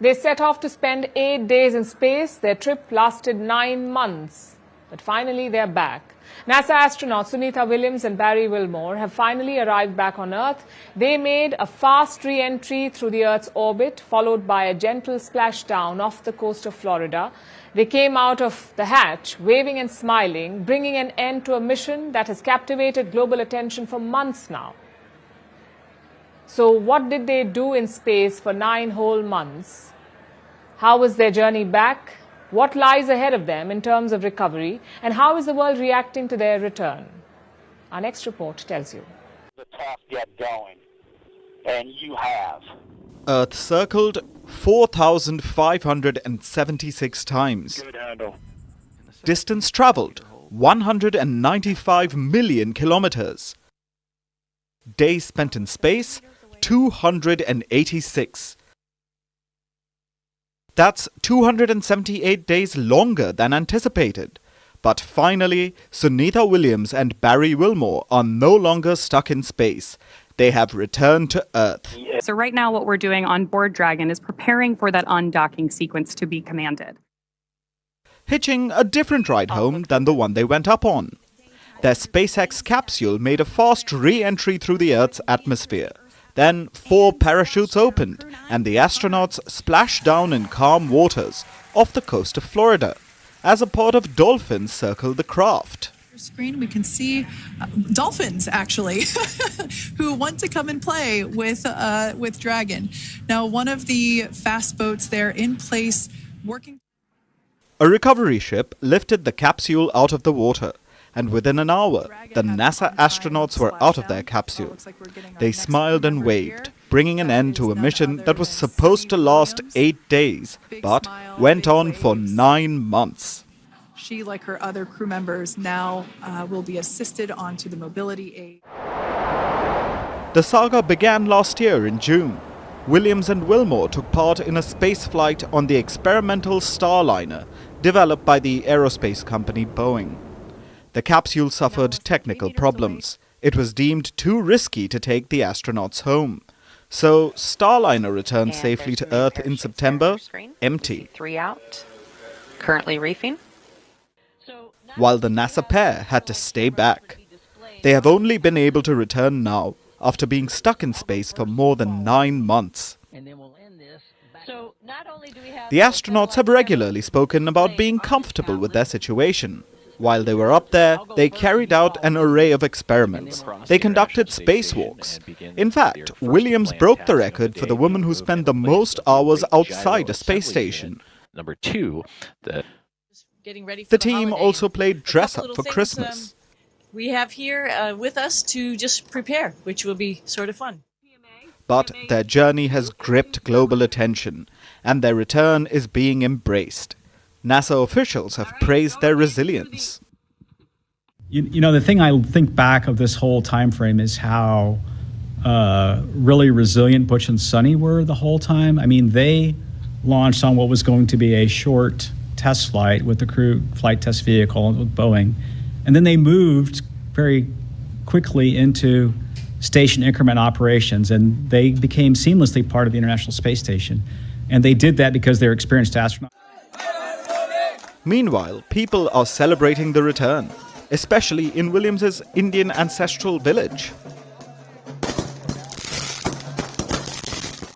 They set off to spend 8 days in space. Their trip lasted 9 months. But finally, they're back. NASA astronauts Sunitha Williams and Barry Wilmore have finally arrived back on Earth. They made a fast re-entry through the Earth's orbit, followed by a gentle splashdown off the coast of Florida. They came out of the hatch, waving and smiling, bringing an end to a mission that has captivated global attention for months now. So what did they do in space for 9 whole months? How was their journey back? What lies ahead of them in terms of recovery? And how is the world reacting to their return? Our next report tells you. The task get going, and you have. Earth circled 4,576 times. Good handle. Distance traveled 195 million kilometers. Days spent in space 286. That's 278 days longer than anticipated. But finally, Sunitha Williams and Barry Wilmore are no longer stuck in space. They have returned to Earth. So right now what we're doing on board Dragon is preparing for that undocking sequence to be commanded. Hitching a different ride home than the one they went up on. Their SpaceX capsule made a fast re-entry through the Earth's atmosphere. Then 4 parachutes opened, and the astronauts splashed down in calm waters off the coast of Florida, as a pod of dolphins circled the craft. Screen, we can see dolphins actually who want to come and play with Dragon. Now, one of the fast boats there in place working. A recovery ship lifted the capsule out of the water, and within an hour, the NASA astronauts were out of their capsule. They smiled and waved, bringing an end to a mission that was supposed to last 8 days, but went on for 9 months. She, like her other crew members, now will be assisted onto the mobility aid. The saga began last year in June. Williams and Wilmore took part in a space flight on the experimental Starliner, developed by the aerospace company Boeing. The capsule suffered technical problems. It was deemed too risky to take the astronauts home. So Starliner returned safely to Earth in September, empty. 3 out, currently reefing. While the NASA pair had to stay back. They have only been able to return now, after being stuck in space for more than 9 months. The astronauts have regularly spoken about being comfortable with their situation. While they were up there, they carried out an array of experiments. They conducted spacewalks. In fact, Williams broke the record for the woman who spent the most hours outside a space station. Number 2, the team also played dress up for Christmas. We have here with us to just prepare, which will be sort of fun. But their journey has gripped global attention, and their return is being embraced. NASA officials have praised their resilience. You know, the thing I think back of this whole time frame is how really resilient Butch and Sonny were the whole time. I mean, they launched on what was going to be a short test flight with the crew flight test vehicle with Boeing. And then they moved very quickly into station increment operations, and they became seamlessly part of the International Space Station. And they did that because they're experienced astronauts. Meanwhile, people are celebrating the return, especially in Williams's Indian ancestral village.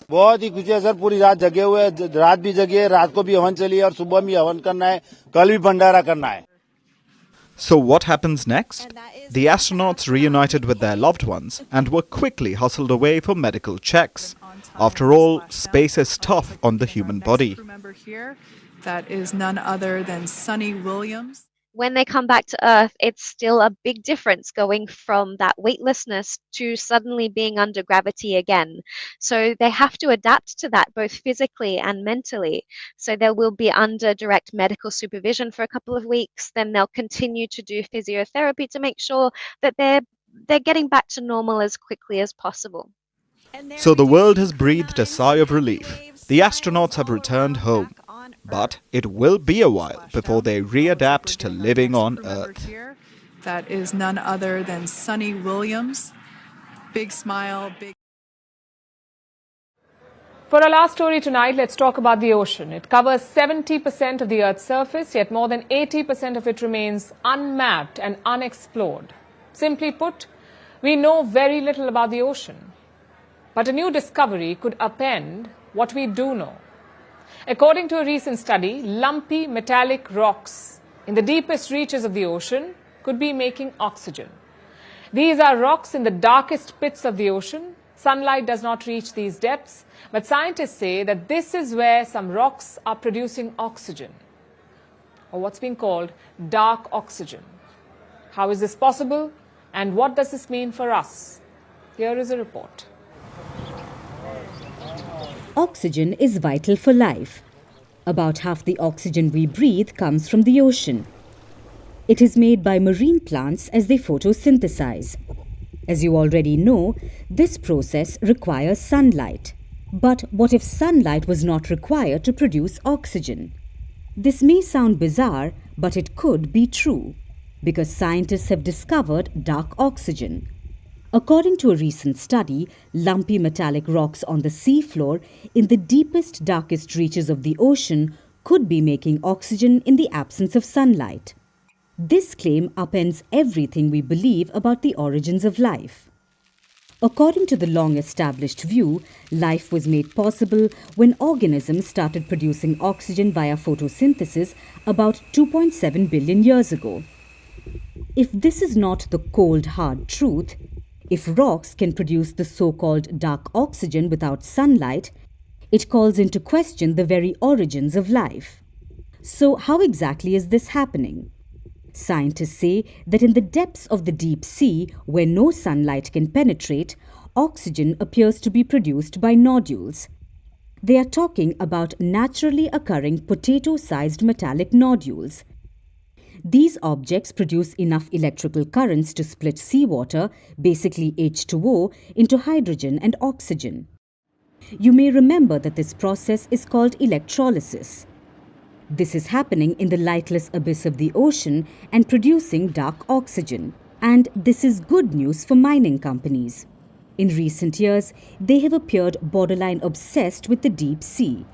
बहुत ही खुशी है sir, पूरी रात जगे हुए, रात भी जगे, रात को भी हवन चली है और सुबह भी हवन करना है, कल भी भंडारा करना है. So what happens next? The astronauts reunited with their loved ones and were quickly hustled away for medical checks. After all, space is tough on the human body. That is none other than Sonny Williams. When they come back to Earth, it's still a big difference going from that weightlessness to suddenly being under gravity again. So they have to adapt to that both physically and mentally. So they will be under direct medical supervision for a couple of weeks. Then they'll continue to do physiotherapy to make sure that they're getting back to normal as quickly as possible. So the world has breathed a sigh of relief. The astronauts have returned home. But it will be a while before they readapt to living on Earth. That is none other than Sonny Williams. Big smile, big... For our last story tonight, let's talk about the ocean. It covers 70% of the Earth's surface, yet more than 80% of it remains unmapped and unexplored. Simply put, we know very little about the ocean. But a new discovery could upend what we do know. According to a recent study, lumpy metallic rocks in the deepest reaches of the ocean could be making oxygen. These are rocks in the darkest pits of the ocean. Sunlight does not reach these depths, but scientists say that this is where some rocks are producing oxygen, or what's being called dark oxygen. How is this possible, and what does this mean for us? Here is a report. Oxygen is vital for life. About half the oxygen we breathe comes from the ocean. It is made by marine plants as they photosynthesize. As you already know, this process requires sunlight. But what if sunlight was not required to produce oxygen? This may sound bizarre, but it could be true, because scientists have discovered dark oxygen. According to a recent study, lumpy metallic rocks on the seafloor in the deepest, darkest reaches of the ocean could be making oxygen in the absence of sunlight. This claim upends everything we believe about the origins of life. According to the long-established view, life was made possible when organisms started producing oxygen via photosynthesis about 2.7 billion years ago. If this is not the cold, hard truth, if rocks can produce the so-called dark oxygen without sunlight, it calls into question the very origins of life. So how exactly is this happening? Scientists say that in the depths of the deep sea, where no sunlight can penetrate, oxygen appears to be produced by nodules. They are talking about naturally occurring potato-sized metallic nodules. These objects produce enough electrical currents to split seawater, basically H2O, into hydrogen and oxygen. You may remember that this process is called electrolysis. This is happening in the lightless abyss of the ocean and producing dark oxygen. And this is good news for mining companies. In recent years, they have appeared borderline obsessed with the deep sea.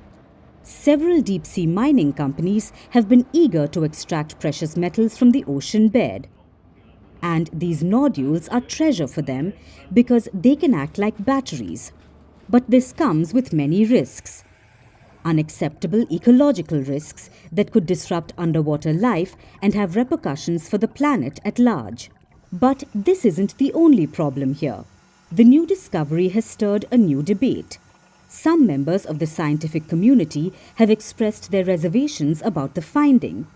Several deep-sea mining companies have been eager to extract precious metals from the ocean bed. And these nodules are treasure for them because they can act like batteries. But this comes with many risks. Unacceptable ecological risks that could disrupt underwater life and have repercussions for the planet at large. But this isn't the only problem here. The new discovery has stirred a new debate. Some members of the scientific community have expressed their reservations about the finding.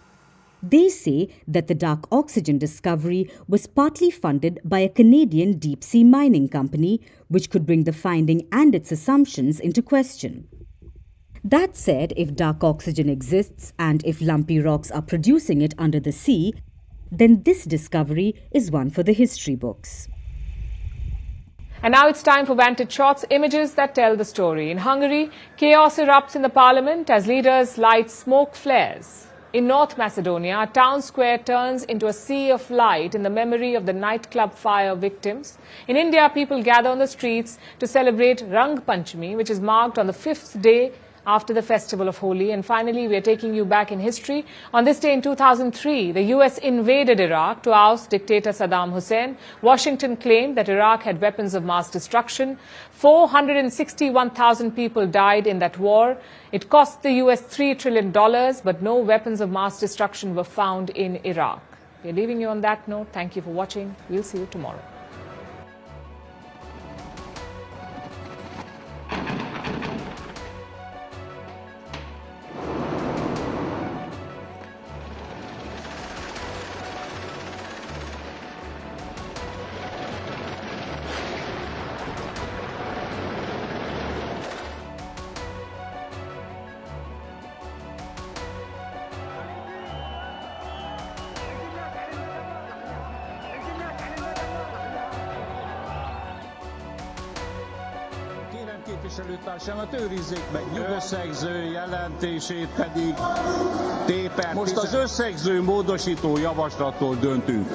They say that the dark oxygen discovery was partly funded by a Canadian deep-sea mining company, which could bring the finding and its assumptions into question. That said, if dark oxygen exists and if lumpy rocks are producing it under the sea, then this discovery is one for the history books. And now it's time for Vantage Shots, images that tell the story. In Hungary, chaos erupts in the parliament as leaders light smoke flares. In North Macedonia, a town square turns into a sea of light in the memory of the nightclub fire victims. In India, people gather on the streets to celebrate Rang Panchami, which is marked on the 5th day after the festival of Holi. And finally, we are taking you back in history. On this day in 2003, the US invaded Iraq to oust dictator Saddam Hussein. Washington claimed that Iraq had weapons of mass destruction. 461,000 people died in that war. It cost the US $3 trillion, but no weapons of mass destruction were found in Iraq. We're leaving you on that note. Thank you for watching. We'll see you tomorrow. Képviselőtársamat őrizzék meg összegző jelentését pedig tépert. Most az összegző módosító javaslatról döntünk.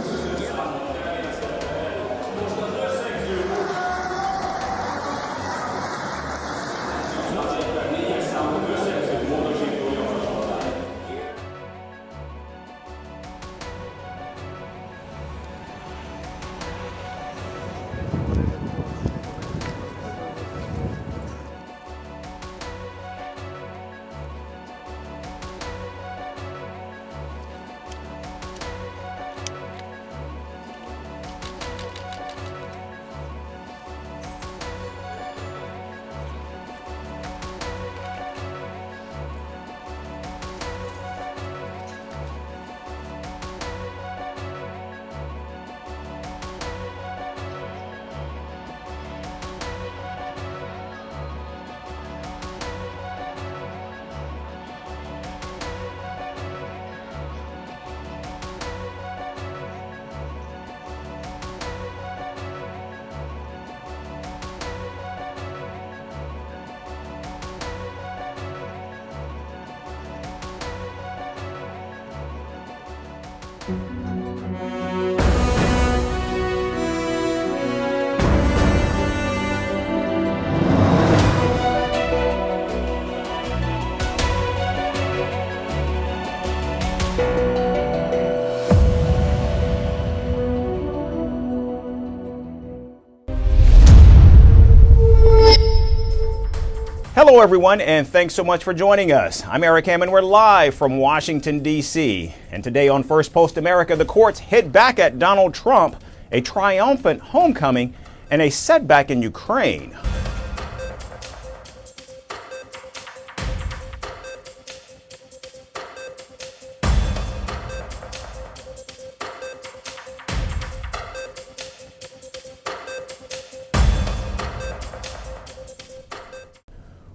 Hello, everyone, and thanks so much for joining us. I'm Eric Hammond. We're live from Washington, D.C. And today on Firstpost America, the courts hit back at Donald Trump, a triumphant homecoming, and a setback in Ukraine.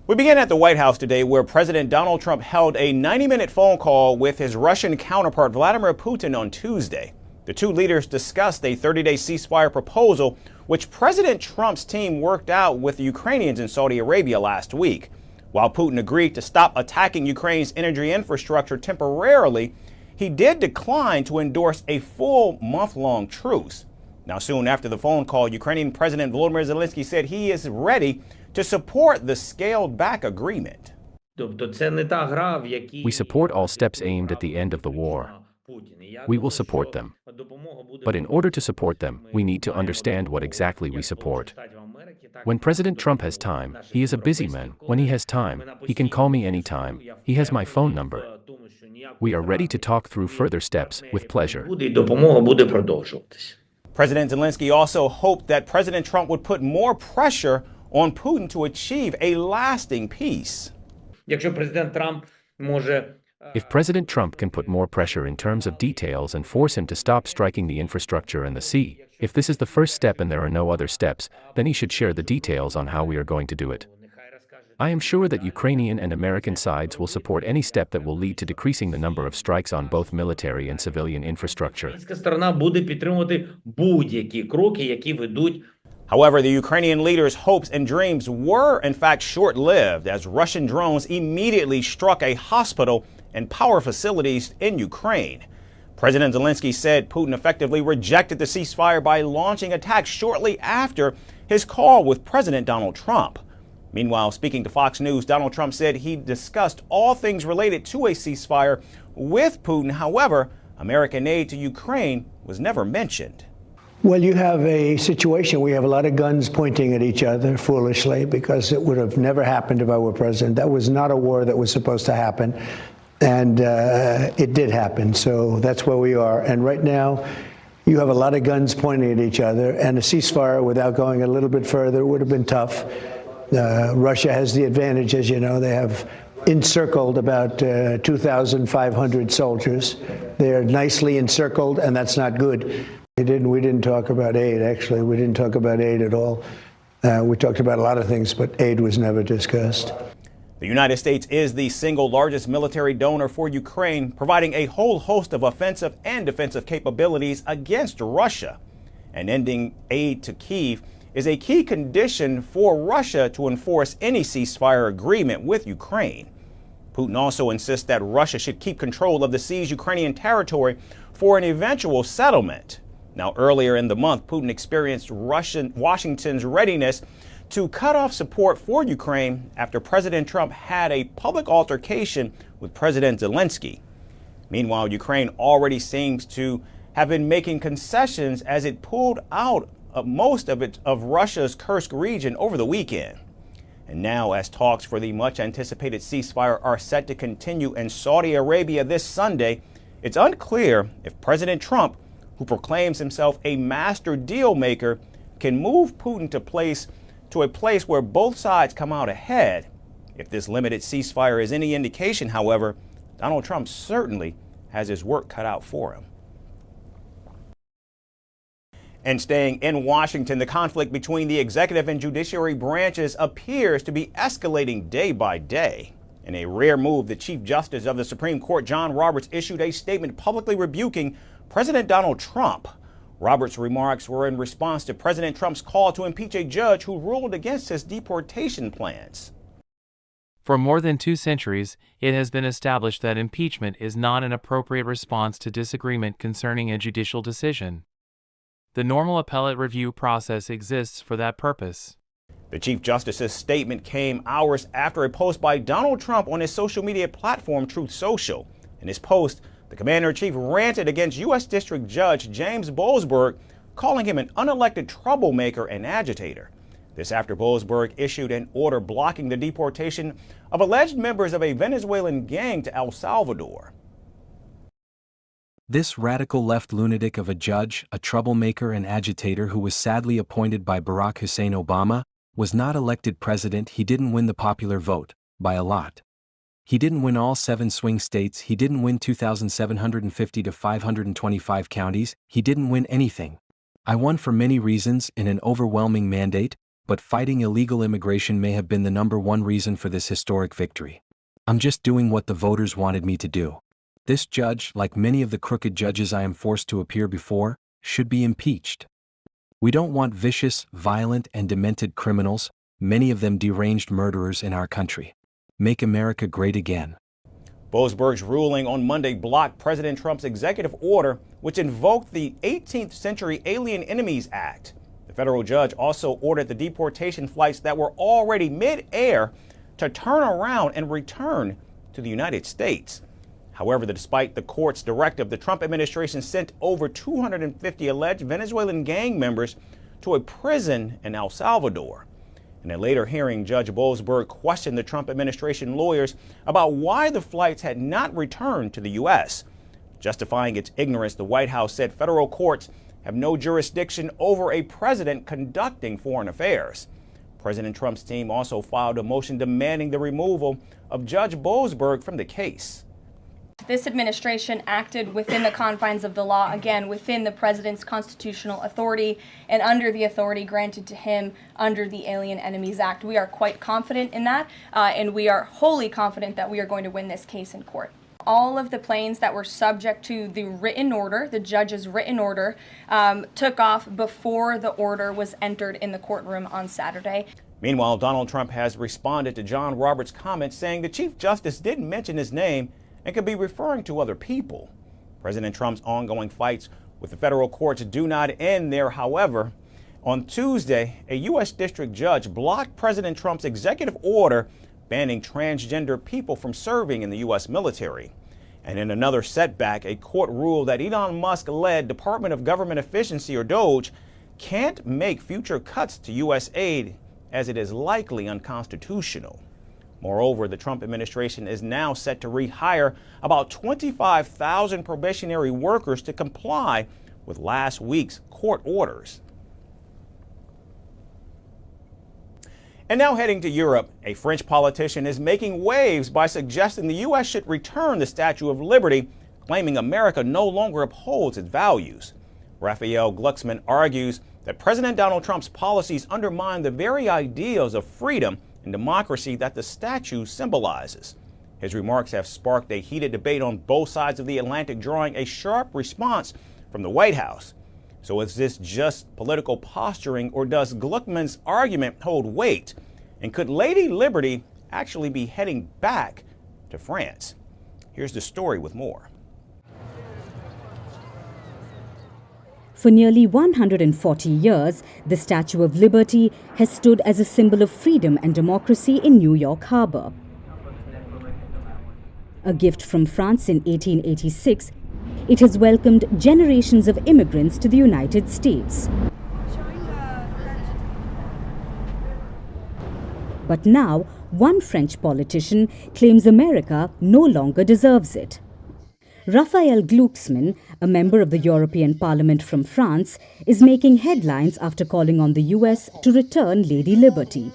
We begin at the White House today, where President Donald Trump held a 90-minute phone call with his Russian counterpart Vladimir Putin on Tuesday. The two leaders discussed a 30-day ceasefire proposal, which President Trump's team worked out with the Ukrainians in Saudi Arabia last week. While Putin agreed to stop attacking Ukraine's energy infrastructure temporarily, he did decline to endorse a full month-long truce. Now, soon after the phone call, Ukrainian President Volodymyr Zelensky said he is ready to support the scaled-back agreement. We support all steps aimed at the end of the war. We will support them. But in order to support them, we need to understand what exactly we support. When President Trump has time, he is a busy man. When he has time, he can call me anytime. He has my phone number. We are ready to talk through further steps with pleasure. President Zelensky also hoped that President Trump would put more pressure on Putin to achieve a lasting peace. If President Trump can put more pressure in terms of details and force him to stop striking the infrastructure and the sea, if this is the first step and there are no other steps, then he should share the details on how we are going to do it. I am sure that Ukrainian and American sides will support any step that will lead to decreasing the number of strikes on both military and civilian infrastructure. However, the Ukrainian leaders' hopes and dreams were, in fact, short-lived as Russian drones immediately struck a hospital and power facilities in Ukraine. President Zelensky said Putin effectively rejected the ceasefire by launching attacks shortly after his call with President Donald Trump. Meanwhile, speaking to Fox News, Donald Trump said he discussed all things related to a ceasefire with Putin. However, American aid to Ukraine was never mentioned. Well, you have a situation where you have a lot of guns pointing at each other foolishly, because it would have never happened if I were president. That was not a war that was supposed to happen, and it did happen. So that's where we are. And right now, you have a lot of guns pointing at each other, and a ceasefire without going a little bit further would have been tough. Russia has the advantage, as you know. They have encircled about 2,500 soldiers. They are nicely encircled, and that's not good. We didn't talk about aid, actually. We didn't talk about aid at all. We talked about a lot of things, but aid was never discussed. The United States is the single largest military donor for Ukraine, providing a whole host of offensive and defensive capabilities against Russia. And ending aid to Kyiv is a key condition for Russia to enforce any ceasefire agreement with Ukraine. Putin also insists that Russia should keep control of the seized Ukrainian territory for an eventual settlement. Now, earlier in the month, Putin experienced Washington's readiness to cut off support for Ukraine after President Trump had a public altercation with President Zelensky. Meanwhile, Ukraine already seems to have been making concessions as it pulled out of most of Russia's Kursk region over the weekend. And now, as talks for the much-anticipated ceasefire are set to continue in Saudi Arabia this Sunday, it's unclear if President Trump, who proclaims himself a master deal maker, can move Putin to a place where both sides come out ahead. If this limited ceasefire is any indication, however, Donald Trump certainly has his work cut out for him. And staying in Washington, the conflict between the executive and judiciary branches appears to be escalating day by day. In a rare move, the Chief Justice of the Supreme Court, John Roberts, issued a statement publicly rebuking President Donald Trump. Roberts' remarks were in response to President Trump's call to impeach a judge who ruled against his deportation plans. For more than 2 centuries, it has been established that impeachment is not an appropriate response to disagreement concerning a judicial decision. The normal appellate review process exists for that purpose. The Chief Justice's statement came hours after a post by Donald Trump on his social media platform, Truth Social. In his post, the Commander-in-Chief ranted against U.S. District Judge James Boasberg, calling him an unelected troublemaker and agitator. This after Boasberg issued an order blocking the deportation of alleged members of a Venezuelan gang to El Salvador. This radical left lunatic of a judge, a troublemaker and agitator who was sadly appointed by Barack Hussein Obama, was not elected president. He didn't win the popular vote, by a lot. He didn't win all 7 swing states. He didn't win 2,750 to 525 counties. He didn't win anything. I won for many reasons in an overwhelming mandate, but fighting illegal immigration may have been the #1 reason for this historic victory. I'm just doing what the voters wanted me to do. This judge, like many of the crooked judges I am forced to appear before, should be impeached. We don't want vicious, violent, and demented criminals, many of them deranged murderers in our country. Make America great again. Boasberg's ruling on Monday blocked President Trump's executive order, which invoked the 18th Century Alien Enemies Act. The federal judge also ordered the deportation flights that were already mid-air to turn around and return to the United States. However, despite the court's directive, the Trump administration sent over 250 alleged Venezuelan gang members to a prison in El Salvador. In a later hearing, Judge Boasberg questioned the Trump administration lawyers about why the flights had not returned to the U.S. Justifying its ignorance, the White House said federal courts have no jurisdiction over a president conducting foreign affairs. President Trump's team also filed a motion demanding the removal of Judge Boasberg from the case. This administration acted within the confines of the law, again, within the president's constitutional authority and under the authority granted to him under the Alien Enemies Act. We are quite confident in that, and we are wholly confident that we are going to win this case in court. All of the planes that were subject to the written order, the judge's written order, took off before the order was entered in the courtroom on Saturday. Meanwhile, Donald Trump has responded to John Roberts' comments, saying the Chief Justice didn't mention his name and could be referring to other people. President Trump's ongoing fights with the federal courts do not end there, however. On Tuesday, a U.S. district judge blocked President Trump's executive order banning transgender people from serving in the U.S. military. And in another setback, a court ruled that Elon Musk-led Department of Government Efficiency, or DOGE, can't make future cuts to U.S. aid as it is likely unconstitutional. Moreover, the Trump administration is now set to rehire about 25,000 probationary workers to comply with last week's court orders. And now heading to Europe, a French politician is making waves by suggesting the U.S. should return the Statue of Liberty, claiming America no longer upholds its values. Raphael Glucksmann argues that President Donald Trump's policies undermine the very ideals of freedom and democracy that the statue symbolizes. His remarks have sparked a heated debate on both sides of the Atlantic, drawing a sharp response from the White House. So is this just political posturing, or does Glucksmann's argument hold weight? And could Lady Liberty actually be heading back to France? Here's the story with more. For nearly 140 years, the Statue of Liberty has stood as a symbol of freedom and democracy in New York Harbor. A gift from France in 1886, it has welcomed generations of immigrants to the United States. But now, one French politician claims America no longer deserves it. Raphael Glucksmann, a member of the European Parliament from France, is making headlines after calling on the US to return Lady Liberty.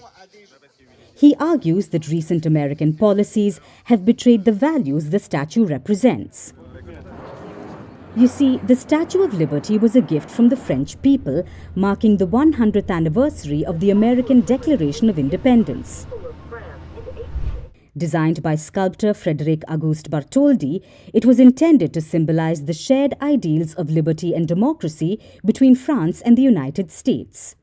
He argues that recent American policies have betrayed the values the statue represents. You see, the Statue of Liberty was a gift from the French people, marking the 100th anniversary of the American Declaration of Independence. Designed by sculptor Frédéric Auguste Bartholdi, it was intended to symbolize the shared ideals of liberty and democracy between France and the United States.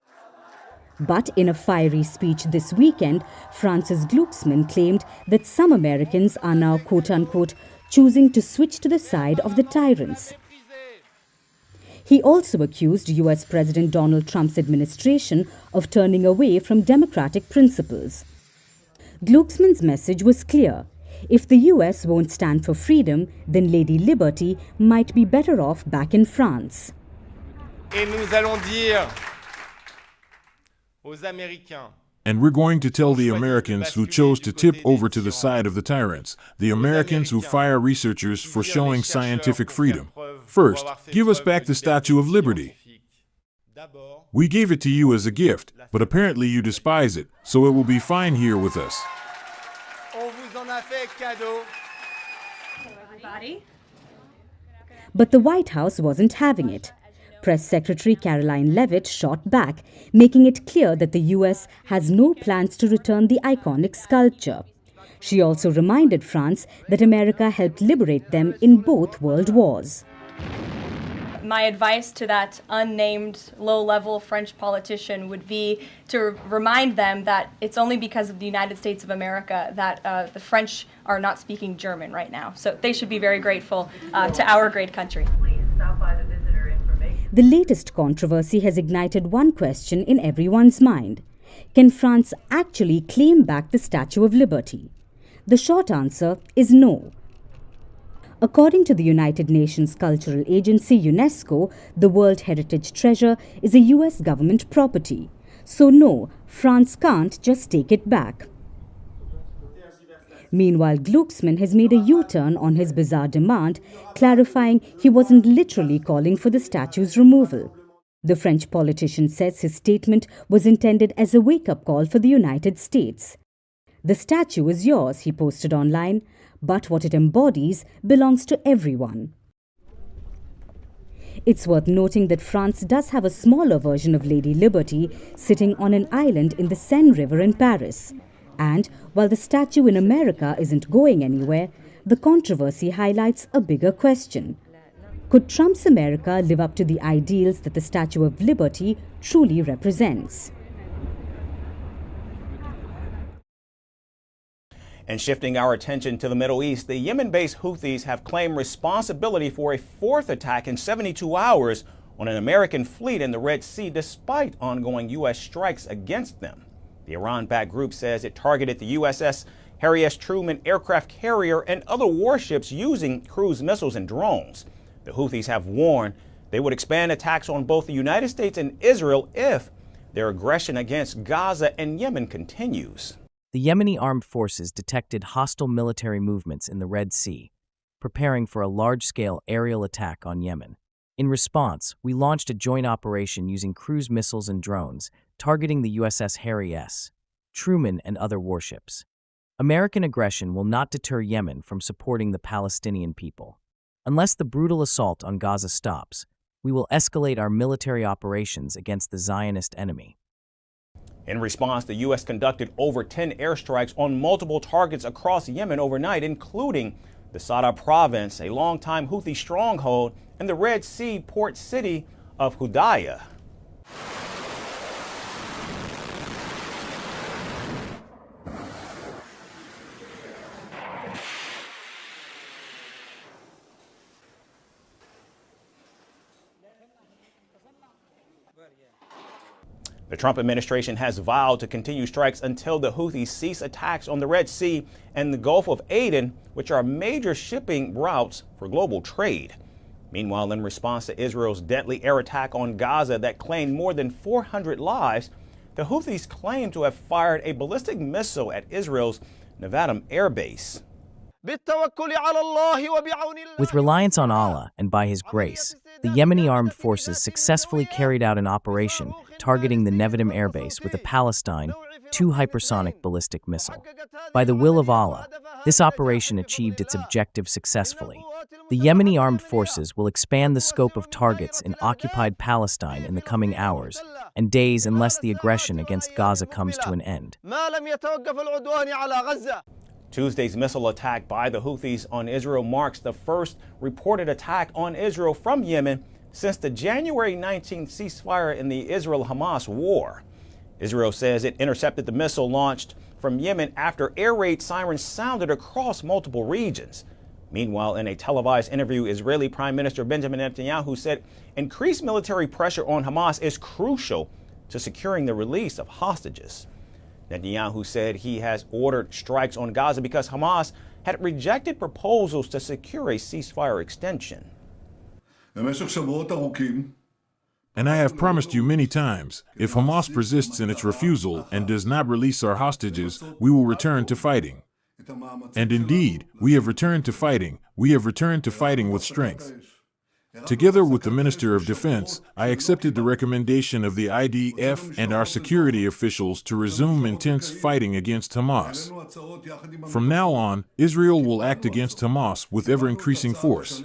But in a fiery speech this weekend, Francis Glucksmann claimed that some Americans are now, quote-unquote, choosing to switch to the side of the tyrants. He also accused US President Donald Trump's administration of turning away from democratic principles. Glucksmann's message was clear. If the US won't stand for freedom, then Lady Liberty might be better off back in France. Et nous allons dire And we're going to tell the Americans who chose to tip over to the side of the tyrants, the Americans who fire researchers for showing scientific freedom. First, give us back the Statue of Liberty. We gave it to you as a gift, but apparently you despise it, so it will be fine here with us. But the White House wasn't having it. Press Secretary Caroline Leavitt shot back, making it clear that the US has no plans to return the iconic sculpture. She also reminded France that America helped liberate them in both world wars. My advice to that unnamed low-level French politician would be to remind them that it's only because of the United States of America that the French are not speaking German right now. So they should be very grateful to our great country. The latest controversy has ignited one question in everyone's mind. Can France actually claim back the Statue of Liberty? The short answer is no. According to the United Nations Cultural Agency, UNESCO, the World Heritage Treasure is a US government property. So no, France can't just take it back. Meanwhile, Glucksmann has made a U-turn on his bizarre demand, clarifying he wasn't literally calling for the statue's removal. The French politician says his statement was intended as a wake-up call for the United States. The statue is yours, he posted online, but what it embodies belongs to everyone. It's worth noting that France does have a smaller version of Lady Liberty sitting on an island in the Seine River in Paris. And while the statue in America isn't going anywhere, the controversy highlights a bigger question. Could Trump's America live up to the ideals that the Statue of Liberty truly represents? And shifting our attention to the Middle East, the Yemen-based Houthis have claimed responsibility for a fourth attack in 72 hours on an American fleet in the Red Sea, despite ongoing U.S. strikes against them. The Iran-backed group says it targeted the USS Harry S. Truman aircraft carrier and other warships using cruise missiles and drones. The Houthis have warned they would expand attacks on both the United States and Israel if their aggression against Gaza and Yemen continues. The Yemeni armed forces detected hostile military movements in the Red Sea, preparing for a large-scale aerial attack on Yemen. In response, we launched a joint operation using cruise missiles and drones, targeting the USS Harry S. Truman and other warships. American aggression will not deter Yemen from supporting the Palestinian people. Unless the brutal assault on Gaza stops, we will escalate our military operations against the Zionist enemy. In response, the U.S. conducted over 10 airstrikes on multiple targets across Yemen overnight, including the Sada province, a longtime Houthi stronghold, and the Red Sea port city of Hudaydah. The Trump administration has vowed to continue strikes until the Houthis cease attacks on the Red Sea and the Gulf of Aden, which are major shipping routes for global trade. Meanwhile, in response to Israel's deadly air attack on Gaza that claimed more than 400 lives, the Houthis claim to have fired a ballistic missile at Israel's Nevatim air base. With reliance on Allah and by His grace, the Yemeni armed forces successfully carried out an operation targeting the Nevatim airbase with a Palestine 2 hypersonic ballistic missile. By the will of Allah, this operation achieved its objective successfully. The Yemeni armed forces will expand the scope of targets in occupied Palestine in the coming hours and days unless the aggression against Gaza comes to an end. Tuesday's missile attack by the Houthis on Israel marks the first reported attack on Israel from Yemen since the January 19th ceasefire in the Israel-Hamas war. Israel says it intercepted the missile launched from Yemen after air raid sirens sounded across multiple regions. Meanwhile, in a televised interview, Israeli Prime Minister Benjamin Netanyahu said increased military pressure on Hamas is crucial to securing the release of hostages. Netanyahu said he has ordered strikes on Gaza because Hamas had rejected proposals to secure a ceasefire extension. And I have promised you many times, if Hamas persists in its refusal and does not release our hostages, we will return to fighting. And indeed, we have returned to fighting. We have returned to fighting with strength. Together with the Minister of Defense, I accepted the recommendation of the IDF and our security officials to resume intense fighting against Hamas. From now on, Israel will act against Hamas with ever-increasing force.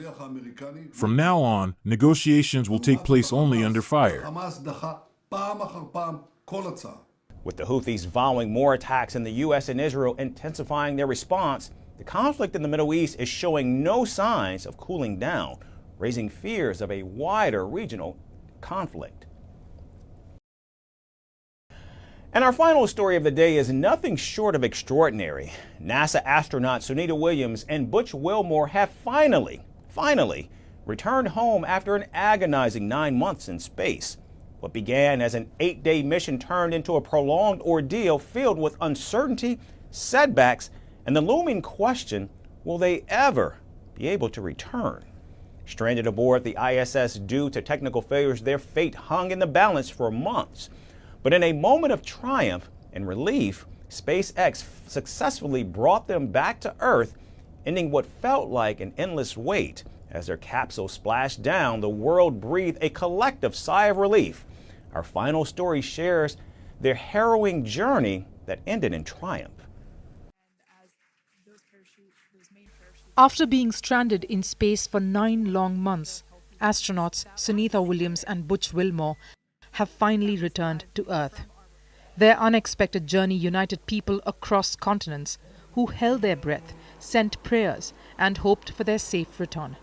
From now on, negotiations will take place only under fire. With the Houthis vowing more attacks and the U.S. and Israel intensifying their response, the conflict in the Middle East is showing no signs of cooling down, raising fears of a wider regional conflict. And our final story of the day is nothing short of extraordinary. NASA astronauts Sunita Williams and Butch Wilmore have finally returned home after an agonizing 9 months in space. What began as an 8-day mission turned into a prolonged ordeal filled with uncertainty, setbacks, and the looming question, will they ever be able to return? Stranded aboard the ISS due to technical failures, their fate hung in the balance for months. But in a moment of triumph and relief, SpaceX successfully brought them back to Earth, ending what felt like an endless wait. As their capsule splashed down, the world breathed a collective sigh of relief. Our final story shares their harrowing journey that ended in triumph. After being stranded in space for 9 long months, astronauts Sunita Williams and Butch Wilmore have finally returned to Earth. Their unexpected journey united people across continents who held their breath, sent prayers, and hoped for their safe return.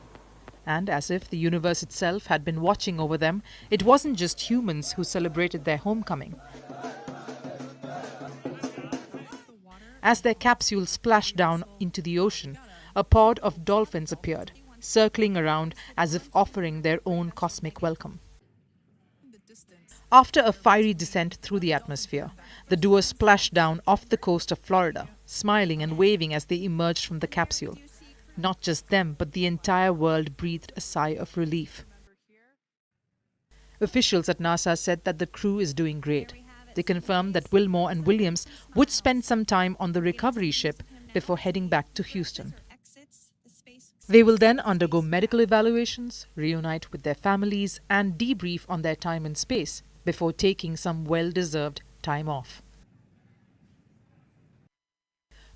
And as if the universe itself had been watching over them, it wasn't just humans who celebrated their homecoming. As their capsule splashed down into the ocean, a pod of dolphins appeared, circling around as if offering their own cosmic welcome. After a fiery descent through the atmosphere, the duo splashed down off the coast of Florida, smiling and waving as they emerged from the capsule. Not just them, but the entire world breathed a sigh of relief. Officials at NASA said that the crew is doing great. They confirmed that Wilmore and Williams would spend some time on the recovery ship before heading back to Houston. They will then undergo medical evaluations, reunite with their families, and debrief on their time in space before taking some well-deserved time off.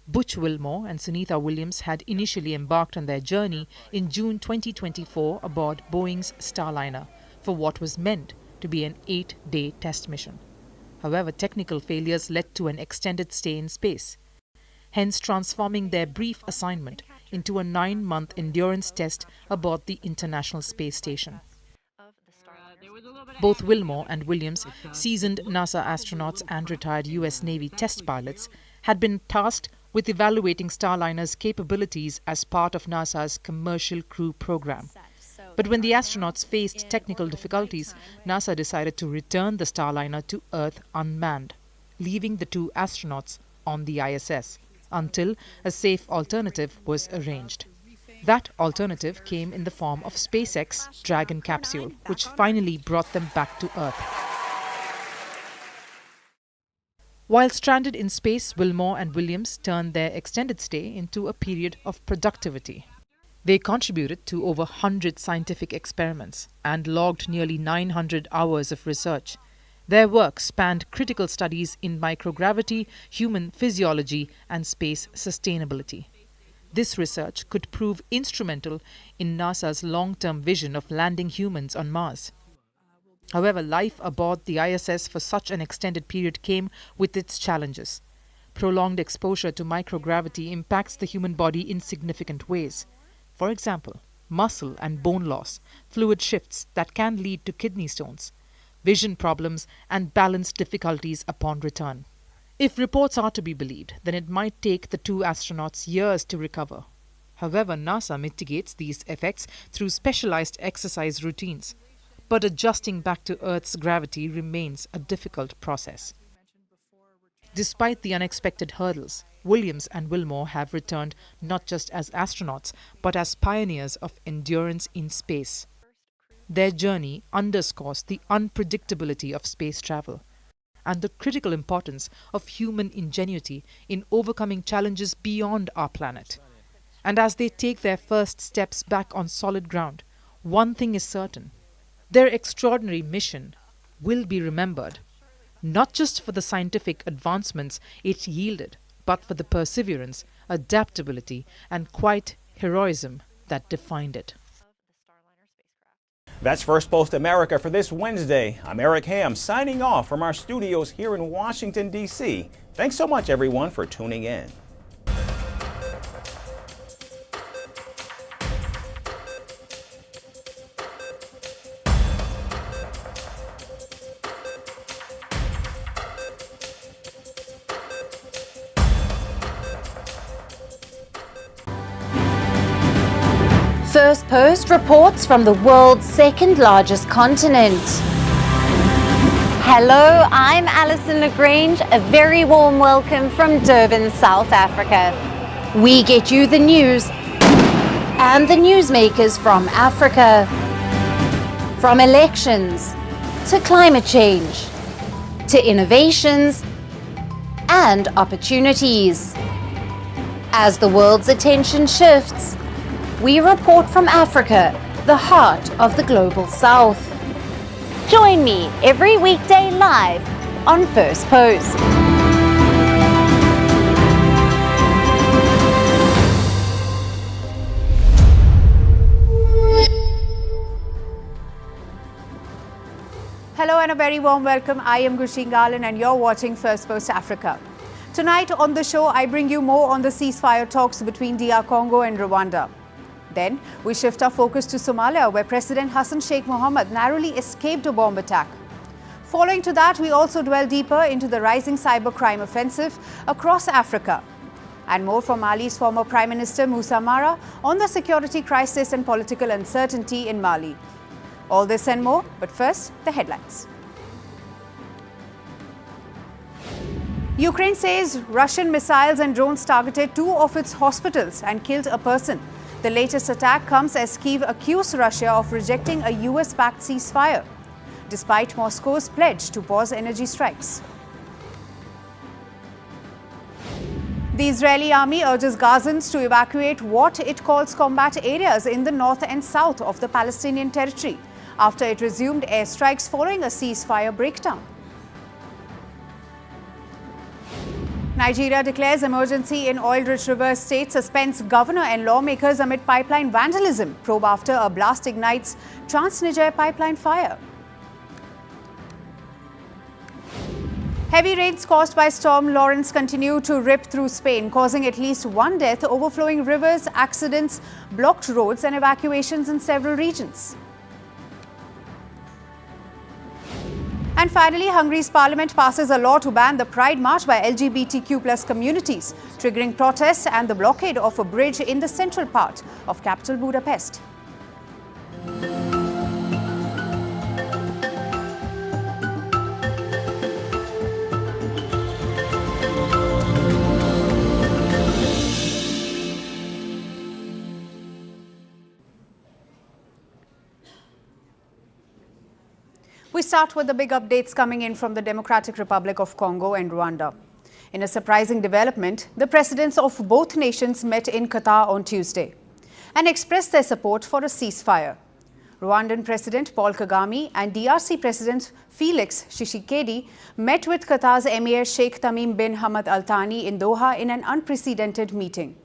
Butch Wilmore and Sunita Williams had initially embarked on their journey in June 2024 aboard Boeing's Starliner for what was meant to be an 8-day test mission. However, technical failures led to an extended stay in space, hence transforming their brief assignment into a 9-month endurance test aboard the International Space Station. Both Wilmore and Williams, seasoned NASA astronauts and retired U.S. Navy test pilots, had been tasked with evaluating Starliner's capabilities as part of NASA's Commercial Crew Program. But when the astronauts faced technical difficulties, NASA decided to return the Starliner to Earth unmanned, leaving the 2 astronauts on the ISS until a safe alternative was arranged. That alternative came in the form of SpaceX Dragon capsule, which finally brought them back to Earth. While stranded in space, Wilmore and Williams turned their extended stay into a period of productivity. They contributed to over 100 scientific experiments and logged nearly 900 hours of research. Their work spanned critical studies in microgravity, human physiology, and space sustainability. This research could prove instrumental in NASA's long-term vision of landing humans on Mars. However, life aboard the ISS for such an extended period came with its challenges. Prolonged exposure to microgravity impacts the human body in significant ways. For example, muscle and bone loss, fluid shifts that can lead to kidney stones, vision problems, and balance difficulties upon return. If reports are to be believed, then it might take the 2 astronauts years to recover. However, NASA mitigates these effects through specialized exercise routines. But adjusting back to Earth's gravity remains a difficult process. Despite the unexpected hurdles, Williams and Wilmore have returned not just as astronauts, but as pioneers of endurance in space. Their journey underscores the unpredictability of space travel and the critical importance of human ingenuity in overcoming challenges beyond our planet. And as they take their first steps back on solid ground, one thing is certain: their extraordinary mission will be remembered, not just for the scientific advancements it yielded, but for the perseverance, adaptability, and quiet heroism that defined it. That's Firstpost America for this Wednesday. I'm Eric Ham, signing off from our studios here in Washington, D.C. Thanks so much, everyone, for tuning in. Firstpost reports from the world's second largest continent. Hello, I'm Alison Lagrange. A very warm welcome from Durban, South Africa. We get you the news and the newsmakers from Africa. From elections to climate change to innovations and opportunities. As the world's attention shifts, we report from Africa, the heart of the global south. Join me every weekday live on Firstpost. Hello and a very warm welcome. I am Gursheen Garland and you're watching Firstpost Africa. Tonight on the show, I bring you more on the ceasefire talks between DR Congo and Rwanda. Then, we shift our focus to Somalia, where President Hassan Sheikh Mohamud narrowly escaped a bomb attack. Following to that, we also dwell deeper into the rising cybercrime offensive across Africa. And more from Mali's former Prime Minister Moussa Mara on the security crisis and political uncertainty in Mali. All this and more, but first, the headlines. Ukraine says Russian missiles and drones targeted two of its hospitals and killed a person. The latest attack comes as Kyiv accused Russia of rejecting a US-backed ceasefire, despite Moscow's pledge to pause energy strikes. The Israeli army urges Gazans to evacuate what it calls combat areas in the north and south of the Palestinian territory after it resumed airstrikes following a ceasefire breakdown. Nigeria declares emergency in oil-rich river state, suspends governor and lawmakers amid pipeline vandalism. Probe after a blast ignites Trans-Niger pipeline fire. Heavy rains caused by Storm Lawrence continue to rip through Spain, causing at least one death, overflowing rivers, accidents, blocked roads and evacuations in several regions. And finally, Hungary's parliament passes a law to ban the Pride March by LGBTQ+ communities, triggering protests and the blockade of a bridge in the central part of capital Budapest. We start with the big updates coming in from the Democratic Republic of Congo and Rwanda. In a surprising development, the presidents of both nations met in Qatar on Tuesday and expressed their support for a ceasefire. Rwandan President Paul Kagame and DRC President Felix Tshisekedi met with Qatar's Emir Sheikh Tamim bin Hamad Al Thani in Doha in an unprecedented meeting.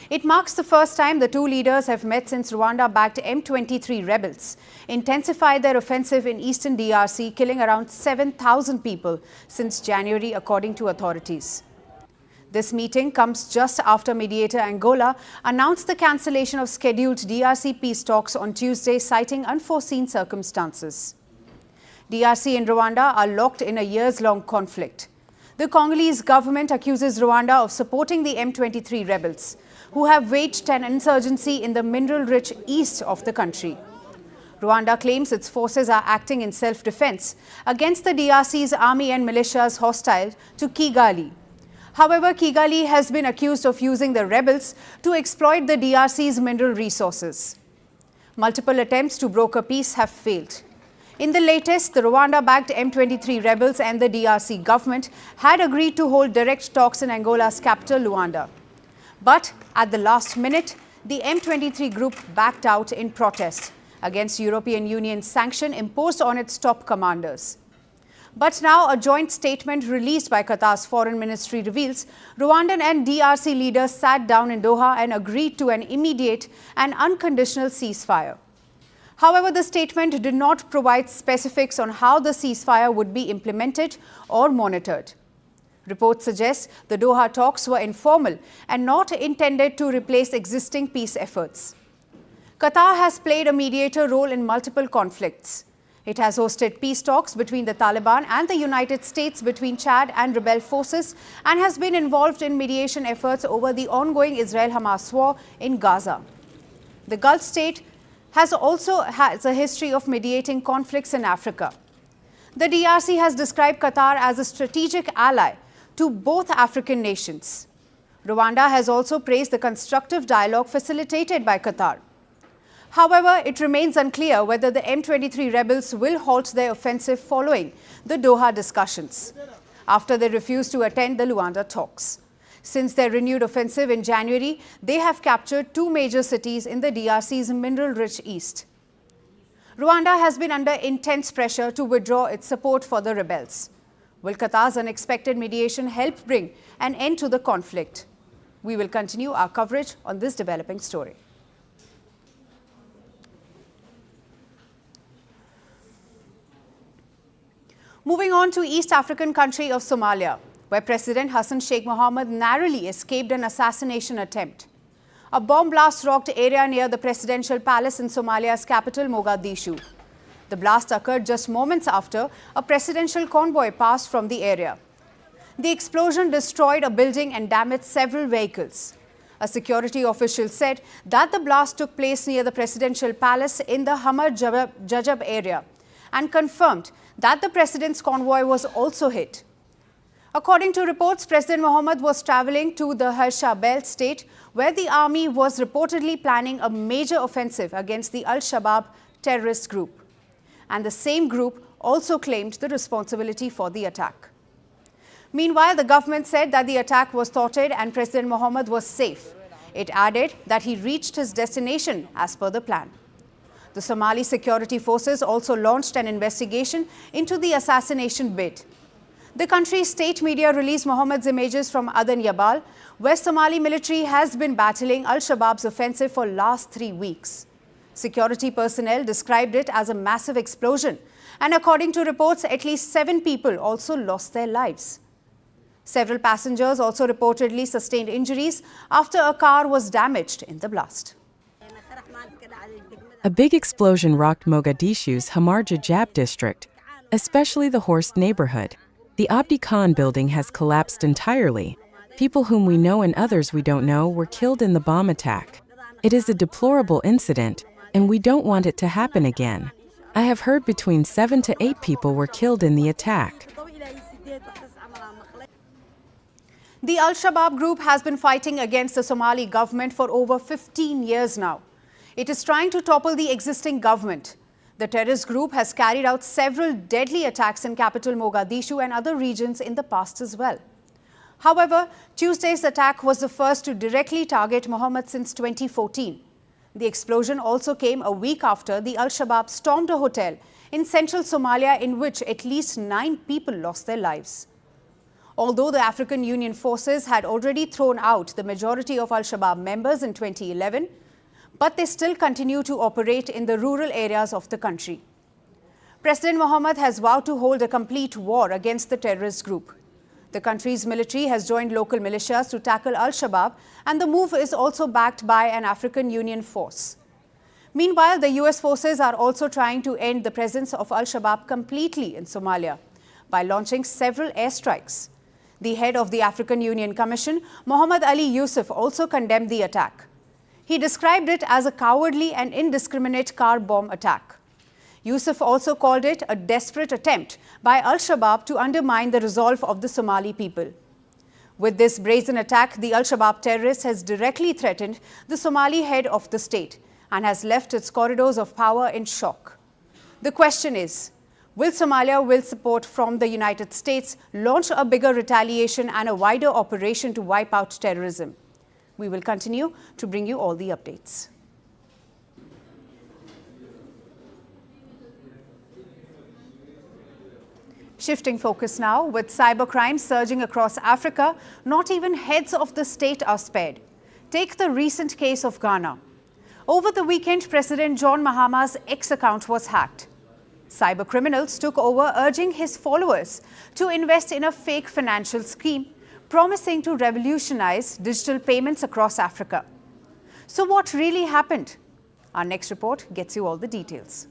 It marks the first time the two leaders have met since Rwanda-backed M23 rebels intensified their offensive in eastern DRC, killing around 7,000 people since January, according to authorities. This meeting comes just after mediator Angola announced the cancellation of scheduled DRC peace talks on Tuesday, citing unforeseen circumstances. DRC and Rwanda are locked in a years-long conflict. The Congolese government accuses Rwanda of supporting the M23 rebels, who have waged an insurgency in the mineral-rich east of the country. Rwanda claims its forces are acting in self-defense against the DRC's army and militias hostile to Kigali. However, Kigali has been accused of using the rebels to exploit the DRC's mineral resources. Multiple attempts to broker peace have failed. In the latest, the Rwanda-backed M23 rebels and the DRC government had agreed to hold direct talks in Angola's capital, Luanda. But at the last minute, the M23 group backed out in protest against European Union sanction imposed on its top commanders. But now a joint statement released by Qatar's foreign ministry reveals Rwandan and DRC leaders sat down in Doha and agreed to an immediate and unconditional ceasefire. However, the statement did not provide specifics on how the ceasefire would be implemented or monitored. Reports suggest the Doha talks were informal and not intended to replace existing peace efforts. Qatar has played a mediator role in multiple conflicts. It has hosted peace talks between the Taliban and the United States, between Chad and rebel forces, and has been involved in mediation efforts over the ongoing Israel-Hamas war in Gaza. The Gulf state has a history of mediating conflicts in Africa. The DRC has described Qatar as a strategic ally to both African nations. Rwanda has also praised the constructive dialogue facilitated by Qatar. However, it remains unclear whether the M23 rebels will halt their offensive following the Doha discussions, after they refused to attend the Luanda talks. Since their renewed offensive in January, they have captured 2 major cities in the DRC's mineral-rich east. Rwanda has been under intense pressure to withdraw its support for the rebels. Will Qatar's unexpected mediation help bring an end to the conflict? We will continue our coverage on this developing story. Moving on to East African country of Somalia, where President Hassan Sheikh Mohamud narrowly escaped an assassination attempt. A bomb blast rocked area near the presidential palace in Somalia's capital, Mogadishu. The blast occurred just moments after a presidential convoy passed from the area. The explosion destroyed a building and damaged several vehicles. A security official said that the blast took place near the presidential palace in the Hamar Jajab area and confirmed that the president's convoy was also hit. According to reports, President Mohamud was traveling to the Harsha Belt state, where the army was reportedly planning a major offensive against the Al-Shabaab terrorist group. And the same group also claimed the responsibility for the attack. Meanwhile, the government said that the attack was thwarted and President Mohamud was safe. It added that he reached his destination as per the plan. The Somali security forces also launched an investigation into the assassination bid. The country's state media released Mohammed's images from Adan Yabal, where Somali military has been battling Al-Shabaab's offensive for last 3 weeks. Security personnel described it as a massive explosion, and according to reports, at least 7 people also lost their lives. Several passengers also reportedly sustained injuries after a car was damaged in the blast. A big explosion rocked Mogadishu's Hamar Jajab district, especially the Horst neighborhood. The Abdi Khan building has collapsed entirely. People whom we know and others we don't know were killed in the bomb attack. It is a deplorable incident, and we don't want it to happen again. I have heard between 7 to 8 people were killed in the attack. The Al-Shabaab group has been fighting against the Somali government for over 15 years now. It is trying to topple the existing government. The terrorist group has carried out several deadly attacks in capital Mogadishu and other regions in the past as well. However, Tuesday's attack was the first to directly target Mohammed since 2014. The explosion also came a week after the Al-Shabaab stormed a hotel in central Somalia in which at least 9 people lost their lives. Although the African Union forces had already thrown out the majority of Al-Shabaab members in 2011, but they still continue to operate in the rural areas of the country. President Mohamud has vowed to hold a complete war against the terrorist group. The country's military has joined local militias to tackle Al-Shabaab, and the move is also backed by an African Union force. Meanwhile, the US forces are also trying to end the presence of Al-Shabaab completely in Somalia by launching several airstrikes. The head of the African Union Commission, Mohammed Ali Yusuf, also condemned the attack. He described it as a cowardly and indiscriminate car bomb attack. Yusuf also called it a desperate attempt by Al-Shabaab to undermine the resolve of the Somali people. With this brazen attack, the Al-Shabaab terrorist has directly threatened the Somali head of the state and has left its corridors of power in shock. The question is, will Somalia, with support from the United States, launch a bigger retaliation and a wider operation to wipe out terrorism? We will continue to bring you all the updates. Shifting focus now, with cybercrime surging across Africa, not even heads of the state are spared. Take the recent case of Ghana. Over the weekend, President John Mahama's X account was hacked. Cybercriminals took over, urging his followers to invest in a fake financial scheme, promising to revolutionize digital payments across Africa. So what really happened? Our next report gets you all the details.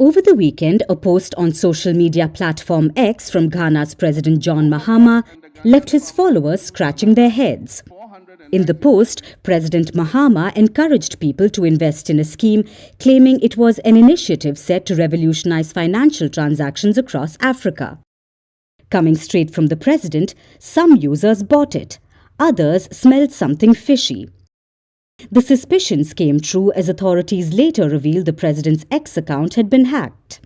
Over the weekend, a post on social media platform X from Ghana's President John Mahama left his followers scratching their heads. In the post, President Mahama encouraged people to invest in a scheme, claiming it was an initiative set to revolutionize financial transactions across Africa. Coming straight from the president, some users bought it. Others smelled something fishy. The suspicions came true as authorities later revealed the president's X account had been hacked.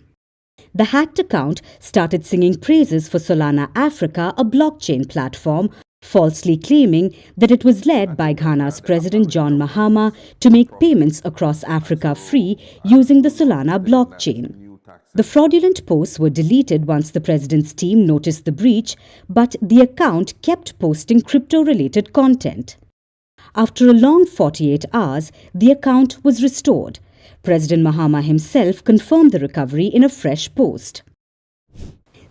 The hacked account started singing praises for Solana Africa, a blockchain platform, falsely claiming that it was led by Ghana's President John Mahama to make payments across Africa free using the Solana blockchain. The fraudulent posts were deleted once the president's team noticed the breach, but the account kept posting crypto-related content. After a long 48 hours, the account was restored. President Mahama himself confirmed the recovery in a fresh post.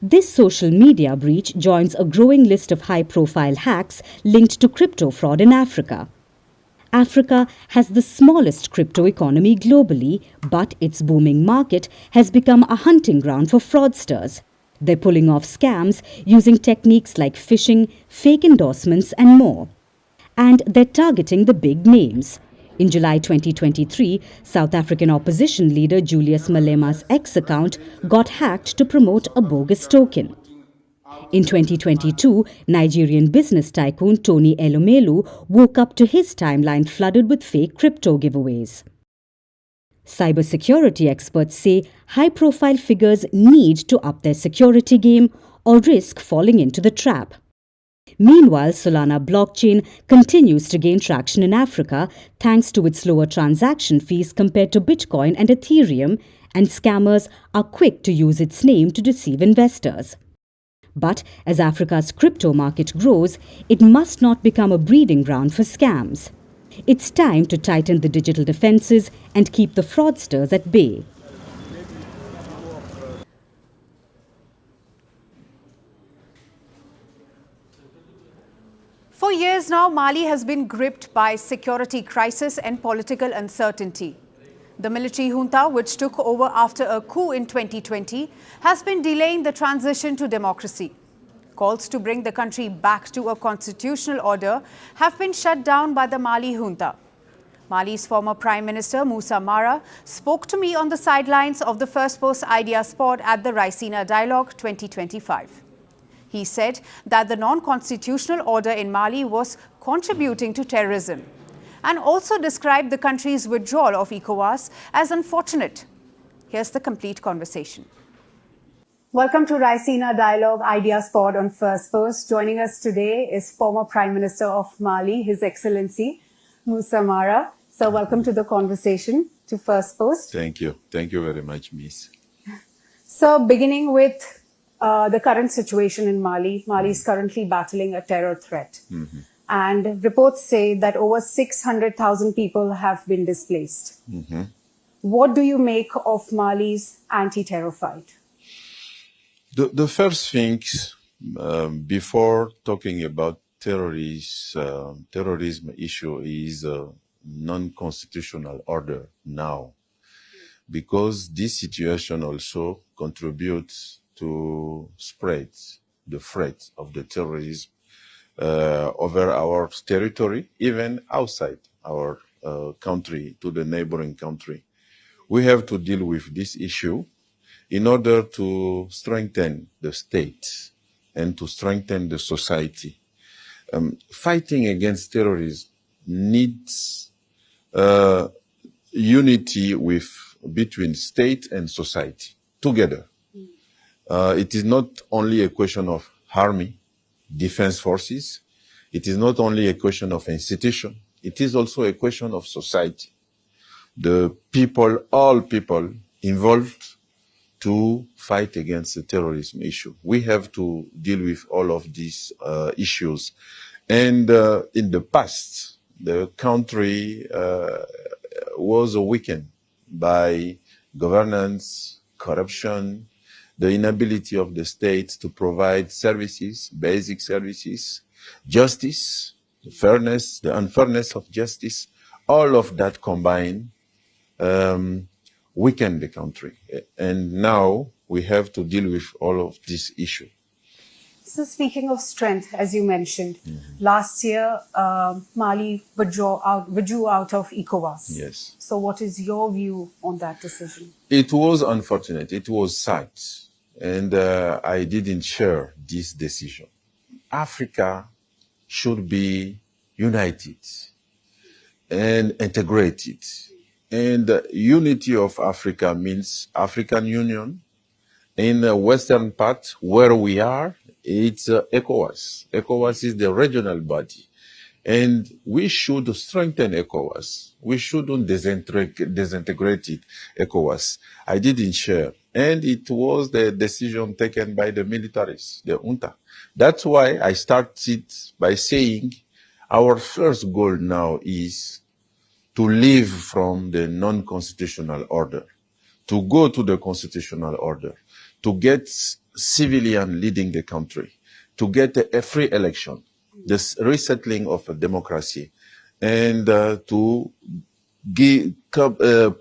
This social media breach joins a growing list of high-profile hacks linked to crypto fraud in Africa. Africa has the smallest crypto economy globally, but its booming market has become a hunting ground for fraudsters. They're pulling off scams using techniques like phishing, fake endorsements, and more. And they're targeting the big names. In July 2023, South African opposition leader Julius Malema's X account got hacked to promote a bogus token. In 2022, Nigerian business tycoon Tony Elumelu woke up to his timeline flooded with fake crypto giveaways. Cybersecurity experts say high-profile figures need to up their security game or risk falling into the trap. Meanwhile, Solana blockchain continues to gain traction in Africa thanks to its lower transaction fees compared to Bitcoin and Ethereum, and scammers are quick to use its name to deceive investors. But as Africa's crypto market grows, it must not become a breeding ground for scams. It's time to tighten the digital defenses and keep the fraudsters at bay. For years now, Mali has been gripped by security crisis and political uncertainty. The military junta, which took over after a coup in 2020, has been delaying the transition to democracy. Calls to bring the country back to a constitutional order have been shut down by the Mali junta. Mali's former Prime Minister Moussa Mara spoke to me on the sidelines of the Firstpost Idea Spot at the Raisina Dialogue 2025. He said that the non-constitutional order in Mali was contributing to terrorism and also described the country's withdrawal of ECOWAS as unfortunate. Here's the complete conversation. Welcome to Raisina Dialogue Idea Spot on Firstpost. Joining us today is former Prime Minister of Mali, His Excellency Moussa Mara. So welcome to the conversation to Firstpost. Thank you. Thank you very much, Miss. So beginning with the current situation in Mali. Mali is currently battling a terror threat. Mm-hmm. And reports say that over 600,000 people have been displaced. Mm-hmm. What do you make of Mali's anti-terror fight? The first things, before talking about terrorism issue is a non-constitutional order now, because this situation also contributes to spread the threat of the terrorism over our territory, even outside our country, to the neighboring country. We have to deal with this issue in order to strengthen the state and to strengthen the society. Fighting against terrorism needs unity between state and society together. It is not only a question of army, defense forces. It is not only a question of institution. It is also a question of society. The people, all people involved to fight against the terrorism issue. We have to deal with all of these issues. And in the past, the country was weakened by governance, corruption, the inability of the state to provide services, basic services, justice, the fairness, the unfairness of justice, all of that combined weaken the country. And now we have to deal with all of this issue. So speaking of strength, as you mentioned, last year Mali withdrew out of ECOWAS. Yes. So what is your view on that decision? It was unfortunate. It was sad. And I didn't share this decision. Africa should be united and integrated. And unity of Africa means African Union. In the western part, where we are, it's ECOWAS. ECOWAS is the regional body. And we should strengthen ECOWAS. We shouldn't disintegrate it, ECOWAS. I didn't share. And it was the decision taken by the militaries, the junta. That's why I started by saying our first goal now is to leave from the non-constitutional order, to go to the constitutional order, to get civilian leading the country, to get a free election, the resettling of a democracy, and to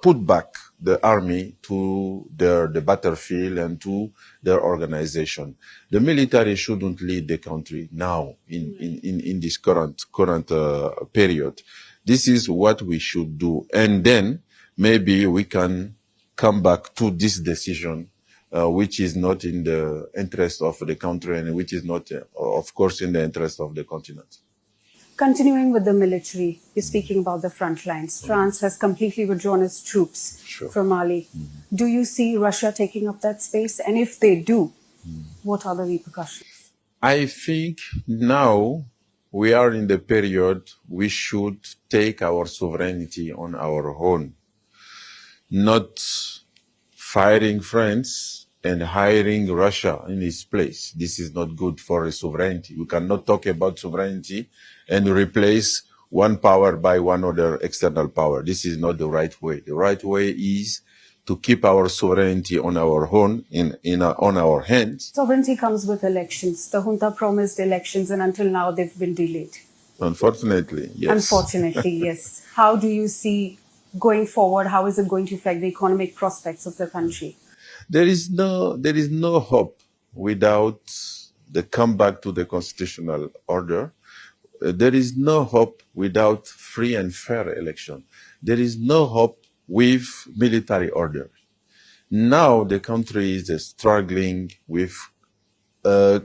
put back the army to the battlefield and to their organization. The military shouldn't lead the country now in this current period. This is what we should do. And then maybe we can come back to this decision, which is not in the interest of the country and which is not, of course, in the interest of the continent. Continuing with the military, you're speaking about the front lines. France has completely withdrawn its troops from Mali. Do you see Russia taking up that space? And if they do, what are the repercussions? I think now we are in the period we should take our sovereignty on our own, not firing France and hiring Russia in its place. This is not good for a sovereignty. We cannot talk about sovereignty and replace one power by one other external power. This is not the right way. The right way is to keep our sovereignty on our own, on our hands. Sovereignty comes with elections. The junta promised elections and until now they've been delayed. Unfortunately, yes. Unfortunately, yes. How do you see going forward? How is it going to affect the economic prospects of the country? There is no hope without the comeback to the constitutional order. There is no hope without free and fair election. There is no hope with military order. Now the country is struggling with a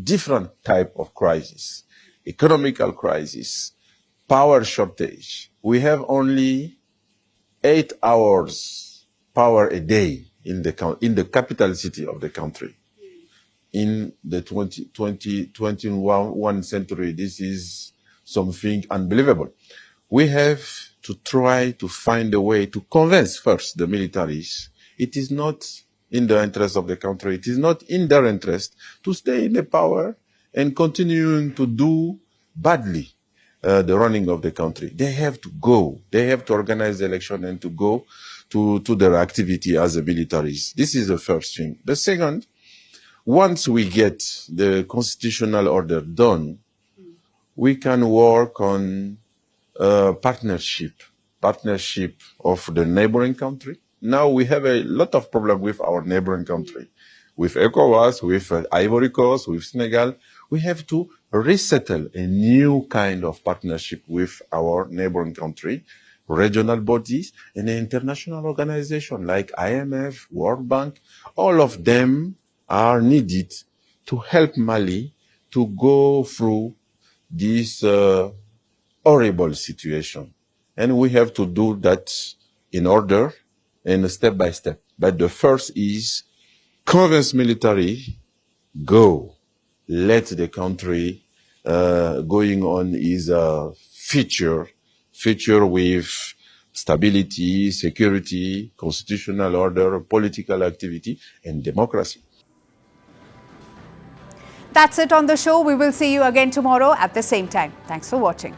different type of crisis, economical crisis, power shortage. We have only 8 hours power a day in the capital city of the country. In the 21st century, this is something unbelievable. We have to try to find a way to convince first the militaries. It is not in the interest of the country. It is not in their interest to stay in the power and continuing to do badly the running of the country. They have to go. They have to organize the election and to go to their activity as the militaries. This is the first thing. The second, once we get the constitutional order done, we can work on partnership of the neighboring country. Now we have a lot of problem with our neighboring country, with ECOWAS, with Ivory Coast, with Senegal. We have to resettle a new kind of partnership with our neighboring country, regional bodies, and an international organization like IMF, World Bank. All of them are needed to help Mali to go through this horrible situation. And we have to do that in order and step by step. But the first is convince military, go. Let the country going on is a future with stability, security, constitutional order, political activity, and democracy. That's it on the show. We will see you again tomorrow at the same time. Thanks for watching.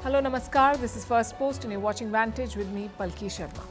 Hello, namaskar. This is Firstpost and you're watching Vantage with me, Palki Sharma.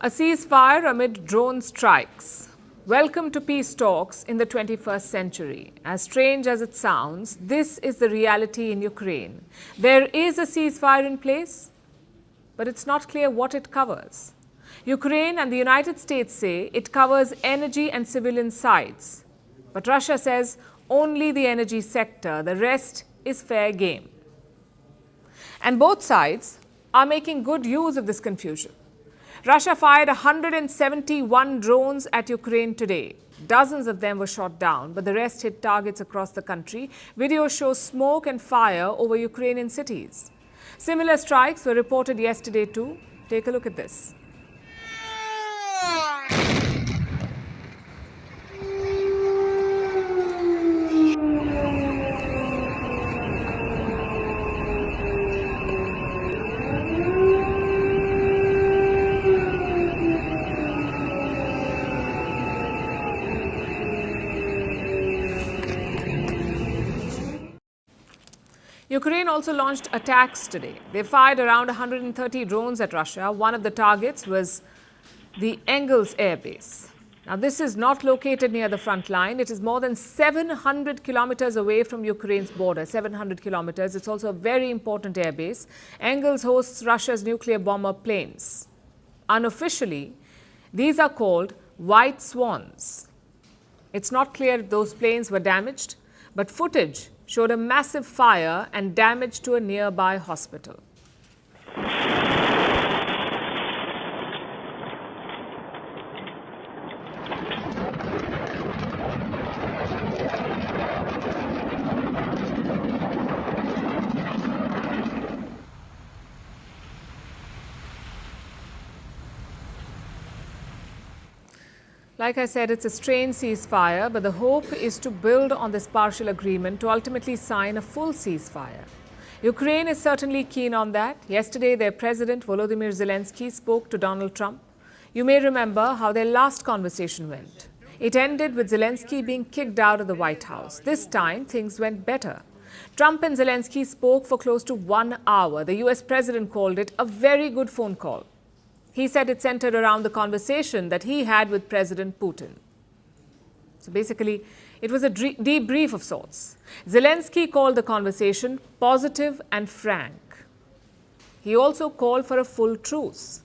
A ceasefire amid drone strikes. Welcome to peace talks in the 21st century. As strange as it sounds, this is the reality in Ukraine. There is a ceasefire in place, but it's not clear what it covers. Ukraine and the United States say it covers energy and civilian sites. But Russia says only the energy sector, the rest is fair game. And both sides are making good use of this confusion. Russia fired 171 drones at Ukraine today. Dozens of them were shot down, but the rest hit targets across the country. Video shows smoke and fire over Ukrainian cities. Similar strikes were reported yesterday too. Take a look at this. Ukraine also launched attacks today. They fired around 130 drones at Russia. One of the targets was the Engels Air Base. Now, this is not located near the front line. It is more than 700 kilometers away from Ukraine's border, 700 kilometers. It's also a very important air base. Engels hosts Russia's nuclear bomber planes. Unofficially, these are called White Swans. It's not clear if those planes were damaged, but footage showed a massive fire and damage to a nearby hospital. Like I said, it's a strained ceasefire, but the hope is to build on this partial agreement to ultimately sign a full ceasefire. Ukraine is certainly keen on that. Yesterday, their president, Volodymyr Zelensky, spoke to Donald Trump. You may remember how their last conversation went. It ended with Zelensky being kicked out of the White House. This time, things went better. Trump and Zelensky spoke for close to 1 hour. The US president called it a very good phone call. He said it centered around the conversation that he had with President Putin. So basically, it was a debrief of sorts. Zelensky called the conversation positive and frank. He also called for a full truce.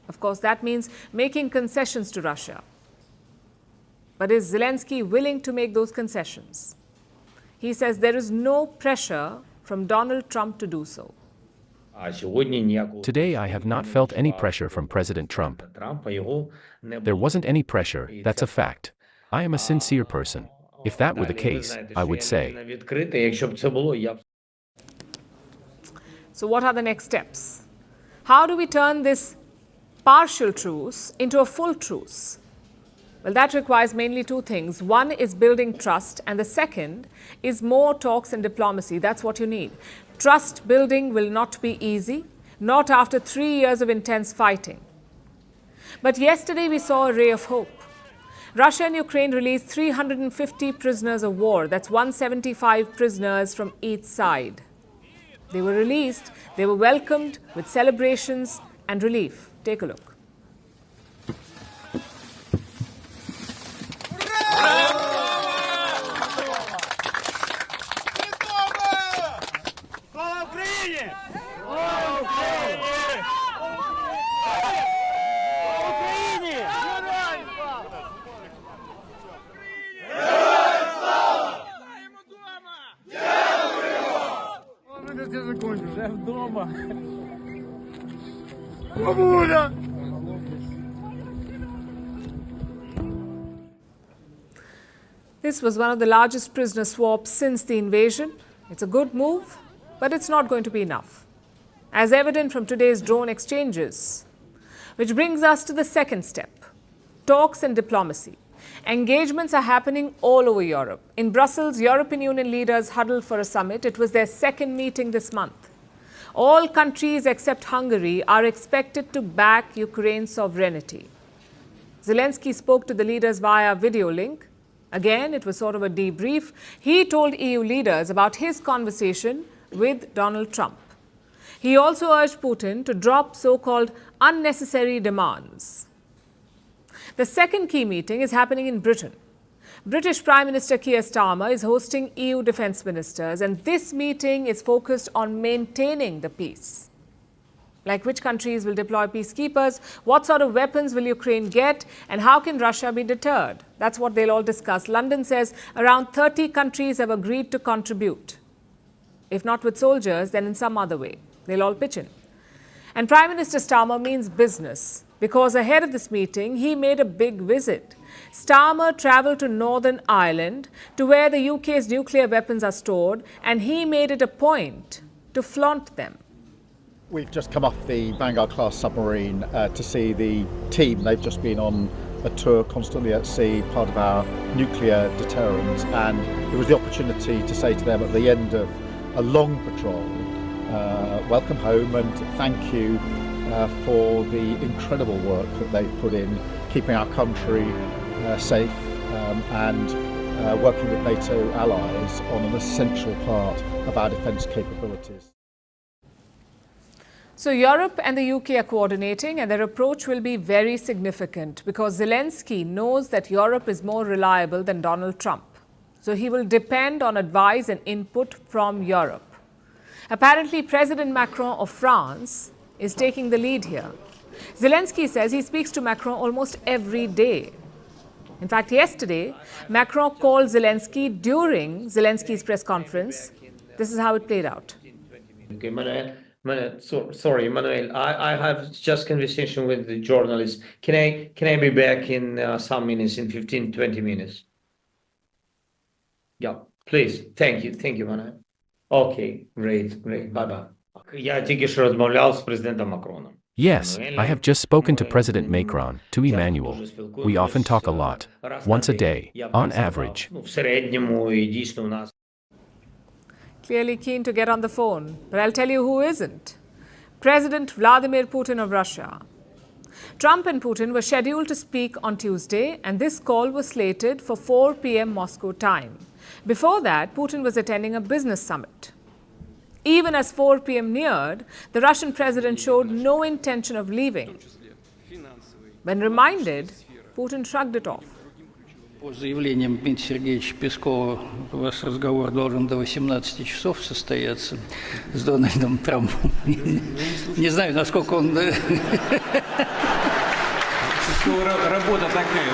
Of course, that means making concessions to Russia. But is Zelensky willing to make those concessions? He says there is no pressure from Donald Trump to do so. Today, I have not felt any pressure from President Trump. There wasn't any pressure, that's a fact. I am a sincere person. If that were the case, I would say. So what are the next steps? How do we turn this partial truce into a full truce? Well, that requires mainly two things. One is building trust, and the second is more talks and diplomacy. That's what you need. Trust building will not be easy, not after 3 years of intense fighting. But yesterday we saw a ray of hope. Russia and Ukraine released 350 prisoners of war. That's 175 prisoners from each side. They were released, they were welcomed with celebrations and relief. Take a look. This was one of the largest prisoner swaps since the invasion. It's a good move, but it's not going to be enough, as evident from today's drone exchanges. Which brings us to the second step, talks and diplomacy. Engagements are happening all over Europe. In Brussels, European Union leaders huddled for a summit. It was their second meeting this month. All countries except Hungary are expected to back Ukraine's sovereignty. Zelensky spoke to the leaders via video link. Again, it was sort of a debrief. He told EU leaders about his conversation with Donald Trump. He also urged Putin to drop so-called unnecessary demands. The second key meeting is happening in Britain. British Prime Minister Keir Starmer is hosting EU defence ministers, and this meeting is focused on maintaining the peace. Like which countries will deploy peacekeepers, what sort of weapons will Ukraine get, and how can Russia be deterred? That's what they'll all discuss. London says around 30 countries have agreed to contribute. If not with soldiers, then in some other way. They'll all pitch in. And Prime Minister Starmer means business, because ahead of this meeting, he made a big visit. Starmer travelled to Northern Ireland, to where the UK's nuclear weapons are stored, and he made it a point to flaunt them. We've just come off the Vanguard-class submarine to see the team. They've just been on a tour constantly at sea, part of our nuclear deterrent, and it was the opportunity to say to them at the end of a long patrol, welcome home and thank you for the incredible work that they've put in keeping our country safe and working with NATO allies on an essential part of our defence capabilities. So Europe and the UK are coordinating, and their approach will be very significant because Zelensky knows that Europe is more reliable than Donald Trump. So he will depend on advice and input from Europe. Apparently, President Macron of France is taking the lead here. Zelensky says he speaks to Macron almost every day. In fact, yesterday, Macron called Zelensky during Zelensky's press conference. This is how it played out. Sorry, Manuel, I have just conversation with the journalist. Can I be back in some minutes, in 15-20 minutes? Yeah, please. Thank you, Manuel. Okay, great, bye-bye. Я тільки що розмовляв з президентом Макроном. Yes, I have just spoken to President Macron, to Emmanuel. We often talk a lot, once a day, on average. В середньому і дійсно у нас. Clearly keen to get on the phone, but I'll tell you who isn't. President Vladimir Putin of Russia. Trump and Putin were scheduled to speak on Tuesday, and this call was slated for 4 p.m. Moscow time. Before that, Putin was attending a business summit. Even as 4 p.m. neared, the Russian president showed no intention of leaving. When reminded, Putin shrugged it off. По заявлениям Дмитрия Сергеевича Пескова, у вас разговор должен до 18 часов состояться с Дональдом Трампом. Не знаю, насколько он... Работа такая.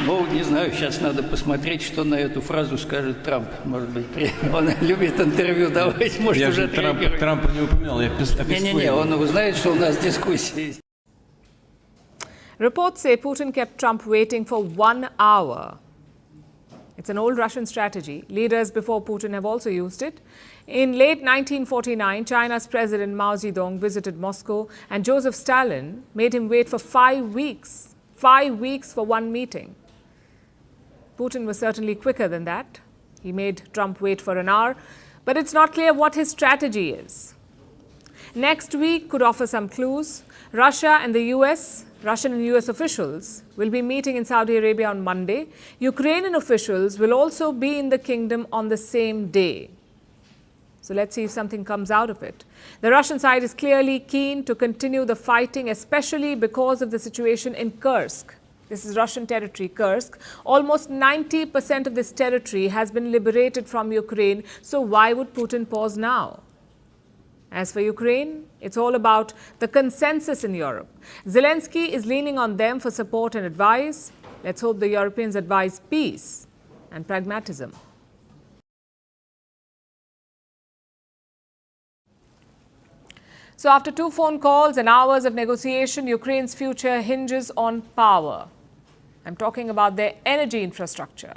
Ну, не знаю, сейчас надо посмотреть, что на эту фразу скажет Трамп. Может быть, он любит интервью давать, может, уже отреагирует. Трампа не упоминал, я о Пескове. Не-не-не, он узнает, что у нас дискуссия есть. Reports say Putin kept Trump waiting for 1 hour. It's an old Russian strategy. Leaders before Putin have also used it. In late 1949, China's President Mao Zedong visited Moscow, and Joseph Stalin made him wait for 5 weeks. 5 weeks for one meeting. Putin was certainly quicker than that. He made Trump wait for an hour, but it's not clear what his strategy is. Next week could offer some clues. Russia and the US, Russian and US officials will be meeting in Saudi Arabia on Monday. Ukrainian officials will also be in the kingdom on the same day. So let's see if something comes out of it. The Russian side is clearly keen to continue the fighting, especially because of the situation in Kursk. This is Russian territory, Kursk. Almost 90% of this territory has been liberated from Ukraine. So why would Putin pause now? As for Ukraine, it's all about the consensus in Europe. Zelensky is leaning on them for support and advice. Let's hope the Europeans advise peace and pragmatism. So after 2 phone calls and hours of negotiation, Ukraine's future hinges on power. I'm talking about their energy infrastructure.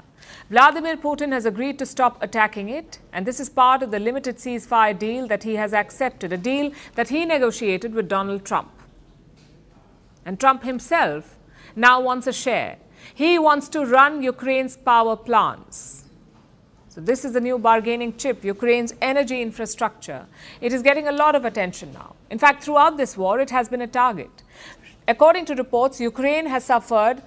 Vladimir Putin has agreed to stop attacking it, and this is part of the limited ceasefire deal that he has accepted, a deal that he negotiated with Donald Trump. And Trump himself now wants a share. He wants to run Ukraine's power plants. So this is the new bargaining chip, Ukraine's energy infrastructure. It is getting a lot of attention now. In fact, throughout this war, it has been a target. According to reports, Ukraine has suffered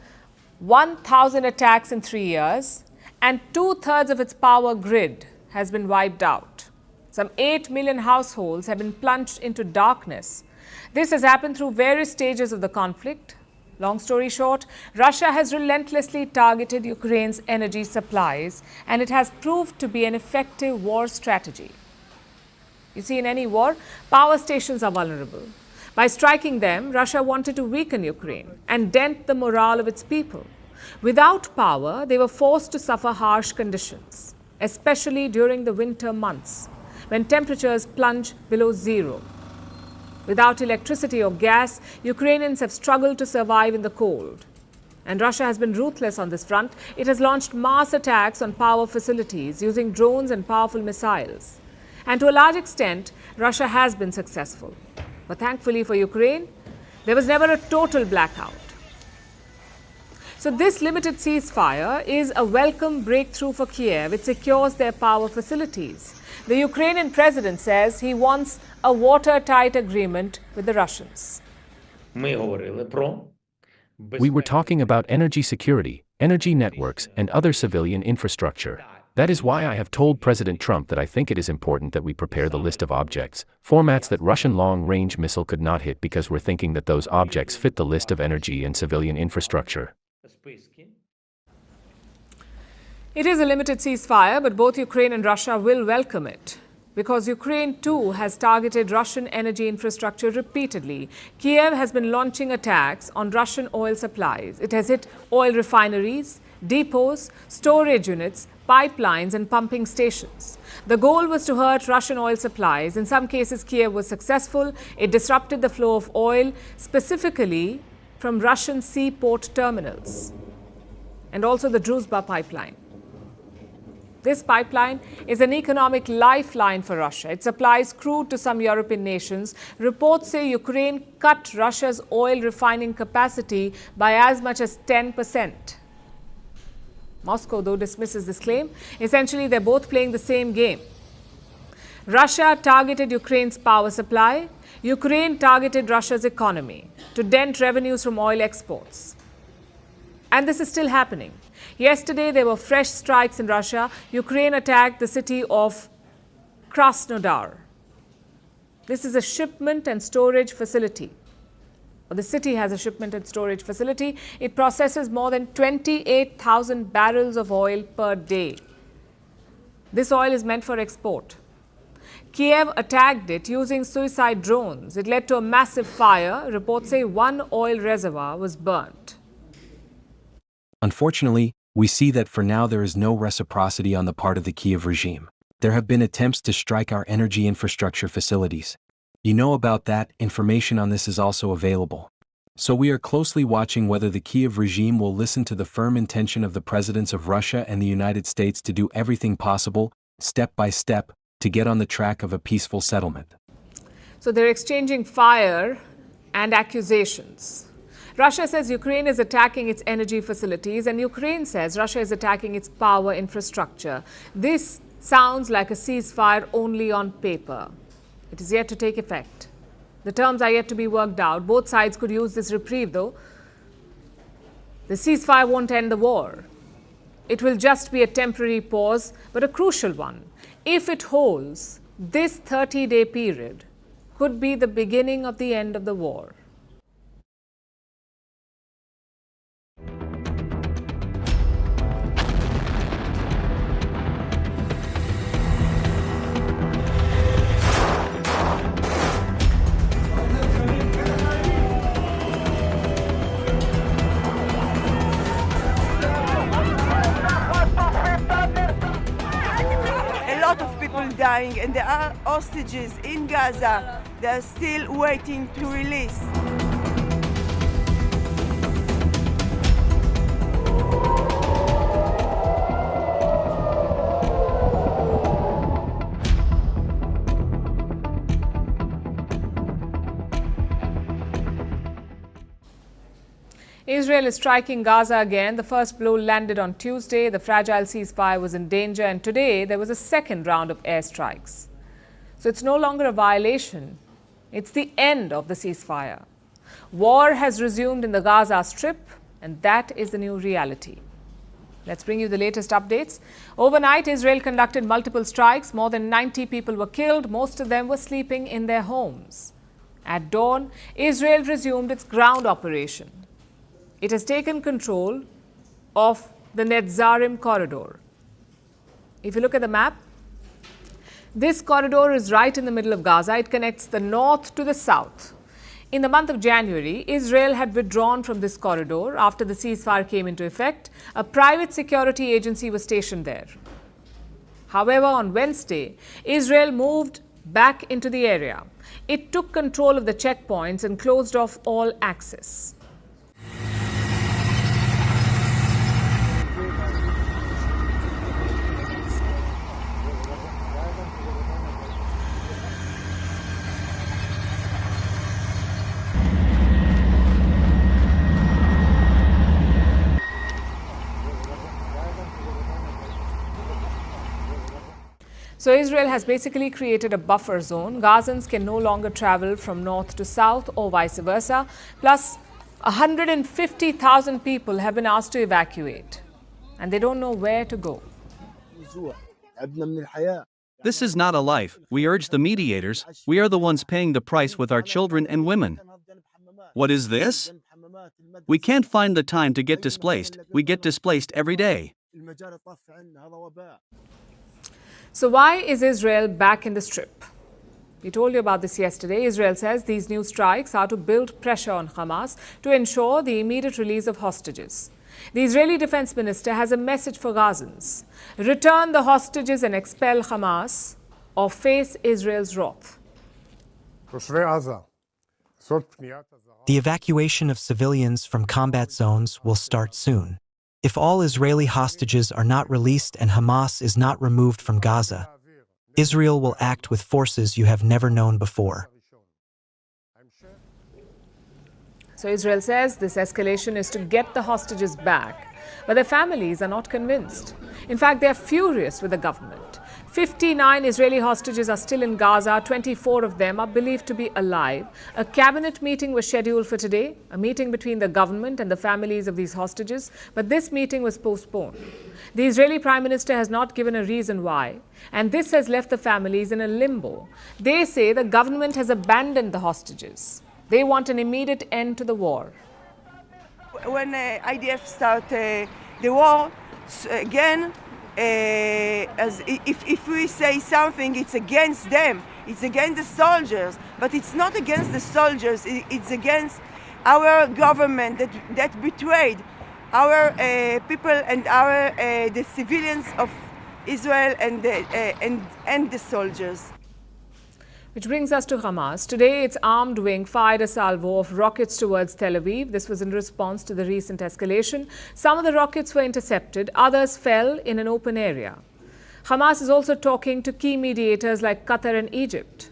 1,000 attacks in 3 years, and 2/3 of its power grid has been wiped out. Some 8 million households have been plunged into darkness. This has happened through various stages of the conflict. Long story short, Russia has relentlessly targeted Ukraine's energy supplies, and it has proved to be an effective war strategy. You see, in any war, power stations are vulnerable. By striking them, Russia wanted to weaken Ukraine and dent the morale of its people. Without power, they were forced to suffer harsh conditions, especially during the winter months, when temperatures plunge below zero. Without electricity or gas, Ukrainians have struggled to survive in the cold. And Russia has been ruthless on this front. It has launched mass attacks on power facilities using drones and powerful missiles. And to a large extent, Russia has been successful. But thankfully for Ukraine, there was never a total blackout. So this limited ceasefire is a welcome breakthrough for Kiev. It secures their power facilities. The Ukrainian president says he wants a watertight agreement with the Russians. We were talking about energy security, energy networks, and other civilian infrastructure. That is why I have told President Trump that I think it is important that we prepare the list of objects, formats that Russian long-range missile could not hit, because we're thinking that those objects fit the list of energy and civilian infrastructure. It is a limited ceasefire, but both Ukraine and Russia will welcome it, because Ukraine too has targeted Russian energy infrastructure repeatedly. Kiev has been launching attacks on Russian oil supplies. It has hit oil refineries, depots, storage units, pipelines and pumping stations. The goal was to hurt Russian oil supplies. In some cases, Kiev was successful. It disrupted the flow of oil, specifically from Russian seaport terminals, and also the Druzhba pipeline. This pipeline is an economic lifeline for Russia. It supplies crude to some European nations. Reports say Ukraine cut Russia's oil refining capacity by as much as 10%. Moscow, though, dismisses this claim. Essentially, they're both playing the same game. Russia targeted Ukraine's power supply. Ukraine targeted Russia's economy to dent revenues from oil exports. And this is still happening. Yesterday, there were fresh strikes in Russia. Ukraine attacked the city of Krasnodar. This is a shipment and storage facility. The city has a shipment and storage facility. It processes more than 28,000 barrels of oil per day. This oil is meant for export. Kiev attacked it using suicide drones. It led to a massive fire. Reports say one oil reservoir was burnt. Unfortunately, we see that for now there is no reciprocity on the part of the Kiev regime. There have been attempts to strike our energy infrastructure facilities. You know about that. Information on this is also available. So we are closely watching whether the Kyiv regime will listen to the firm intention of the presidents of Russia and the United States to do everything possible, step by step, to get on the track of a peaceful settlement. So they're exchanging fire and accusations. Russia says Ukraine is attacking its energy facilities, and Ukraine says Russia is attacking its power infrastructure. This sounds like a ceasefire only on paper. It is yet to take effect. The terms are yet to be worked out. Both sides could use this reprieve, though. The ceasefire won't end the war. It will just be a temporary pause, but a crucial one. If it holds, this 30-day period could be the beginning of the end of the war. Dying, and there are hostages in Gaza. They are still waiting to release. Israel is striking Gaza again. The first blow landed on Tuesday. The fragile ceasefire was in danger, and today there was a second round of airstrikes. So it's no longer a violation. It's the end of the ceasefire. War has resumed in the Gaza Strip, and that is the new reality. Let's bring you the latest updates. Overnight, Israel conducted multiple strikes. More than 90 people were killed. Most of them were sleeping in their homes. At dawn, Israel resumed its ground operation. It has taken control of the Netzarim corridor. If you look at the map, this corridor is right in the middle of Gaza. It connects the north to the south. In the month of January, Israel had withdrawn from this corridor after the ceasefire came into effect. A private security agency was stationed there. However, on Wednesday, Israel moved back into the area. It took control of the checkpoints and closed off all access. So Israel has basically created a buffer zone. Gazans can no longer travel from north to south or vice versa. Plus, 150,000 people have been asked to evacuate, and they don't know where to go. This is not a life. We urge the mediators. We are the ones paying the price with our children and women. What is this? We can't find the time to get displaced. We get displaced every day. So why is Israel back in the Strip? We told you about this yesterday. Israel says these new strikes are to build pressure on Hamas to ensure the immediate release of hostages. The Israeli defense minister has a message for Gazans: return the hostages and expel Hamas, or face Israel's wrath. The evacuation of civilians from combat zones will start soon. If all Israeli hostages are not released and Hamas is not removed from Gaza, Israel will act with forces you have never known before. So Israel says this escalation is to get the hostages back, but their families are not convinced. In fact, they are furious with the government. 59 Israeli hostages are still in Gaza. 24 of them are believed to be alive. A cabinet meeting was scheduled for today, a meeting between the government and the families of these hostages, but this meeting was postponed. The Israeli Prime Minister has not given a reason why, and this has left the families in a limbo. They say the government has abandoned the hostages. They want an immediate end to the war. When IDF started the war, again, as if we say something, it's against them, it's against the soldiers, but it's not against the soldiers, it's against our government that betrayed our people and our the civilians of Israel and the soldiers. Which brings us to Hamas. Today, its armed wing fired a salvo of rockets towards Tel Aviv. This was in response to the recent escalation. Some of the rockets were intercepted, others fell in an open area. Hamas is also talking to key mediators like Qatar and Egypt.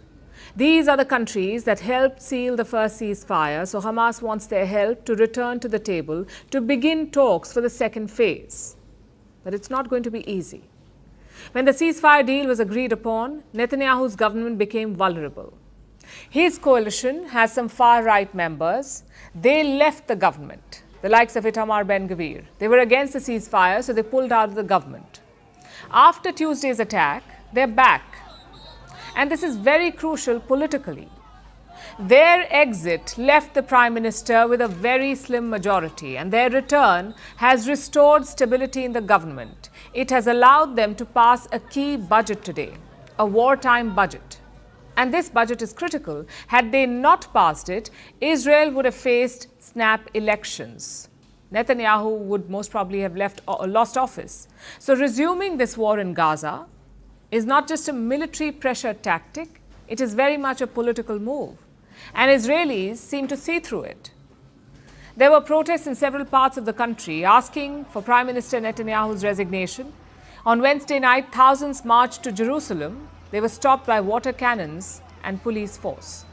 These are the countries that helped seal the first ceasefire, so Hamas wants their help to return to the table to begin talks for the second phase. But it's not going to be easy. When the ceasefire deal was agreed upon, Netanyahu's government became vulnerable. His coalition has some far-right members. They left the government, the likes of Itamar Ben-Gvir. They were against the ceasefire, so they pulled out of the government. After Tuesday's attack, they're back. And this is very crucial politically. Their exit left the Prime Minister with a very slim majority, and their return has restored stability in the government. It has allowed them to pass a key budget today, a wartime budget. And this budget is critical. Had they not passed it, Israel would have faced snap elections. Netanyahu would most probably have lost office. So resuming this war in Gaza is not just a military pressure tactic, it is very much a political move. And Israelis seem to see through it. There were protests in several parts of the country asking for Prime Minister Netanyahu's resignation. On Wednesday night, thousands marched to Jerusalem. They were stopped by water cannons and police force.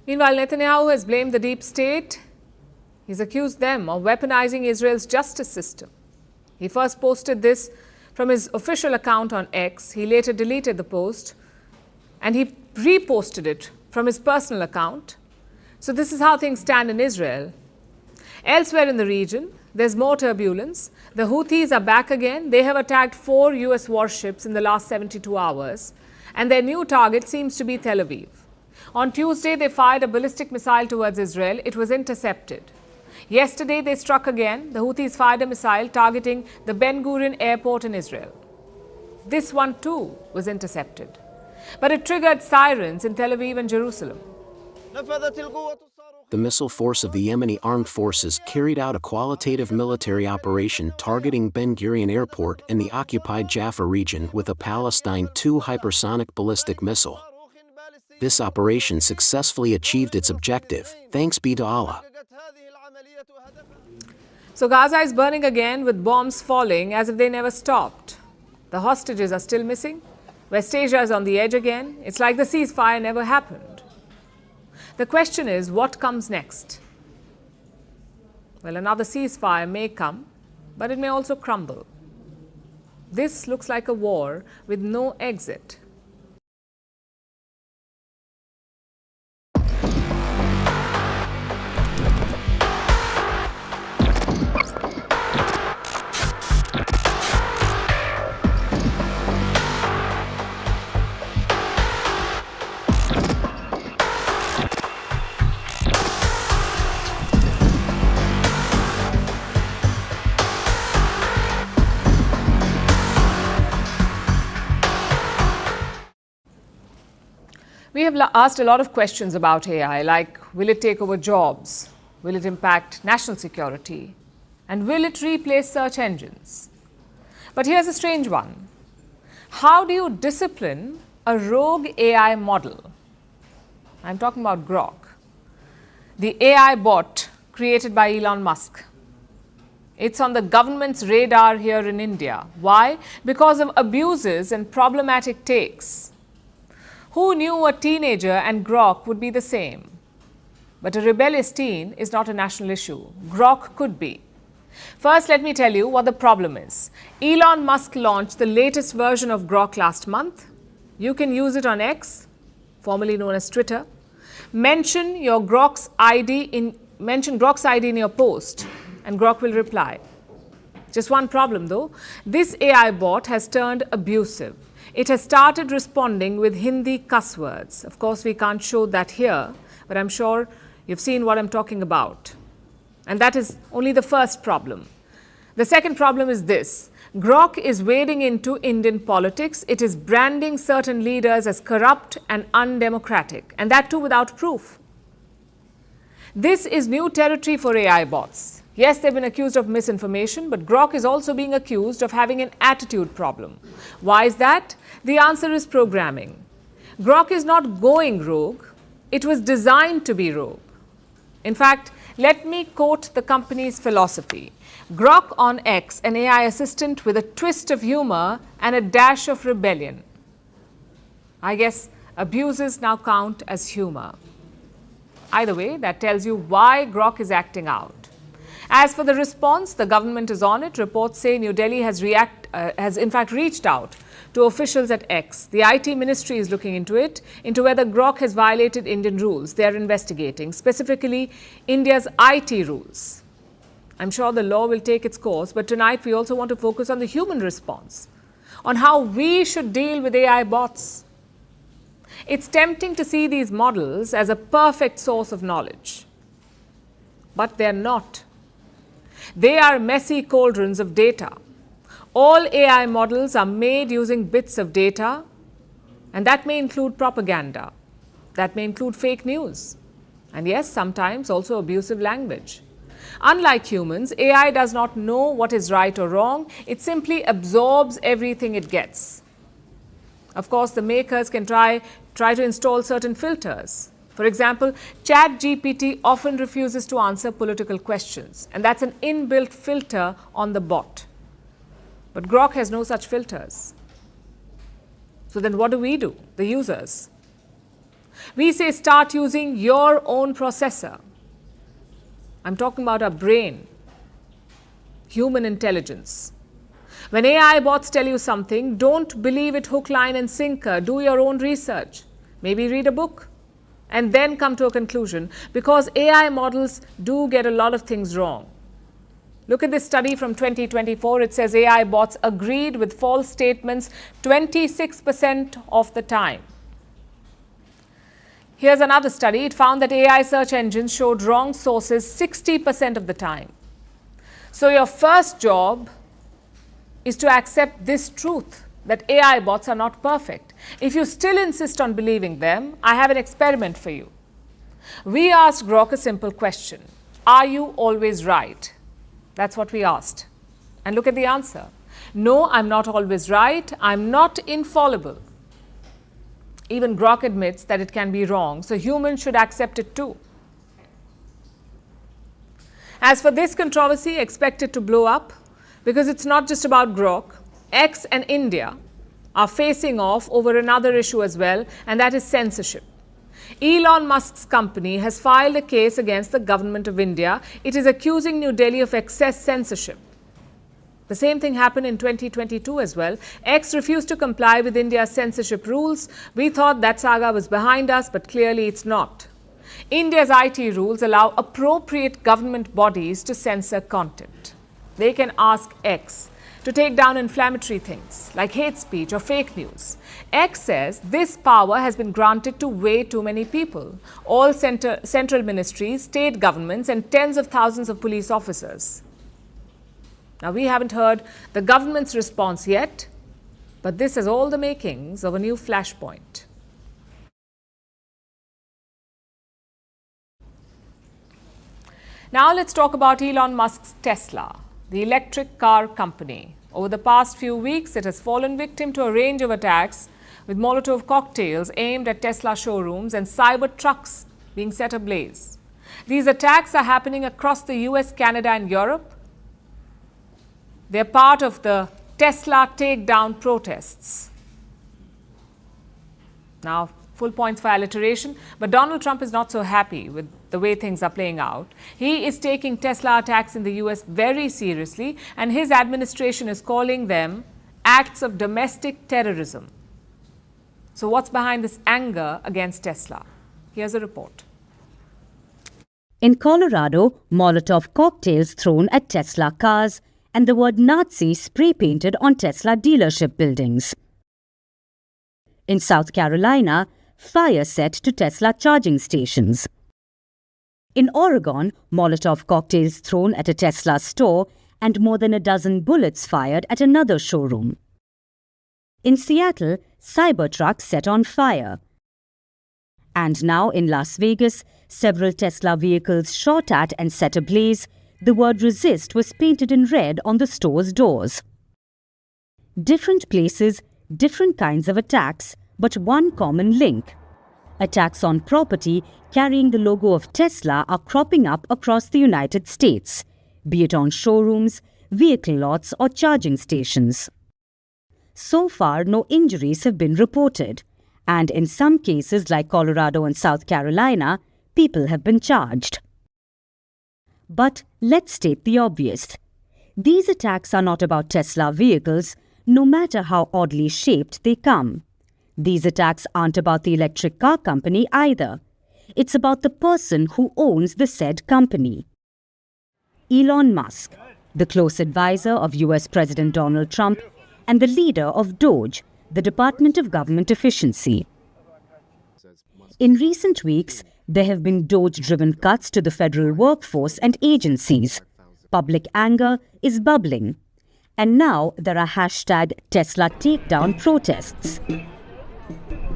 Meanwhile, Netanyahu has blamed the deep state. He's accused them of weaponizing Israel's justice system. He first posted this from his official account on X. He later deleted the post and he reposted it from his personal account. So this is how things stand in Israel. Elsewhere in the region, there's more turbulence. The Houthis are back again. They have attacked 4 US warships in the last 72 hours, and their new target seems to be Tel Aviv. On Tuesday, they fired a ballistic missile towards Israel. It was intercepted. Yesterday, they struck again. The Houthis fired a missile targeting the Ben Gurion airport in Israel. This one too was intercepted. But it triggered sirens in Tel Aviv and Jerusalem. The missile force of the Yemeni armed forces carried out a qualitative military operation targeting Ben Gurion Airport in the occupied Jaffa region with a Palestine II hypersonic ballistic missile. This operation successfully achieved its objective, thanks be to Allah. So Gaza is burning again with bombs falling as if they never stopped. The hostages are still missing. West Asia is on the edge again. It's like the ceasefire never happened. The question is, what comes next? Well, another ceasefire may come, but it may also crumble. This looks like a war with no exit. We have asked a lot of questions about AI, like will it take over jobs? Will it impact national security? And will it replace search engines? But here's a strange one. How do you discipline a rogue AI model? I'm talking about Grok, the AI bot created by Elon Musk. It's on the government's radar here in India. Why? Because of abuses and problematic takes. Who knew a teenager and Grok would be the same? But a rebellious teen is not a national issue. Grok could be. First, let me tell you what the problem is. Elon Musk launched the latest version of Grok last month. You can use it on X, formerly known as Twitter. Mention Grok's ID in your post, and Grok will reply. Just one problem though. This AI bot has turned abusive. It has started responding with Hindi cuss words. Of course, we can't show that here, but I'm sure you've seen what I'm talking about. And that is only the first problem. The second problem is this. Grok is wading into Indian politics. It is branding certain leaders as corrupt and undemocratic, and that too without proof. This is new territory for AI bots. Yes, they've been accused of misinformation, but Grok is also being accused of having an attitude problem. Why is that? The answer is programming. Grok is not going rogue. It was designed to be rogue. In fact, let me quote the company's philosophy. Grok on X, an AI assistant with a twist of humor and a dash of rebellion. I guess abuses now count as humor. Either way, that tells you why Grok is acting out. As for the response, the government is on it. Reports say New Delhi has in fact reached out to officials at X. The IT ministry is looking into it, into whether Grok has violated Indian rules. They are investigating, specifically India's IT rules. I'm sure the law will take its course, but tonight we also want to focus on the human response, on how we should deal with AI bots. It's tempting to see these models as a perfect source of knowledge, but they're not. They are messy cauldrons of data. All AI models are made using bits of data, and that may include propaganda. That may include fake news. And yes, sometimes also abusive language. Unlike humans, AI does not know what is right or wrong. It simply absorbs everything it gets. Of course, the makers can try to install certain filters. For example, ChatGPT often refuses to answer political questions, and that's an inbuilt filter on the bot. But Grok has no such filters. So then what do? The users? We say start using your own processor. I'm talking about our brain, human intelligence. When AI bots tell you something, don't believe it hook, line and sinker. Do your own research. Maybe read a book and then come to a conclusion, because AI models do get a lot of things wrong. Look at this study from 2024. It says AI bots agreed with false statements 26% of the time. Here's another study. It found that AI search engines showed wrong sources 60% of the time. So your first job is to accept this truth, that AI bots are not perfect. If you still insist on believing them, I have an experiment for you. We asked Grok a simple question. Are you always right? That's what we asked. And look at the answer. No, I'm not always right. I'm not infallible. Even Grok admits that it can be wrong, so humans should accept it too. As for this controversy, expect it to blow up, because it's not just about Grok. X and India are facing off over another issue as well, and that is censorship. Elon Musk's company has filed a case against the government of India. It is accusing New Delhi of excess censorship. The same thing happened in 2022 as well. X refused to comply with India's censorship rules. We thought that saga was behind us, but clearly it's not. India's IT rules allow appropriate government bodies to censor content. They can ask X to take down inflammatory things like hate speech or fake news. X says this power has been granted to way too many people, all central ministries, state governments, and tens of thousands of police officers. Now, we haven't heard the government's response yet, but this has all the makings of a new flashpoint. Now, let's talk about Elon Musk's Tesla, the electric car company. Over the past few weeks, it has fallen victim to a range of attacks with Molotov cocktails aimed at Tesla showrooms and cyber trucks being set ablaze. These attacks are happening across the US, Canada, and Europe. They're part of the Tesla takedown protests. Now, full points for alliteration, but Donald Trump is not so happy with the way things are playing out. He is taking Tesla attacks in the US very seriously, and his administration is calling them acts of domestic terrorism. So what's behind this anger against Tesla? Here's a report. In Colorado, Molotov cocktails thrown at Tesla cars and the word Nazi spray-painted on Tesla dealership buildings. In South Carolina, fire set to Tesla charging stations. In Oregon, Molotov cocktails thrown at a Tesla store and more than a dozen bullets fired at another showroom. In Seattle, Cybertruck set on fire. And now in Las Vegas, several Tesla vehicles shot at and set ablaze. The word resist was painted in red on the store's doors. Different places, different kinds of attacks, but one common link. Attacks on property carrying the logo of Tesla are cropping up across the United States, be it on showrooms, vehicle lots, or charging stations. So far, no injuries have been reported, and in some cases like Colorado and South Carolina, people have been charged. But let's state the obvious. These attacks are not about Tesla vehicles, no matter how oddly shaped they come. These attacks aren't about the electric car company either. It's about the person who owns the said company. Elon Musk, the close advisor of US President Donald Trump and the leader of DOGE, the Department of Government Efficiency. In recent weeks, there have been DOGE-driven cuts to the federal workforce and agencies. Public anger is bubbling. And now there are hashtag Tesla takedown protests.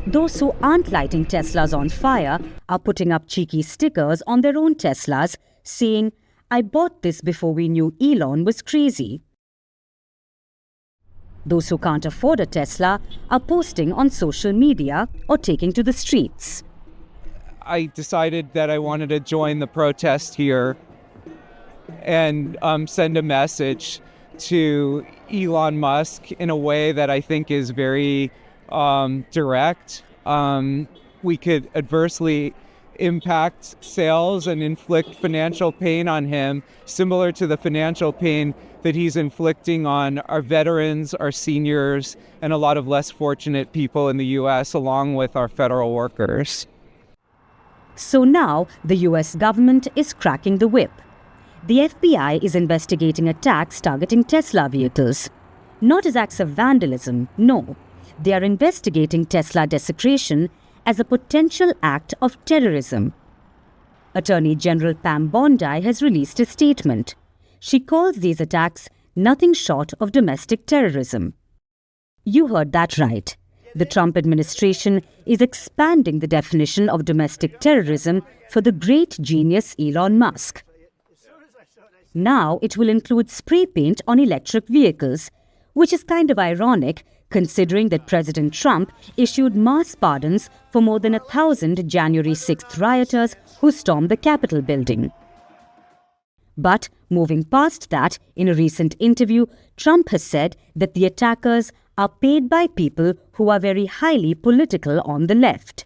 Those who aren't lighting Teslas on fire are putting up cheeky stickers on their own Teslas saying, "I bought this before we knew Elon was crazy." Those who can't afford a Tesla are posting on social media or taking to the streets. I decided that I wanted to join the protest here and send a message to Elon Musk in a way that I think is very direct. We could adversely impact sales and inflict financial pain on him, similar to the financial pain that he's inflicting on our veterans, our seniors, and a lot of less fortunate people in the U.S., along with our federal workers. So now the US government is cracking the whip. The FBI is investigating attacks targeting Tesla vehicles. Not as acts of vandalism, no. They are investigating Tesla desecration as a potential act of terrorism. Attorney General Pam Bondi has released a statement. She calls these attacks nothing short of domestic terrorism. You heard that right. The Trump administration is expanding the definition of domestic terrorism for the great genius Elon Musk. Now it will include spray paint on electric vehicles, which is kind of ironic considering that President Trump issued mass pardons for more than 1,000 January 6th rioters who stormed the Capitol building. But moving past that, in a recent interview, Trump has said that the attackers are paid by people who are very highly political on the left.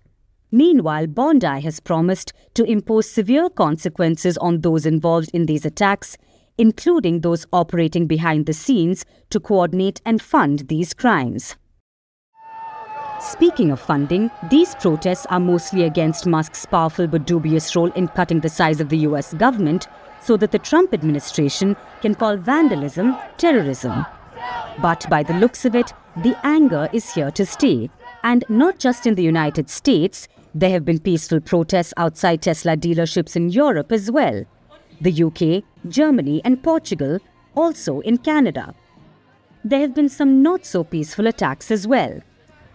Meanwhile, Bondi has promised to impose severe consequences on those involved in these attacks, including those operating behind the scenes to coordinate and fund these crimes. Speaking of funding, these protests are mostly against Musk's powerful but dubious role in cutting the size of the US government so that the Trump administration can call vandalism terrorism. But by the looks of it, the anger is here to stay. And not just in the United States, there have been peaceful protests outside Tesla dealerships in Europe as well. The UK, Germany and Portugal, also in Canada. There have been some not-so-peaceful attacks as well.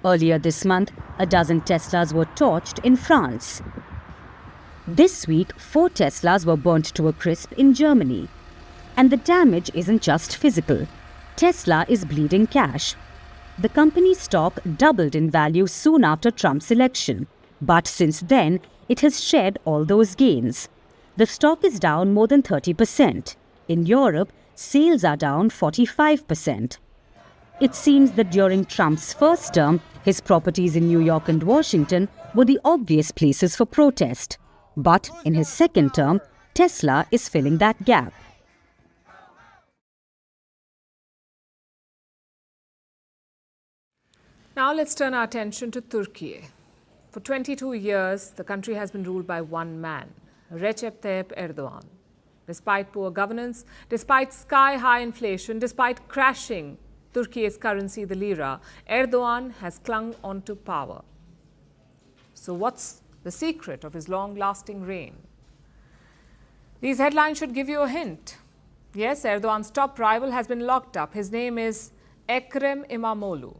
Earlier this month, a dozen Teslas were torched in France. This week, 4 Teslas were burnt to a crisp in Germany. And the damage isn't just physical. Tesla is bleeding cash. The company's stock doubled in value soon after Trump's election. But since then, it has shed all those gains. The stock is down more than 30%. In Europe, sales are down 45%. It seems that during Trump's first term, his properties in New York and Washington were the obvious places for protest. But in his second term, Tesla is filling that gap. Now let's turn our attention to Turkey. For 22 years, the country has been ruled by one man, Recep Tayyip Erdogan. Despite poor governance, despite sky-high inflation, despite crashing Turkey's currency, the lira, Erdogan has clung onto power. So what's the secret of his long-lasting reign? These headlines should give you a hint. Yes, Erdogan's top rival has been locked up. His name is Ekrem İmamoğlu.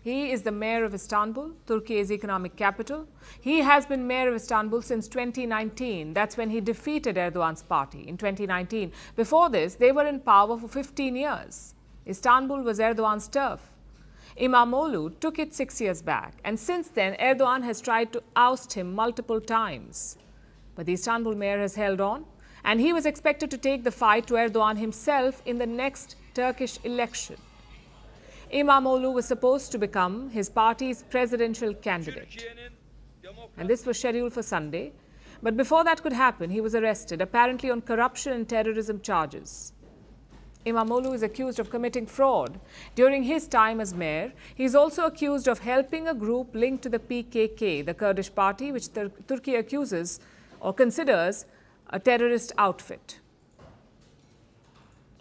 He is the mayor of Istanbul, Turkey's economic capital. He has been mayor of Istanbul since 2019. That's when he defeated Erdogan's party in 2019. Before this, they were in power for 15 years. Istanbul was Erdogan's turf. İmamoğlu took it 6 years back, and since then, Erdogan has tried to oust him multiple times. But the Istanbul mayor has held on, and he was expected to take the fight to Erdogan himself in the next Turkish election. İmamoğlu was supposed to become his party's presidential candidate. And this was scheduled for Sunday. But before that could happen, he was arrested, apparently on corruption and terrorism charges. İmamoğlu is accused of committing fraud during his time as mayor. He is also accused of helping a group linked to the PKK, the Kurdish party, which Turkey accuses or considers a terrorist outfit.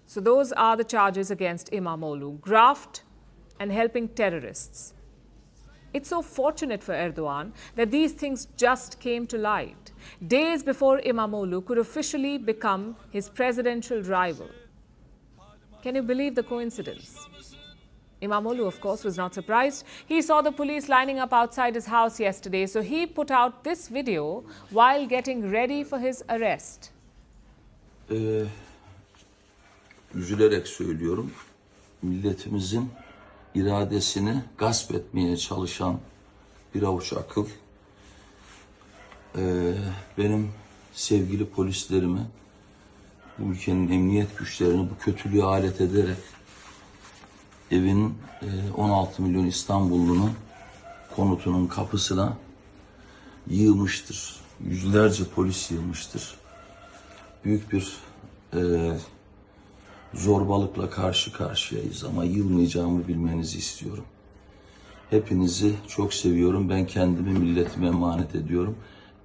So those are the charges against İmamoğlu: graft and helping terrorists. It's so fortunate for Erdogan that these things just came to light, days before İmamoğlu could officially become his presidential rival. Can you believe the coincidence? İmamoğlu, of course, was not surprised. He saw the police lining up outside his house yesterday, so he put out this video while getting ready for his arrest. Üzülerek söylüyorum, milletimizin iradesini gasp etmeye çalışan bir avuç akıl, benim sevgili polislerimi, bu ülkenin emniyet güçlerini bu kötülüğe alet ederek evin 16 milyon İstanbullunun konutunun kapısına yığmıştır. Yüzlerce polis yığmıştır. Büyük bir zorbalıkla karşı karşıyayız ama yılmayacağımı bilmenizi istiyorum. Hepinizi çok seviyorum. Ben kendimi milletime emanet ediyorum.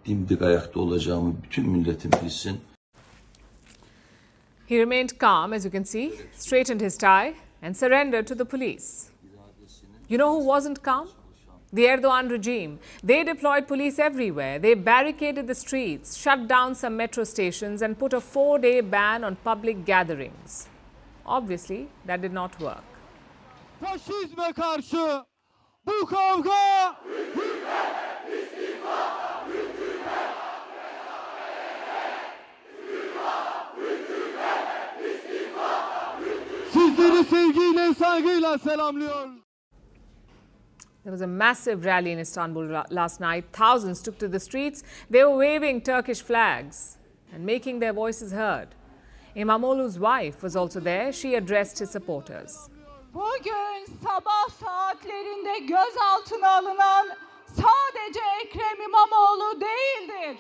Dimdik ayakta olacağımı bütün milletim bilsin. He remained calm, as you can see, straightened his tie and surrendered to the police. You know who wasn't calm? The Erdogan regime. They deployed police everywhere. They barricaded the streets, shut down some metro stations and put a 4-day ban on public gatherings. Obviously, that did not work. Faşizme karşı bu kavga sizleri sevgiyle, saygıyla selamlıyor. There was a massive rally in Istanbul last night. Thousands took to the streets. They were waving Turkish flags and making their voices heard. İmamoğlu's wife was also there. She addressed his supporters. Bugün sabah saatlerinde gözaltına alınan sadece Ekrem İmamoğlu değildir.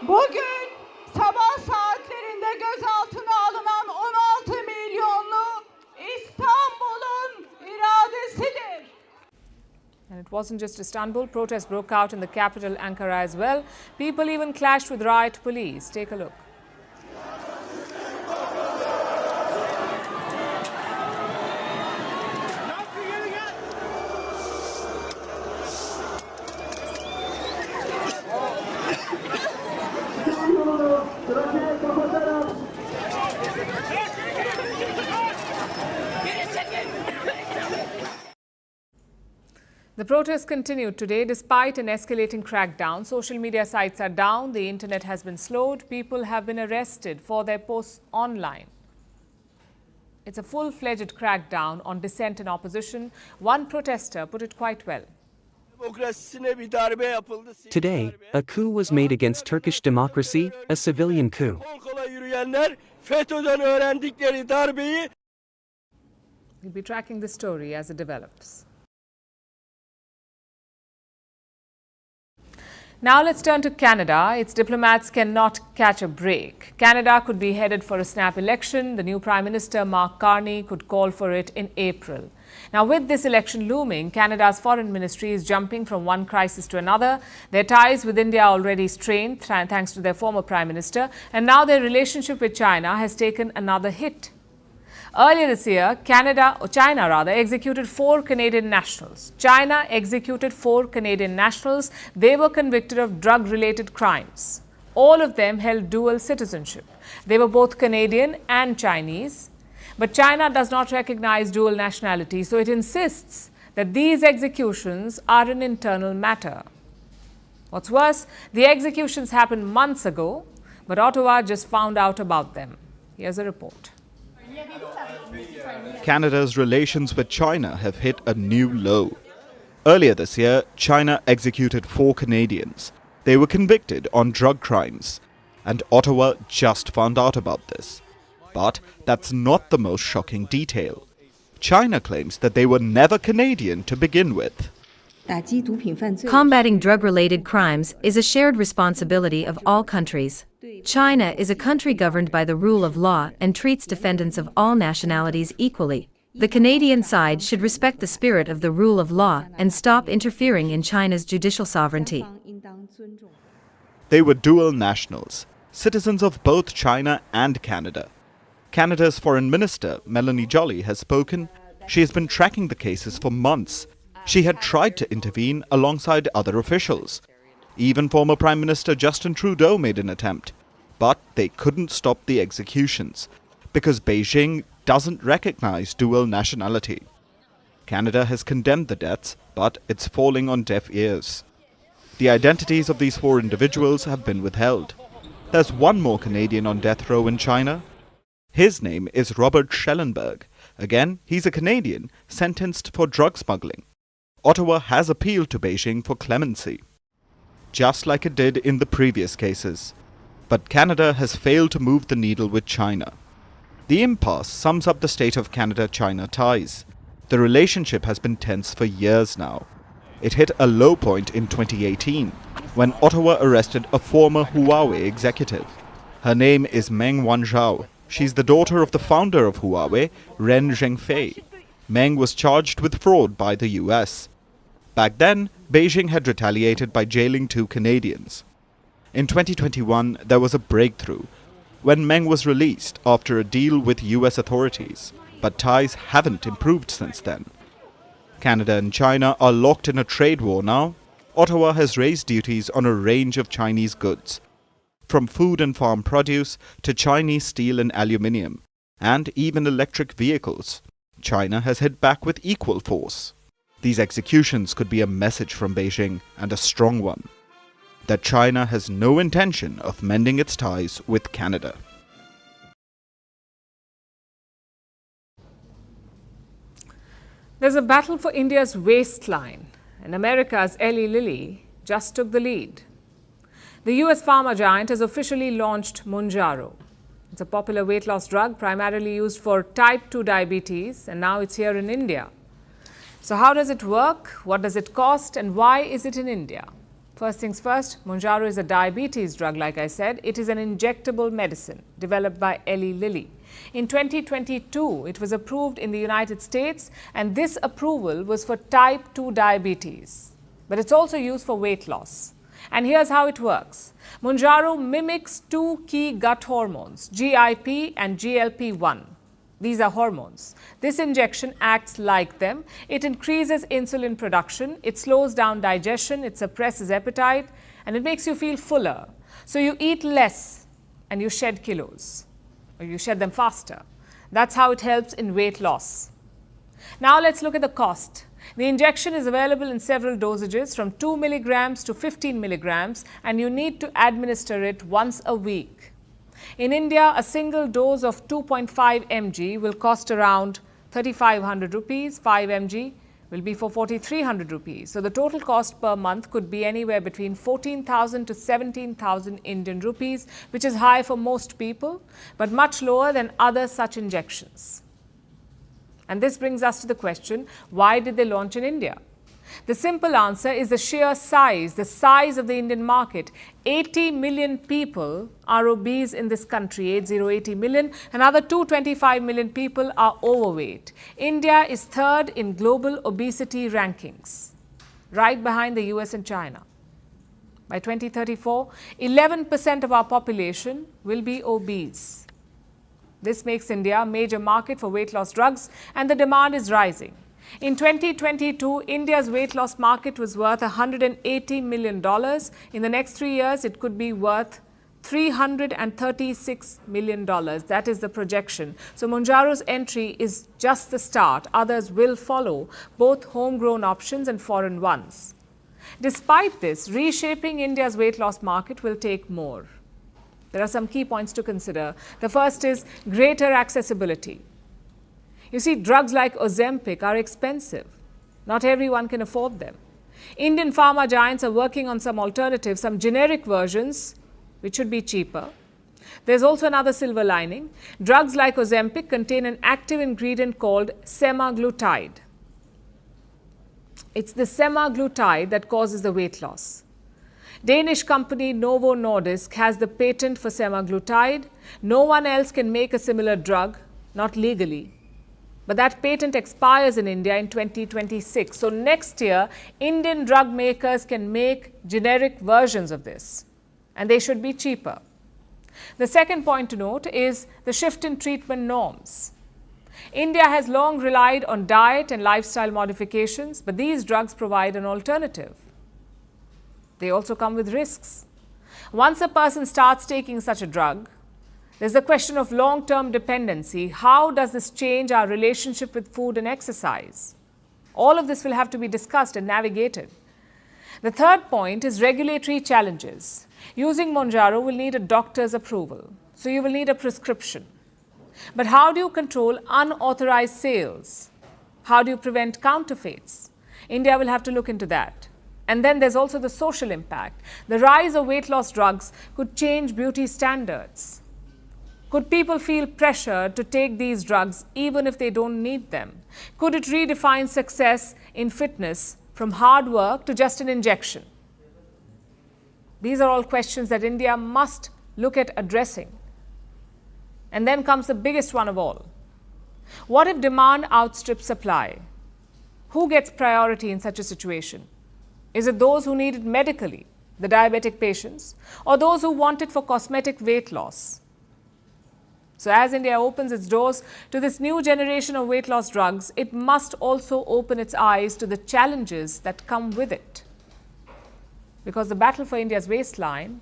Bugün sabah saatlerinde gözaltına alınan 16 milyonlu İstanbul'un iradesidir. And it wasn't just Istanbul. Protests broke out in the capital, Ankara, as well. People even clashed with riot police. Take a look. The protests continued today despite an escalating crackdown. Social media sites are down, the internet has been slowed, people have been arrested for their posts online. It's a full-fledged crackdown on dissent and opposition. One protester put it quite well. Today, a coup was made against Turkish democracy, a civilian coup. We'll be tracking this story as it develops. Now let's turn to Canada. Its diplomats cannot catch a break. Canada could be headed for a snap election. The new Prime Minister, Mark Carney, could call for it in April. Now, with this election looming, Canada's foreign ministry is jumping from one crisis to another. Their ties with India are already strained thanks to their former Prime Minister, and now their relationship with China has taken another hit. Earlier this year, China executed 4 Canadian nationals. China executed 4 Canadian nationals. They were convicted of drug-related crimes. All of them held dual citizenship. They were both Canadian and Chinese. But China does not recognize dual nationality, so it insists that these executions are an internal matter. What's worse, the executions happened months ago, but Ottawa just found out about them. Here's a report. Canada's relations with China have hit a new low. Earlier this year, China executed 4 Canadians. They were convicted on drug crimes, and Ottawa just found out about this. But that's not the most shocking detail. China claims that they were never Canadian to begin with. Combating drug-related crimes is a shared responsibility of all countries. China is a country governed by the rule of law and treats defendants of all nationalities equally. The Canadian side should respect the spirit of the rule of law and stop interfering in China's judicial sovereignty. They were dual nationals, citizens of both China and Canada. Canada's Foreign Minister, Melanie Joly, has spoken. She has been tracking the cases for months. She had tried to intervene alongside other officials. Even former Prime Minister Justin Trudeau made an attempt. But they couldn't stop the executions, because Beijing doesn't recognize dual nationality. Canada has condemned the deaths, but it's falling on deaf ears. The identities of these 4 individuals have been withheld. There's one more Canadian on death row in China. His name is Robert Schellenberg. Again, he's a Canadian sentenced for drug smuggling. Ottawa has appealed to Beijing for clemency, just like it did in the previous cases. But Canada has failed to move the needle with China. The impasse sums up the state of Canada-China ties. The relationship has been tense for years now. It hit a low point in 2018, when Ottawa arrested a former Huawei executive. Her name is Meng Wanzhou. She's the daughter of the founder of Huawei, Ren Zhengfei. Meng was charged with fraud by the US. Back then, Beijing had retaliated by jailing 2 Canadians. In 2021, there was a breakthrough when Meng was released after a deal with US authorities, but ties haven't improved since then. Canada and China are locked in a trade war now. Ottawa has raised duties on a range of Chinese goods, from food and farm produce to Chinese steel and aluminium, and even electric vehicles. China has hit back with equal force. These executions could be a message from Beijing, and a strong one, that China has no intention of mending its ties with Canada. There's a battle for India's waistline, and America's Eli Lilly just took the lead. The US pharma giant has officially launched Mounjaro. It's a popular weight loss drug primarily used for type 2 diabetes, and now it's here in India. So how does it work? What does it cost? And why is it in India? First things first, Mounjaro is a diabetes drug, like I said. It is an injectable medicine developed by Eli Lilly. In 2022, it was approved in the United States, and this approval was for type 2 diabetes. But it's also used for weight loss. And here's how it works. Mounjaro mimics 2 key gut hormones, GIP and GLP-1. These are hormones. This injection acts like them. It increases insulin production, it slows down digestion, it suppresses appetite, and it makes you feel fuller. So you eat less and you shed kilos, or you shed them faster. That's how it helps in weight loss. Now let's look at the cost. The injection is available in several dosages from 2 milligrams to 15 milligrams, and you need to administer it once a week. In India, a single dose of 2.5 mg will cost around 3,500 rupees. 5 mg will be for 4,300 rupees. So the total cost per month could be anywhere between 14,000 to 17,000 Indian rupees, which is high for most people, but much lower than other such injections. And this brings us to the question, why did they launch in India? The simple answer is the sheer size, the size of the Indian market. 80 million people are obese in this country, 80 million. Another 225 million people are overweight. India is third in global obesity rankings, right behind the US and China. By 2034, 11% of our population will be obese. This makes India a major market for weight loss drugs, and the demand is rising. In 2022, India's weight loss market was worth $180 million. In the next 3 years, it could be worth $336 million. That is the projection. So Mounjaro's entry is just the start. Others will follow, both homegrown options and foreign ones. Despite this, reshaping India's weight loss market will take more. There are some key points to consider. The first is greater accessibility. You see, drugs like Ozempic are expensive. Not everyone can afford them. Indian pharma giants are working on some alternatives, some generic versions, which should be cheaper. There's also another silver lining. Drugs like Ozempic contain an active ingredient called semaglutide. It's the semaglutide that causes the weight loss. Danish company Novo Nordisk has the patent for semaglutide. No one else can make a similar drug, not legally. But that patent expires in India in 2026. So next year, Indian drug makers can make generic versions of this, and they should be cheaper. The second point to note is the shift in treatment norms. India has long relied on diet and lifestyle modifications, but these drugs provide an alternative. They also come with risks. Once a person starts taking such a drug, there's the question of long-term dependency. How does this change our relationship with food and exercise? All of this will have to be discussed and navigated. The third point is regulatory challenges. Using Mounjaro will need a doctor's approval, so you will need a prescription. But how do you control unauthorized sales? How do you prevent counterfeits? India will have to look into that. And then there's also the social impact. The rise of weight loss drugs could change beauty standards. Could people feel pressured to take these drugs even if they don't need them? Could it redefine success in fitness from hard work to just an injection? These are all questions that India must look at addressing. And then comes the biggest one of all. What if demand outstrips supply? Who gets priority in such a situation? Is it those who need it medically, the diabetic patients, or those who want it for cosmetic weight loss? So as India opens its doors to this new generation of weight loss drugs, it must also open its eyes to the challenges that come with it. Because the battle for India's waistline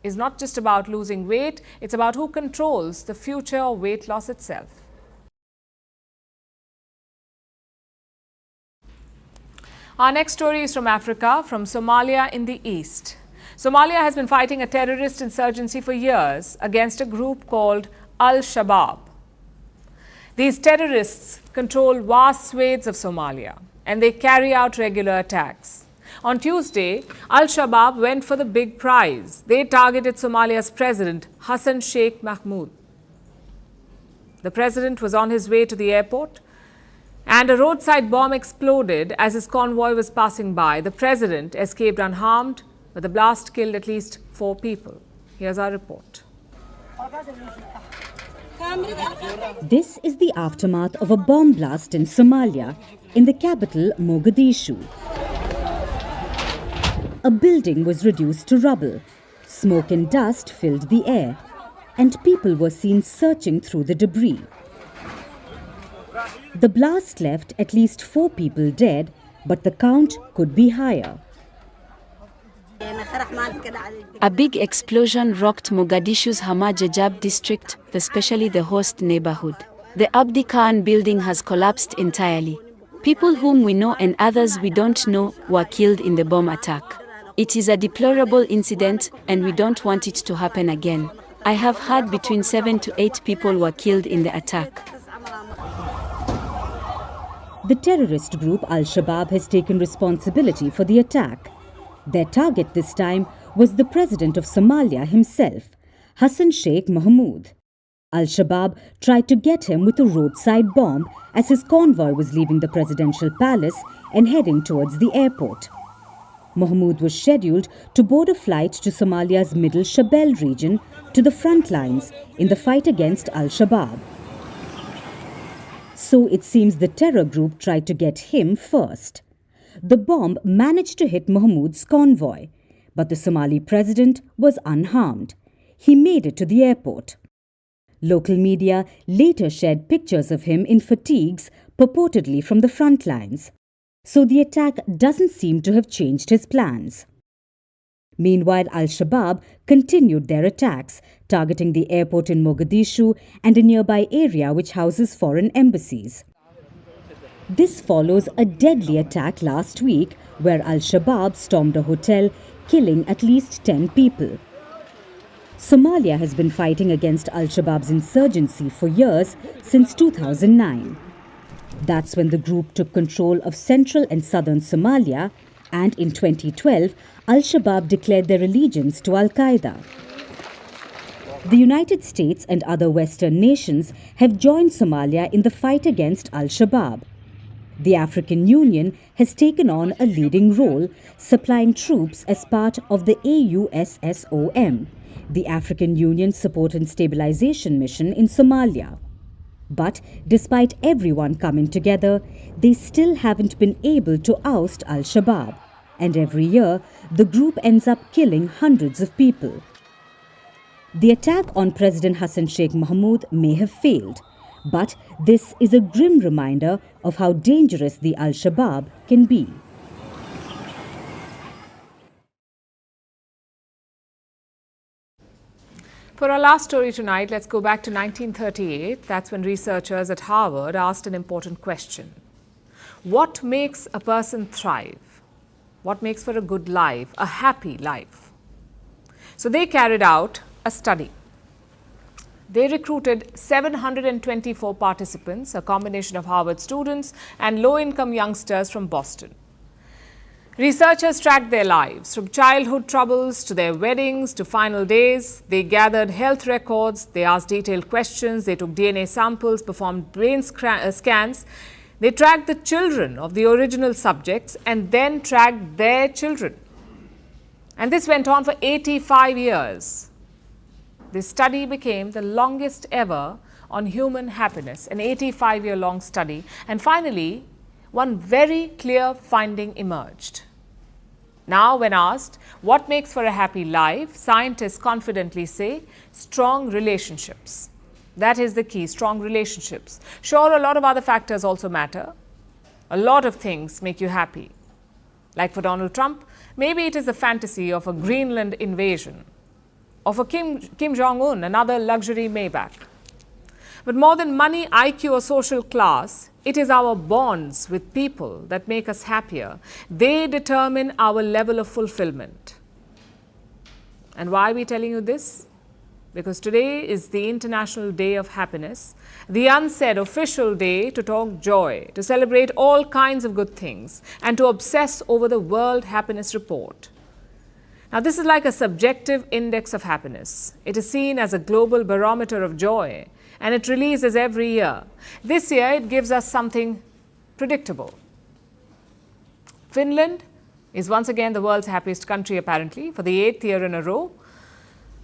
is not just about losing weight, it's about who controls the future of weight loss itself. Our next story is from Africa, from Somalia in the east. Somalia has been fighting a terrorist insurgency for years against a group called Al-Shabaab. These terrorists control vast swathes of Somalia, and they carry out regular attacks. On Tuesday, Al-Shabaab went for the big prize. They targeted Somalia's president, Hassan Sheikh Mahmoud. The president was on his way to the airport, and a roadside bomb exploded as his convoy was passing by. The president escaped unharmed, but the blast killed at least 4 people. Here's our report. This is the aftermath of a bomb blast in Somalia, in the capital Mogadishu. A building was reduced to rubble. Smoke and dust filled the air, and people were seen searching through the debris. The blast left at least 4 people dead, but the count could be higher. A big explosion rocked Mogadishu's Hamajajab district, especially the host neighborhood. The Abdi Khan building has collapsed entirely. People whom we know and others we don't know were killed in the bomb attack. It is a deplorable incident, and we don't want it to happen again. I have heard between 7 to 8 people were killed in the attack. The terrorist group Al-Shabaab has taken responsibility for the attack. Their target this time was the president of Somalia himself, Hassan Sheikh Mahmoud. Al-Shabaab tried to get him with a roadside bomb as his convoy was leaving the presidential palace and heading towards the airport. Mahmoud was scheduled to board a flight to Somalia's Middle Shabelle region to the front lines in the fight against Al-Shabaab. So it seems the terror group tried to get him first. The bomb managed to hit Mahmoud's convoy, but the Somali president was unharmed. He made it to the airport. Local media later shared pictures of him in fatigues, purportedly from the front lines. So the attack doesn't seem to have changed his plans. Meanwhile, Al-Shabaab continued their attacks, targeting the airport in Mogadishu and a nearby area which houses foreign embassies. This follows a deadly attack last week where Al-Shabaab stormed a hotel, killing at least 10 people. Somalia has been fighting against Al-Shabaab's insurgency for years, since 2009. That's when the group took control of central and southern Somalia, and in 2012, Al-Shabaab declared their allegiance to Al-Qaeda. The United States and other Western nations have joined Somalia in the fight against Al-Shabaab. The African Union has taken on a leading role, supplying troops as part of the AUSSOM, the African Union Support and Stabilization Mission in Somalia. But despite everyone coming together, they still haven't been able to oust Al-Shabaab. And every year, the group ends up killing hundreds of people. The attack on President Hassan Sheikh Mohamud may have failed, but this is a grim reminder of how dangerous the Al-Shabaab can be. For our last story tonight, let's go back to 1938. That's when researchers at Harvard asked an important question. What makes a person thrive? What makes for a good life, a happy life? So they carried out a study. They recruited 724 participants, a combination of Harvard students and low-income youngsters from Boston. Researchers tracked their lives, from childhood troubles to their weddings to final days. They gathered health records, they asked detailed questions, they took DNA samples, performed brain scans. They tracked the children of the original subjects and then tracked their children. And this went on for 85 years. This study became the longest ever on human happiness, an 85-year-long study. And finally, one very clear finding emerged. Now, when asked what makes for a happy life, scientists confidently say strong relationships. That is the key, strong relationships. Sure, a lot of other factors also matter. A lot of things make you happy. Like for Donald Trump, maybe it is the fantasy of a Greenland invasion, or for Kim Jong-un, another luxury Maybach. But more than money, IQ or social class, it is our bonds with people that make us happier. They determine our level of fulfillment. And why are we telling you this? Because today is the International Day of Happiness, the unsaid official day to talk joy, to celebrate all kinds of good things, and to obsess over the World Happiness Report. Now, this is like a subjective index of happiness. It is seen as a global barometer of joy, and it releases every year. This year, it gives us something predictable. Finland is once again the world's happiest country, apparently, for the 8th year in a row.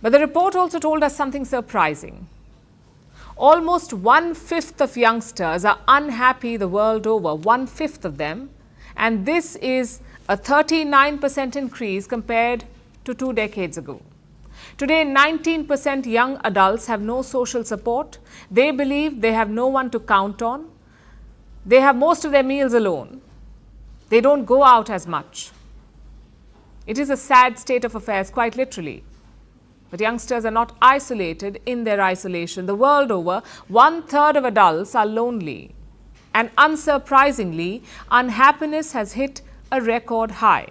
But the report also told us something surprising. Almost 1/5 of youngsters are unhappy the world over, 1/5 of them. And this is a 39% increase compared to 2 decades ago. Today, 19% young adults have no social support. They believe they have no one to count on. They have most of their meals alone. They don't go out as much. It is a sad state of affairs, quite literally. But youngsters are not isolated in their isolation. The world over, 1/3 of adults are lonely. And unsurprisingly, unhappiness has hit a record high.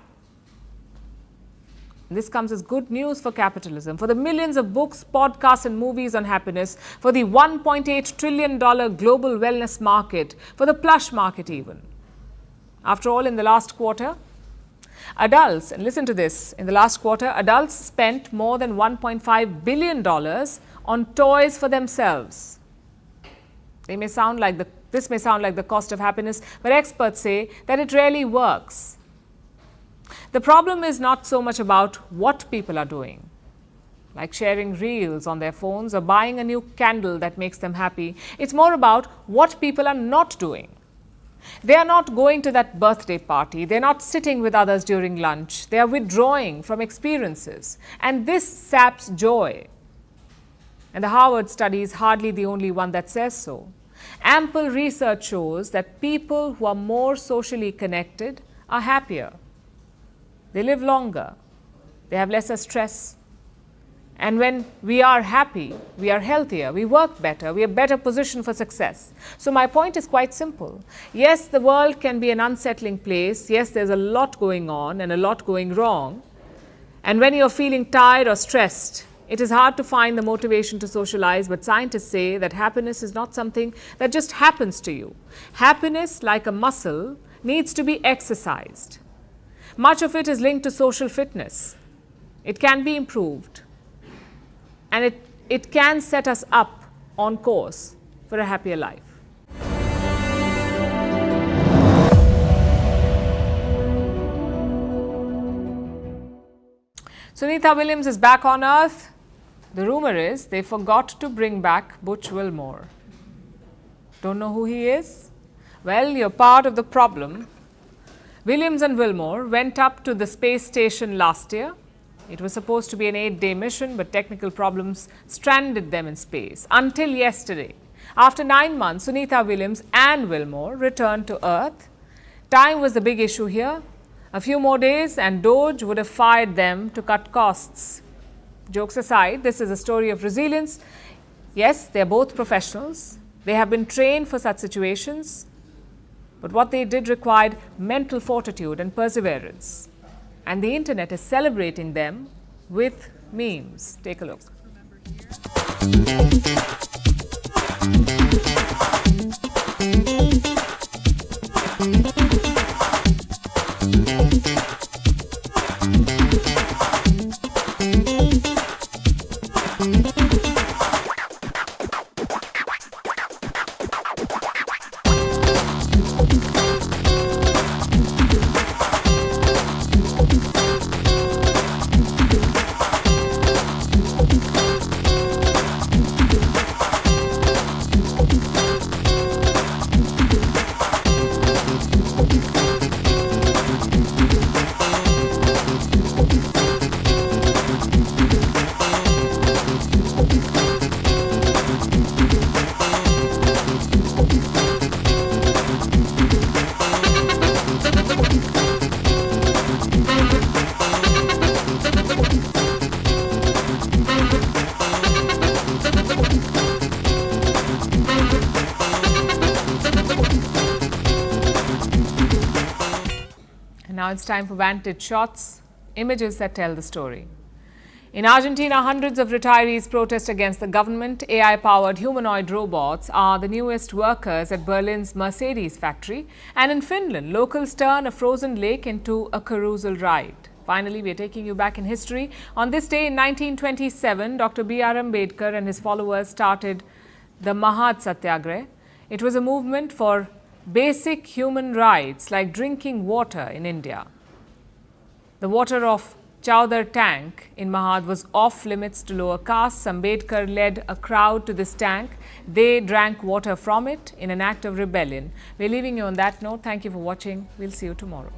This comes as good news for capitalism, for the millions of books, podcasts, and movies on happiness, for the $1.8 trillion global wellness market, for the plush market even. After all, in the last quarter, adults, and listen to this, in the last quarter, adults spent more than $1.5 billion on toys for themselves. This may sound like the cost of happiness, but experts say that it really works. The problem is not so much about what people are doing, like sharing reels on their phones or buying a new candle that makes them happy. It's more about what people are not doing. They are not going to that birthday party. They're not sitting with others during lunch. They are withdrawing from experiences. And this saps joy. And the Harvard study is hardly the only one that says so. Ample research shows that people who are more socially connected are happier. They live longer. They have lesser stress. And when we are happy, we are healthier, we work better, we are better positioned for success. So my point is quite simple. Yes, the world can be an unsettling place. Yes, there's a lot going on and a lot going wrong. And when you're feeling tired or stressed, it is hard to find the motivation to socialize, but scientists say that happiness is not something that just happens to you. Happiness, like a muscle, needs to be exercised. Much of it is linked to social fitness. It can be improved. And it can set us up on course for a happier life. Sunitha Williams is back on Earth. The rumor is they forgot to bring back Butch Wilmore. Don't know who he is? Well, you're part of the problem. Williams and Wilmore went up to the space station last year. It was supposed to be an 8-day mission, but technical problems stranded them in space until yesterday. After 9 months, Sunitha Williams and Wilmore returned to Earth. Time was the big issue here. A few more days and DOGE would have fired them to cut costs. Jokes aside, this is a story of resilience. Yes, they're both professionals. They have been trained for such situations. But what they did required mental fortitude and perseverance. And the internet is celebrating them with memes. Take a look. Now it's time for Vantage shots, images that tell the story. In Argentina, hundreds of retirees protest against the government. AI-powered humanoid robots are the newest workers at Berlin's Mercedes factory. And in Finland, locals turn a frozen lake into a carousel ride. Finally, we are taking you back in history. On this day in 1927, Dr. B.R. Ambedkar and his followers started the Mahad Satyagraha. It was a movement for basic human rights like drinking water in India. The water of Chowdhar tank in Mahad was off limits to lower castes. Ambedkar led a crowd to this tank. They drank water from it in an act of rebellion. We're leaving you on that note. Thank you for watching. We'll see you tomorrow.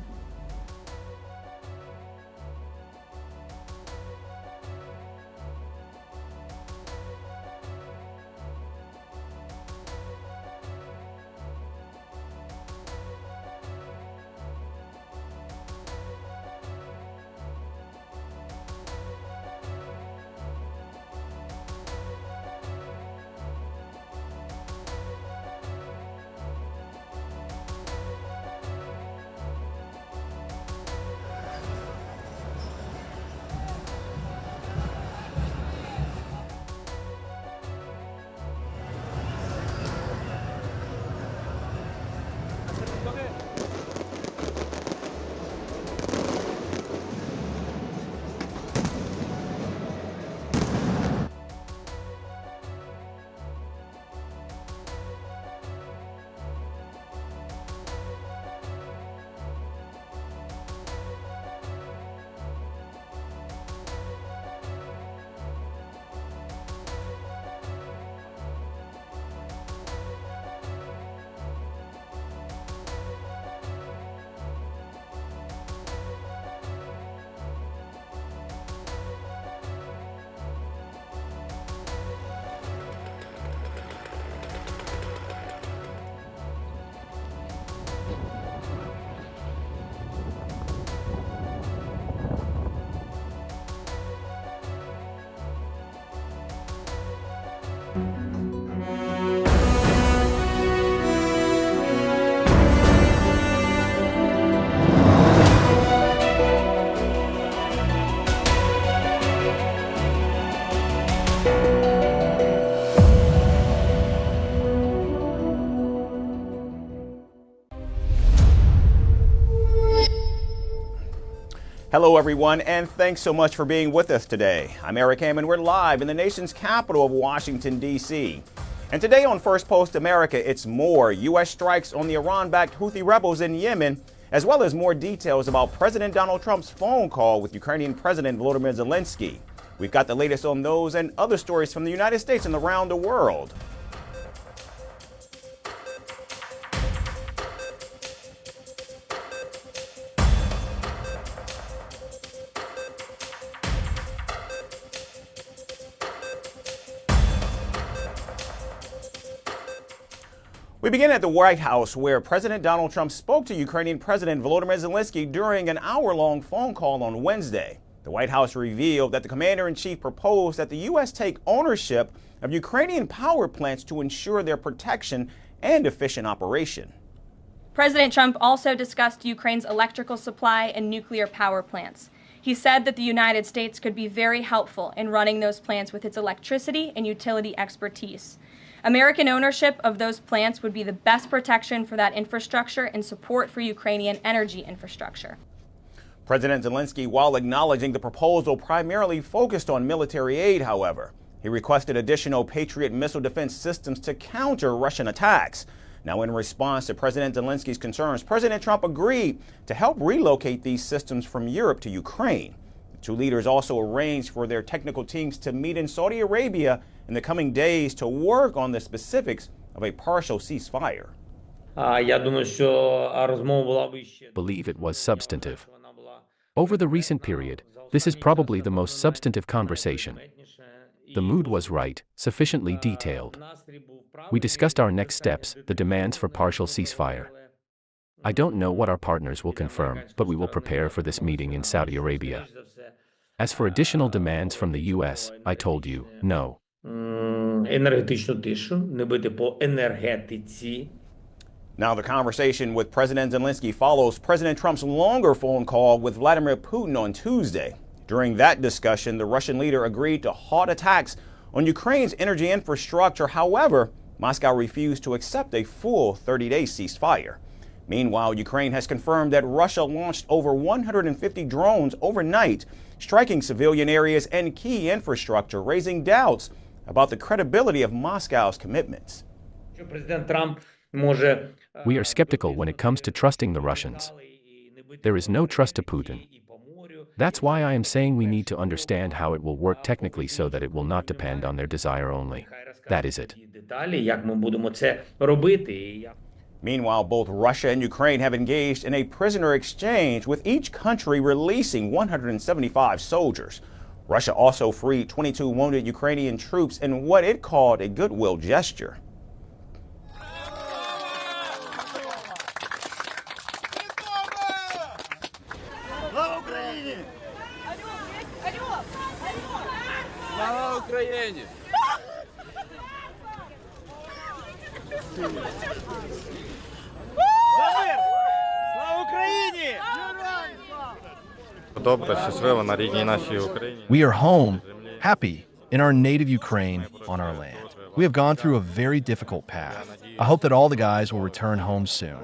Hello, everyone, and thanks so much for being with us today. I'm Eric Hammond. We're live in the nation's capital of Washington, D.C. And today on Firstpost America, it's more U.S. strikes on the Iran-backed Houthi rebels in Yemen, as well as more details about President Donald Trump's phone call with Ukrainian President Volodymyr Zelensky. We've got the latest on those and other stories from the United States and around the world. We begin at the White House, where President Donald Trump spoke to Ukrainian President Volodymyr Zelensky during an hour-long phone call on Wednesday. The White House revealed that the commander-in-chief proposed that the U.S. take ownership of Ukrainian power plants to ensure their protection and efficient operation. President Trump also discussed Ukraine's electrical supply and nuclear power plants. He said that the United States could be very helpful in running those plants with its electricity and utility expertise. American ownership of those plants would be the best protection for that infrastructure and support for Ukrainian energy infrastructure. President Zelensky, while acknowledging the proposal primarily focused on military aid, however, he requested additional Patriot missile defense systems to counter Russian attacks. Now, in response to President Zelensky's concerns, President Trump agreed to help relocate these systems from Europe to Ukraine. The two leaders also arranged for their technical teams to meet in Saudi Arabia in the coming days to work on the specifics of a partial ceasefire. Believe it was substantive. Over the recent period, this is probably the most substantive conversation. The mood was right, sufficiently detailed. We discussed our next steps, the demands for partial ceasefire. I don't know what our partners will confirm, but we will prepare for this meeting in Saudi Arabia. As for additional demands from the U.S., I told you, no. Now, the conversation with President Zelensky follows President Trump's longer phone call with Vladimir Putin on Tuesday. During that discussion, the Russian leader agreed to halt attacks on Ukraine's energy infrastructure. However, Moscow refused to accept a full 30-day ceasefire. Meanwhile, Ukraine has confirmed that Russia launched over 150 drones overnight, striking civilian areas and key infrastructure, raising doubts about the credibility of Moscow's commitments. We are skeptical when it comes to trusting the Russians. There is no trust to Putin. That's why I am saying we need to understand how it will work technically so that it will not depend on their desire only. That is it. Meanwhile, both Russia and Ukraine have engaged in a prisoner exchange, with each country releasing 175 soldiers. Russia also freed 22 wounded Ukrainian troops in what it called a goodwill gesture. We are home, happy, in our native Ukraine, on our land. We have gone through a very difficult path. I hope that all the guys will return home soon.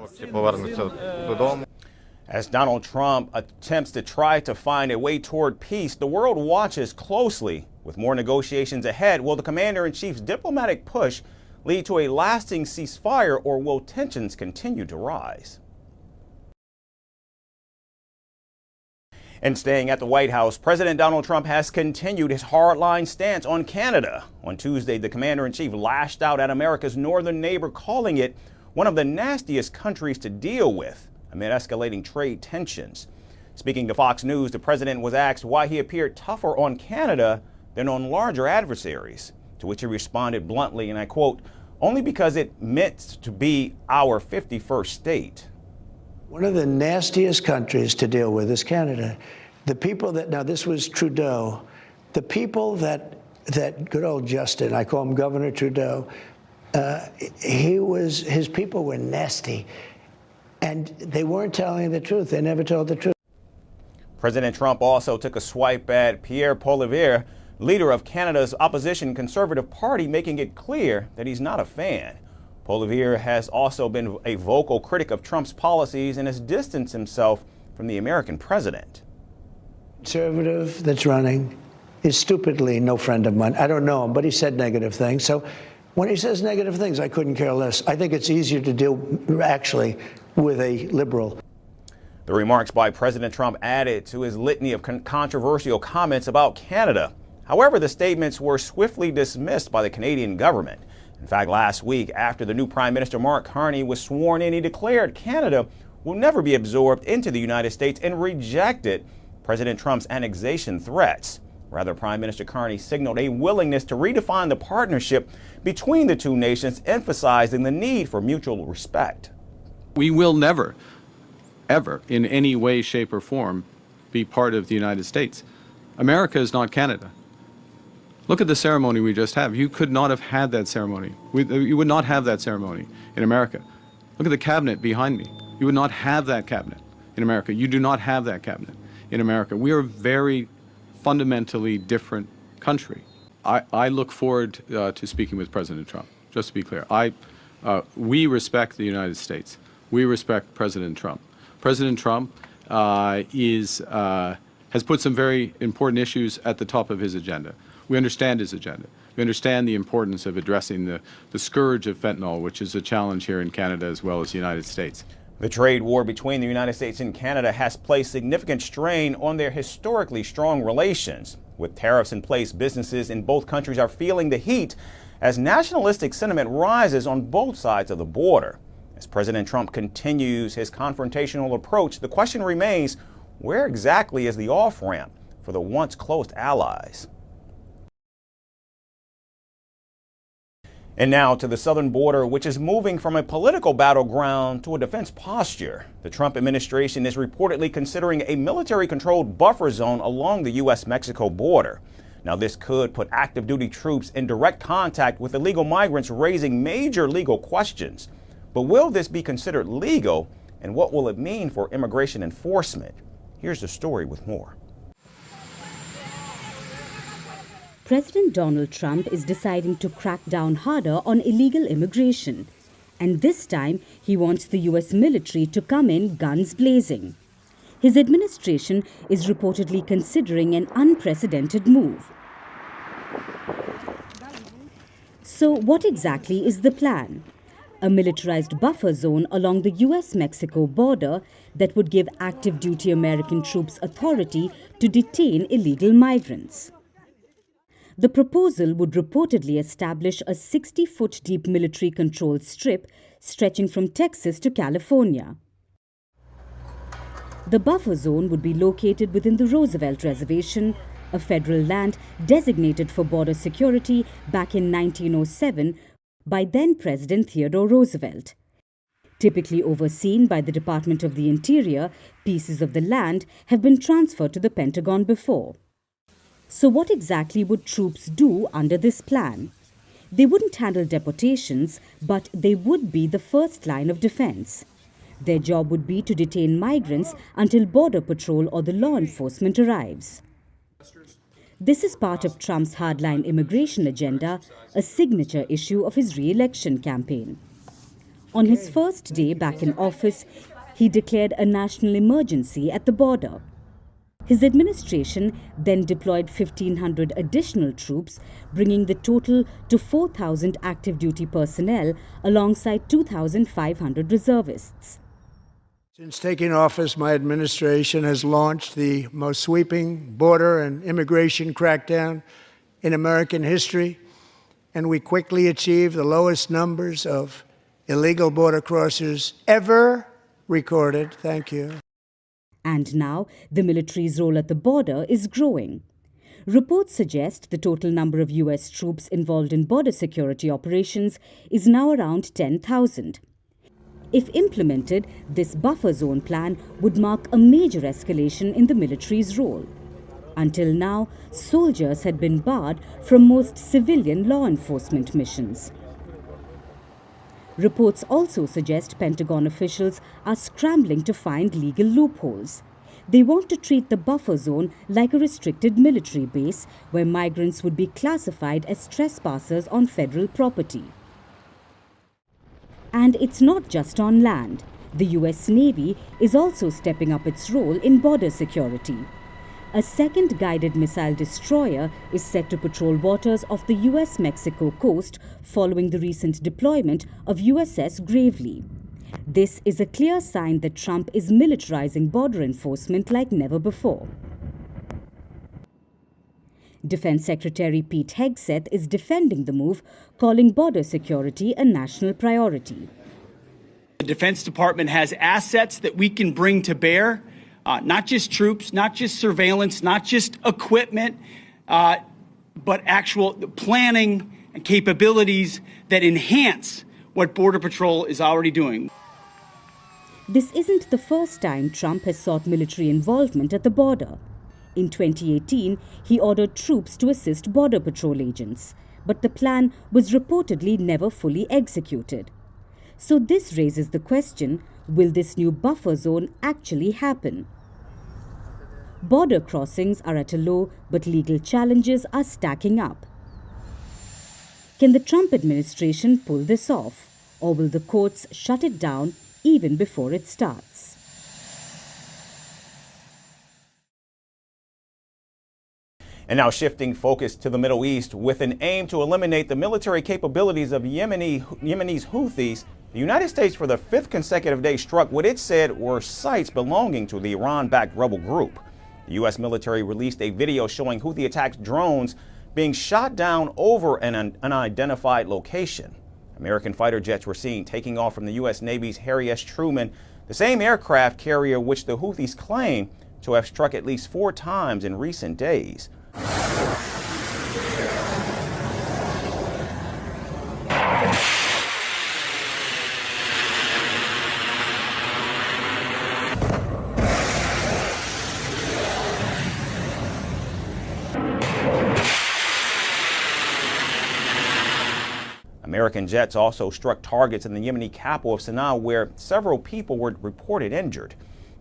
As Donald Trump attempts to try to find a way toward peace, the world watches closely. With more negotiations ahead, will the commander-in-chief's diplomatic push lead to a lasting ceasefire, or will tensions continue to rise? And staying at the White House, President Donald Trump has continued his hardline stance on Canada. On Tuesday, the commander-in-chief lashed out at America's northern neighbor, calling it one of the nastiest countries to deal with amid escalating trade tensions. Speaking to Fox News, the president was asked why he appeared tougher on Canada than on larger adversaries, to which he responded bluntly, and I quote, "Only because it meant to be our 51st state." One of the nastiest countries to deal with is Canada. The people that, now this was Trudeau, the people that good old Justin, I call him Governor Trudeau, his people were nasty, and they weren't telling the truth. They never told the truth. President Trump also took a swipe at Pierre Poilievre, leader of Canada's opposition Conservative Party, making it clear that he's not a fan. Poilievre has also been a vocal critic of Trump's policies and has distanced himself from the American president. Conservative that's running is stupidly no friend of mine. I don't know him, but he said negative things. So when he says negative things, I couldn't care less. I think it's easier to deal, actually, with a liberal. The remarks by President Trump added to his litany of controversial comments about Canada. However, the statements were swiftly dismissed by the Canadian government. In fact, last week, after the new Prime Minister Mark Carney was sworn in, he declared Canada will never be absorbed into the United States and rejected President Trump's annexation threats. Rather, Prime Minister Carney signaled a willingness to redefine the partnership between the two nations, emphasizing the need for mutual respect. We will never, ever, in any way, shape, or form, be part of the United States. America is not Canada. Look at the ceremony we just had. You could not have had that ceremony. You would not have that ceremony in America. Look at the cabinet behind me. You would not have that cabinet in America. You do not have that cabinet in America. We are a very fundamentally different country. I look forward to speaking with President Trump, just to be clear. We respect the United States. We respect President Trump. President Trump has put some very important issues at the top of his agenda. We understand his agenda. We understand the importance of addressing the scourge of fentanyl, which is a challenge here in Canada as well as the United States. The trade war between the United States and Canada has placed significant strain on their historically strong relations. With tariffs in place, businesses in both countries are feeling the heat as nationalistic sentiment rises on both sides of the border. As President Trump continues his confrontational approach, the question remains, where exactly is the off-ramp for the once close allies? And now to the southern border, which is moving from a political battleground to a defense posture. The Trump administration is reportedly considering a military-controlled buffer zone along the U.S.-Mexico border. Now, this could put active duty troops in direct contact with illegal migrants, raising major legal questions. But will this be considered legal, and what will it mean for immigration enforcement? Here's the story with more. President Donald Trump is deciding to crack down harder on illegal immigration. And this time, he wants the U.S. military to come in guns blazing. His administration is reportedly considering an unprecedented move. So what exactly is the plan? A militarized buffer zone along the U.S.-Mexico border that would give active duty American troops authority to detain illegal migrants. The proposal would reportedly establish a 60-foot deep military-controlled strip stretching from Texas to California. The buffer zone would be located within the Roosevelt Reservation, a federal land designated for border security back in 1907 by then-President Theodore Roosevelt. Typically overseen by the Department of the Interior, pieces of the land have been transferred to the Pentagon before. So what exactly would troops do under this plan? They wouldn't handle deportations, but they would be the first line of defense. Their job would be to detain migrants until Border Patrol or the law enforcement arrives. This is part of Trump's hardline immigration agenda, a signature issue of his re-election campaign. On his first day back in office, he declared a national emergency at the border. His administration then deployed 1,500 additional troops, bringing the total to 4,000 active duty personnel alongside 2,500 reservists. Since taking office, my administration has launched the most sweeping border and immigration crackdown in American history, and we quickly achieved the lowest numbers of illegal border crossers ever recorded. Thank you. And now, the military's role at the border is growing. Reports suggest the total number of U.S. troops involved in border security operations is now around 10,000. If implemented, this buffer zone plan would mark a major escalation in the military's role. Until now, soldiers had been barred from most civilian law enforcement missions. Reports also suggest Pentagon officials are scrambling to find legal loopholes. They want to treat the buffer zone like a restricted military base where migrants would be classified as trespassers on federal property. And it's not just on land. The U.S. Navy is also stepping up its role in border security. A second guided missile destroyer is set to patrol waters off the US-Mexico coast following the recent deployment of USS Gravely. This is a clear sign that Trump is militarizing border enforcement like never before. Defense Secretary Pete Hegseth is defending the move, calling border security a national priority. The Defense Department has assets that we can bring to bear, not just troops, not just surveillance, not just equipment, but actual planning and capabilities that enhance what Border Patrol is already doing. This isn't the first time Trump has sought military involvement at the border. In 2018, he ordered troops to assist Border Patrol agents, but the plan was reportedly never fully executed. So this raises the question, will this new buffer zone actually happen? Border crossings are at a low, but legal challenges are stacking up. Can the Trump administration pull this off, or will the courts shut it down even before it starts? And now shifting focus to the Middle East, with an aim to eliminate the military capabilities of Yemenis Houthis, the United States for the fifth consecutive day struck what it said were sites belonging to the Iran-backed rebel group. The U.S. military released a video showing Houthi attacked drones being shot down over an unidentified location. American fighter jets were seen taking off from the U.S. Navy's Harry S. Truman, the same aircraft carrier which the Houthis claim to have struck at least 4 times in recent days. American jets also struck targets in the Yemeni capital of Sana'a, where several people were reported injured.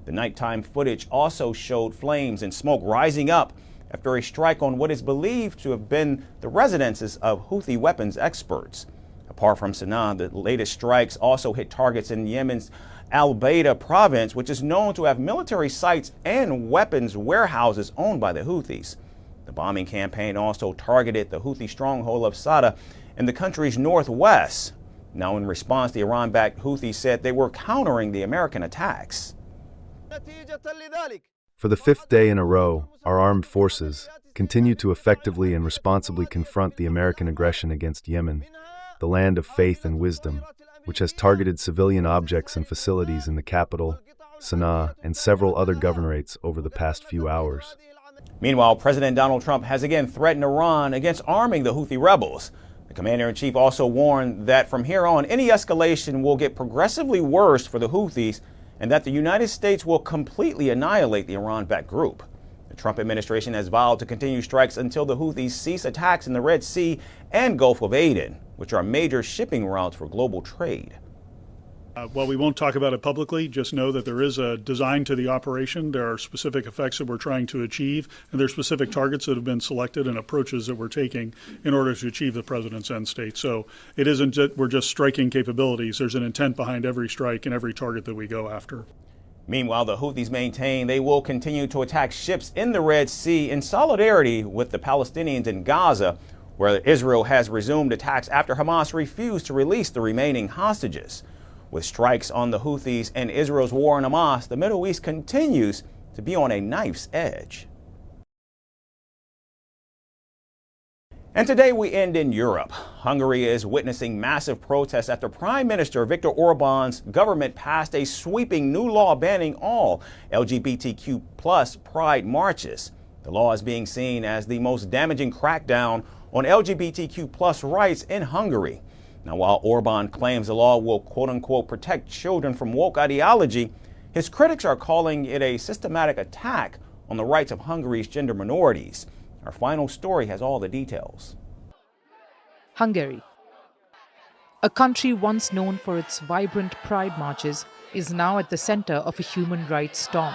The nighttime footage also showed flames and smoke rising up after a strike on what is believed to have been the residences of Houthi weapons experts. Apart from Sana'a, the latest strikes also hit targets in Yemen's Al-Baida province, which is known to have military sites and weapons warehouses owned by the Houthis. The bombing campaign also targeted the Houthi stronghold of Sada in the country's northwest. Now, in response, the Iran-backed Houthis said they were countering the American attacks. For the 5th day in a row, our armed forces continue to effectively and responsibly confront the American aggression against Yemen, the land of faith and wisdom, which has targeted civilian objects and facilities in the capital, Sana'a, and several other governorates over the past few hours. Meanwhile, President Donald Trump has again threatened Iran against arming the Houthi rebels. The commander-in-chief also warned that from here on, any escalation will get progressively worse for the Houthis and that the United States will completely annihilate the Iran-backed group. The Trump administration has vowed to continue strikes until the Houthis cease attacks in the Red Sea and Gulf of Aden, which are major shipping routes for global trade. While we won't talk about it publicly, just know that there is a design to the operation. There are specific effects that we're trying to achieve, and there are specific targets that have been selected and approaches that we're taking in order to achieve the president's end state. So it isn't that we're just striking capabilities. There's an intent behind every strike and every target that we go after. Meanwhile, the Houthis maintain they will continue to attack ships in the Red Sea in solidarity with the Palestinians in Gaza, where Israel has resumed attacks after Hamas refused to release the remaining hostages. With strikes on the Houthis and Israel's war on Hamas, the Middle East continues to be on a knife's edge. And today we end in Europe. Hungary is witnessing massive protests after Prime Minister Viktor Orban's government passed a sweeping new law banning all LGBTQ+ pride marches. The law is being seen as the most damaging crackdown on LGBTQ+ rights in Hungary. Now, while Orban claims the law will quote-unquote protect children from woke ideology, his critics are calling it a systematic attack on the rights of Hungary's gender minorities. Our final story has all the details. Hungary, a country once known for its vibrant pride marches, is now at the center of a human rights storm.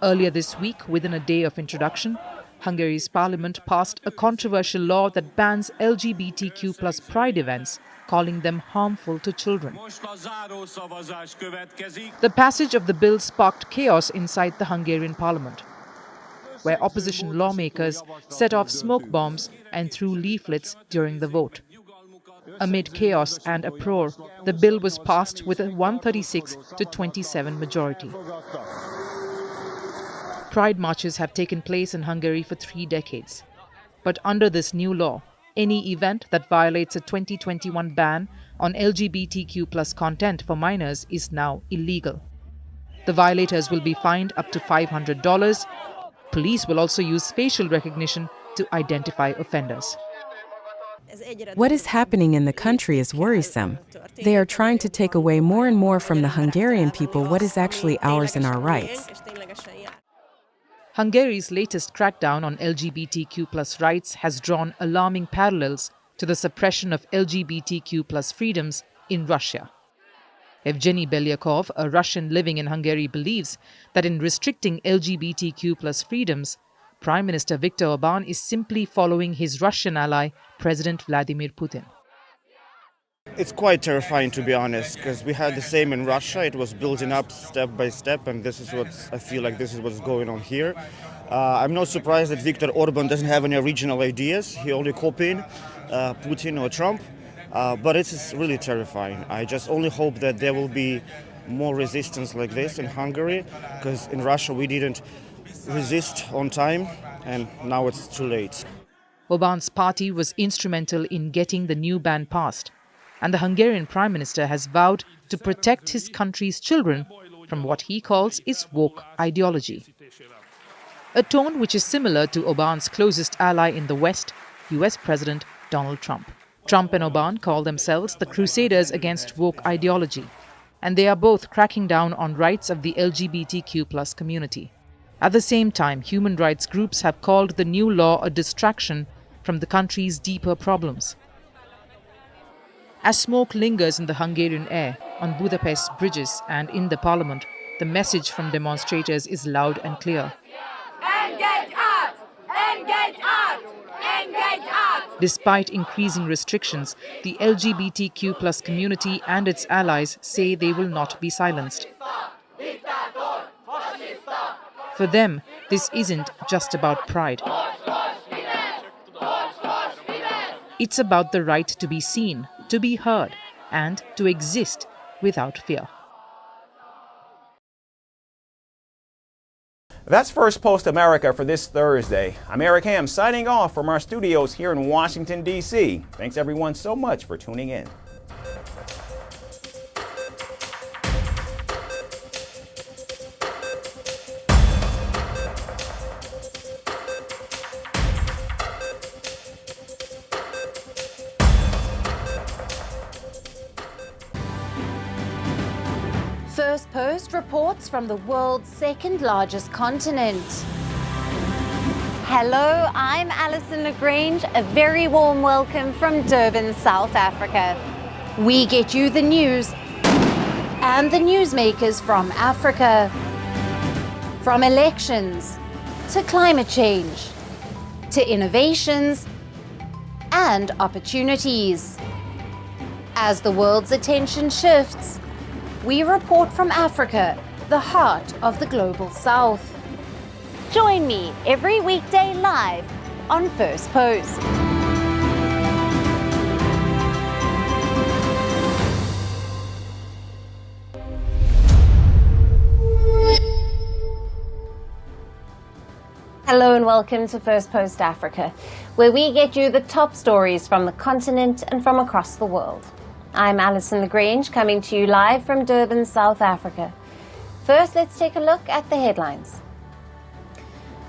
Earlier this week, within a day of introduction, Hungary's parliament passed a controversial law that bans LGBTQ+ pride events, calling them harmful to children. The passage of the bill sparked chaos inside the Hungarian parliament, where opposition lawmakers set off smoke bombs and threw leaflets during the vote. Amid chaos and uproar, the bill was passed with a 136 to 27 majority. Pride marches have taken place in Hungary for 3 decades. But under this new law, any event that violates a 2021 ban on LGBTQ+ content for minors is now illegal. The violators will be fined up to $500. Police will also use facial recognition to identify offenders. What is happening in the country is worrisome. They are trying to take away more and more from the Hungarian people what is actually ours and our rights. Hungary's latest crackdown on LGBTQ+ rights has drawn alarming parallels to the suppression of LGBTQ+ freedoms in Russia. Evgeny Belyakov, a Russian living in Hungary, believes that in restricting LGBTQ+ freedoms, Prime Minister Viktor Orbán is simply following his Russian ally, President Vladimir Putin. It's quite terrifying, to be honest, because we had the same in Russia. It was building up step by step, and this is what I feel like this is what's going on here. I'm not surprised that Viktor Orbán doesn't have any original ideas. He only copying Putin or Trump, but it's really terrifying. I just only hope that there will be more resistance like this in Hungary, because in Russia we didn't resist on time, and now it's too late. Orbán's party was instrumental in getting the new ban passed, and the Hungarian Prime Minister has vowed to protect his country's children from what he calls its woke ideology. A tone which is similar to Orbán's closest ally in the West, US President Donald Trump. Trump and Orbán call themselves the crusaders against woke ideology, and they are both cracking down on rights of the LGBTQ+ community. At the same time, human rights groups have called the new law a distraction from the country's deeper problems. As smoke lingers in the Hungarian air, on Budapest's bridges and in the parliament, the message from demonstrators is loud and clear. Engage out! Engage out! Engage out! Despite increasing restrictions, the LGBTQ+ community and its allies say they will not be silenced. For them, this isn't just about pride. It's about the right to be seen, to be heard, and to exist without fear. That's First Post America for this Thursday. I'm Eric Ham signing off from our studios here in Washington, D.C. Thanks everyone so much for tuning in. Firstpost reports from the world's second largest continent. Hello, I'm Alison Lagrange. A very warm welcome from Durban, South Africa. We get you the news and the newsmakers from Africa. From elections to climate change to innovations and opportunities. As the world's attention shifts, we report from Africa, the heart of the global south. Join me every weekday live on First Post. Hello and welcome to First Post Africa, where we get you the top stories from the continent and from across the world. I'm Alison Lagrange, coming to you live from Durban, South Africa. First, let's take a look at the headlines.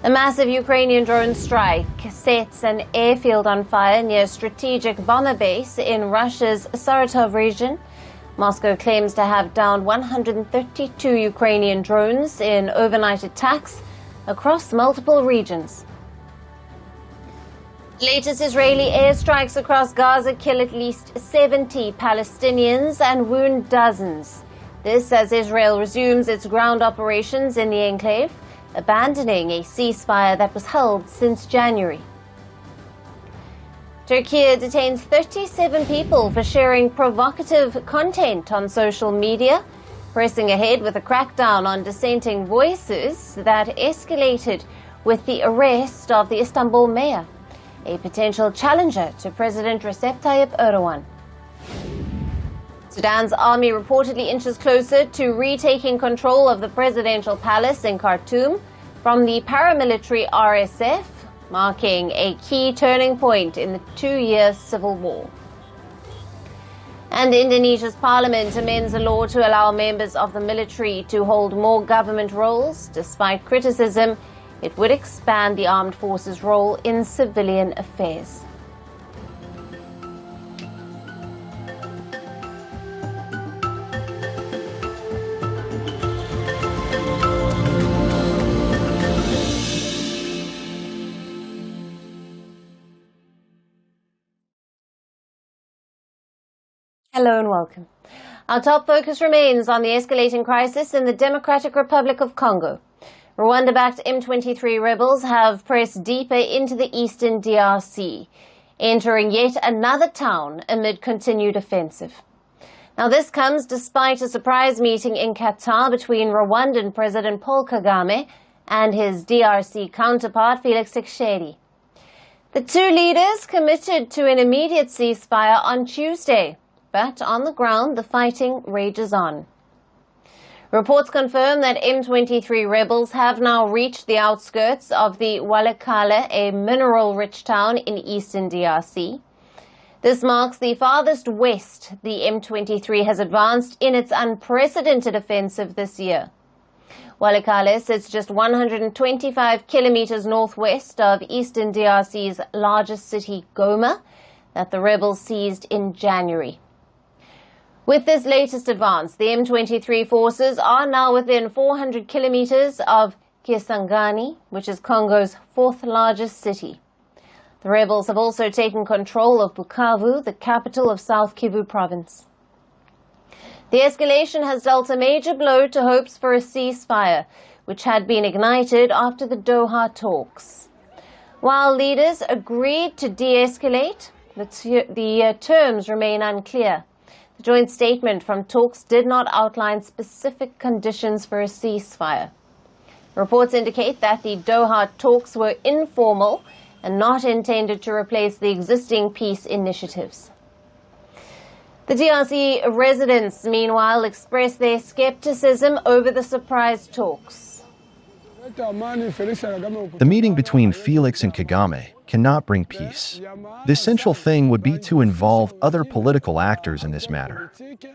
A massive Ukrainian drone strike sets an airfield on fire near a strategic bomber base in Russia's Saratov region. Moscow claims to have downed 132 Ukrainian drones in overnight attacks across multiple regions. Latest Israeli airstrikes across Gaza kill at least 70 Palestinians and wound dozens. This as Israel resumes its ground operations in the enclave abandoning a ceasefire that was held since January. Turkey detains 37 people for sharing provocative content on social media, pressing ahead with a crackdown on dissenting voices that escalated with the arrest of the Istanbul mayor, a potential challenger to President Recep Tayyip Erdogan. Sudan's army reportedly inches closer to retaking control of the presidential palace in Khartoum from the paramilitary RSF, marking a key turning point in the 2-year civil war. And Indonesia's parliament amends a law to allow members of the military to hold more government roles. Despite criticism, it would expand the armed forces' role in civilian affairs. Hello and welcome. Our top focus remains on the escalating crisis in the Democratic Republic of Congo. Rwanda-backed M23 rebels have pressed deeper into the eastern DRC, entering yet another town amid continued offensive. Now, this comes despite a surprise meeting in Qatar between Rwandan President Paul Kagame and his DRC counterpart Felix Tshisekedi. The two leaders committed to an immediate ceasefire on Tuesday, but on the ground, the fighting rages on. Reports confirm that M23 rebels have now reached the outskirts of the Walikale, a mineral-rich town in eastern DRC. This marks the farthest west the M23 has advanced in its unprecedented offensive this year. Walikale sits just 125 kilometers northwest of eastern DRC's largest city, Goma, that the rebels seized in January. With this latest advance, the M23 forces are now within 400 kilometers of Kisangani, which is Congo's fourth largest city. The rebels have also taken control of Bukavu, the capital of South Kivu province. The escalation has dealt a major blow to hopes for a ceasefire, which had been ignited after the Doha talks. While leaders agreed to de-escalate, the terms remain unclear. The joint statement from talks did not outline specific conditions for a ceasefire. Reports indicate that the Doha talks were informal and not intended to replace the existing peace initiatives. The DRC residents, meanwhile, expressed their skepticism over the surprise talks. The meeting between Felix and Kagame cannot bring peace. The essential thing would be to involve other political actors in this matter.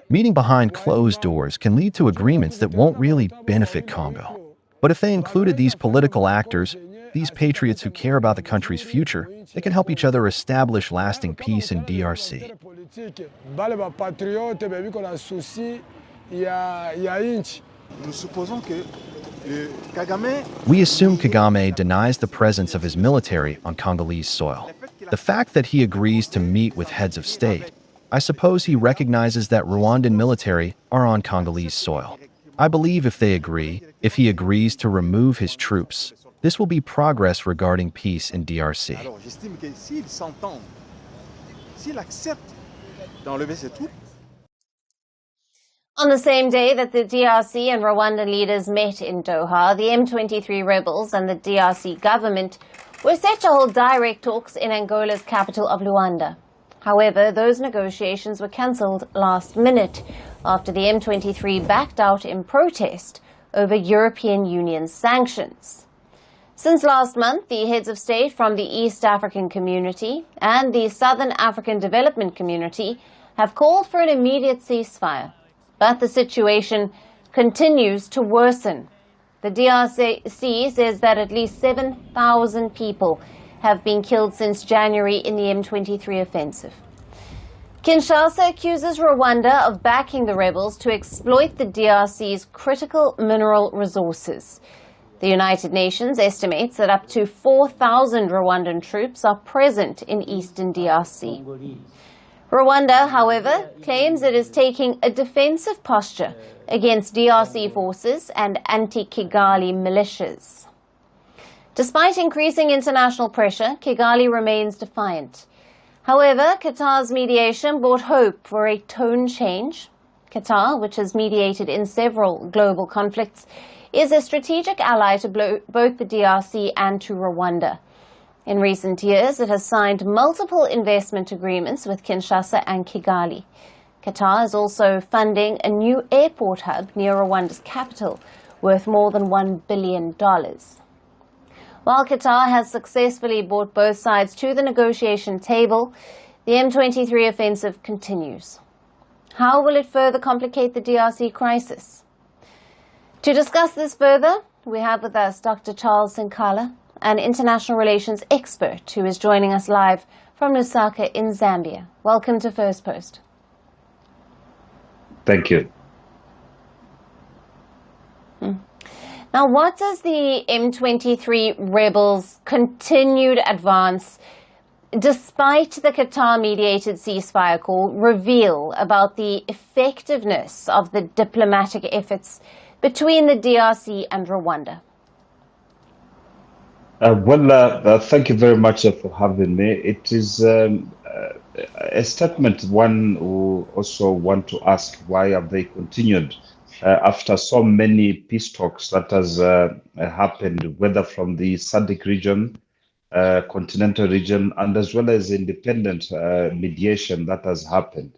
Meeting behind closed doors can lead to agreements that won't really benefit Congo. But if they included these political actors, these patriots who care about the country's future, they can help each other establish lasting peace in DRC. We assume Kagame denies the presence of his military on Congolese soil. The fact that he agrees to meet with heads of state, I suppose he recognizes that Rwandan military are on Congolese soil. I believe if he agrees to remove his troops, this will be progress regarding peace in DRC. On the same day that the DRC and Rwandan leaders met in Doha, the M23 rebels and the DRC government were set to hold direct talks in Angola's capital of Luanda. However, those negotiations were cancelled last minute after the M23 backed out in protest over European Union sanctions. Since last month, the heads of state from the East African Community and the Southern African Development Community have called for an immediate ceasefire. But the situation continues to worsen. The DRC says that at least 7,000 people have been killed since January in the M23 offensive. Kinshasa accuses Rwanda of backing the rebels to exploit the DRC's critical mineral resources. The United Nations estimates that up to 4,000 Rwandan troops are present in eastern DRC. Rwanda, however, claims it is taking a defensive posture against DRC forces and anti-Kigali militias. Despite increasing international pressure, Kigali remains defiant. However, Qatar's mediation brought hope for a tone change. Qatar, which has mediated in several global conflicts, is a strategic ally to both the DRC and to Rwanda. In recent years, it has signed multiple investment agreements with Kinshasa and Kigali. Qatar is also funding a new airport hub near Rwanda's capital, worth more than $1 billion. While Qatar has successfully brought both sides to the negotiation table, the M23 offensive continues. How will it further complicate the DRC crisis? To discuss this further, we have with us Dr. Charles Sinkala, an international relations expert who is joining us live from Lusaka in Zambia. Welcome to Firstpost. Thank you. Now, what does the M23 rebels' continued advance, despite the Qatar-mediated ceasefire call, reveal about the effectiveness of the diplomatic efforts between the DRC and Rwanda? Thank you very much for having me. It is a statement one who also want to ask why have they continued after so many peace talks that has happened, whether from the SADC region, continental region, and as well as independent mediation that has happened.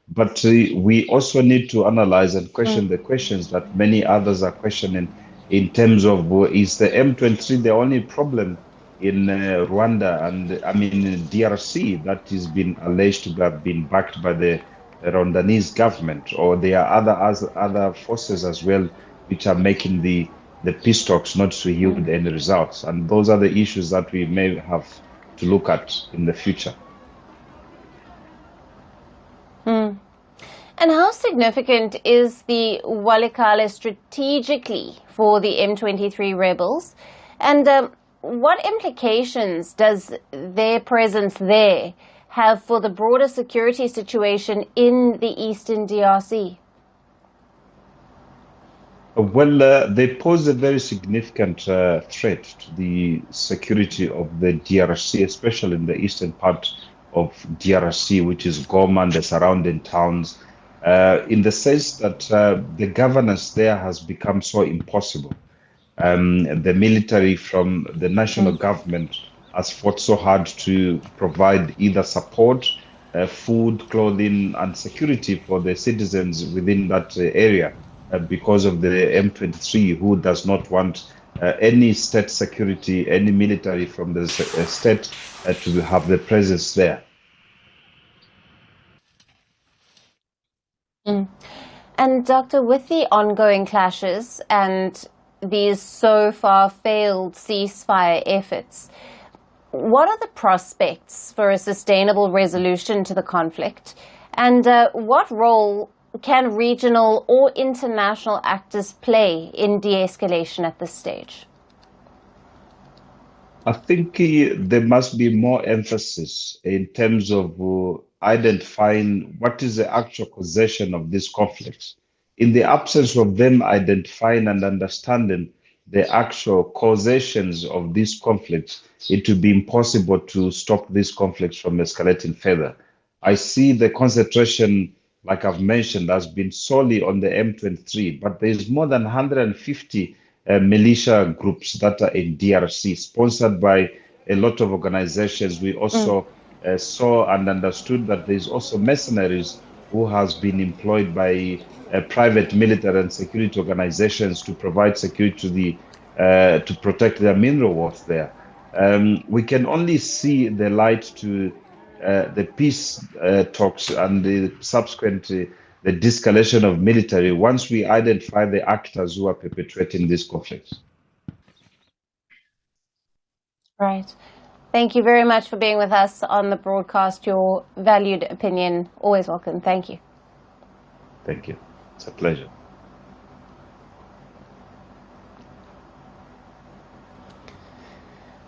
But we also need to analyze and question the questions that many others are questioning in terms of is the M23 the only problem in Rwanda and DRC that is been alleged to have been backed by the Rwandanese government, or there are other forces as well which are making the peace talks not to yield any results, and those are the issues that we may have to look at in the future. And how significant is the Walikale strategically for the M23 rebels? And what implications does their presence there have for the broader security situation in the eastern DRC? They pose a very significant threat to the security of the DRC, especially in the eastern part of DRC, which is Goma and the surrounding towns, in the sense that the governance there has become so impossible. The military from the national government has fought so hard to provide either support, food, clothing, and security for the citizens within that area because of the M23, who does not want any state security, any military from the state to have the presence there. And Doctor, with the ongoing clashes and these so far failed ceasefire efforts, what are the prospects for a sustainable resolution to the conflict? And what role can regional or international actors play in de-escalation at this stage? I think there must be more emphasis in terms of identifying what is the actual causation of these conflicts. In the absence of them identifying and understanding the actual causations of these conflicts, it will be impossible to stop these conflicts from escalating further. I see the concentration, like I've mentioned, has been solely on the M23, but there's more than 150 militia groups that are in DRC, sponsored by a lot of organizations. We also saw and understood that there's also mercenaries who has been employed by private military and security organizations to provide security to protect their mineral wealth there. We can only see the light to the peace talks and the subsequent the de-escalation of military once we identify the actors who are perpetrating these conflicts. Right. Thank you very much for being with us on the broadcast. Your valued opinion, always welcome. Thank you. Thank you. It's a pleasure.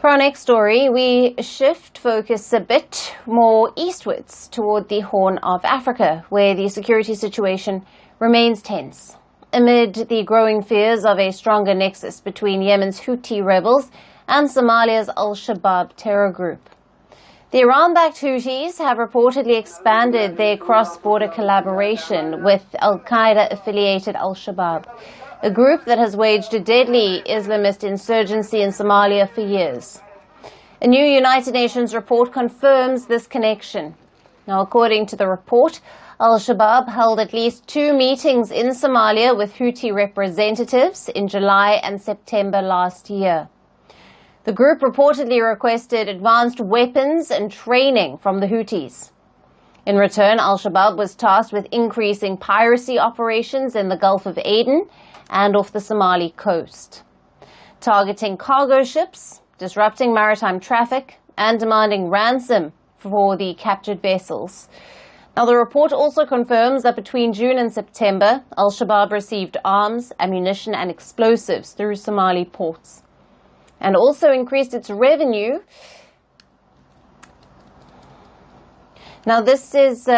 For our next story, we shift focus a bit more eastwards toward the Horn of Africa, where the security situation remains tense. Amid the growing fears of a stronger nexus between Yemen's Houthi rebels and Somalia's Al-Shabaab terror group. The Iran-backed Houthis have reportedly expanded their cross-border collaboration with Al-Qaeda-affiliated Al-Shabaab, a group that has waged a deadly Islamist insurgency in Somalia for years. A new United Nations report confirms this connection. Now, according to the report, Al-Shabaab held at least 2 meetings in Somalia with Houthi representatives in July and September last year. The group reportedly requested advanced weapons and training from the Houthis. In return, Al-Shabaab was tasked with increasing piracy operations in the Gulf of Aden and off the Somali coast, targeting cargo ships, disrupting maritime traffic, and demanding ransom for the captured vessels. Now, the report also confirms that between June and September, Al-Shabaab received arms, ammunition, and explosives through Somali ports, and also increased its revenue. Now, this is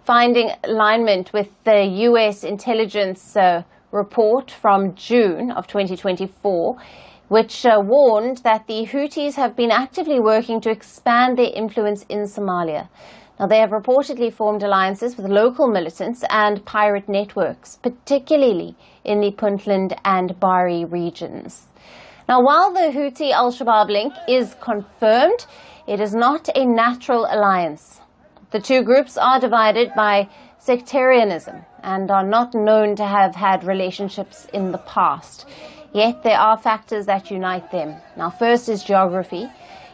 finding alignment with the U.S. intelligence report from June of 2024, which warned that the Houthis have been actively working to expand their influence in Somalia. Now, they have reportedly formed alliances with local militants and pirate networks, particularly in the Puntland and Bari regions. Now, while the Houthi Al-Shabaab link is confirmed, it is not a natural alliance. The two groups are divided by sectarianism and are not known to have had relationships in the past. Yet there are factors that unite them. Now, first is geography.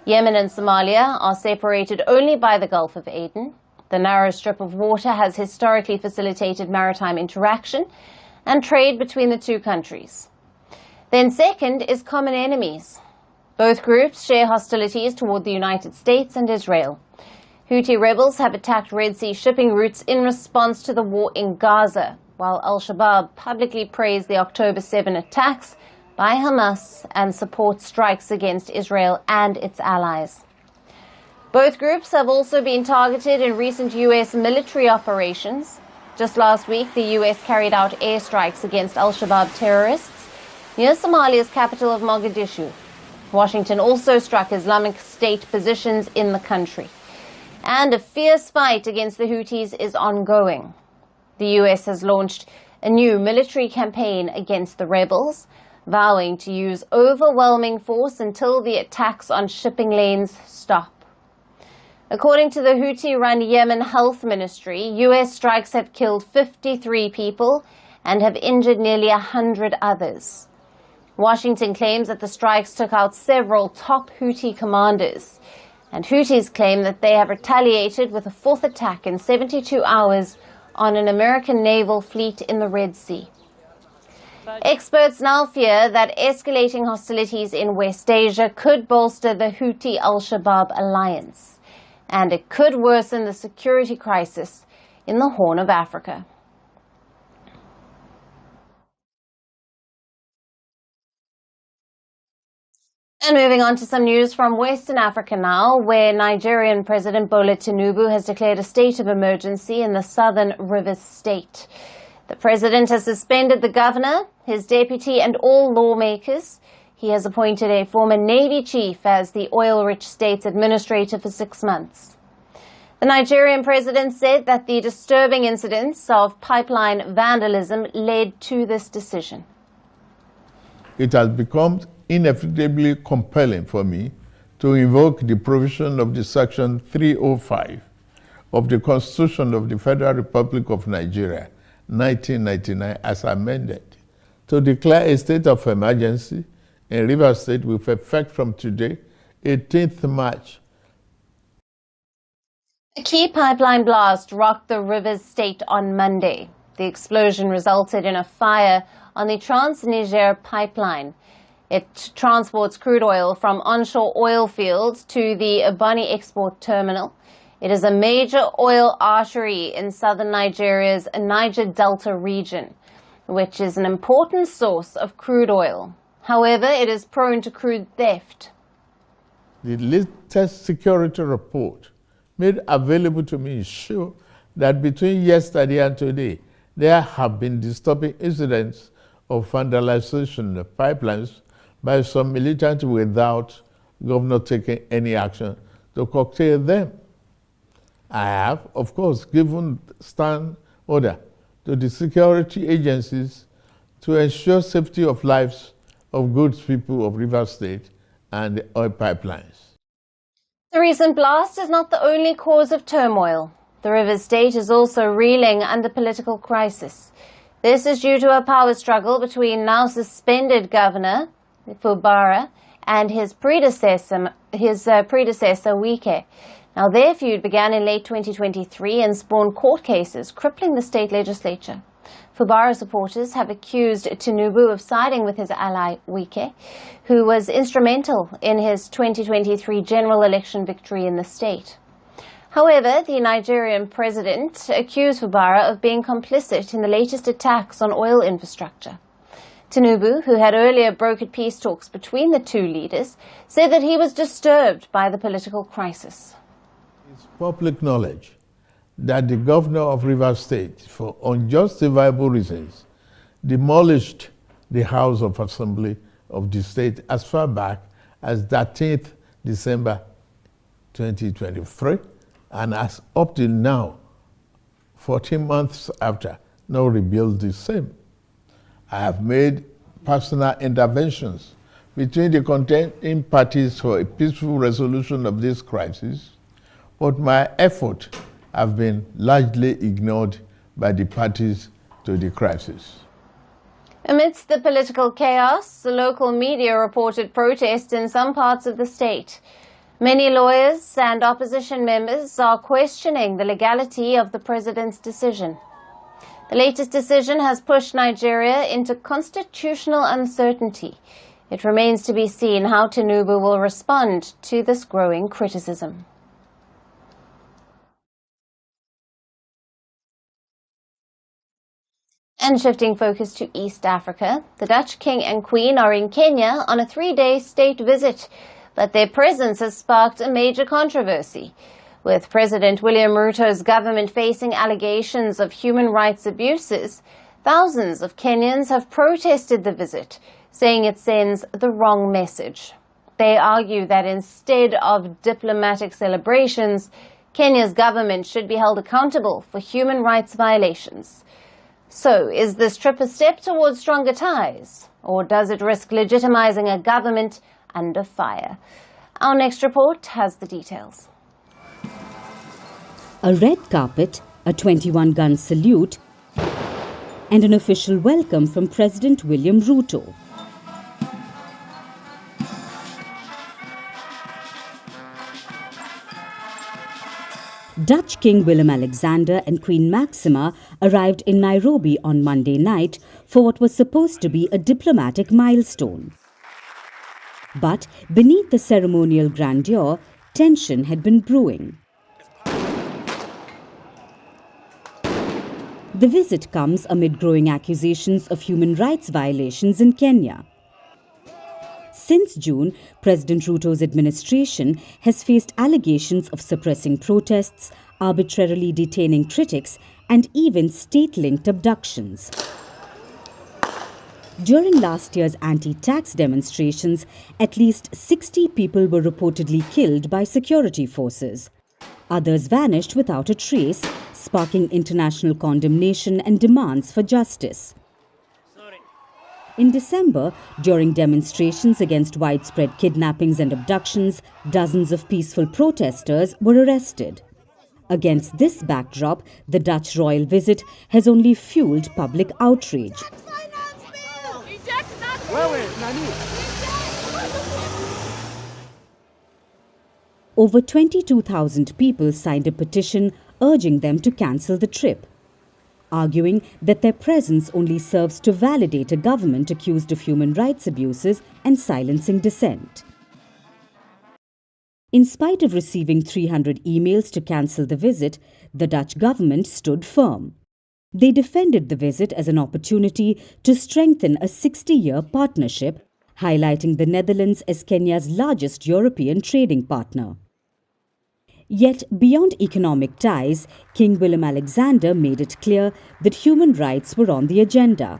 Yemen and Somalia are separated only by the Gulf of Aden. The narrow strip of water has historically facilitated maritime interaction and trade between the two countries. Then second is common enemies. Both groups share hostilities toward the United States and Israel. Houthi rebels have attacked Red Sea shipping routes in response to the war in Gaza, while Al-Shabaab publicly praised the October 7 attacks by Hamas and supports strikes against Israel and its allies. Both groups have also been targeted in recent U.S. military operations. Just last week, the U.S. carried out airstrikes against Al-Shabaab terrorists near Somalia's capital of Mogadishu. Washington also struck Islamic State positions in the country. And a fierce fight against the Houthis is ongoing. The U.S. has launched a new military campaign against the rebels, vowing to use overwhelming force until the attacks on shipping lanes stop. According to the Houthi-run Yemen Health Ministry, U.S. strikes have killed 53 people and have injured nearly 100 others. Washington claims that the strikes took out several top Houthi commanders, and Houthis claim that they have retaliated with a fourth attack in 72 hours on an American naval fleet in the Red Sea. Experts now fear that escalating hostilities in West Asia could bolster the Houthi-Al-Shabaab alliance, and it could worsen the security crisis in the Horn of Africa. And moving on to some news from Western Africa now, where Nigerian President Bola Tinubu has declared a state of emergency in the southern Rivers State. The president has suspended the governor, his deputy, and all lawmakers. He has appointed a former Navy chief as the oil-rich state's administrator for 6 months. The Nigerian president said that the disturbing incidents of pipeline vandalism led to this decision. It has become inevitably compelling for me to invoke the provision of the Section 305 of the Constitution of the Federal Republic of Nigeria, 1999, as amended, to declare a state of emergency in Rivers State with effect from today, 18th March. A key pipeline blast rocked the Rivers State on Monday. The explosion resulted in a fire on the Trans-Niger pipeline. It transports crude oil from onshore oil fields to the Ebonyi export terminal. It is a major oil artery in southern Nigeria's Niger Delta region, which is an important source of crude oil. However, it is prone to crude theft. The latest security report made available to me show that between yesterday and today, there have been disturbing incidents of vandalization of pipelines by some militants without governor taking any action to curtail them. I have, of course, given stand order to the security agencies to ensure safety of lives of good people of Rivers State and the oil pipelines. The recent blast is not the only cause of turmoil. The Rivers State is also reeling under political crisis. This is due to a power struggle between now suspended Governor Fubara and his predecessor Wike. Now, their feud began in late 2023 and spawned court cases crippling the state legislature. Fubara supporters have accused Tinubu of siding with his ally Wike, who was instrumental in his 2023 general election victory in the state. However, the Nigerian president accused Fubara of being complicit in the latest attacks on oil infrastructure. Tinubu, who had earlier brokered peace talks between the two leaders, said that he was disturbed by the political crisis. It's public knowledge that the governor of Rivers State, for unjustifiable reasons, demolished the House of Assembly of the state as far back as 13th December 2023, and as up till now, 14 months after, now rebuilt the same. I have made personal interventions between the contending parties for a peaceful resolution of this crisis, but my efforts have been largely ignored by the parties to the crisis. Amidst the political chaos, the local media reported protests in some parts of the state. Many lawyers and opposition members are questioning the legality of the president's decision. The latest decision has pushed Nigeria into constitutional uncertainty. It remains to be seen how Tinubu will respond to this growing criticism. And shifting focus to East Africa, the Dutch King and Queen are in Kenya on a 3-day state visit, but their presence has sparked a major controversy. With President William Ruto's government facing allegations of human rights abuses, thousands of Kenyans have protested the visit, saying it sends the wrong message. They argue that instead of diplomatic celebrations, Kenya's government should be held accountable for human rights violations. So, is this trip a step towards stronger ties, or does it risk legitimizing a government under fire? Our next report has the details. A red carpet, a 21-gun salute, and an official welcome from President William Ruto. Dutch King Willem-Alexander and Queen Maxima arrived in Nairobi on Monday night for what was supposed to be a diplomatic milestone. But beneath the ceremonial grandeur, tension had been brewing. The visit comes amid growing accusations of human rights violations in Kenya. Since June, President Ruto's administration has faced allegations of suppressing protests, arbitrarily detaining critics, and even state-linked abductions. During last year's anti-tax demonstrations, at least 60 people were reportedly killed by security forces. Others vanished without a trace, sparking international condemnation and demands for justice. In December, during demonstrations against widespread kidnappings and abductions, dozens of peaceful protesters were arrested. Against this backdrop, the Dutch royal visit has only fueled public outrage. Over 22,000 people signed a petition urging them to cancel the trip, arguing that their presence only serves to validate a government accused of human rights abuses and silencing dissent. In spite of receiving 300 emails to cancel the visit, the Dutch government stood firm. They defended the visit as an opportunity to strengthen a 60-year partnership, highlighting the Netherlands as Kenya's largest European trading partner. Yet, beyond economic ties, King Willem-Alexander made it clear that human rights were on the agenda.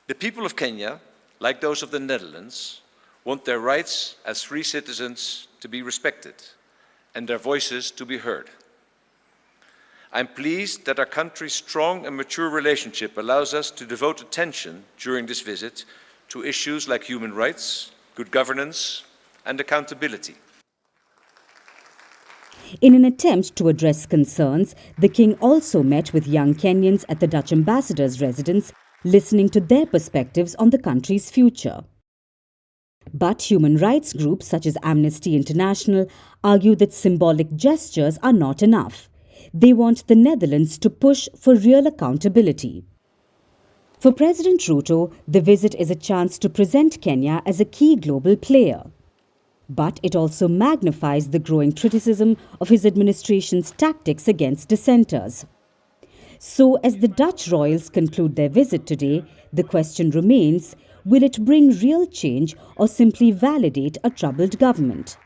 The people of Kenya like those of the Netherlands, want their rights as free citizens to be respected and their voices to be heard. I'm pleased that our country's strong and mature relationship allows us to devote attention during this visit to issues like human rights, good governance, and accountability. In an attempt to address concerns, the king also met with young Kenyans at the Dutch ambassador's residence, listening to their perspectives on the country's future. But human rights groups such as Amnesty International argue that symbolic gestures are not enough. They want the Netherlands to push for real accountability. For President Ruto, the visit is a chance to present Kenya as a key global player. But it also magnifies the growing criticism of his administration's tactics against dissenters. So, as the Dutch royals conclude their visit today, the question remains, will it bring real change or simply validate a troubled government?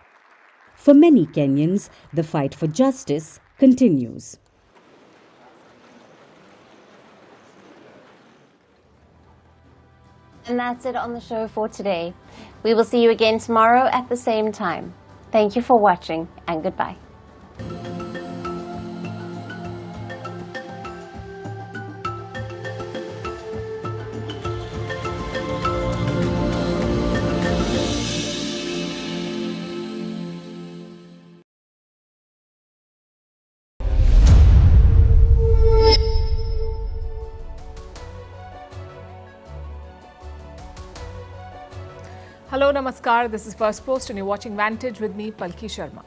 For many Kenyans, the fight for justice continues. And that's it on the show for today. We will see you again tomorrow at the same time. Thank you for watching, and goodbye. Hello, namaskar. This is Firstpost and you're watching Vantage with me, Palki Sharma.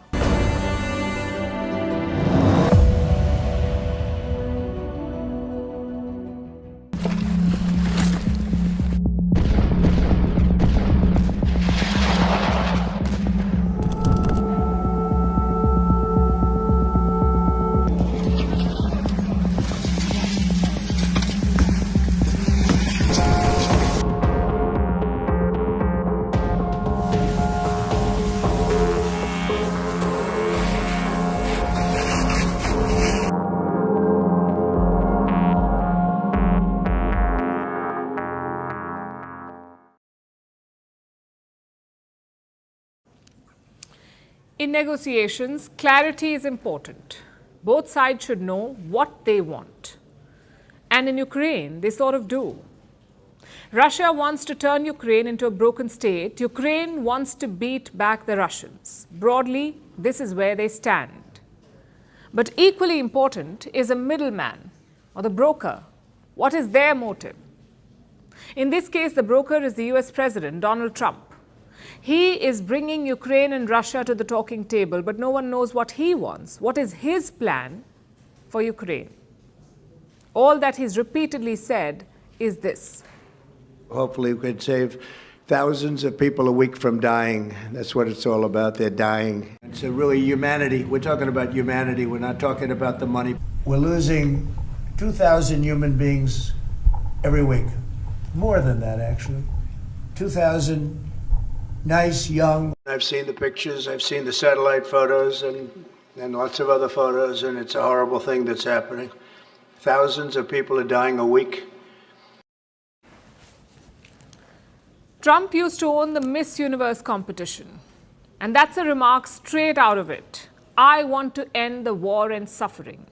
In negotiations, clarity is important. Both sides should know what they want. And in Ukraine, they sort of do. Russia wants to turn Ukraine into a broken state. Ukraine wants to beat back the Russians. Broadly, this is where they stand. But equally important is a middleman or the broker. What is their motive? In this case, the broker is the US President, Donald Trump. He is bringing Ukraine and Russia to the talking table, but no one knows what he wants. What is his plan for Ukraine? All that he's repeatedly said is this. Hopefully we could save thousands of people a week from dying. That's what it's all about. They're dying. It's really humanity. We're talking about humanity. We're not talking about the money. We're losing 2,000 human beings every week. More than that, actually. 2,000 nice, young. I've seen the pictures, I've seen the satellite photos and lots of other photos, and it's a horrible thing that's happening. Thousands of people are dying a week. Trump used to own the Miss Universe competition. And that's a remark straight out of it. I want to end the war and suffering.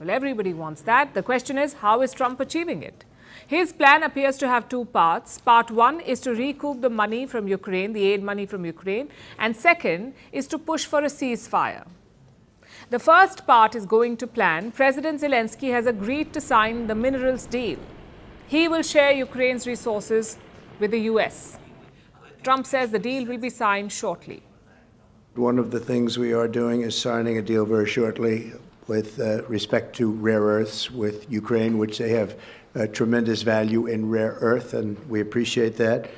Well, everybody wants that. The question is, how is Trump achieving it? His plan appears to have two parts. Part one is to recoup the money from Ukraine, the aid money from Ukraine. And second is to push for a ceasefire. The first part is going to plan. President Zelensky has agreed to sign the minerals deal. He will share Ukraine's resources with the US. Trump says the deal will be signed shortly. One of the things we are doing is signing a deal very shortly with respect to rare earths with Ukraine, which they have tremendous value in rare earth, and we appreciate that.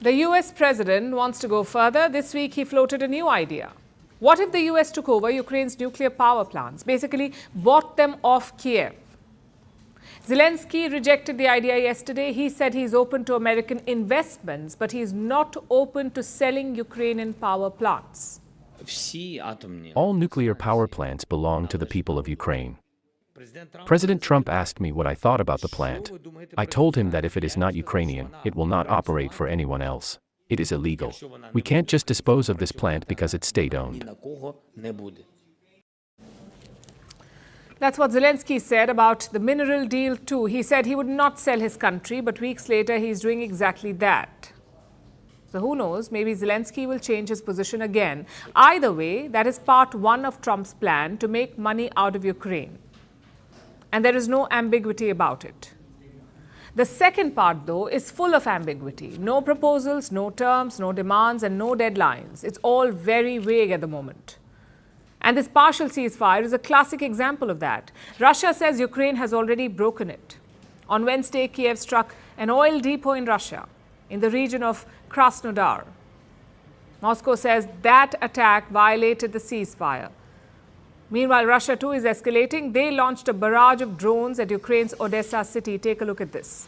The US president wants to go further. This week he floated a new idea. What if the US took over Ukraine's nuclear power plants, basically bought them off Kiev? Zelensky rejected the idea yesterday. He said he's open to American investments, but he's not open to selling Ukrainian power plants. All nuclear power plants belong to the people of Ukraine. President Trump asked me what I thought about the plant. I told him that if it is not Ukrainian, it will not operate for anyone else. It is illegal. We can't just dispose of this plant because it's state-owned. That's what Zelensky said about the mineral deal too. He said he would not sell his country, but weeks later he's doing exactly that. So who knows, maybe Zelensky will change his position again. Either way, that is part one of Trump's plan to make money out of Ukraine. And there is no ambiguity about it. The second part, though, is full of ambiguity. No proposals, no terms, no demands, and no deadlines. It's all very vague at the moment. And this partial ceasefire is a classic example of that. Russia says Ukraine has already broken it. On Wednesday, Kiev struck an oil depot in Russia, in the region of Krasnodar. Moscow says that attack violated the ceasefire. Meanwhile, Russia too is escalating. They launched a barrage of drones at Ukraine's Odessa city. Take a look at this.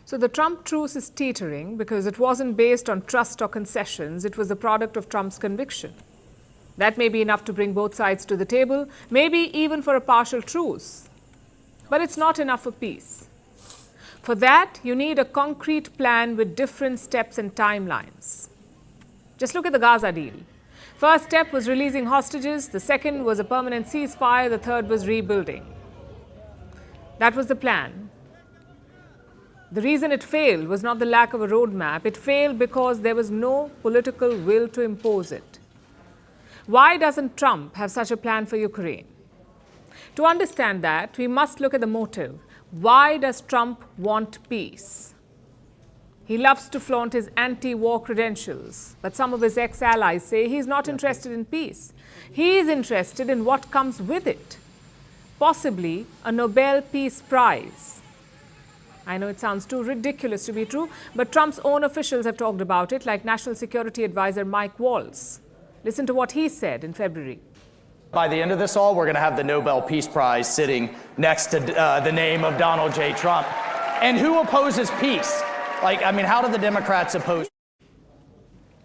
So the Trump truce is teetering because it wasn't based on trust or concessions. It was the product of Trump's conviction. That may be enough to bring both sides to the table, maybe even for a partial truce. But it's not enough for peace. For that, you need a concrete plan with different steps and timelines. Just look at the Gaza deal. First step was releasing hostages. The second was a permanent ceasefire. The third was rebuilding. That was the plan. The reason it failed was not the lack of a roadmap. It failed because there was no political will to impose it. Why doesn't Trump have such a plan for Ukraine? To understand that, we must look at the motive. Why does Trump want peace? He loves to flaunt his anti-war credentials, but some of his ex-allies say he's not interested in peace. He is interested in what comes with it, possibly a Nobel Peace Prize. I know it sounds too ridiculous to be true, but Trump's own officials have talked about it, like National Security Advisor Mike Waltz. Listen to what he said in February. By the end of this all, we're going to have the Nobel Peace Prize sitting next to the name of Donald J. Trump. And who opposes peace? How do the Democrats oppose?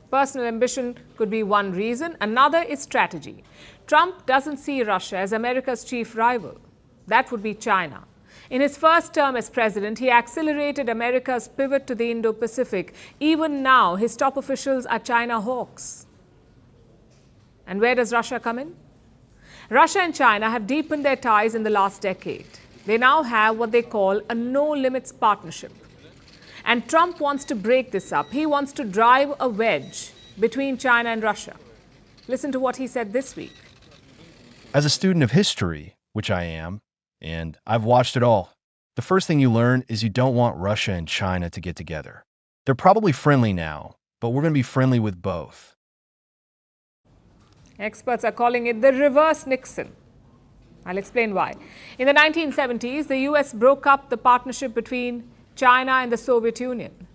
Personal ambition could be one reason. Another is strategy. Trump doesn't see Russia as America's chief rival. That would be China. In his first term as president, he accelerated America's pivot to the Indo-Pacific. Even now, his top officials are China hawks. And where does Russia come in? Russia and China have deepened their ties in the last decade. They now have what they call a no-limits partnership. And Trump wants to break this up. He wants to drive a wedge between China and Russia. Listen to what he said this week. As a student of history, which I am, and I've watched it all, the first thing you learn is you don't want Russia and China to get together. They're probably friendly now, but we're going to be friendly with both. Experts are calling it the reverse Nixon. I'll explain why. In the 1970s, the US broke up the partnership between China and the Soviet Union.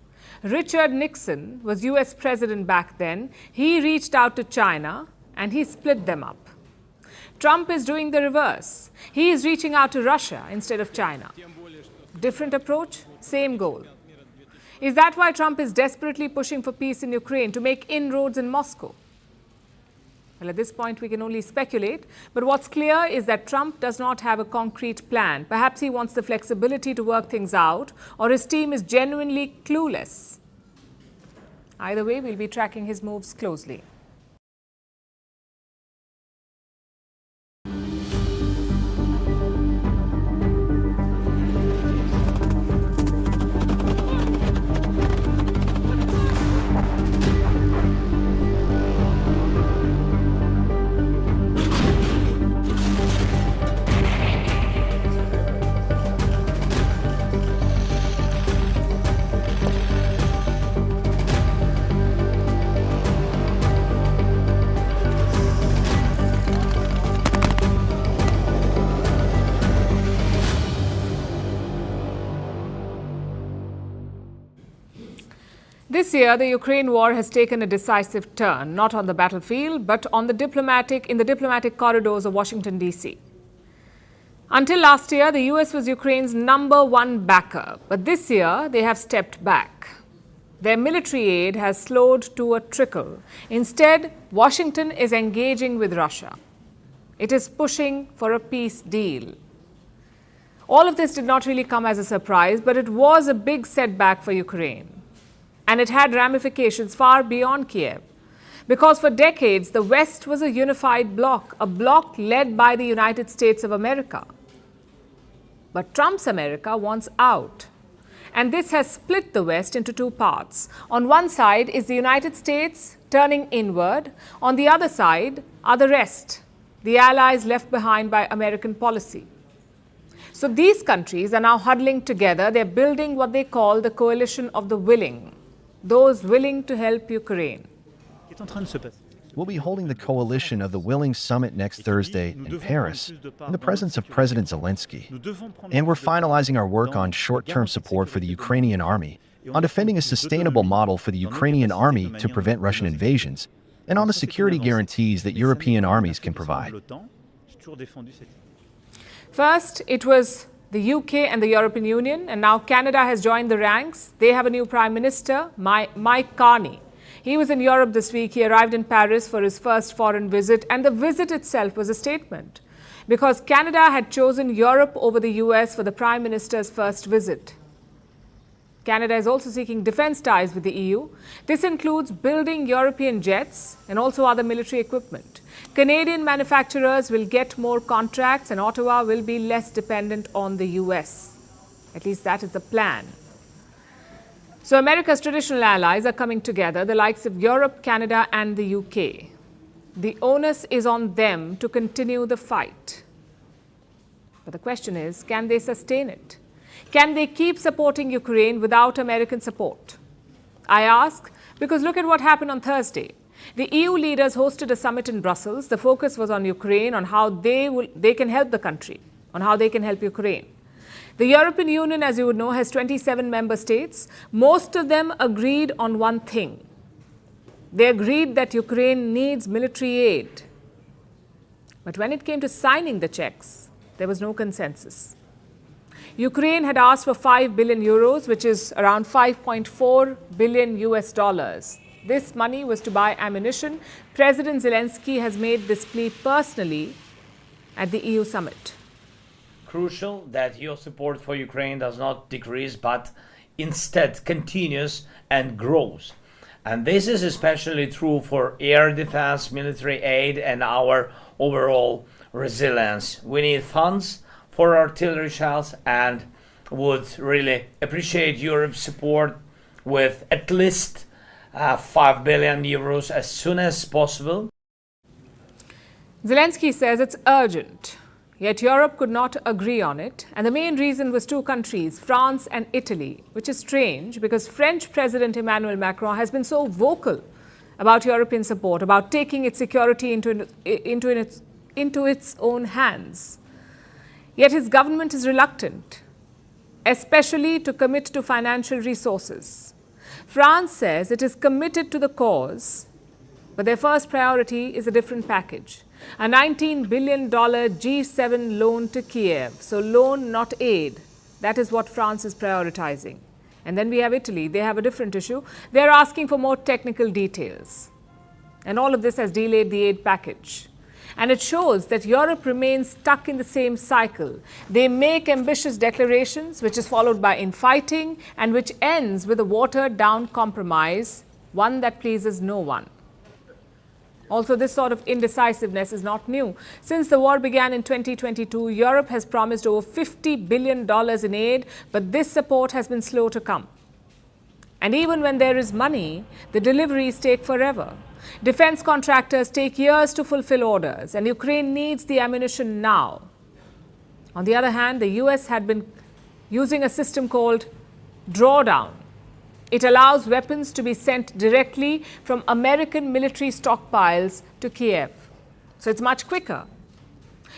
Richard Nixon was US president back then. He reached out to China and he split them up. Trump is doing the reverse. He is reaching out to Russia instead of China. Different approach, same goal. Is that why Trump is desperately pushing for peace in Ukraine to make inroads in Moscow? Well, at this point, we can only speculate. But what's clear is that Trump does not have a concrete plan. Perhaps he wants the flexibility to work things out, or his team is genuinely clueless. Either way, we'll be tracking his moves closely. This year, the Ukraine war has taken a decisive turn, not on the battlefield, but in the diplomatic corridors of Washington, D.C. Until last year, the US was Ukraine's #1 backer, but this year they have stepped back. Their military aid has slowed to a trickle. Instead, Washington is engaging with Russia. It is pushing for a peace deal. All of this did not really come as a surprise, but it was a big setback for Ukraine. And it had ramifications far beyond Kiev. Because for decades, the West was a unified bloc, a bloc led by the United States of America. But Trump's America wants out. And this has split the West into two parts. On one side is the United States turning inward. On the other side are the rest, the allies left behind by American policy. So these countries are now huddling together. They're building what they call the coalition of the willing, those willing to help Ukraine. We'll be holding the Coalition of the Willing Summit next Thursday in Paris in the presence of President Zelensky. And we're finalizing our work on short-term support for the Ukrainian army, on defending a sustainable model for the Ukrainian army to prevent Russian invasions, and on the security guarantees that European armies can provide. First, it was the UK and the European Union, and now Canada has joined the ranks. They have a new Prime Minister, Mike Carney. He was in Europe this week. He arrived in Paris for his first foreign visit, and the visit itself was a statement because Canada had chosen Europe over the US for the Prime Minister's first visit. Canada is also seeking defense ties with the EU. This includes building European jets and also other military equipment. Canadian manufacturers will get more contracts and Ottawa will be less dependent on the US. At least that is the plan. So America's traditional allies are coming together, the likes of Europe, Canada and the UK. The onus is on them to continue the fight. But the question is, can they sustain it? Can they keep supporting Ukraine without American support? I ask because look at what happened on Thursday. The EU leaders hosted a summit in Brussels. The focus was on Ukraine, on how they can help the country, on how they can help Ukraine. The European Union, as you would know, has 27 member states. Most of them agreed on one thing. They agreed that Ukraine needs military aid. But when it came to signing the checks, there was no consensus. Ukraine had asked for 5 billion euros, which is around 5.4 billion US dollars. This money was to buy ammunition. President Zelensky has made this plea personally at the EU summit. Crucial that your support for Ukraine does not decrease, but instead continues and grows. And this is especially true for air defense, military aid, and our overall resilience. We need funds for artillery shells and would really appreciate Europe's support with at least 5 billion euros as soon as possible. Zelensky says it's urgent, yet Europe could not agree on it. And the main reason was two countries, France and Italy, which is strange because French President Emmanuel Macron has been so vocal about European support, about taking its security into its own hands. Yet his government is reluctant, especially to commit to financial resources. France says it is committed to the cause, but their first priority is a different package. A $19 billion G7 loan to Kiev. So loan, not aid. That is what France is prioritizing. And then we have Italy. They have a different issue. They're asking for more technical details. And all of this has delayed the aid package. And it shows that Europe remains stuck in the same cycle. They make ambitious declarations, which is followed by infighting, and which ends with a watered-down compromise, one that pleases no one. Also, this sort of indecisiveness is not new. Since the war began in 2022, Europe has promised over $50 billion in aid, but this support has been slow to come. And even when there is money, the deliveries take forever. Defense contractors take years to fulfill orders, and Ukraine needs the ammunition now. On the other hand, the US had been using a system called drawdown. It allows weapons to be sent directly from American military stockpiles to Kiev. So it's much quicker.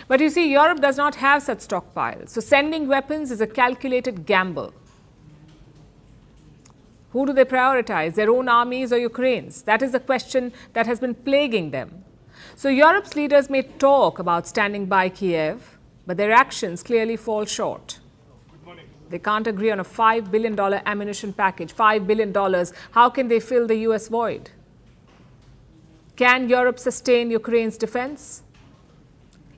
But you see, Europe does not have such stockpiles. So sending weapons is a calculated gamble. Who do they prioritize, their own armies or Ukraine's? That is the question that has been plaguing them. So Europe's leaders may talk about standing by Kiev, but their actions clearly fall short. They can't agree on a $5 billion ammunition package. $5 billion. How can they fill the US void? Can Europe sustain Ukraine's defense?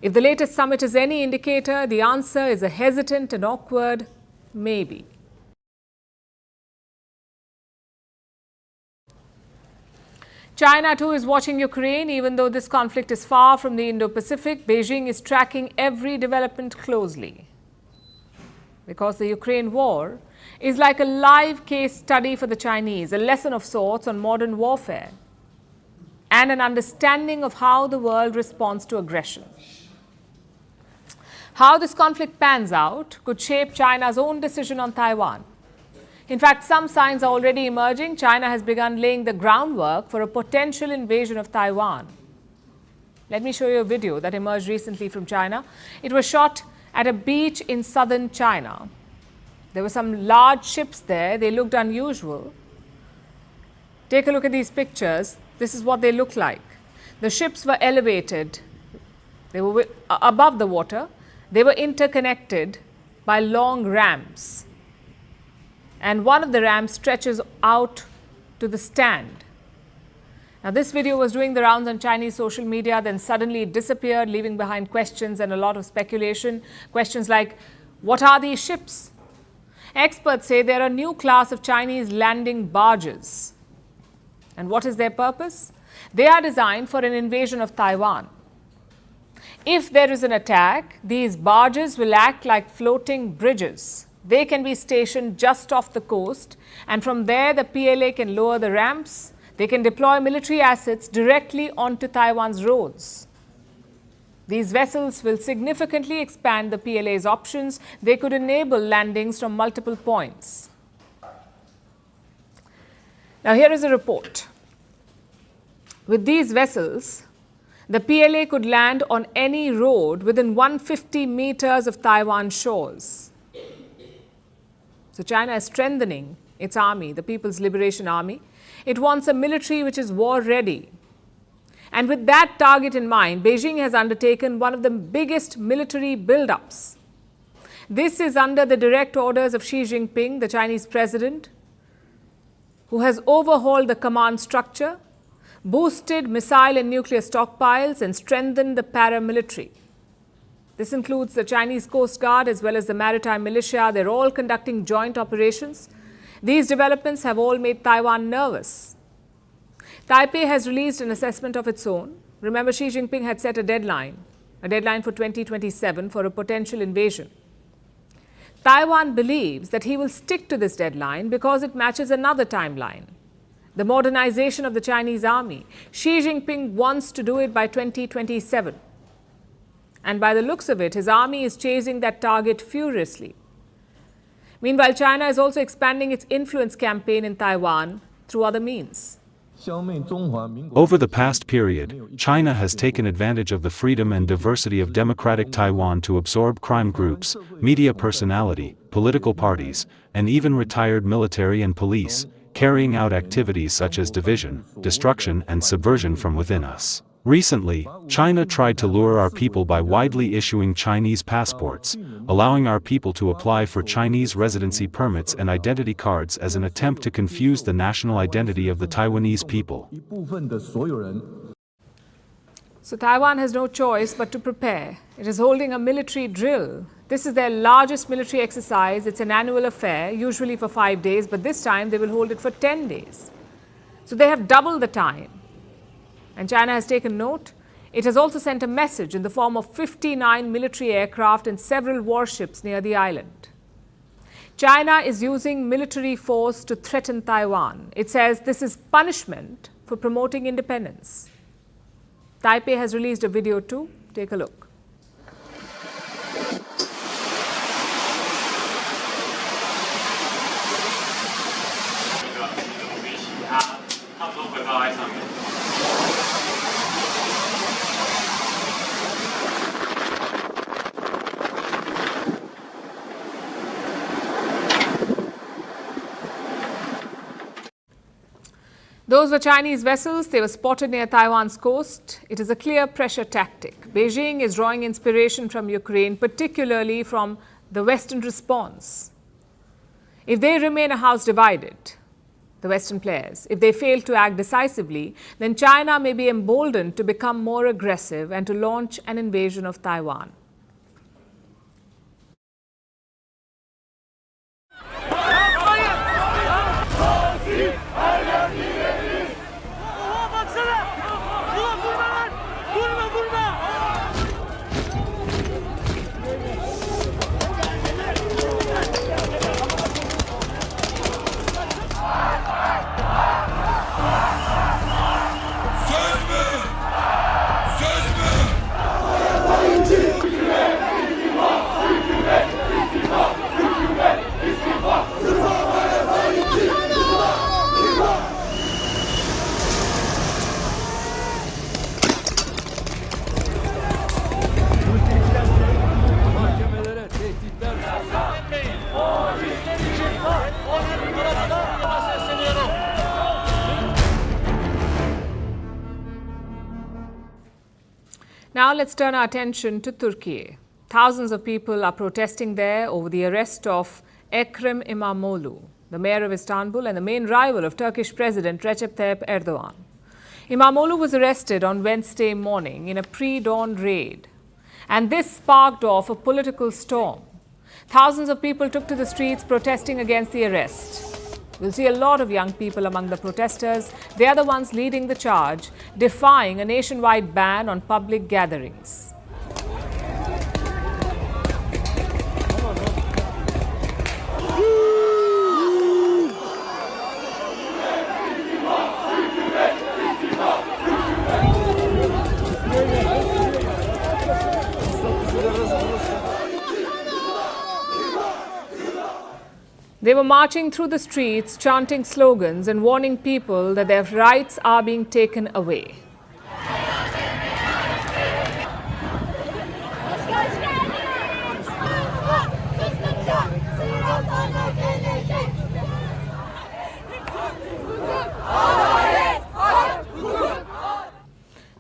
If the latest summit is any indicator, the answer is a hesitant and awkward maybe. China too is watching Ukraine. Even though this conflict is far from the Indo-Pacific, Beijing is tracking every development closely. Because the Ukraine war is like a live case study for the Chinese, a lesson of sorts on modern warfare, and an understanding of how the world responds to aggression. How this conflict pans out could shape China's own decision on Taiwan. In fact, some signs are already emerging. China has begun laying the groundwork for a potential invasion of Taiwan. Let me show you a video that emerged recently from China. It was shot at a beach in southern China. There were some large ships there. They looked unusual. Take a look at these pictures. This is what they look like. The ships were elevated. They were above the water. They were interconnected by long ramps. And one of the ramps stretches out to the stand. Now, this video was doing the rounds on Chinese social media, then suddenly it disappeared, leaving behind questions and a lot of speculation. Questions like, what are these ships? Experts say they're a new class of Chinese landing barges. And what is their purpose? They are designed for an invasion of Taiwan. If there is an attack, these barges will act like floating bridges. They can be stationed just off the coast, and from there the PLA can lower the ramps. They can deploy military assets directly onto Taiwan's roads. These vessels will significantly expand the PLA's options. They could enable landings from multiple points. Now, here is a report. With these vessels, the PLA could land on any road within 150 meters of Taiwan shores. So China is strengthening its army, the People's Liberation Army. It wants a military which is war ready. And with that target in mind, Beijing has undertaken one of the biggest military build-ups. This is under the direct orders of Xi Jinping, the Chinese president, who has overhauled the command structure, boosted missile and nuclear stockpiles, and strengthened the paramilitary. This includes the Chinese Coast Guard as well as the maritime militia. They're all conducting joint operations. These developments have all made Taiwan nervous. Taipei has released an assessment of its own. Remember, Xi Jinping had set a deadline for 2027 for a potential invasion. Taiwan believes that he will stick to this deadline because it matches another timeline, the modernization of the Chinese army. Xi Jinping wants to do it by 2027. And by the looks of it, his army is chasing that target furiously. Meanwhile, China is also expanding its influence campaign in Taiwan through other means. Over the past period, China has taken advantage of the freedom and diversity of democratic Taiwan to absorb crime groups, media personality, political parties, and even retired military and police, carrying out activities such as division, destruction, and subversion from within us. Recently, China tried to lure our people by widely issuing Chinese passports, allowing our people to apply for Chinese residency permits and identity cards as an attempt to confuse the national identity of the Taiwanese people. So Taiwan has no choice but to prepare. It is holding a military drill. This is their largest military exercise. It's an annual affair, usually for 5 days, but this time they will hold it for 10 days. So they have doubled the time. And China has taken note. It has also sent a message in the form of 59 military aircraft and several warships near the island. China is using military force to threaten Taiwan. It says this is punishment for promoting independence. Taipei has released a video too. Take a look. Those were Chinese vessels. They were spotted near Taiwan's coast. It is a clear pressure tactic. Beijing is drawing inspiration from Ukraine, particularly from the Western response. If they remain a house divided, the Western players, if they fail to act decisively, then China may be emboldened to become more aggressive and to launch an invasion of Taiwan. Now let's turn our attention to Turkey. Thousands of people are protesting there over the arrest of Ekrem İmamoğlu, the mayor of Istanbul and the main rival of Turkish President Recep Tayyip Erdogan. İmamoğlu was arrested on Wednesday morning in a pre-dawn raid, and this sparked off a political storm. Thousands of people took to the streets protesting against the arrest. We'll see a lot of young people among the protesters. They are the ones leading the charge, defying a nationwide ban on public gatherings. They were marching through the streets, chanting slogans and warning people that their rights are being taken away.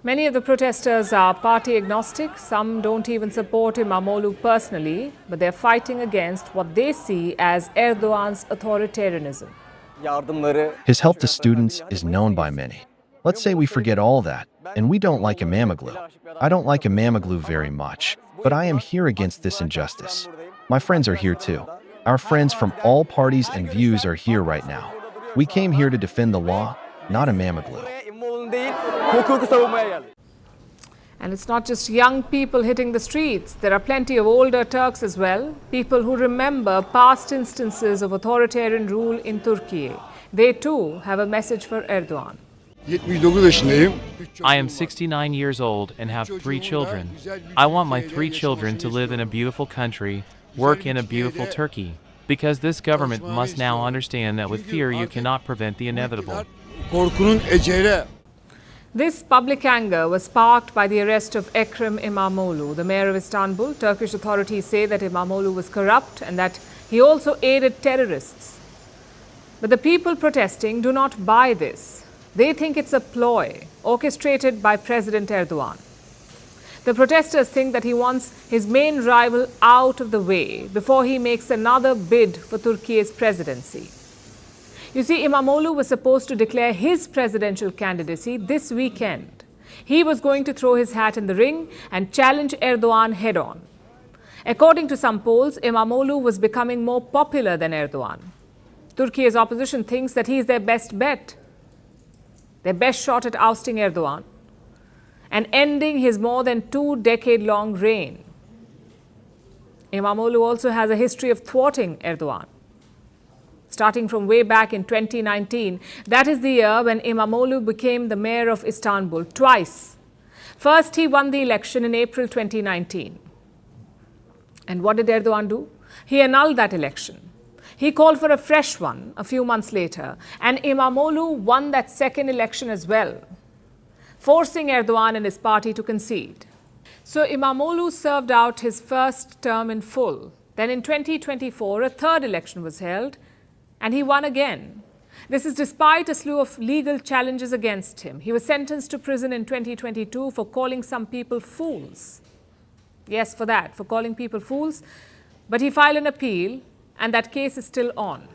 Many of the protesters are party agnostic. Some don't even support İmamoğlu personally, but they're fighting against what they see as Erdogan's authoritarianism. His help to students is known by many. Let's say we forget all that, and we don't like İmamoğlu. I don't like İmamoğlu very much, but I am here against this injustice. My friends are here too. Our friends from all parties and views are here right now. We came here to defend the law, not İmamoğlu. And it's not just young people hitting the streets. There are plenty of older Turks as well, people who remember past instances of authoritarian rule in Turkey. They too have a message for Erdogan. I am 69 years old and have 3 children. I want my 3 children to live in a beautiful country, work in a beautiful Turkey, because this government must now understand that with fear you cannot prevent the inevitable. This public anger was sparked by the arrest of Ekrem İmamoğlu, the mayor of Istanbul. Turkish authorities say that İmamoğlu was corrupt and that he also aided terrorists. But the people protesting do not buy this. They think it's a ploy orchestrated by President Erdogan. The protesters think that he wants his main rival out of the way before he makes another bid for Turkey's presidency. You see, İmamoğlu was supposed to declare his presidential candidacy this weekend. He was going to throw his hat in the ring and challenge Erdogan head-on. According to some polls, İmamoğlu was becoming more popular than Erdogan. Turkey's opposition thinks that he is their best bet, their best shot at ousting Erdogan and ending his more than 2-decade-long reign. İmamoğlu also has a history of thwarting Erdogan. Starting from way back in 2019, that is the year when İmamoğlu became the mayor of Istanbul twice. First, he won the election in April 2019. And what did Erdogan do? He annulled that election. He called for a fresh one a few months later, and İmamoğlu won that second election as well, forcing Erdogan and his party to concede. So İmamoğlu served out his first term in full. Then in 2024, a third election was held, and he won again. This is despite a slew of legal challenges against him. He was sentenced to prison in 2022 for calling some people fools. Yes, for that, for calling people fools. But he filed an appeal, and that case is still on.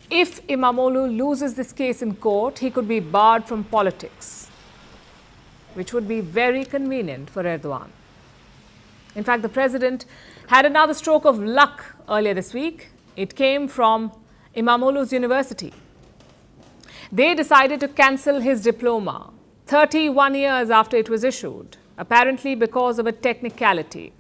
If Imamoglu loses this case in court, he could be barred from politics, which would be very convenient for Erdogan. In fact, the president had another stroke of luck earlier this week. It came from Imamoglu's university. They decided to cancel his diploma 31 years after it was issued, apparently because of a technicality.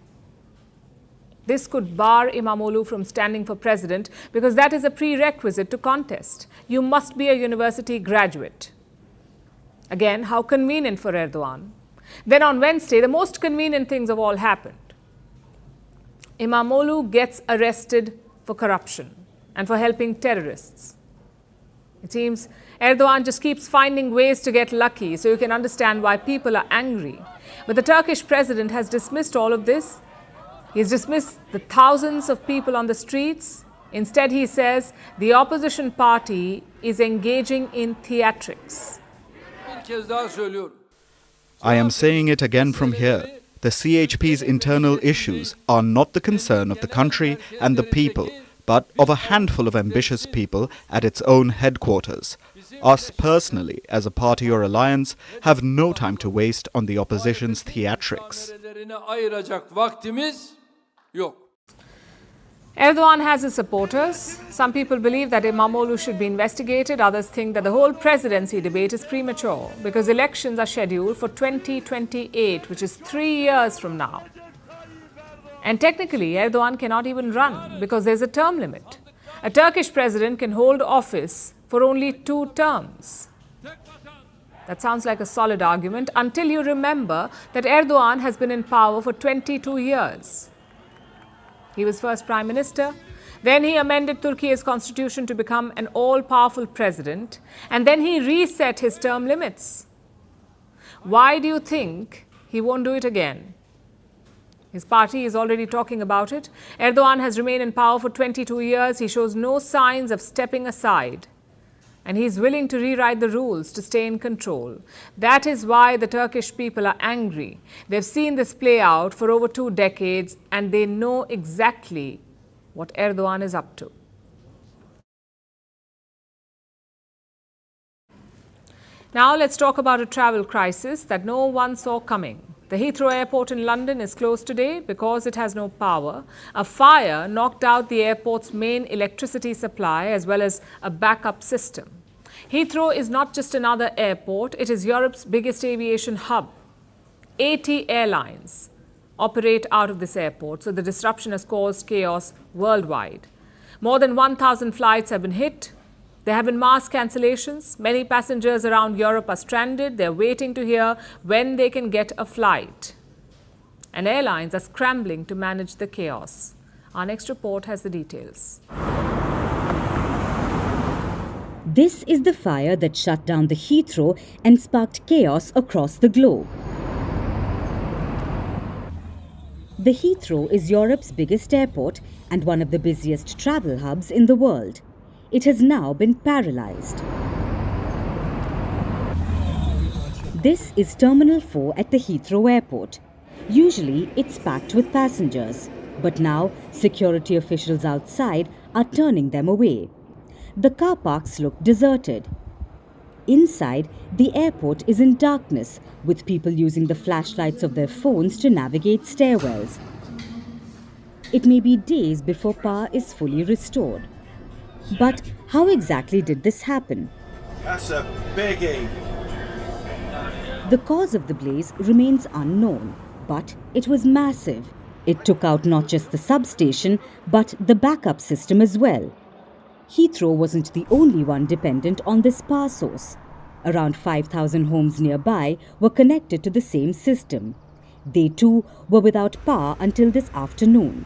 This could bar Imamoglu from standing for president because that is a prerequisite to contest. You must be a university graduate. Again, how convenient for Erdogan. Then on Wednesday, the most convenient things of all happened. Imamoglu gets arrested for corruption and for helping terrorists. It seems Erdogan just keeps finding ways to get lucky, so you can understand why people are angry. But the Turkish president has dismissed all of this. He's dismissed the thousands of people on the streets. Instead, he says the opposition party is engaging in theatrics. I am saying it again from here. The CHP's internal issues are not the concern of the country and the people, but of a handful of ambitious people at its own headquarters. Us personally, as a party or alliance, have no time to waste on the opposition's theatrics. Erdogan has his supporters. Some people believe that Imamoglu should be investigated. Others think that the whole presidency debate is premature because elections are scheduled for 2028, which is 3 years from now. And technically, Erdogan cannot even run because there's a term limit. A Turkish president can hold office for only 2 terms. That sounds like a solid argument until you remember that Erdogan has been in power for 22 years. He was first prime minister, then he amended Turkey's constitution to become an all-powerful president, and then he reset his term limits. Why do you think he won't do it again? His party is already talking about it. Erdogan has remained in power for 22 years. He shows no signs of stepping aside. And he's willing to rewrite the rules to stay in control. That is why the Turkish people are angry. They've seen this play out for over 2 decades, and they know exactly what Erdogan is up to. Now let's talk about a travel crisis that no one saw coming. The Heathrow Airport in London is closed today because it has no power. A fire knocked out the airport's main electricity supply as well as a backup system. Heathrow is not just another airport, it is Europe's biggest aviation hub. 80 airlines operate out of this airport, so the disruption has caused chaos worldwide. More than 1,000 flights have been hit. There have been mass cancellations. Many passengers around Europe are stranded. They're waiting to hear when they can get a flight. And airlines are scrambling to manage the chaos. Our next report has the details. This is the fire that shut down the Heathrow and sparked chaos across the globe. The Heathrow is Europe's biggest airport and one of the busiest travel hubs in the world. It has now been paralyzed. This is Terminal 4 at the Heathrow Airport. Usually it's packed with passengers, but now security officials outside are turning them away. The car parks look deserted. Inside, the airport is in darkness, with people using the flashlights of their phones to navigate stairwells. It may be days before power is fully restored. But how exactly did this happen? That's a biggie. The cause of the blaze remains unknown, but it was massive. It took out not just the substation, but the backup system as well. Heathrow wasn't the only one dependent on this power source. Around 5,000 homes nearby were connected to the same system. They too were without power until this afternoon.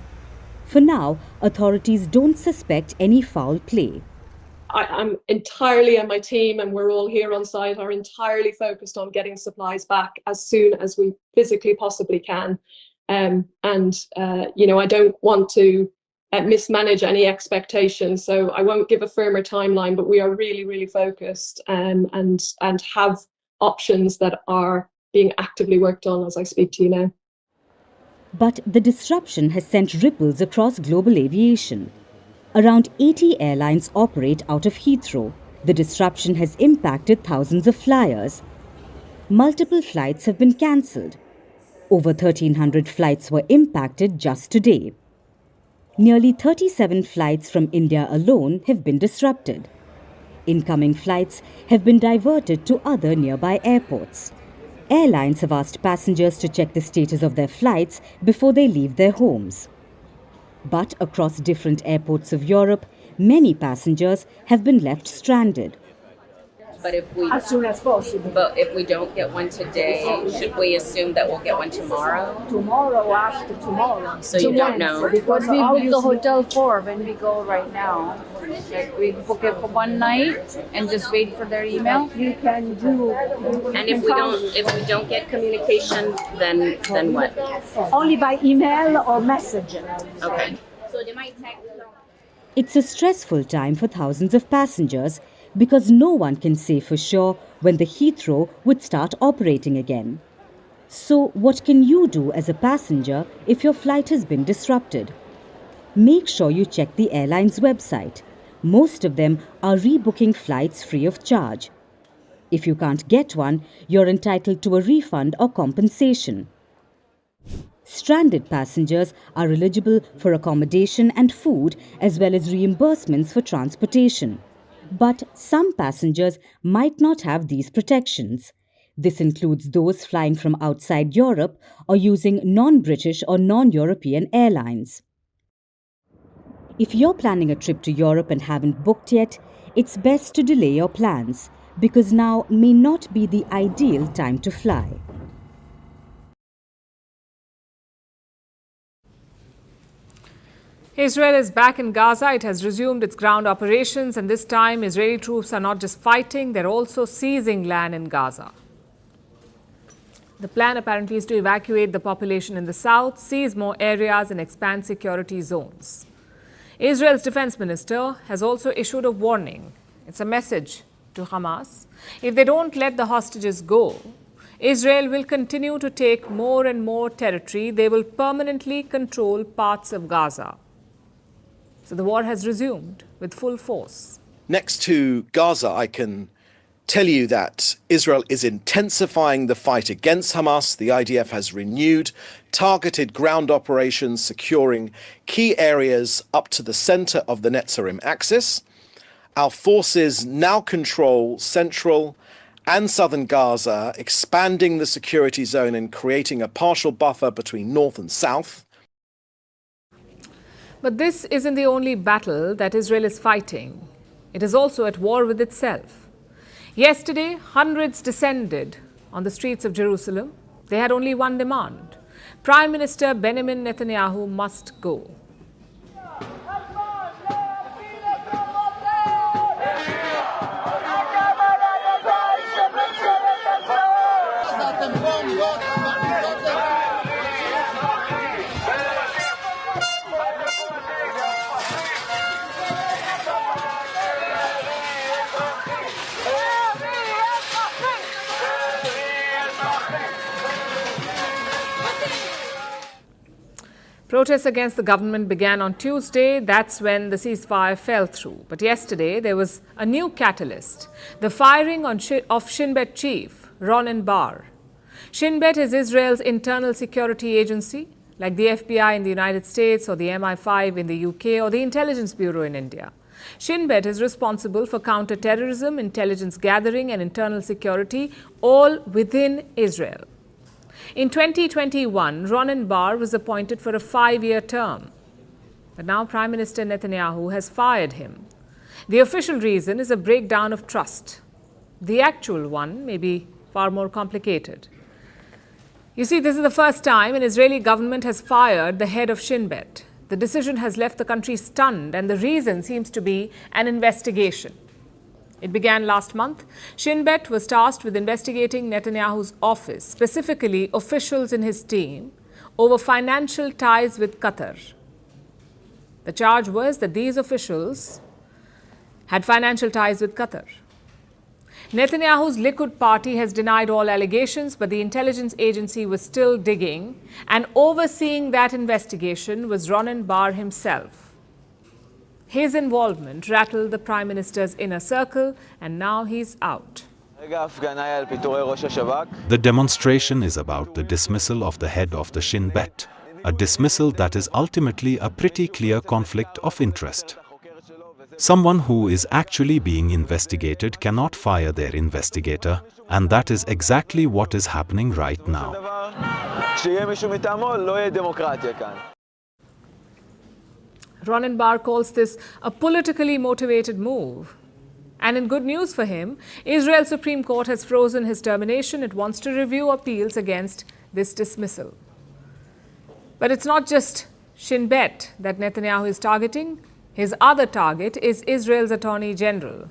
For now, authorities don't suspect any foul play. I'm entirely, and my team, and we're all here on site, are entirely focused on getting supplies back as soon as we physically possibly can. I don't want to mismanage any expectations. So I won't give a firmer timeline, but we are really, really focused and have options that are being actively worked on as I speak to you now. But the disruption has sent ripples across global aviation. Around 80 airlines operate out of Heathrow. The disruption has impacted thousands of flyers. Multiple flights have been cancelled. Over 1,300 flights were impacted just today. Nearly 37 flights from India alone have been disrupted. Incoming flights have been diverted to other nearby airports. Airlines have asked passengers to check the status of their flights before they leave their homes. But across different airports of Europe, many passengers have been left stranded. But as soon as possible. But if we don't get one today, should we assume that we'll get one tomorrow? Tomorrow, after tomorrow. So you don't know? Because we book the hotel for when we go right now. Like we book it for one night and just wait for their email. You can do. And if we don't get communication, then what? Only by email or message. Okay. So they might text. It's a stressful time for thousands of passengers because no one can say for sure when the Heathrow would start operating again. So what can you do as a passenger if your flight has been disrupted? Make sure you check the airline's website. Most of them are rebooking flights free of charge. If you can't get one, you're entitled to a refund or compensation. Stranded passengers are eligible for accommodation and food as well as reimbursements for transportation. But some passengers might not have these protections. This includes those flying from outside Europe or using non-British or non-European airlines. If you're planning a trip to Europe and haven't booked yet, it's best to delay your plans because now may not be the ideal time to fly. Israel is back in Gaza. It has resumed its ground operations, and this time Israeli troops are not just fighting, they're also seizing land in Gaza. The plan apparently is to evacuate the population in the south, seize more areas and expand security zones. Israel's defense minister has also issued a warning. It's a message to Hamas. If they don't let the hostages go, Israel will continue to take more and more territory. They will permanently control parts of Gaza. So the war has resumed with full force. Next to Gaza, I can tell you that Israel is intensifying the fight against Hamas. The IDF has renewed targeted ground operations, securing key areas up to the center of the Netzarim axis. Our forces now control central and southern Gaza, expanding the security zone and creating a partial buffer between north and south. But this isn't the only battle that Israel is fighting. It is also at war with itself. Yesterday, hundreds descended on the streets of Jerusalem. They had only one demand. Prime Minister Benjamin Netanyahu must go. Protests against the government began on Tuesday. That's when the ceasefire fell through. But yesterday, there was a new catalyst, the firing of Shin Bet chief, Ronen Bar. Shin Bet is Israel's internal security agency, like the FBI in the United States or the MI5 in the UK or the Intelligence Bureau in India. Shin Bet is responsible for counter-terrorism, intelligence gathering and internal security, all within Israel. In 2021, Ronen Bar was appointed for a 5-year term. But now Prime Minister Netanyahu has fired him. The official reason is a breakdown of trust. The actual one may be far more complicated. You see, this is the first time an Israeli government has fired the head of Shin Bet. The decision has left the country stunned, and the reason seems to be an investigation. It began last month. Shin Bet was tasked with investigating Netanyahu's office, specifically officials in his team, over financial ties with Qatar. The charge was that these officials had financial ties with Qatar. Netanyahu's Likud party has denied all allegations, but the intelligence agency was still digging, and overseeing that investigation was Ronen Bar himself. His involvement rattled the Prime Minister's inner circle, and now he's out. The demonstration is about the dismissal of the head of the Shin Bet, a dismissal that is ultimately a pretty clear conflict of interest. Someone who is actually being investigated cannot fire their investigator, and that is exactly what is happening right now. Ronen Bar calls this a politically motivated move. And in good news for him, Israel's Supreme Court has frozen his termination. It wants to review appeals against this dismissal. But it's not just Shin Bet that Netanyahu is targeting. His other target is Israel's Attorney General,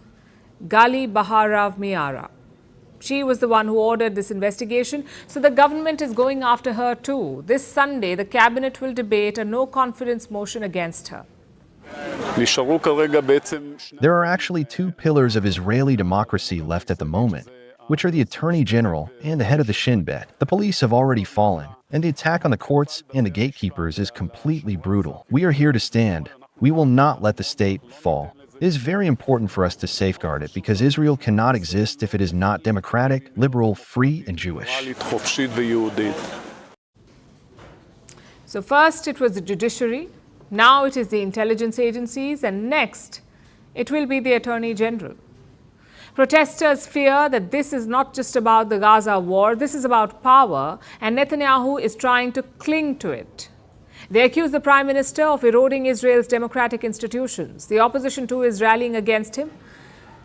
Gali Baharav Miara. She was the one who ordered this investigation, so the government is going after her too. This Sunday, the cabinet will debate a no-confidence motion against her. There are actually two pillars of Israeli democracy left at the moment, which are the Attorney General and the head of the Shin Bet. The police have already fallen, and the attack on the courts and the gatekeepers is completely brutal. We are here to stand. We will not let the state fall. It is very important for us to safeguard it because Israel cannot exist if it is not democratic, liberal, free, and Jewish. So first it was the judiciary, now it is the intelligence agencies, and next it will be the Attorney General. Protesters fear that this is not just about the Gaza war, this is about power, and Netanyahu is trying to cling to it. They accuse the Prime Minister of eroding Israel's democratic institutions. The opposition too is rallying against him.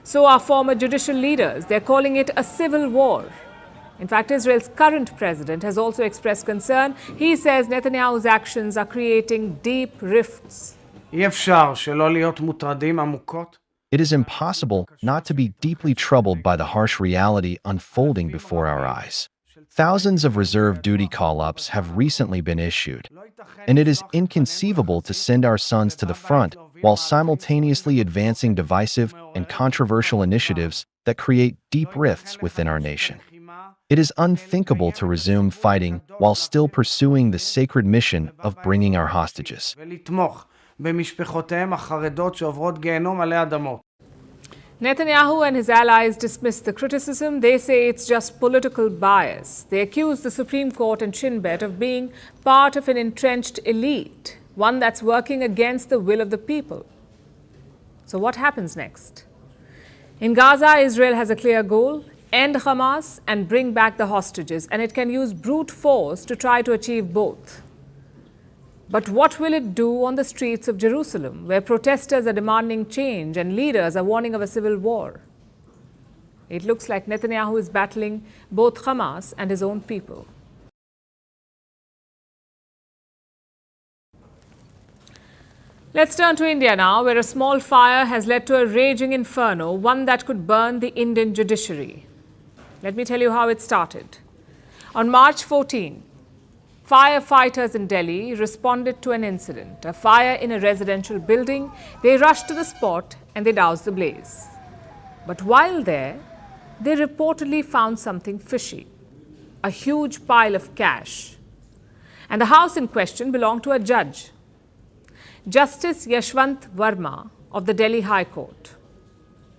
So are former judicial leaders. They're calling it a civil war. In fact, Israel's current president has also expressed concern. He says Netanyahu's actions are creating deep rifts. It is impossible not to be deeply troubled by the harsh reality unfolding before our eyes. Thousands of reserve duty call-ups have recently been issued, and it is inconceivable to send our sons to the front while simultaneously advancing divisive and controversial initiatives that create deep rifts within our nation. It is unthinkable to resume fighting while still pursuing the sacred mission of bringing our hostages. Netanyahu and his allies dismiss the criticism. They say it's just political bias. They accuse the Supreme Court and Shin Bet of being part of an entrenched elite, one that's working against the will of the people. So what happens next? In Gaza, Israel has a clear goal: end Hamas and bring back the hostages, and it can use brute force to try to achieve both. But what will it do on the streets of Jerusalem, where protesters are demanding change and leaders are warning of a civil war? It looks like Netanyahu is battling both Hamas and his own people. Let's turn to India now, where a small fire has led to a raging inferno, one that could burn the Indian judiciary. Let me tell you how it started. On March 14, firefighters in Delhi responded to an incident, a fire in a residential building. They rushed to the spot and they doused the blaze. But while there, they reportedly found something fishy, a huge pile of cash. And the house in question belonged to a judge, Justice Yashwant Verma of the Delhi High Court.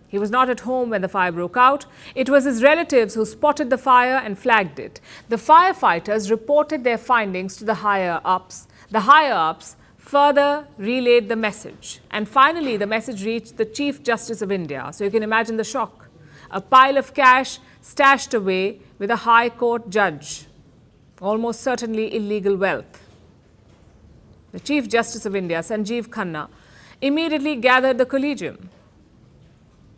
He was not at home when the fire broke out. It was his relatives who spotted the fire and flagged it. The firefighters reported their findings to the higher-ups. The higher-ups further relayed the message. And finally, the message reached the Chief Justice of India. So you can imagine the shock. A pile of cash stashed away with a High Court judge. Almost certainly illegal wealth. The Chief Justice of India, Sanjeev Khanna, immediately gathered the collegium.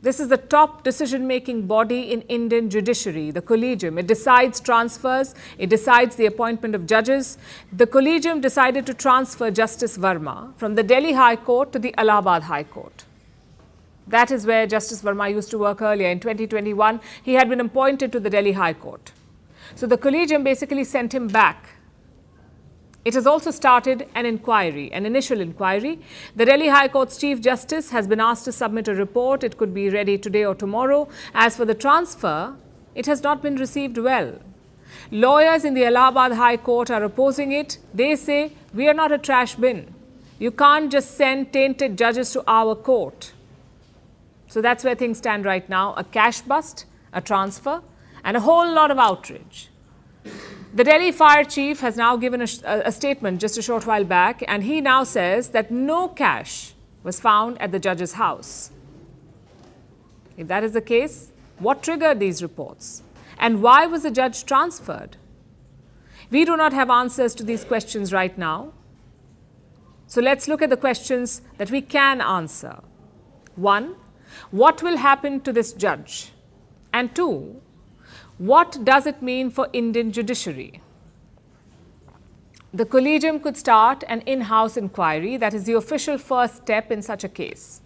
This is the top decision-making body in Indian judiciary, the collegium. It decides transfers. It decides the appointment of judges. The collegium decided to transfer Justice Verma from the Delhi High Court to the Allahabad High Court. That is where Justice Verma used to work earlier. In 2021, he had been appointed to the Delhi High Court. So the collegium basically sent him back. It has also started an initial inquiry. The Delhi High Court's Chief Justice has been asked to submit a report. It could be ready today or tomorrow. As for the transfer, it has not been received well. Lawyers in the Allahabad High Court are opposing it. They say, we are not a trash bin. You can't just send tainted judges to our court. So that's where things stand right now. A cash bust, a transfer, and a whole lot of outrage. The Delhi Fire Chief has now given a statement just a short while back, and he now says that no cash was found at the judge's house. If that is the case, what triggered these reports? And why was the judge transferred? We do not have answers to these questions right now. So let's look at the questions that we can answer. 1, what will happen to this judge? And 2, what does it mean for Indian judiciary? The collegium could start an in-house inquiry. That is the official first step in such a case.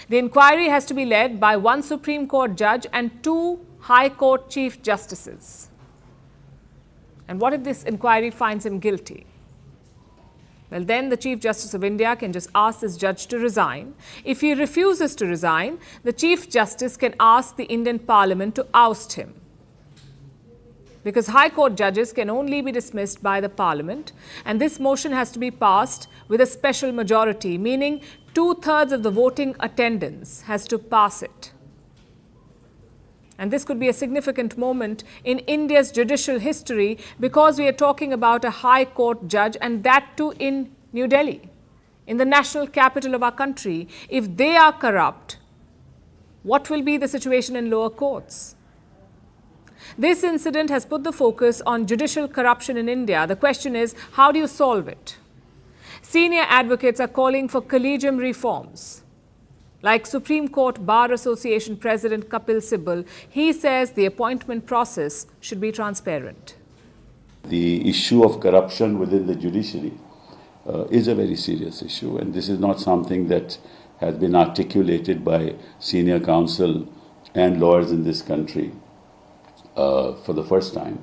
The inquiry has to be led by one Supreme Court judge and 2 High Court Chief Justices. And what if this inquiry finds him guilty? Well, then the Chief Justice of India can just ask this judge to resign. If he refuses to resign, the Chief Justice can ask the Indian Parliament to oust him. Because High Court judges can only be dismissed by the Parliament, and this motion has to be passed with a special majority, meaning 2/3 of the voting attendance has to pass it. And this could be a significant moment in India's judicial history because we are talking about a High Court judge, and that too in New Delhi, in the national capital of our country. If they are corrupt, what will be the situation in lower courts? This incident has put the focus on judicial corruption in India. The question is, how do you solve it? Senior advocates are calling for collegium reforms. Like Supreme Court Bar Association President Kapil Sibal, he says the appointment process should be transparent. The issue of corruption within the judiciary is a very serious issue, and this is not something that has been articulated by senior counsel and lawyers in this country for the first time.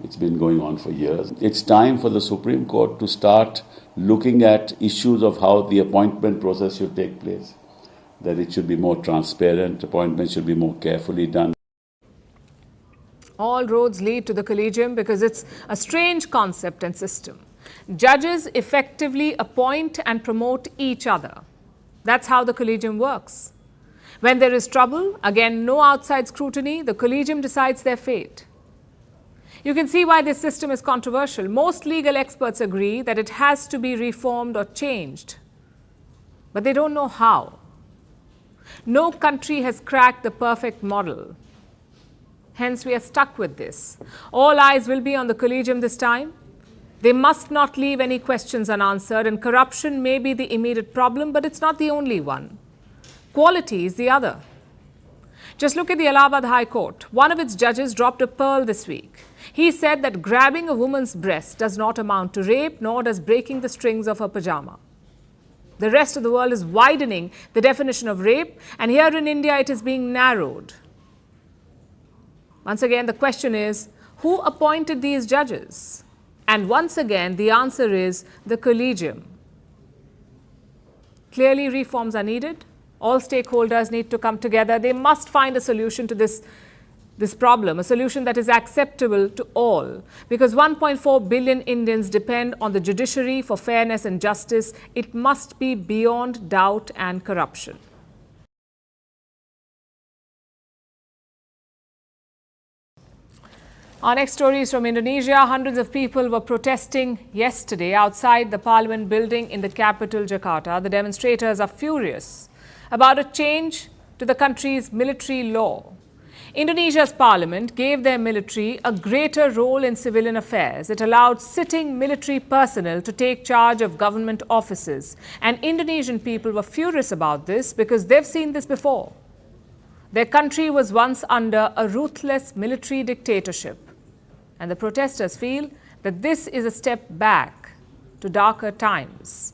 It's been going on for years. It's time for the Supreme Court to start looking at issues of how the appointment process should take place, that it should be more transparent, appointments should be more carefully done. All roads lead to the collegium because it's a strange concept and system. Judges effectively appoint and promote each other. That's how the collegium works. When there is trouble, again, no outside scrutiny, the collegium decides their fate. You can see why this system is controversial. Most legal experts agree that it has to be reformed or changed, but they don't know how. No country has cracked the perfect model. Hence, we are stuck with this. All eyes will be on the collegium this time. They must not leave any questions unanswered, and corruption may be the immediate problem, but it's not the only one. Quality is the other. Just look at the Allahabad High Court. One of its judges dropped a pearl this week. He said that grabbing a woman's breast does not amount to rape, nor does breaking the strings of her pajama. The rest of the world is widening the definition of rape, and here in India it is being narrowed. Once again, the question is, who appointed these judges? And once again, the answer is the collegium. Clearly, reforms are needed. All stakeholders need to come together. They must find a solution to this problem, a solution that is acceptable to all. Because 1.4 billion Indians depend on the judiciary for fairness and justice. It must be beyond doubt and corruption. Our next story is from Indonesia. Hundreds of people were protesting yesterday outside the Parliament building in the capital, Jakarta. The demonstrators are furious about a change to the country's military law. Indonesia's parliament gave their military a greater role in civilian affairs. It allowed sitting military personnel to take charge of government offices. And Indonesian people were furious about this because they've seen this before. Their country was once under a ruthless military dictatorship. And the protesters feel that this is a step back to darker times.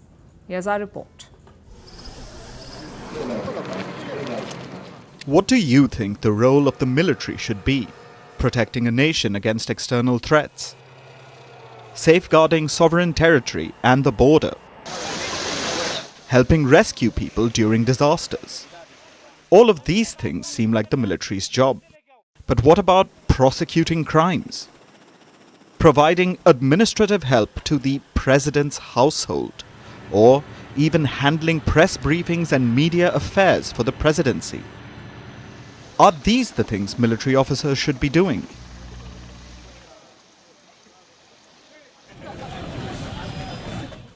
Here's our report. What do you think the role of the military should be? Protecting a nation against external threats? safeguarding sovereign territory and the border, helping rescue people during disasters. All of these things seem like the military's job. But what about prosecuting crimes? Providing administrative help to the president's household, or even handling press briefings and media affairs for the presidency? Are these the things military officers should be doing?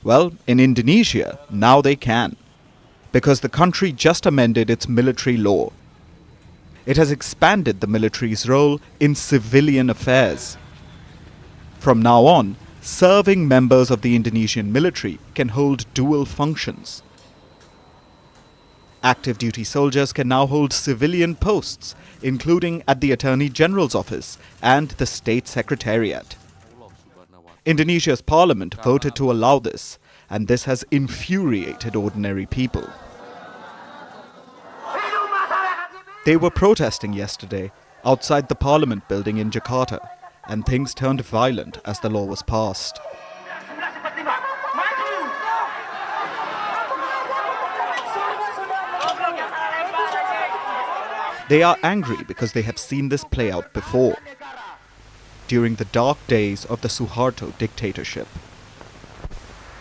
Well, in Indonesia, now they can, because the country just amended its military law. It has expanded the military's role in civilian affairs. From now on, serving members of the Indonesian military can hold dual functions. Active duty soldiers can now hold civilian posts, including at the Attorney General's office and the State Secretariat. Indonesia's parliament voted to allow this, and this has infuriated ordinary people. They were protesting yesterday outside the parliament building in Jakarta, and things turned violent as the law was passed. They are angry because they have seen this play out before, during the dark days of the Suharto dictatorship.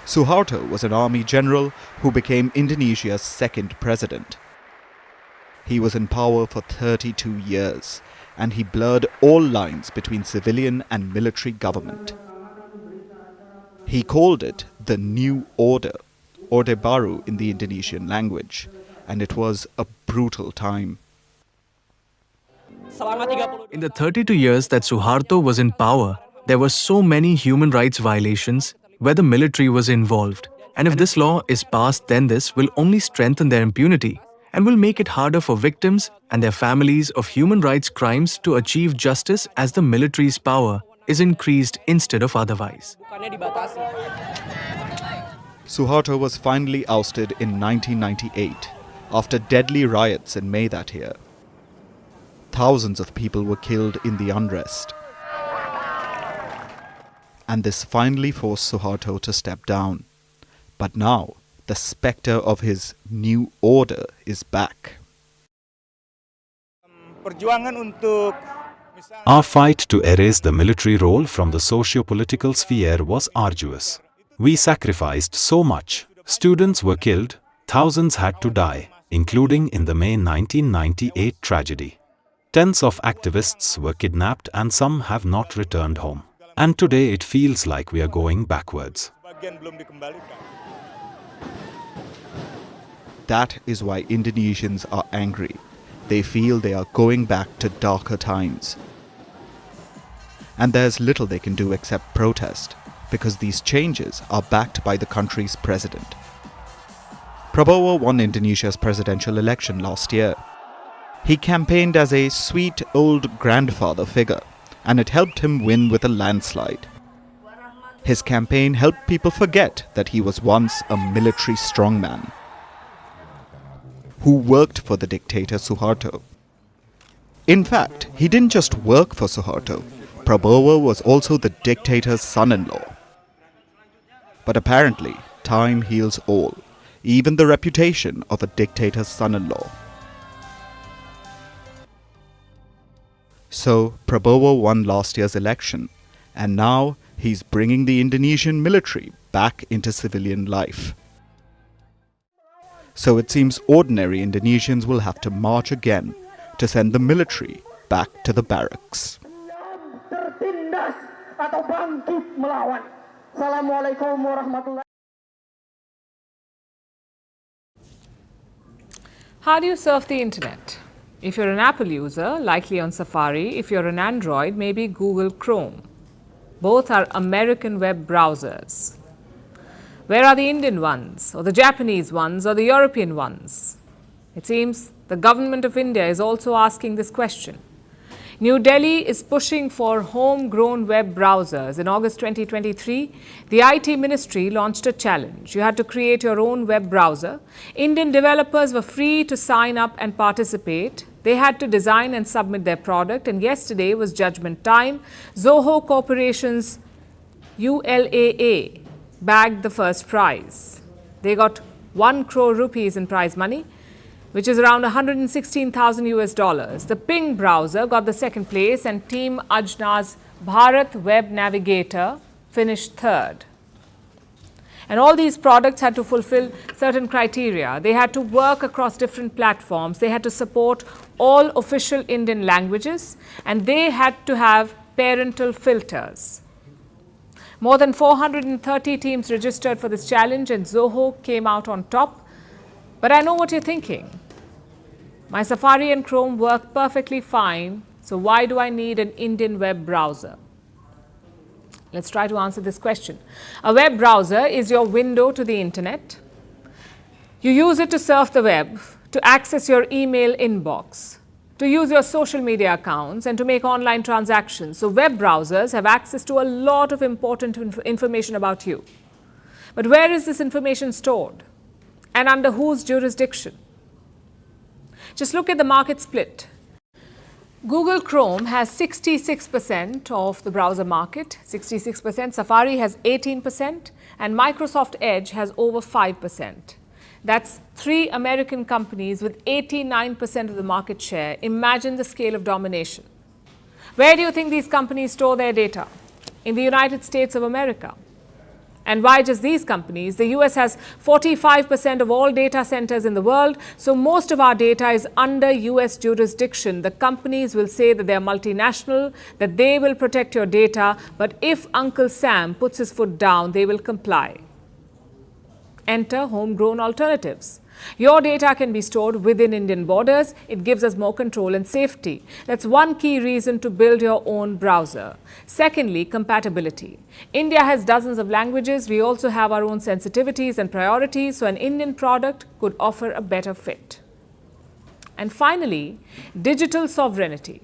Suharto was an army general who became Indonesia's second president. He was in power for 32 years, and he blurred all lines between civilian and military government. He called it the New Order, Orde Baru in the Indonesian language, and it was a brutal time. In the 32 years that Suharto was in power, there were so many human rights violations where the military was involved. And if this law is passed, then this will only strengthen their impunity and will make it harder for victims and their families of human rights crimes to achieve justice as the military's power is increased instead of otherwise. Suharto was finally ousted in 1998 after deadly riots in May that year. Thousands of people were killed in the unrest. And this finally forced Suharto to step down. But now, the spectre of his new order is back. Our fight to erase the military role from the socio-political sphere was arduous. We sacrificed so much. Students were killed, thousands had to die, including in the May 1998 tragedy. Tens of activists were kidnapped and some have not returned home. And today it feels like we are going backwards. That is why Indonesians are angry. They feel they are going back to darker times. And there's little they can do except protest, because these changes are backed by the country's president. Prabowo won Indonesia's presidential election last year. He campaigned as a sweet old grandfather figure, and it helped him win with a landslide. His campaign helped people forget that he was once a military strongman who worked for the dictator Suharto. In fact, he didn't just work for Suharto. Prabowo was also the dictator's son-in-law. But apparently, time heals all, even the reputation of a dictator's son-in-law. So, Prabowo won last year's election, and now he's bringing the Indonesian military back into civilian life. So it seems ordinary Indonesians will have to march again to send the military back to the barracks. How do you surf the internet? If you're an Apple user, likely on Safari. If you're an Android, maybe Google Chrome. Both are American web browsers. Where are the Indian ones, or the Japanese ones, or the European ones? It seems the government of India is also asking this question. New Delhi is pushing for homegrown web browsers. In August 2023, the IT ministry launched a challenge. You had to create your own web browser. Indian developers were free to sign up and participate. They had to design and submit their product, and yesterday was judgment time. Zoho Corporation's ULAA bagged the first prize. They got 1 crore rupees in prize money, which is around 116,000 US dollars. The Ping browser got the second place, and Team Ajna's Bharat Web Navigator finished third. And all these products had to fulfill certain criteria. They had to work across different platforms. They had to support all official Indian languages, and they had to have parental filters. More than 430 teams registered for this challenge, and Zoho came out on top. But I know what you're thinking. My Safari and Chrome work perfectly fine, so why do I need an Indian web browser? Let's try to answer this question. A web browser is your window to the internet. You use it to surf the web, to access your email inbox, to use your social media accounts, and to make online transactions. So web browsers have access to a lot of important information about you. But where is this information stored? And under whose jurisdiction? Just look at the market split. Google Chrome has 66% of the browser market, 66%. Safari has 18%, and Microsoft Edge has over 5%. That's 3 American companies with 89% of the market share. Imagine the scale of domination. Where do you think these companies store their data? In the United States of America. And why just these companies? The US has 45% of all data centers in the world, so most of our data is under US jurisdiction. The companies will say that they are multinational, that they will protect your data, but if Uncle Sam puts his foot down, they will comply. Enter homegrown alternatives. Your data can be stored within Indian borders. It gives us more control and safety. That's one key reason to build your own browser. Secondly, compatibility. India has dozens of languages. We also have our own sensitivities and priorities, so an Indian product could offer a better fit. And finally, digital sovereignty.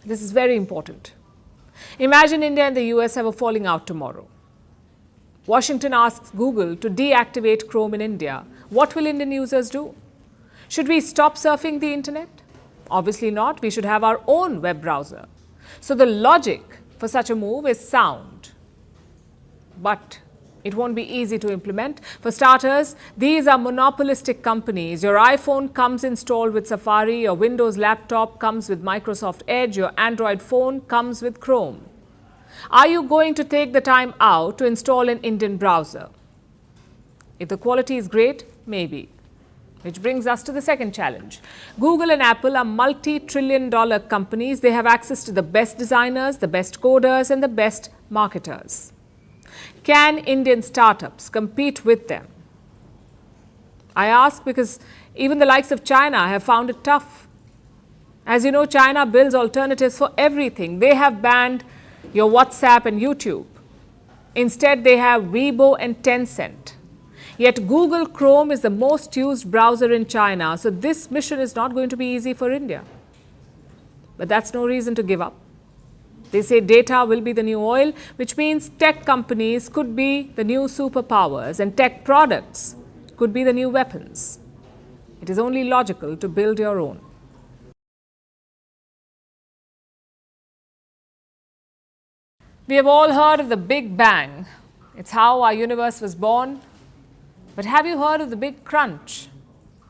This is very important. Imagine India and the US have a falling out tomorrow. Washington asks Google to deactivate Chrome in India. What will Indian users do? Should we stop surfing the internet? Obviously not. We should have our own web browser. So the logic for such a move is sound. But it won't be easy to implement. For starters, these are monopolistic companies. Your iPhone comes installed with Safari, your Windows laptop comes with Microsoft Edge, your Android phone comes with Chrome. Are you going to take the time out to install an Indian browser? If the quality is great, maybe. Which brings us to the second challenge. Google and Apple are multi-trillion-dollar companies. They have access to the best designers, the best coders, and the best marketers. Can Indian startups compete with them? I ask because even the likes of China have found it tough. As you know, China builds alternatives for everything. They have banned your WhatsApp and YouTube. Instead, they have Weibo and Tencent. Yet Google Chrome is the most used browser in China, so this mission is not going to be easy for India. But that's no reason to give up. They say data will be the new oil, which means tech companies could be the new superpowers and tech products could be the new weapons. It is only logical to build your own. We have all heard of the Big Bang. It's how our universe was born. But have you heard of the Big Crunch?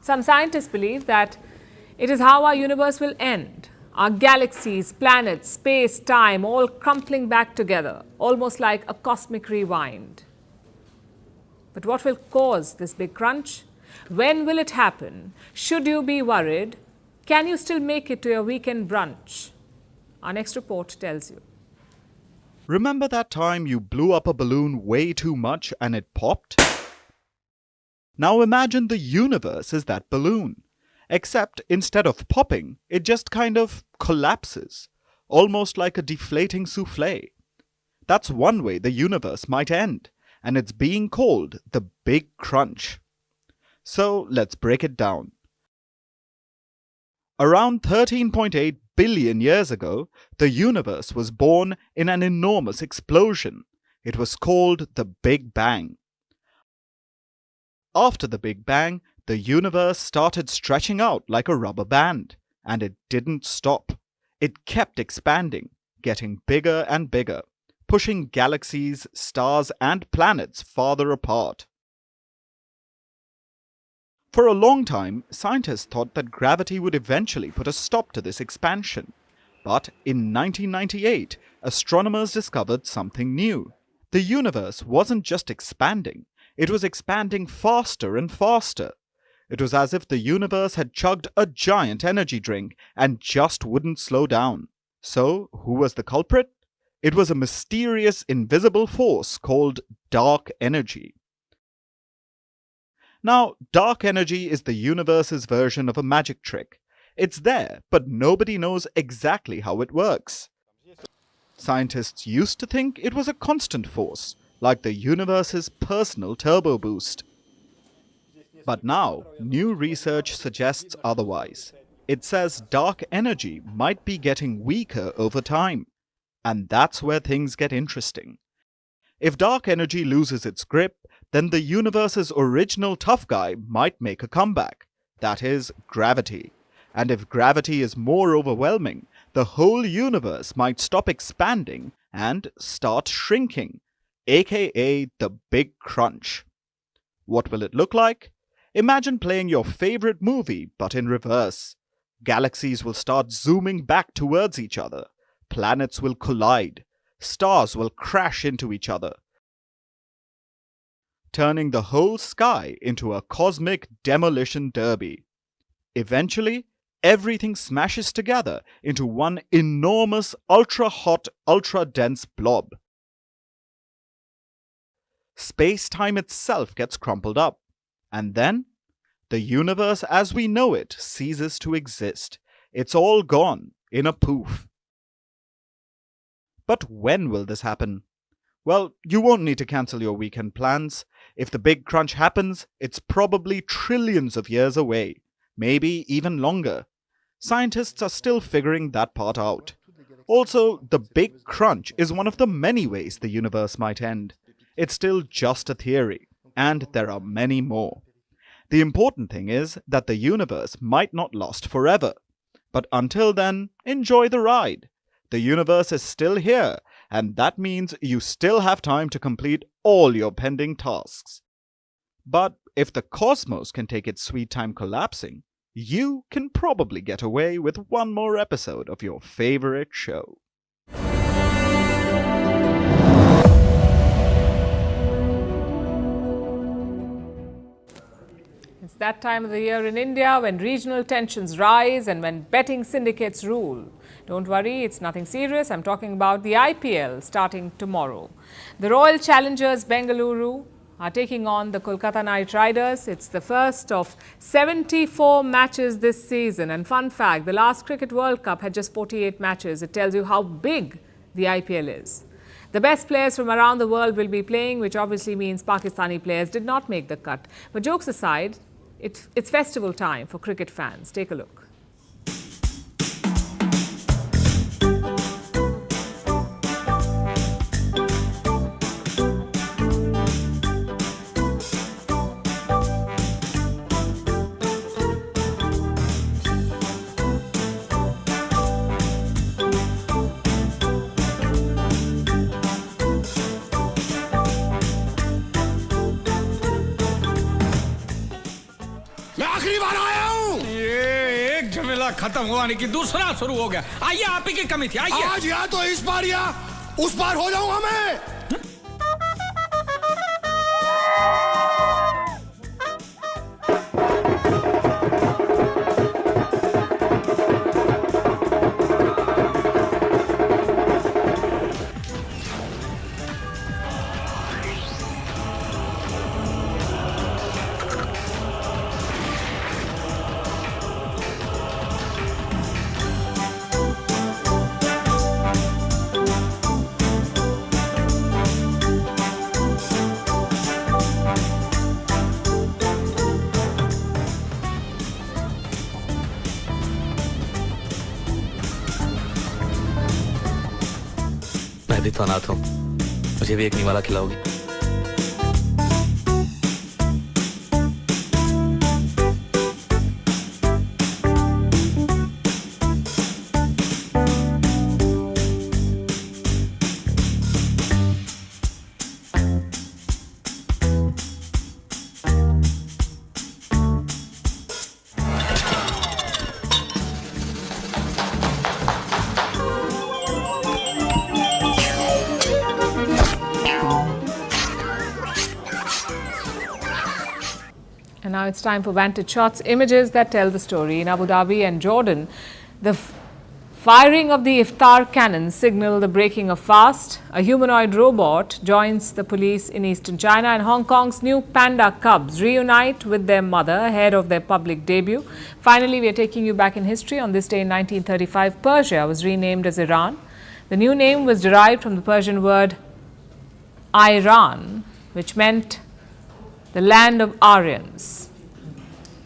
Some scientists believe that it is how our universe will end. Our galaxies, planets, space, time, all crumpling back together, almost like a cosmic rewind. But what will cause this Big Crunch? When will it happen? Should you be worried? Can you still make it to your weekend brunch? Our next report tells you. Remember that time you blew up a balloon way too much and it popped? Now imagine the universe is that balloon. Except instead of popping, it just kind of collapses, almost like a deflating souffle. That's one way the universe might end, and it's being called the Big Crunch. So let's break it down. Around 13.8 billion years ago, the universe was born in an enormous explosion. It was called the Big Bang. After the Big Bang, the universe started stretching out like a rubber band, and it didn't stop. It kept expanding, getting bigger and bigger. pushing galaxies, stars, and planets farther apart. For a long time, scientists thought that gravity would eventually put a stop to this expansion. But in 1998, astronomers discovered something new. The universe wasn't just expanding, it was expanding faster and faster. It was as if the universe had chugged a giant energy drink and just wouldn't slow down. So, who was the culprit? It was a mysterious, invisible force called dark energy. Now, dark energy is the universe's version of a magic trick. It's there, but nobody knows exactly how it works. Scientists used to think it was a constant force, like the universe's personal turbo boost. But now, new research suggests otherwise. It says dark energy might be getting weaker over time. And that's where things get interesting. If dark energy loses its grip, then the universe's original tough guy might make a comeback. That is, gravity. And if gravity is more overwhelming, the whole universe might stop expanding and start shrinking, aka the Big Crunch. What will it look like? Imagine playing your favorite movie, but in reverse. Galaxies will start zooming back towards each other. Planets will collide. Stars will crash into each other, turning the whole sky into a cosmic demolition derby. Eventually, everything smashes together into one enormous, ultra-hot, ultra-dense blob. Space-time itself gets crumpled up, and then the universe as we know it ceases to exist. It's all gone in a poof. But when will this happen? Well, you won't need to cancel your weekend plans. If the big crunch happens, it's probably trillions of years away, maybe even longer. Scientists are still figuring that part out. Also, the big crunch is one of the many ways the universe might end. It's still just a theory, and there are many more. The important thing is that the universe might not last forever. But until then, enjoy the ride. The universe is still here, and that means you still have time to complete all your pending tasks. But if the cosmos can take its sweet time collapsing, you can probably get away with one more episode of your favorite show. It's that time of the year in India when regional tensions rise and when betting syndicates rule. Don't worry, it's nothing serious. I'm talking about the IPL starting tomorrow. The Royal Challengers Bengaluru are taking on the Kolkata Knight Riders. It's the first of 74 matches this season. And fun fact, the last Cricket World Cup had just 48 matches. It tells you how big the IPL is. The best players from around the world will be playing, which obviously means Pakistani players did not make the cut. But jokes aside, it's festival time for cricket fans. Take a look. खत्म हुआ नहीं कि दूसरा शुरू हो गया आइए आप ही की कमी थी आइए आज या तो इस बार या उस बार हो जाऊंगा मैं मैं भी तो अनाथ हूँ मुझे भी एक निवाला खिलाओगी Now it's time for Vantage Shots, images that tell the story. In Abu Dhabi and Jordan, the firing of the iftar cannon signaled the breaking of fast. A humanoid robot joins the police in eastern China, and Hong Kong's new panda cubs reunite with their mother ahead of their public debut. Finally, we are taking you back in history. On this day in 1935, Persia was renamed as Iran. The new name was derived from the Persian word Iran, which meant the land of Aryans.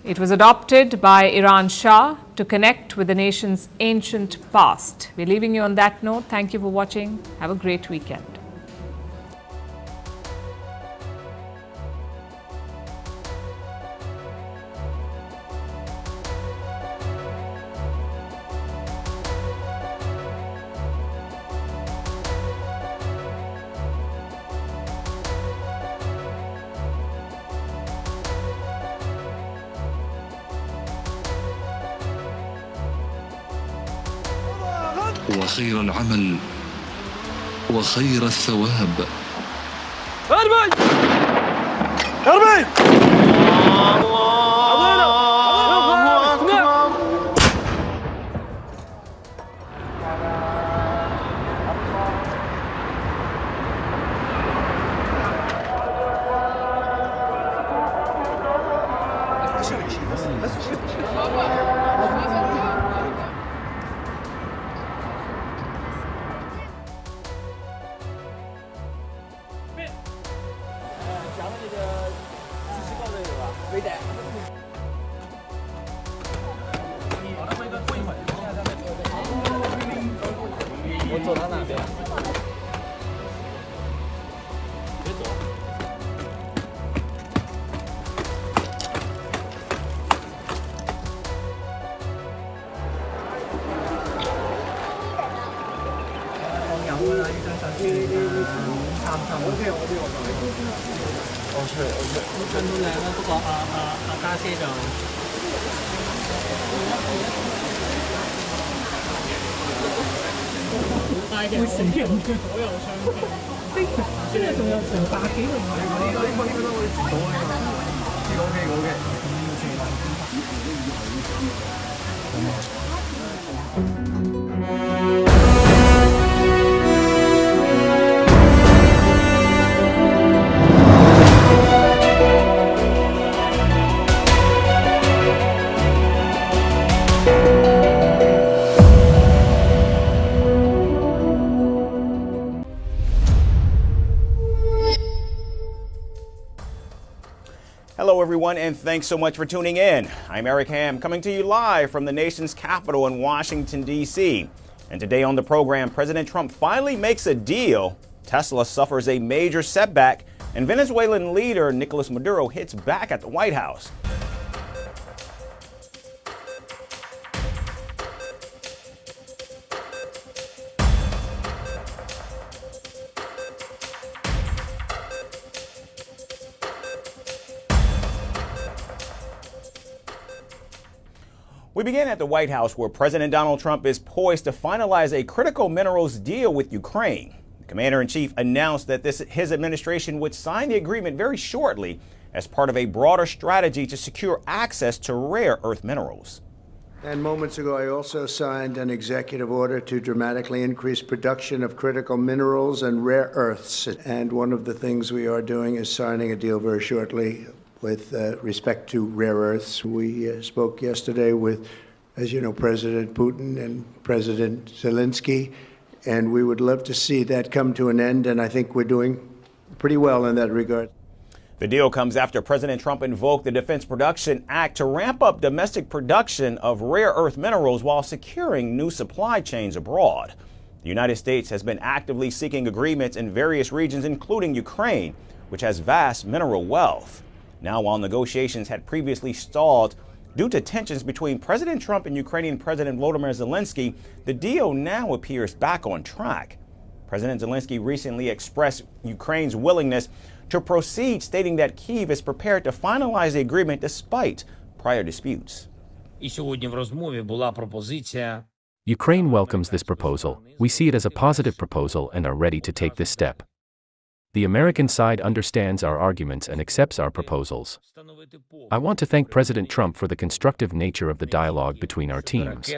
It was adopted by Iran Shah to connect with the nation's ancient past. We're leaving you on that note. Thank you for watching. Have a great weekend. وخير العمل وخير الثواب. ارمي ارمي Hello, everyone, and thanks so much for tuning in. I'm Eric Ham, coming to you live from the nation's capital in Washington, D.C. And today on the program, President Trump finally makes a deal, Tesla suffers a major setback, and Venezuelan leader Nicolas Maduro hits back at the White House. We begin at the White House, where President Donald Trump is poised to finalize a critical minerals deal with Ukraine. The commander-in-chief announced that his administration would sign the agreement very shortly as part of a broader strategy to secure access to rare earth minerals. And moments ago, I also signed an executive order to dramatically increase production of critical minerals and rare earths. And one of the things we are doing is signing a deal very shortly with respect to rare earths. We spoke yesterday with, as you know, President Putin and President Zelensky, and we would love to see that come to an end, and I think we're doing pretty well in that regard. The deal comes after President Trump invoked the Defense Production Act to ramp up domestic production of rare earth minerals while securing new supply chains abroad. The United States has been actively seeking agreements in various regions, including Ukraine, which has vast mineral wealth. Now, while negotiations had previously stalled due to tensions between President Trump and Ukrainian President Volodymyr Zelensky, the deal now appears back on track. President Zelensky recently expressed Ukraine's willingness to proceed, stating that Kyiv is prepared to finalize the agreement despite prior disputes. Ukraine welcomes this proposal. We see it as a positive proposal and are ready to take this step. The American side understands our arguments and accepts our proposals. I want to thank President Trump for the constructive nature of the dialogue between our teams.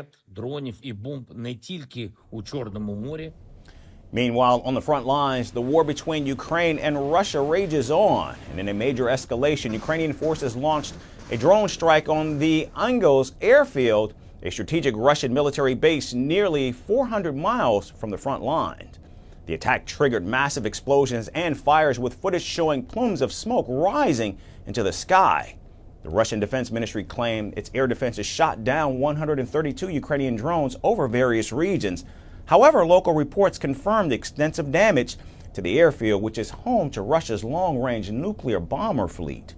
Meanwhile, on the front lines, the war between Ukraine and Russia rages on. And in a major escalation, Ukrainian forces launched a drone strike on the Angos airfield, a strategic Russian military base nearly 400 miles from the front lines. The attack triggered massive explosions and fires, with footage showing plumes of smoke rising into the sky. The Russian Defense Ministry claimed its air defenses shot down 132 Ukrainian drones over various regions. However, local reports confirmed extensive damage to the airfield, which is home to Russia's long-range nuclear bomber fleet.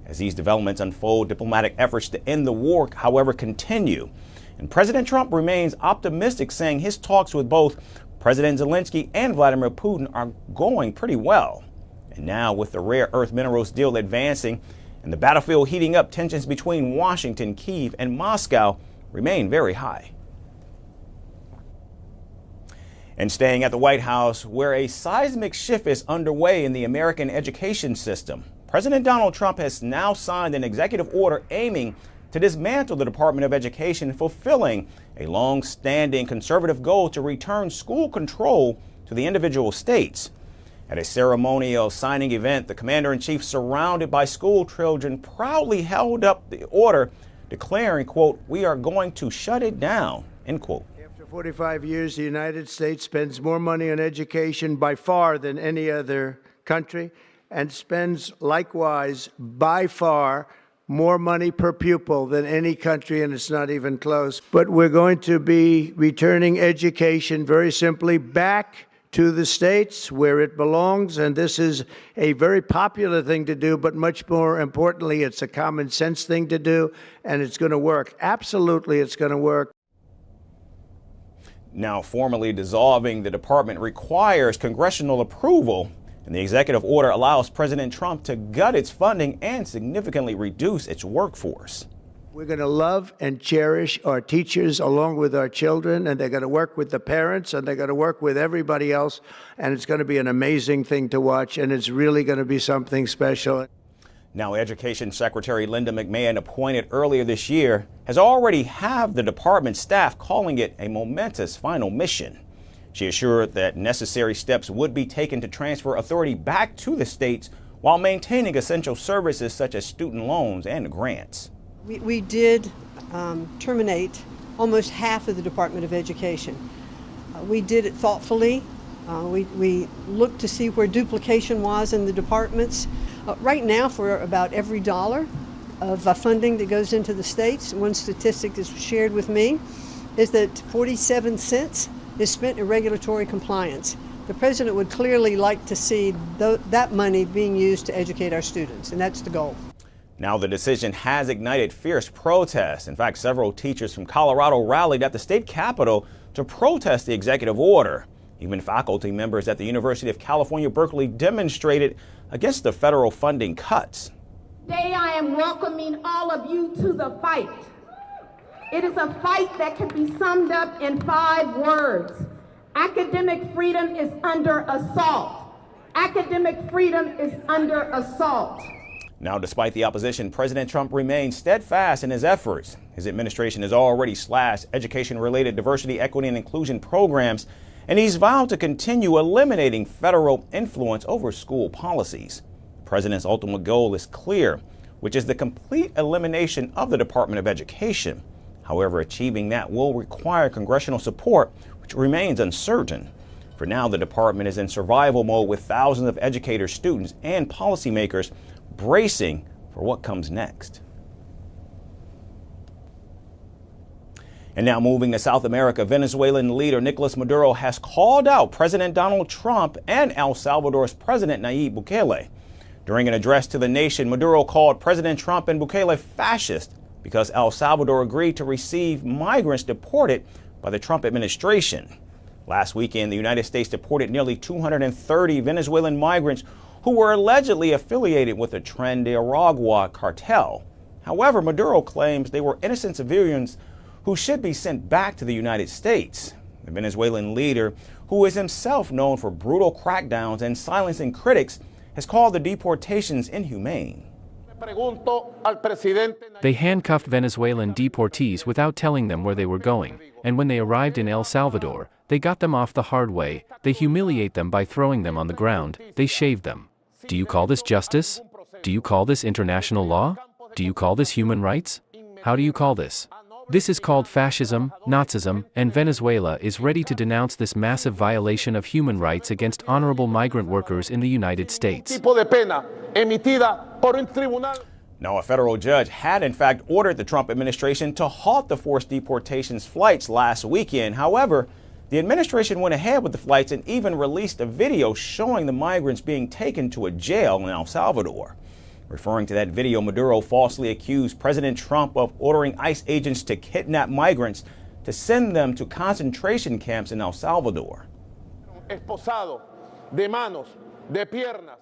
As these developments unfold, diplomatic efforts to end the war, however, continue. And President Trump remains optimistic, saying his talks with both President Zelensky and Vladimir Putin are going pretty well. And now, with the rare earth minerals deal advancing and the battlefield heating up, tensions between Washington, Kyiv, and Moscow remain very high. And staying at the White House, where a seismic shift is underway in the American education system, President Donald Trump has now signed an executive order aiming to dismantle the Department of Education, fulfilling a long-standing conservative goal to return school control to the individual states. At a ceremonial signing event, the commander-in-chief, surrounded by school children, proudly held up the order, declaring, quote, "We are going to shut it down," end quote. After 45 years, the United States spends more money on education by far than any other country, and spends likewise by far more money per pupil than any country, and it's not even close. But we're going to be returning education very simply back to the states where it belongs, and this is a very popular thing to do, but much more importantly, it's a common sense thing to do, and it's going to work. Absolutely, it's going to work. Now, formally dissolving the department requires congressional approval, and the executive order allows President Trump to gut its funding and significantly reduce its workforce. We're going to love and cherish our teachers along with our children, and they're going to work with the parents, and they're going to work with everybody else, and it's going to be an amazing thing to watch, and it's really going to be something special. Now, Education Secretary Linda McMahon, appointed earlier this year, has already had the department staff calling it a momentous final mission. She assured that necessary steps would be taken to transfer authority back to the states while maintaining essential services such as student loans and grants. We did terminate almost half of the Department of Education. We did it thoughtfully. We looked to see where duplication was in the departments. Right now, for about every dollar of funding that goes into the states, one statistic that's shared with me is that 47 cents is spent in regulatory compliance. The president would clearly like to see that money being used to educate our students, and that's the goal. Now, the decision has ignited fierce protests. In fact, several teachers from Colorado rallied at the state capitol to protest the executive order. Even faculty members at the University of California, Berkeley demonstrated against the federal funding cuts. Today, I am welcoming all of you to the fight. It is a fight that can be summed up in 5 words. Academic freedom is under assault. Academic freedom is under assault. Now, despite the opposition, President Trump remains steadfast in his efforts. His administration has already slashed education-related diversity, equity, and inclusion programs, and he's vowed to continue eliminating federal influence over school policies. The president's ultimate goal is clear, which is the complete elimination of the Department of Education. However, achieving that will require congressional support, which remains uncertain. For now, the department is in survival mode, with thousands of educators, students, and policymakers bracing for what comes next. And now, moving to South America, Venezuelan leader Nicolas Maduro has called out President Donald Trump and El Salvador's President Nayib Bukele. During an address to the nation, Maduro called President Trump and Bukele fascist because El Salvador agreed to receive migrants deported by the Trump administration. Last weekend, the United States deported nearly 230 Venezuelan migrants who were allegedly affiliated with the Tren de Aragua cartel. However, Maduro claims they were innocent civilians who should be sent back to the United States. The Venezuelan leader, who is himself known for brutal crackdowns and silencing critics, has called the deportations inhumane. They handcuffed Venezuelan deportees without telling them where they were going, and when they arrived in El Salvador, they got them off the hard way. They humiliate them by throwing them on the ground. They shave them. Do you call this justice? Do you call this international law? Do you call this human rights? How do you call this? This is called fascism, Nazism, and Venezuela is ready to denounce this massive violation of human rights against honorable migrant workers in the United States. Now, a federal judge had in fact ordered the Trump administration to halt the forced deportations flights last weekend. However, the administration went ahead with the flights and even released a video showing the migrants being taken to a jail in El Salvador. Referring to that video, Maduro falsely accused President Trump of ordering ICE agents to kidnap migrants to send them to concentration camps in El Salvador.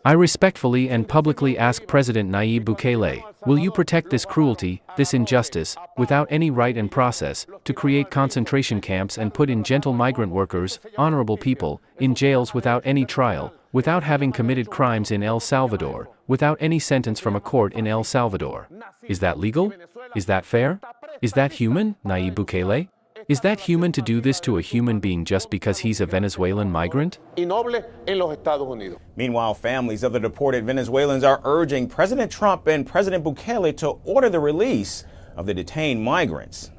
I respectfully and publicly ask President Nayib Bukele, will you protect this cruelty, this injustice, without any right and process, to create concentration camps and put in gentle migrant workers, honorable people, in jails without any trial, without having committed crimes in El Salvador, without any sentence from a court in El Salvador? Is that legal? Is that fair? Is that human, Nayib Bukele? Is that human to do this to a human being just because he's a Venezuelan migrant? Meanwhile, families of the deported Venezuelans are urging President Trump and President Bukele to order the release of the detained migrants.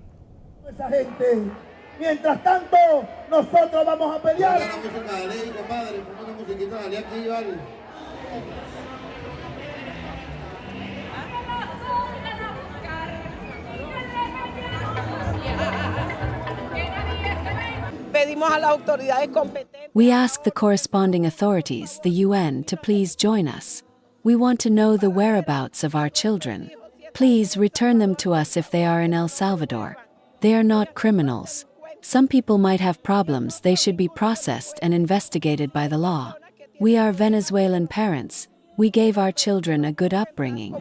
We ask the corresponding authorities, the UN, to please join us. We want to know the whereabouts of our children. Please return them to us if they are in El Salvador. They are not criminals. Some people might have problems. They should be processed and investigated by the law. We are Venezuelan parents. We gave our children a good upbringing.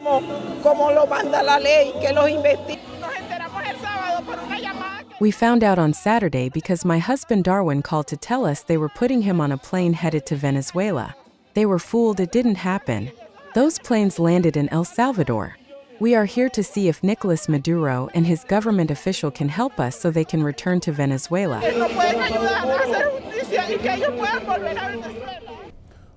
We found out on Saturday because my husband Darwin called to tell us they were putting him on a plane headed to Venezuela. They were fooled, it didn't happen. Those planes landed in El Salvador. We are here to see if Nicolas Maduro and his government official can help us so they can return to Venezuela.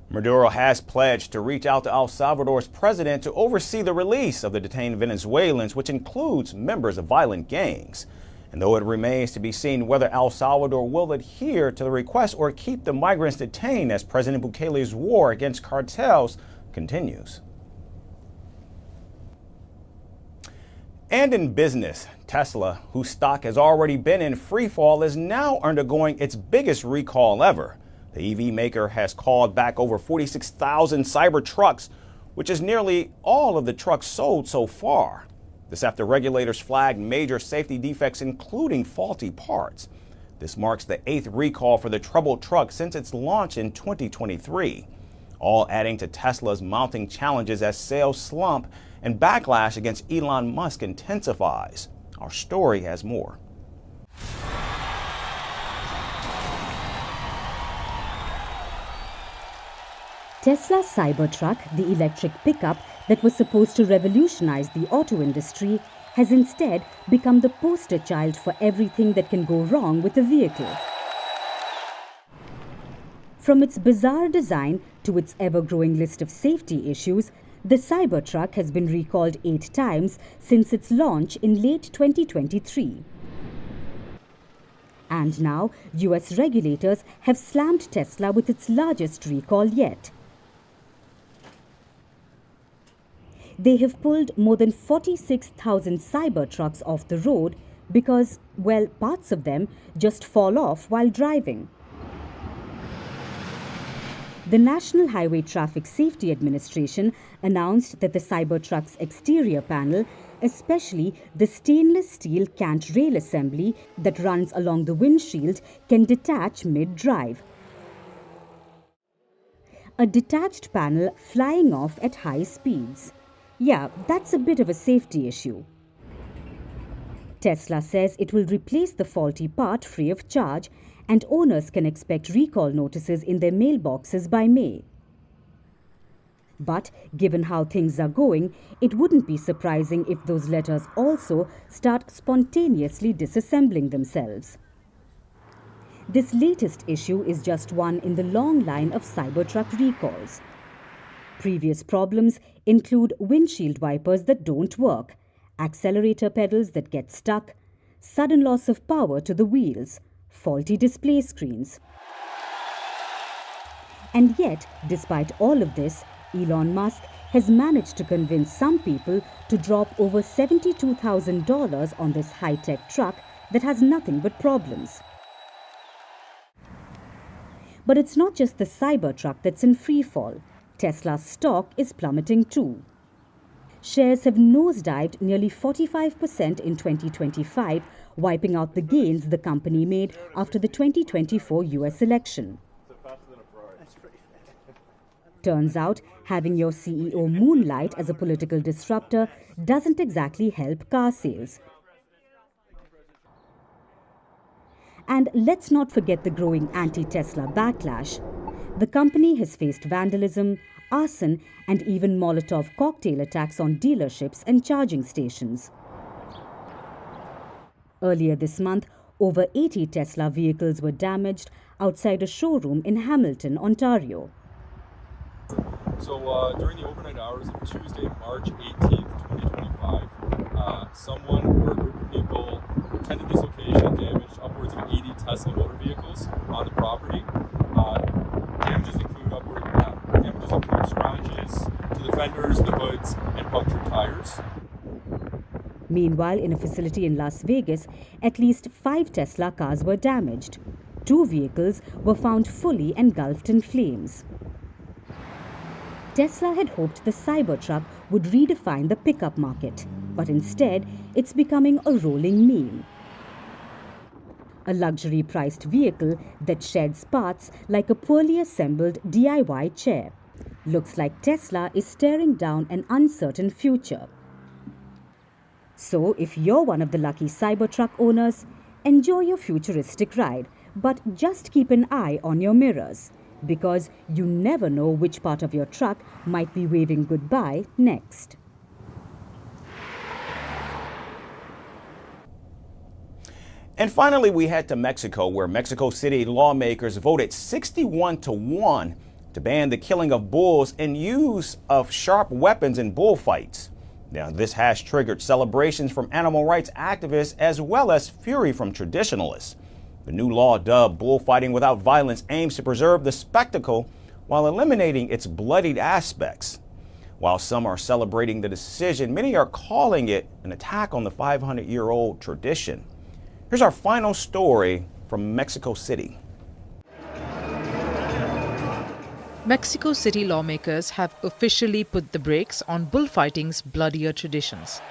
Maduro has pledged to reach out to El Salvador's president to oversee the release of the detained Venezuelans, which includes members of violent gangs. And though it remains to be seen whether El Salvador will adhere to the request or keep the migrants detained as President Bukele's war against cartels continues. And in business, Tesla, whose stock has already been in free fall, is now undergoing its biggest recall ever. The EV maker has called back over 46,000 Cybertrucks, which is nearly all of the trucks sold so far. This after regulators flagged major safety defects, including faulty parts. This marks the 8th recall for the troubled truck since its launch in 2023, all adding to Tesla's mounting challenges as sales slump and backlash against Elon Musk intensifies. Our story has more. Tesla's Cybertruck, the electric pickup that was supposed to revolutionize the auto industry, has instead become the poster child for everything that can go wrong with a vehicle. From its bizarre design to its ever-growing list of safety issues, the Cybertruck has been recalled 8 times since its launch in late 2023. And now, US regulators have slammed Tesla with its largest recall yet. They have pulled more than 46,000 Cybertrucks off the road because, well, parts of them just fall off while driving. The National Highway Traffic Safety Administration announced that the Cybertruck's exterior panel, especially the stainless steel cant rail assembly that runs along the windshield, can detach mid-drive. A detached panel flying off at high speeds. Yeah, that's a bit of a safety issue. Tesla says it will replace the faulty part free of charge, and owners can expect recall notices in their mailboxes by May. But given how things are going, it wouldn't be surprising if those letters also start spontaneously disassembling themselves. This latest issue is just one in the long line of Cybertruck recalls. Previous problems include windshield wipers that don't work, accelerator pedals that get stuck, sudden loss of power to the wheels, faulty display screens. And yet, despite all of this, Elon Musk has managed to convince some people to drop over $72,000 on this high-tech truck that has nothing but problems. But it's not just the Cybertruck that's in freefall. Tesla's stock is plummeting too. Shares have nosedived nearly 45% in 2025, wiping out the gains the company made after the 2024 US election. Turns out, having your CEO moonlight as a political disruptor doesn't exactly help car sales. And let's not forget the growing anti-Tesla backlash. The company has faced vandalism, arson, and even Molotov cocktail attacks on dealerships and charging stations. Earlier this month, over 80 Tesla vehicles were damaged outside a showroom in Hamilton, Ontario. So during the overnight hours of Tuesday, March 18th, 2025, someone or a group of people attended this location and damaged upwards of 80 Tesla motor vehicles on the property. Damages include scratches to the fenders, the hoods, and punctured tires. Meanwhile, in a facility in Las Vegas, at least 5 Tesla cars were damaged. 2 vehicles were found fully engulfed in flames. Tesla had hoped the Cybertruck would redefine the pickup market, but instead, it's becoming a rolling meme. A luxury-priced vehicle that sheds parts like a poorly assembled DIY chair. Looks like Tesla is staring down an uncertain future. So, if you're one of the lucky Cybertruck owners, enjoy your futuristic ride, but just keep an eye on your mirrors, because you never know which part of your truck might be waving goodbye next. And finally, we head to Mexico, where Mexico City lawmakers voted 61-1 to ban the killing of bulls and use of sharp weapons in bullfights. Now, this has triggered celebrations from animal rights activists as well as fury from traditionalists. The new law, dubbed Bullfighting Without Violence, aims to preserve the spectacle while eliminating its bloodied aspects. While some are celebrating the decision, many are calling it an attack on the 500-year-old tradition. Here's our final story from Mexico City. Mexico City lawmakers have officially put the brakes on bullfighting's bloodier traditions.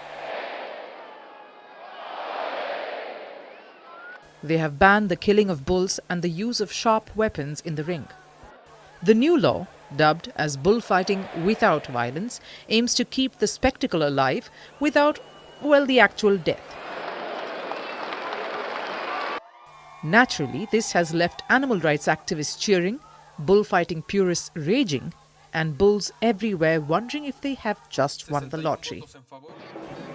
They have banned the killing of bulls and the use of sharp weapons in the ring. The new law, dubbed as Bullfighting Without Violence, aims to keep the spectacle alive without, well, the actual death. Naturally, this has left animal rights activists cheering, bullfighting purists raging, and bulls everywhere wondering if they have just won the lottery.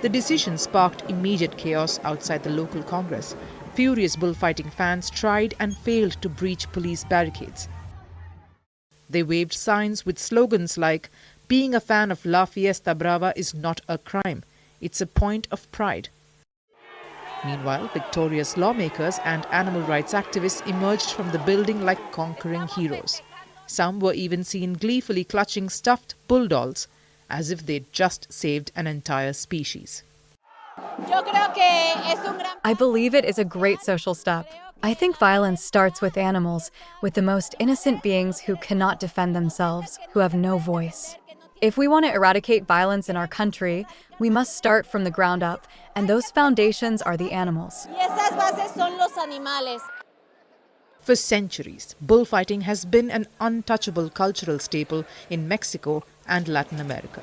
The decision sparked immediate chaos outside the local Congress. Furious bullfighting fans tried and failed to breach police barricades. They waved signs with slogans like, "Being a fan of La Fiesta Brava is not a crime, it's a point of pride." Meanwhile, victorious lawmakers and animal rights activists emerged from the building like conquering heroes. Some were even seen gleefully clutching stuffed bull dolls, as if they'd just saved an entire species. I believe it is a great social step. I think violence starts with animals, with the most innocent beings who cannot defend themselves, who have no voice. If we want to eradicate violence in our country, we must start from the ground up, and those foundations are the animals. For centuries, bullfighting has been an untouchable cultural staple in Mexico and Latin America.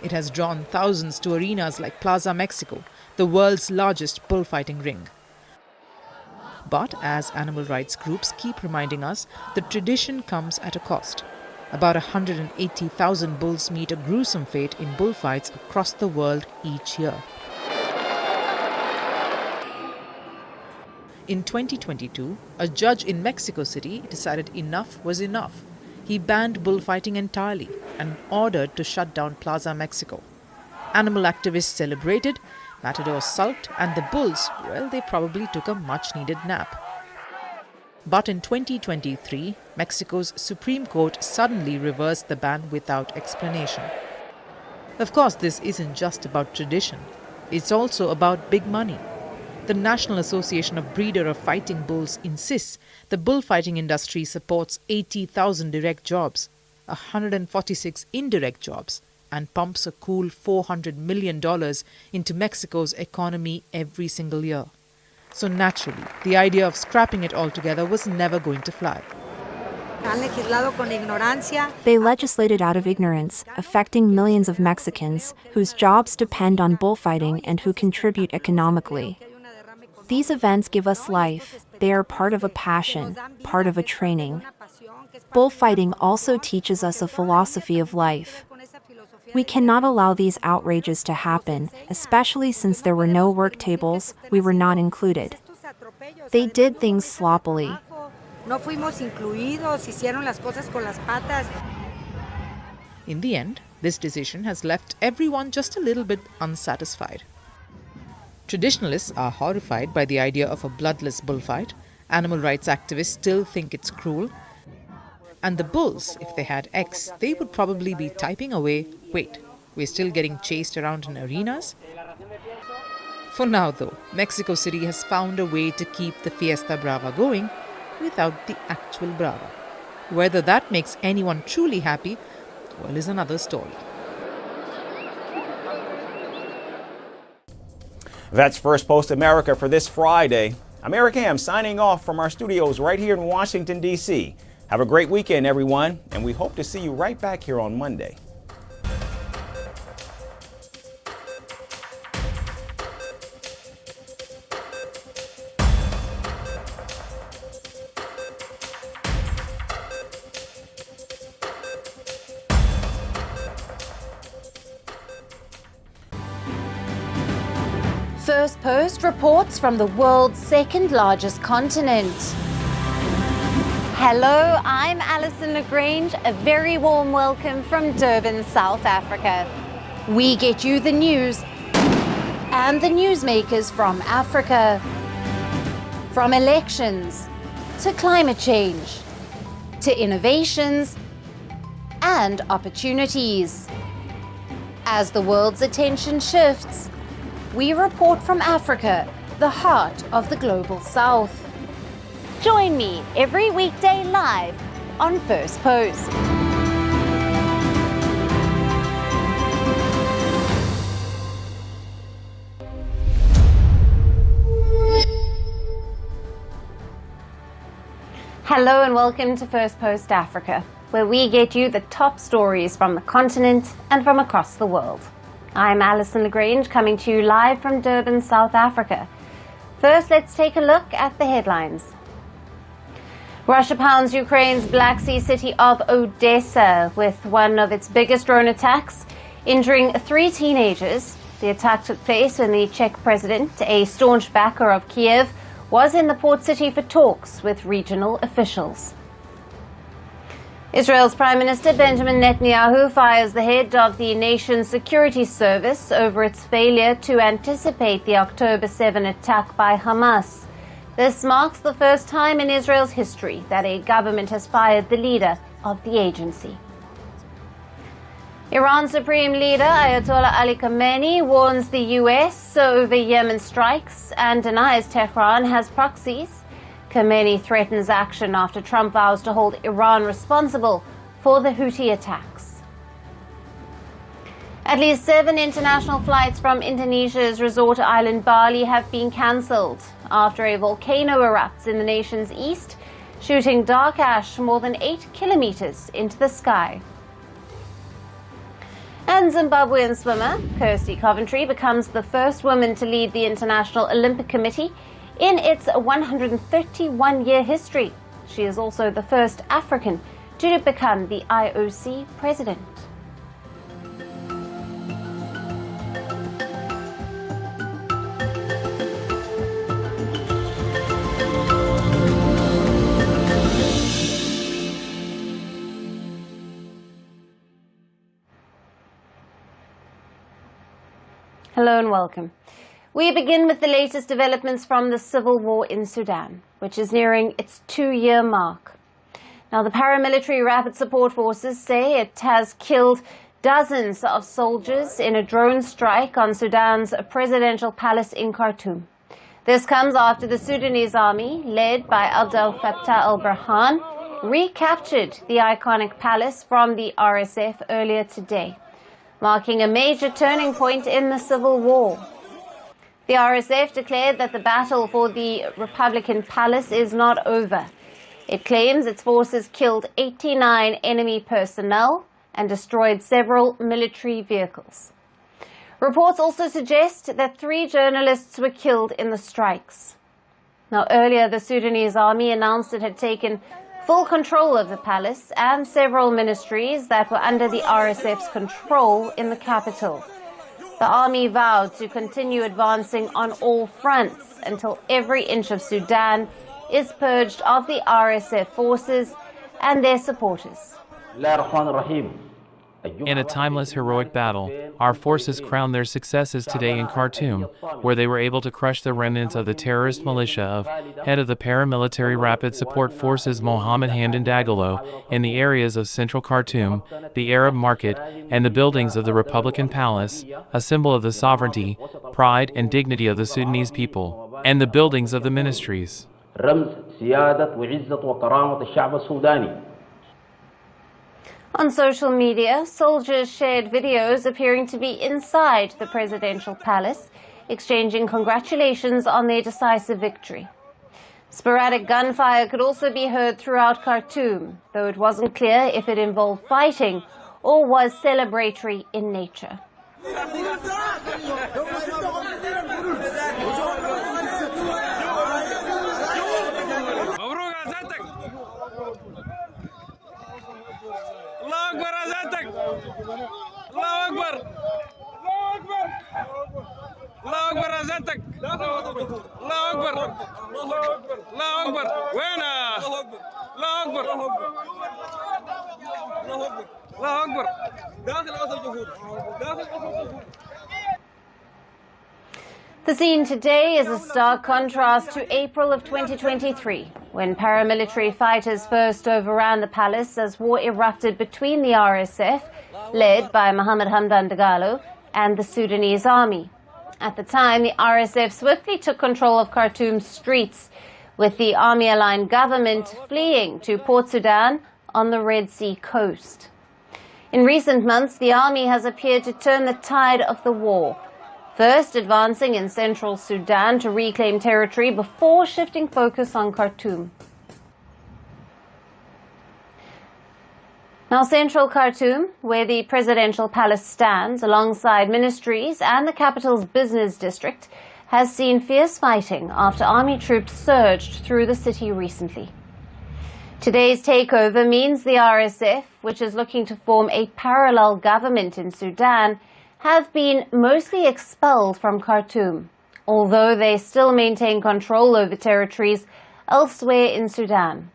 It has drawn thousands to arenas like Plaza Mexico, the world's largest bullfighting ring. But as animal rights groups keep reminding us, the tradition comes at a cost. About 180,000 bulls meet a gruesome fate in bullfights across the world each year. In 2022, a judge in Mexico City decided enough was enough. He banned bullfighting entirely and ordered to shut down Plaza Mexico. Animal activists celebrated, matadors sulked, and the bulls, well, they probably took a much-needed nap. But in 2023, Mexico's Supreme Court suddenly reversed the ban without explanation. Of course, this isn't just about tradition. It's also about big money. The National Association of Breeders of Fighting Bulls insists the bullfighting industry supports 80,000 direct jobs, 146 indirect jobs, and pumps a cool $400 million into Mexico's economy every single year. So naturally, the idea of scrapping it altogether was never going to fly. They legislated out of ignorance, affecting millions of Mexicans whose jobs depend on bullfighting and who contribute economically. These events give us life. They are part of a passion, part of a training. Bullfighting also teaches us a philosophy of life. We cannot allow these outrages to happen, especially since there were no work tables, we were not included. They did things sloppily. In the end, this decision has left everyone just a little bit unsatisfied. Traditionalists are horrified by the idea of a bloodless bullfight. Animal rights activists still think it's cruel. And the bulls, if they had X, they would probably be typing away, wait, we're still getting chased around in arenas? For now though, Mexico City has found a way to keep the Fiesta Brava going without the actual Brava. Whether that makes anyone truly happy, well, is another story. That's First Post America for this Friday. I'm Eric Ham signing off from our studios right here in Washington, D.C. Have a great weekend, everyone, and we hope to see you right back here on Monday. Firstpost reports from the world's second largest continent. Hello, I'm Alison LaGrange. A very warm welcome from Durban, South Africa. We get you the news and the newsmakers from Africa. From elections to climate change to innovations and opportunities. As the world's attention shifts, we report from Africa, the heart of the global south. Join me every weekday live on First Post. Hello and welcome to First Post Africa, where we get you the top stories from the continent and from across the world. I'm Alison LaGrange, coming to you live from Durban, South Africa. First, let's take a look at the headlines. Russia pounds Ukraine's Black Sea city of Odessa with one of its biggest drone attacks, injuring 3 teenagers. The attack took place when the Czech president, a staunch backer of Kiev, was in the port city for talks with regional officials. Israel's Prime Minister Benjamin Netanyahu fires the head of the nation's security service over its failure to anticipate the October 7 attack by Hamas. This marks the first time in Israel's history that a government has fired the leader of the agency. Iran's Supreme Leader Ayatollah Ali Khamenei warns the US over Yemen strikes and denies Tehran has proxies. Khamenei threatens action after Trump vows to hold Iran responsible for the Houthi attacks. At least 7 international flights from Indonesia's resort island Bali have been cancelled after a volcano erupts in the nation's east, shooting dark ash more than 8 kilometers into the sky. And Zimbabwean swimmer Kirsty Coventry becomes the first woman to lead the International Olympic Committee in its 131-year history. She is also the first African to become the IOC president. Hello and welcome. We begin with the latest developments from the civil war in Sudan, which is nearing its 2-year mark. Now, the paramilitary rapid support forces say it has killed dozens of soldiers in a drone strike on Sudan's presidential palace in Khartoum. This comes after the Sudanese army, led by Abdel Fattah al-Burhan, recaptured the iconic palace from the RSF earlier today, marking a major turning point in the civil war. The RSF declared that the battle for the Republican Palace is not over. It claims its forces killed 89 enemy personnel and destroyed several military vehicles. Reports also suggest that 3 journalists were killed in the strikes. Now, earlier, the Sudanese army announced it had taken full control of the palace and several ministries that were under the RSF's control in the capital. The army vowed to continue advancing on all fronts until every inch of Sudan is purged of the RSF forces and their supporters. In a timeless heroic battle, our forces crowned their successes today in Khartoum, where they were able to crush the remnants of the terrorist militia of head of the paramilitary rapid support forces Mohammed Hamdan Dagalo in the areas of central Khartoum, the Arab market, and the buildings of the Republican Palace, a symbol of the sovereignty, pride, and dignity of the Sudanese people, and the buildings of the ministries. On social media, soldiers shared videos appearing to be inside the presidential palace, exchanging congratulations on their decisive victory. Sporadic gunfire could also be heard throughout Khartoum, though it wasn't clear if it involved fighting or was celebratory in nature. The scene today is a stark contrast to April of 2023, when paramilitary fighters first overran the palace as war erupted between the RSF, led by Mohammed Hamdan Dagalo, and the Sudanese army. At the time, the RSF swiftly took control of Khartoum's streets, with the army-aligned government fleeing to Port Sudan on the Red Sea coast. In recent months, the army has appeared to turn the tide of the war, first advancing in central Sudan to reclaim territory before shifting focus on Khartoum. Now, central Khartoum, where the presidential palace stands alongside ministries and the capital's business district, has seen fierce fighting after army troops surged through the city recently. Today's takeover means the RSF, which is looking to form a parallel government in Sudan, have been mostly expelled from Khartoum, although they still maintain control over territories elsewhere in Sudan.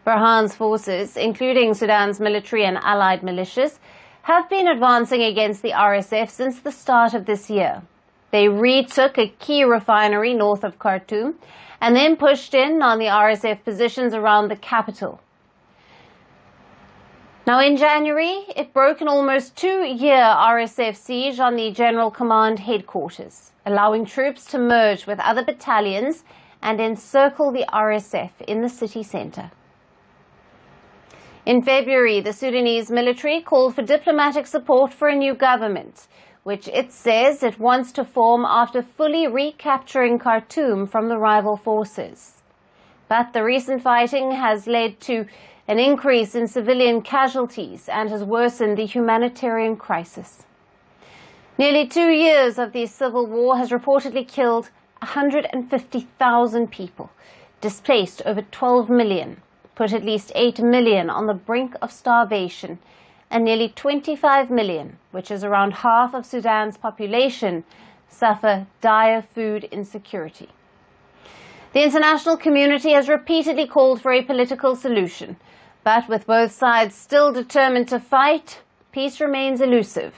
Burhan's forces, including Sudan's military and allied militias, have been advancing against the RSF since the start of this year. They retook a key refinery north of Khartoum and then pushed in on the RSF positions around the capital. Now, in January, it broke an almost 2-year RSF siege on the General Command headquarters, allowing troops to merge with other battalions and encircle the RSF in the city center. In February, the Sudanese military called for diplomatic support for a new government, which it says it wants to form after fully recapturing Khartoum from the rival forces. But the recent fighting has led to an increase in civilian casualties, and has worsened the humanitarian crisis. Nearly 2 years of the civil war has reportedly killed 150,000 people, displaced over 12 million, put at least 8 million on the brink of starvation, and nearly 25 million, which is around half of Sudan's population, suffer dire food insecurity. The international community has repeatedly called for a political solution, but with both sides still determined to fight, peace remains elusive.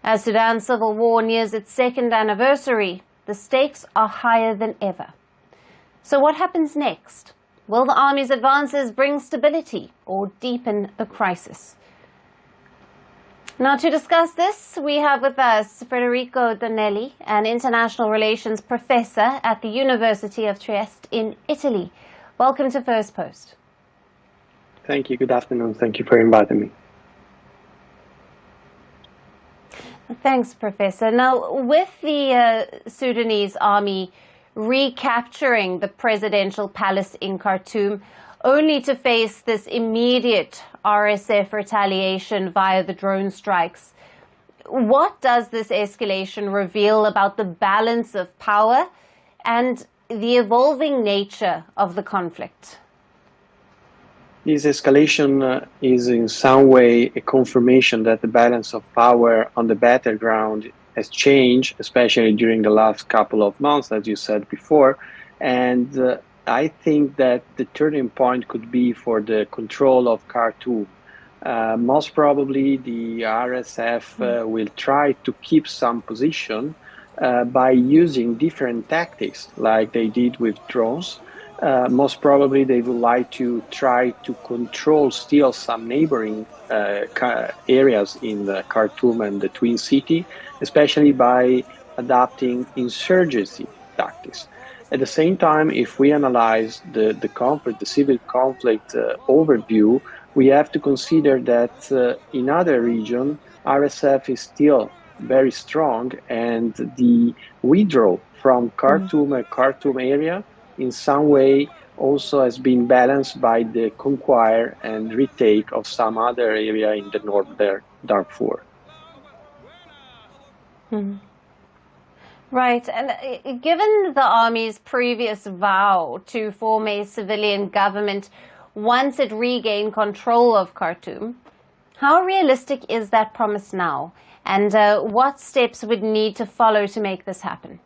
As Sudan's civil war nears its second anniversary, the stakes are higher than ever. So what happens next? Will the army's advances bring stability or deepen the crisis? Now, to discuss this, we have with us Federico Donnelly, an international relations professor at the University of Trieste in Italy. Welcome to Firstpost. Thank you. Good afternoon. Thank you for inviting me. Thanks, Professor. Now, with the Sudanese army recapturing the presidential palace in Khartoum, only to face this immediate RSF retaliation via the drone strikes, what does this escalation reveal about the balance of power and the evolving nature of the conflict? This escalation is in some way a confirmation that the balance of power on the battleground has changed, especially during the last couple of months, as you said before. And I think that the turning point could be for the control of Khartoum. Most probably the RSF will try to keep some position by using different tactics like they did with drones. Most probably they would like to try to control still some neighboring areas in the Khartoum and the Twin City, especially by adopting insurgency tactics. At the same time, if we analyze the conflict, the civil conflict overview, we have to consider that in other regions, RSF is still very strong, and the withdrawal from Khartoum and Khartoum area in some way also has been balanced by the conquer and retake of some other area in the northern Darfur. Right, and given the army's previous vow to form a civilian government once it regained control of Khartoum, how realistic is that promise now? And what steps would need to follow to make this happen?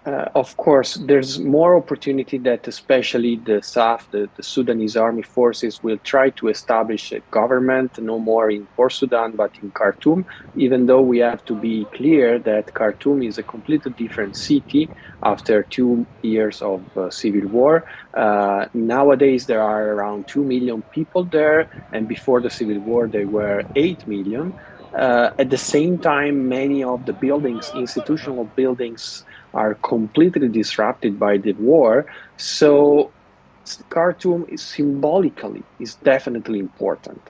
Of course, there's more opportunity that especially the SAF, the Sudanese army forces, will try to establish a government, no more in Port Sudan, but in Khartoum, even though we have to be clear that Khartoum is a completely different city after 2 years of civil war. Nowadays, there are around 2 million people there, and before the civil war, there were 8 million. At the same time, many of the buildings, institutional buildings, are completely disrupted by the war. So Khartoum is symbolically definitely important,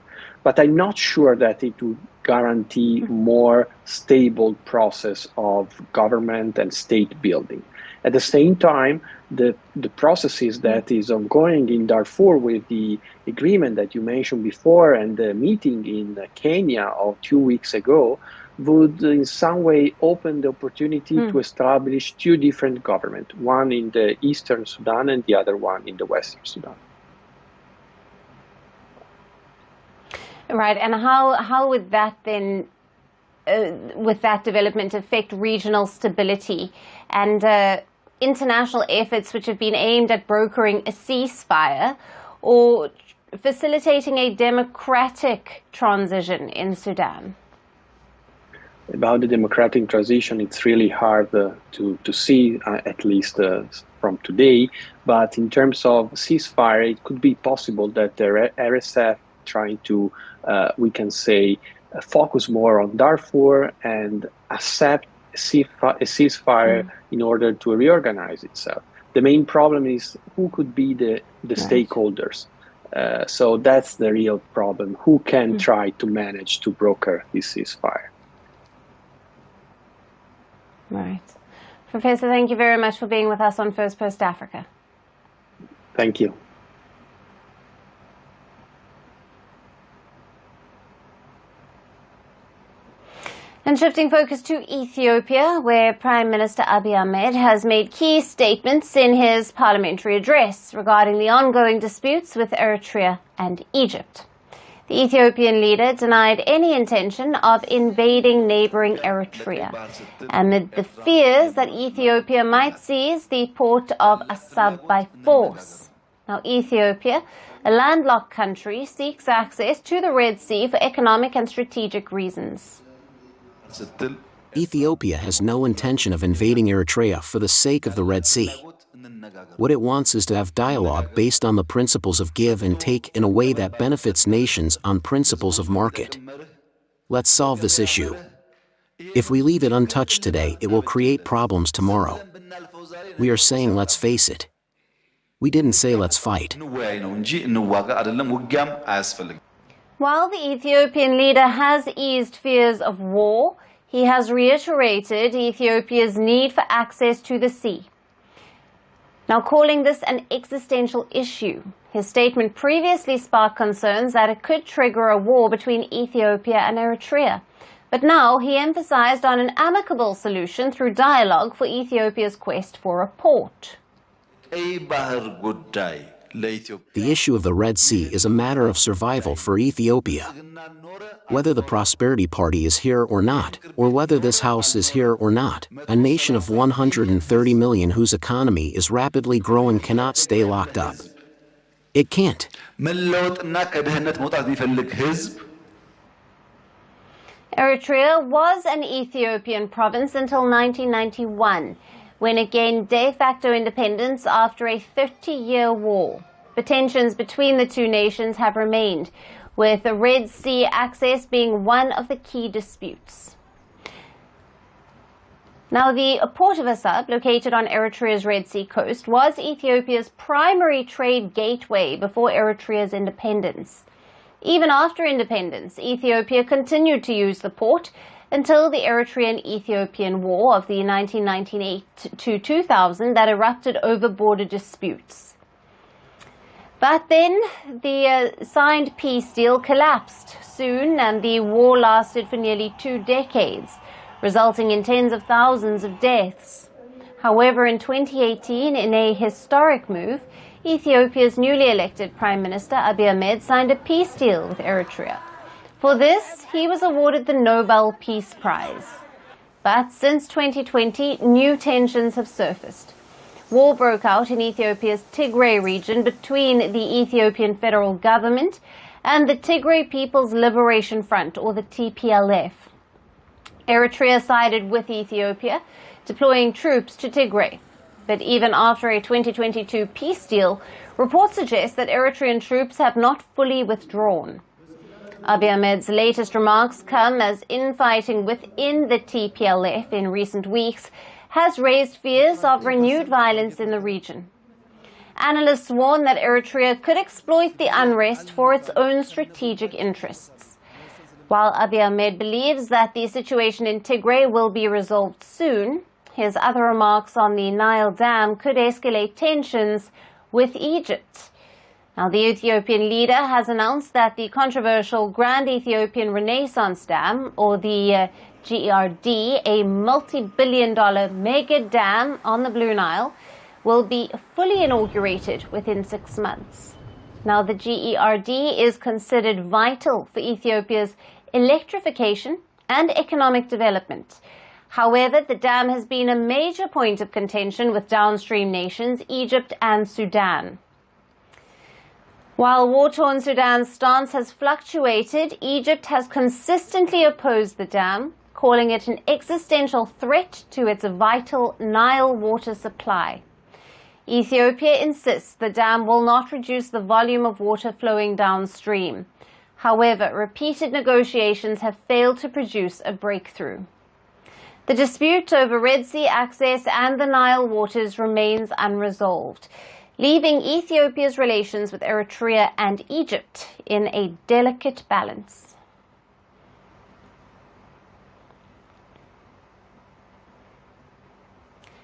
but I'm not sure that it would guarantee more stable process of government and state building. At the same time, the processes that is ongoing in Darfur with the agreement that you mentioned before and the meeting in Kenya of 2 weeks ago would in some way open the opportunity to establish two different governments, one in the eastern Sudan and the other one in the western Sudan. Right, and how would that then, with that development, affect regional stability and international efforts which have been aimed at brokering a ceasefire or facilitating a democratic transition in Sudan? About the democratic transition, it's really hard to see, at least from today. But in terms of ceasefire, it could be possible that the RSF trying to, we can say, focus more on Darfur and accept a ceasefire in order to reorganize itself. The main problem is who could be the stakeholders. So that's the real problem. Who can try to manage to broker this ceasefire? Right. Professor, thank you very much for being with us on Firstpost Africa. Thank you. And shifting focus to Ethiopia, where Prime Minister Abiy Ahmed has made key statements in his parliamentary address regarding the ongoing disputes with Eritrea and Egypt. The Ethiopian leader denied any intention of invading neighboring Eritrea, amid the fears that Ethiopia might seize the port of Assab by force. Now, Ethiopia, a landlocked country, seeks access to the Red Sea for economic and strategic reasons. Ethiopia has no intention of invading Eritrea for the sake of the Red Sea. What it wants is to have dialogue based on the principles of give and take in a way that benefits nations on principles of market. Let's solve this issue. If we leave it untouched today, it will create problems tomorrow. We are saying let's face it. We didn't say let's fight. While the Ethiopian leader has eased fears of war, he has reiterated Ethiopia's need for access to the sea, now calling this an existential issue. His statement previously sparked concerns that it could trigger a war between Ethiopia and Eritrea. But now he emphasized on an amicable solution through dialogue for Ethiopia's quest for a port. The issue of the Red Sea is a matter of survival for Ethiopia. Whether the Prosperity Party is here or not, or whether this house is here or not, a nation of 130 million whose economy is rapidly growing cannot stay locked up. It can't. Eritrea was an Ethiopian province until 1991, when it gained de facto independence after a 30-year war. But tensions between the two nations have remained, with the Red Sea access being one of the key disputes. Now, the port of Assab, located on Eritrea's Red Sea coast, was Ethiopia's primary trade gateway before Eritrea's independence. Even after independence, Ethiopia continued to use the port until the Eritrean-Ethiopian War of the 1998 to 2000 that erupted over border disputes. But then the signed peace deal collapsed soon, and the war lasted for nearly 2 decades, resulting in tens of thousands of deaths. However, in 2018, in a historic move, Ethiopia's newly elected Prime Minister Abiy Ahmed signed a peace deal with Eritrea. For this, he was awarded the Nobel Peace Prize. But since 2020, new tensions have surfaced. War broke out in Ethiopia's Tigray region between the Ethiopian federal government and the Tigray People's Liberation Front, or the TPLF. Eritrea sided with Ethiopia, deploying troops to Tigray. But even after a 2022 peace deal, reports suggest that Eritrean troops have not fully withdrawn. Abiy Ahmed's latest remarks come as infighting within the TPLF in recent weeks has raised fears of renewed violence in the region. Analysts warn that Eritrea could exploit the unrest for its own strategic interests. While Abiy Ahmed believes that the situation in Tigray will be resolved soon, his other remarks on the Nile Dam could escalate tensions with Egypt. Now, the Ethiopian leader has announced that the controversial Grand Ethiopian Renaissance Dam, or the GERD, a multi-billion-dollar mega dam on the Blue Nile, will be fully inaugurated within 6 months. Now, the GERD is considered vital for Ethiopia's electrification and economic development. However, the dam has been a major point of contention with downstream nations, Egypt and Sudan. While war-torn Sudan's stance has fluctuated, Egypt has consistently opposed the dam, calling it an existential threat to its vital Nile water supply. Ethiopia insists the dam will not reduce the volume of water flowing downstream. However, repeated negotiations have failed to produce a breakthrough. The dispute over Red Sea access and the Nile waters remains unresolved, leaving Ethiopia's relations with Eritrea and Egypt in a delicate balance.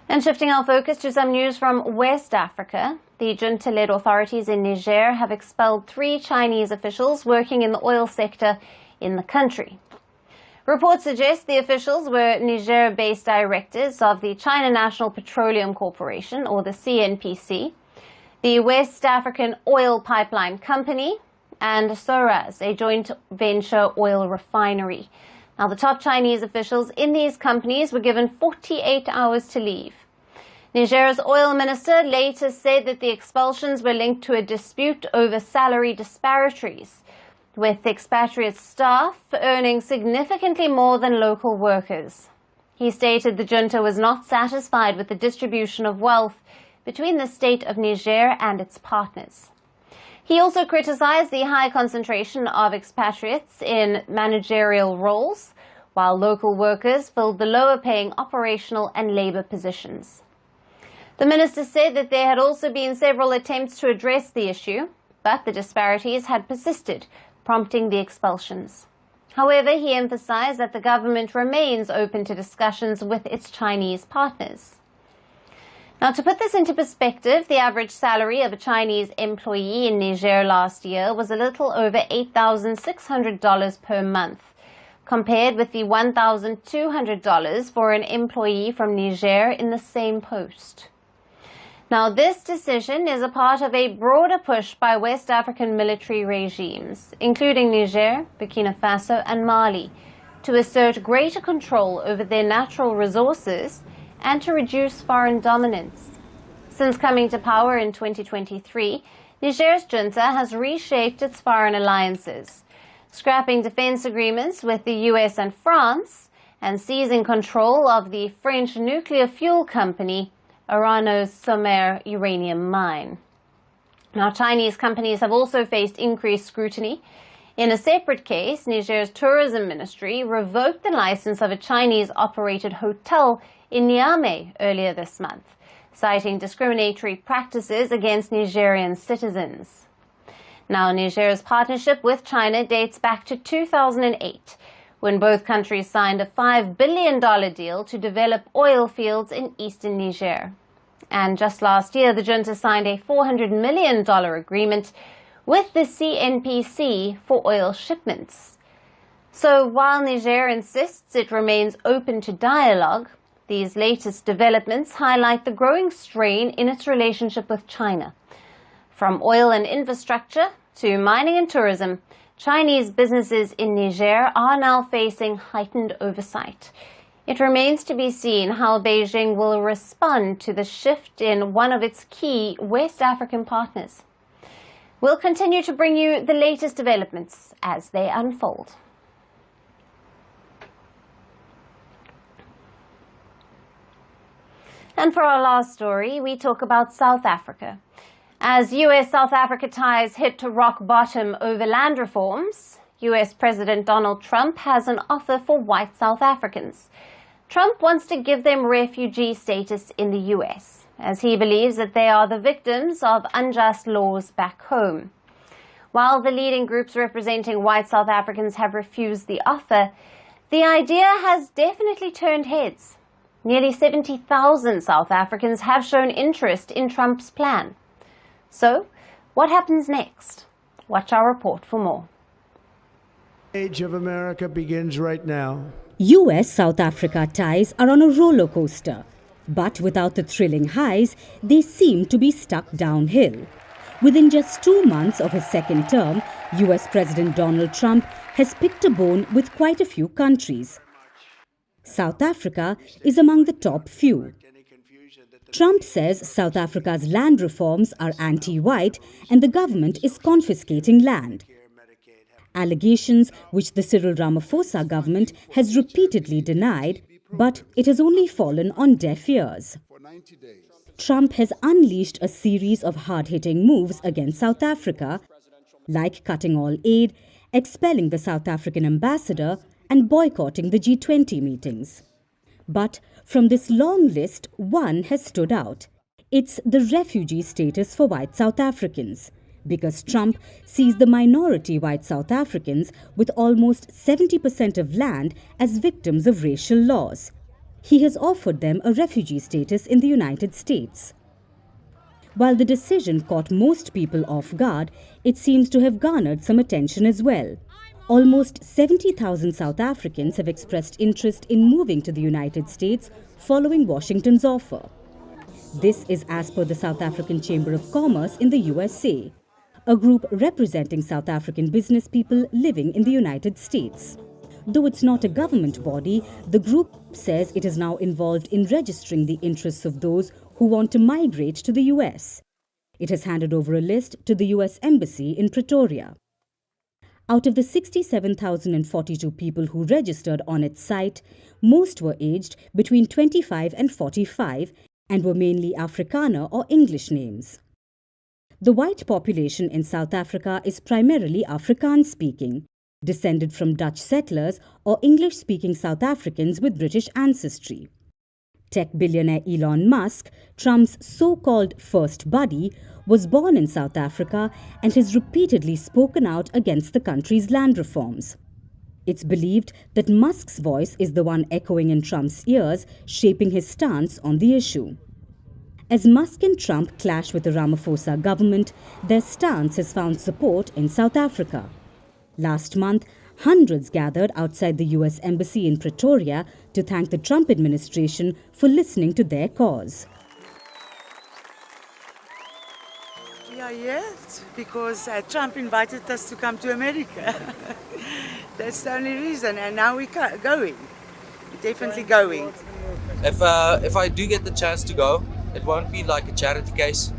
And shifting our focus to some news from West Africa, the junta-led authorities in Niger have expelled 3 Chinese officials working in the oil sector in the country. Reports suggest the officials were Niger-based directors of the China National Petroleum Corporation, or the CNPC, the West African Oil Pipeline Company, and Soraz, a joint venture oil refinery. Now, the top Chinese officials in these companies were given 48 hours to leave. Niger's oil minister later said that the expulsions were linked to a dispute over salary disparities, with expatriate staff earning significantly more than local workers. He stated the junta was not satisfied with the distribution of wealth between the state of Niger and its partners. He also criticized the high concentration of expatriates in managerial roles, while local workers filled the lower-paying operational and labor positions. The minister said that there had also been several attempts to address the issue, but the disparities had persisted, prompting the expulsions. However, he emphasized that the government remains open to discussions with its Chinese partners. Now, to put this into perspective, the average salary of a Chinese employee in Niger last year was a little over $8,600 per month, compared with the $1,200 for an employee from Niger in the same post. Now, this decision is a part of a broader push by West African military regimes, including Niger, Burkina Faso, and Mali, to assert greater control over their natural resources and to reduce foreign dominance. Since coming to power in 2023, Niger's junta has reshaped its foreign alliances, scrapping defense agreements with the US and France, and seizing control of the French nuclear fuel company Orano's Sommer uranium mine. Now, Chinese companies have also faced increased scrutiny. In a separate case, Niger's tourism ministry revoked the license of a Chinese-operated hotel in Niamey earlier this month, citing discriminatory practices against Nigerian citizens. Now, Niger's partnership with China dates back to 2008, when both countries signed a $5 billion deal to develop oil fields in eastern Niger. And just last year, the junta signed a $400 million agreement with the CNPC for oil shipments. So while Niger insists it remains open to dialogue, these latest developments highlight the growing strain in its relationship with China. From oil and infrastructure to mining and tourism, Chinese businesses in Niger are now facing heightened oversight. It remains to be seen how Beijing will respond to the shift in one of its key West African partners. We'll continue to bring you the latest developments as they unfold. And for our last story, we talk about South Africa. As US-South Africa ties hit to rock bottom over land reforms, US President Donald Trump has an offer for white South Africans. Trump wants to give them refugee status in the US, as he believes that they are the victims of unjust laws back home. While the leading groups representing white South Africans have refused the offer, the idea has definitely turned heads. Nearly 70,000 South Africans have shown interest in Trump's plan. So, what happens next? Watch our report for more. The age of America begins right now. US-South Africa ties are on a roller coaster, but without the thrilling highs, they seem to be stuck downhill. Within just 2 months of his second term, US President Donald Trump has picked a bone with quite a few countries. South Africa is among the top few. Trump says South Africa's land reforms are anti-white and the government is confiscating land. Allegations which the Cyril Ramaphosa government has repeatedly denied, but it has only fallen on deaf ears. Trump has unleashed a series of hard-hitting moves against South Africa, like cutting all aid, expelling the South African ambassador, and boycotting the G20 meetings. But from this long list, one has stood out. It's the refugee status for white South Africans, because Trump sees the minority white South Africans with almost 70% of land as victims of racial laws. He has offered them a refugee status in the United States. While the decision caught most people off guard, it seems to have garnered some attention as well. almost 70,000 South Africans have expressed interest in moving to the United States following Washington's offer. This is as per the South African Chamber of Commerce in the USA, a group representing South African business people living in the United States. Though it's not a government body, the group says it is now involved in registering the interests of those who want to migrate to the US. It has handed over a list to the US Embassy in Pretoria. Out of the 67,042 people who registered on its site, most were aged between 25 and 45 and were mainly Afrikaner or English names. The white population in South Africa is primarily Afrikaans-speaking, descended from Dutch settlers or English-speaking South Africans with British ancestry. Tech billionaire Elon Musk, Trump's so-called first buddy, was born in South Africa and has repeatedly spoken out against the country's land reforms. It's believed that Musk's voice is the one echoing in Trump's ears, shaping his stance on the issue. As Musk and Trump clash with the Ramaphosa government, their stance has found support in South Africa. Last month, hundreds gathered outside the US Embassy in Pretoria to thank the Trump administration for listening to their cause. We are here because Trump invited us to come to America. That's the only reason, and now we're going. We're definitely going. If I do get the chance to go, it won't be like a charity case.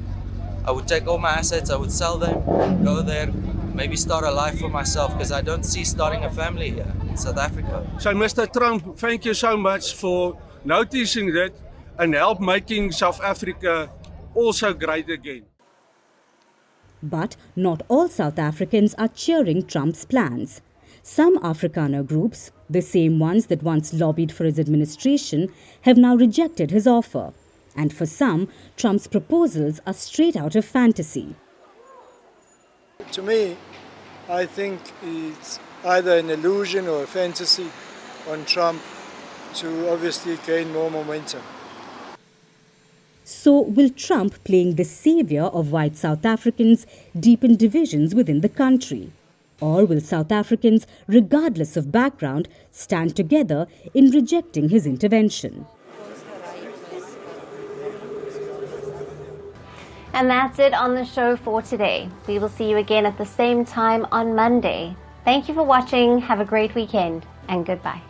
I would take all my assets, I would sell them, go there, maybe start a life for myself, because I don't see starting a family here in South Africa. So Mr. Trump, thank you so much for noticing that and help making South Africa also great again. But not all South Africans are cheering Trump's plans. Some Afrikaner groups, the same ones that once lobbied for his administration, have now rejected his offer. And for some, Trump's proposals are straight out of fantasy. To me, I think it's either an illusion or a fantasy on Trump to obviously gain more momentum. So will Trump, playing the savior of white South Africans, deepen divisions within the country? Or will South Africans, regardless of background, stand together in rejecting his intervention? And that's it on the show for today. We will see you again at the same time on Monday. Thank you for watching. Have a great weekend and goodbye.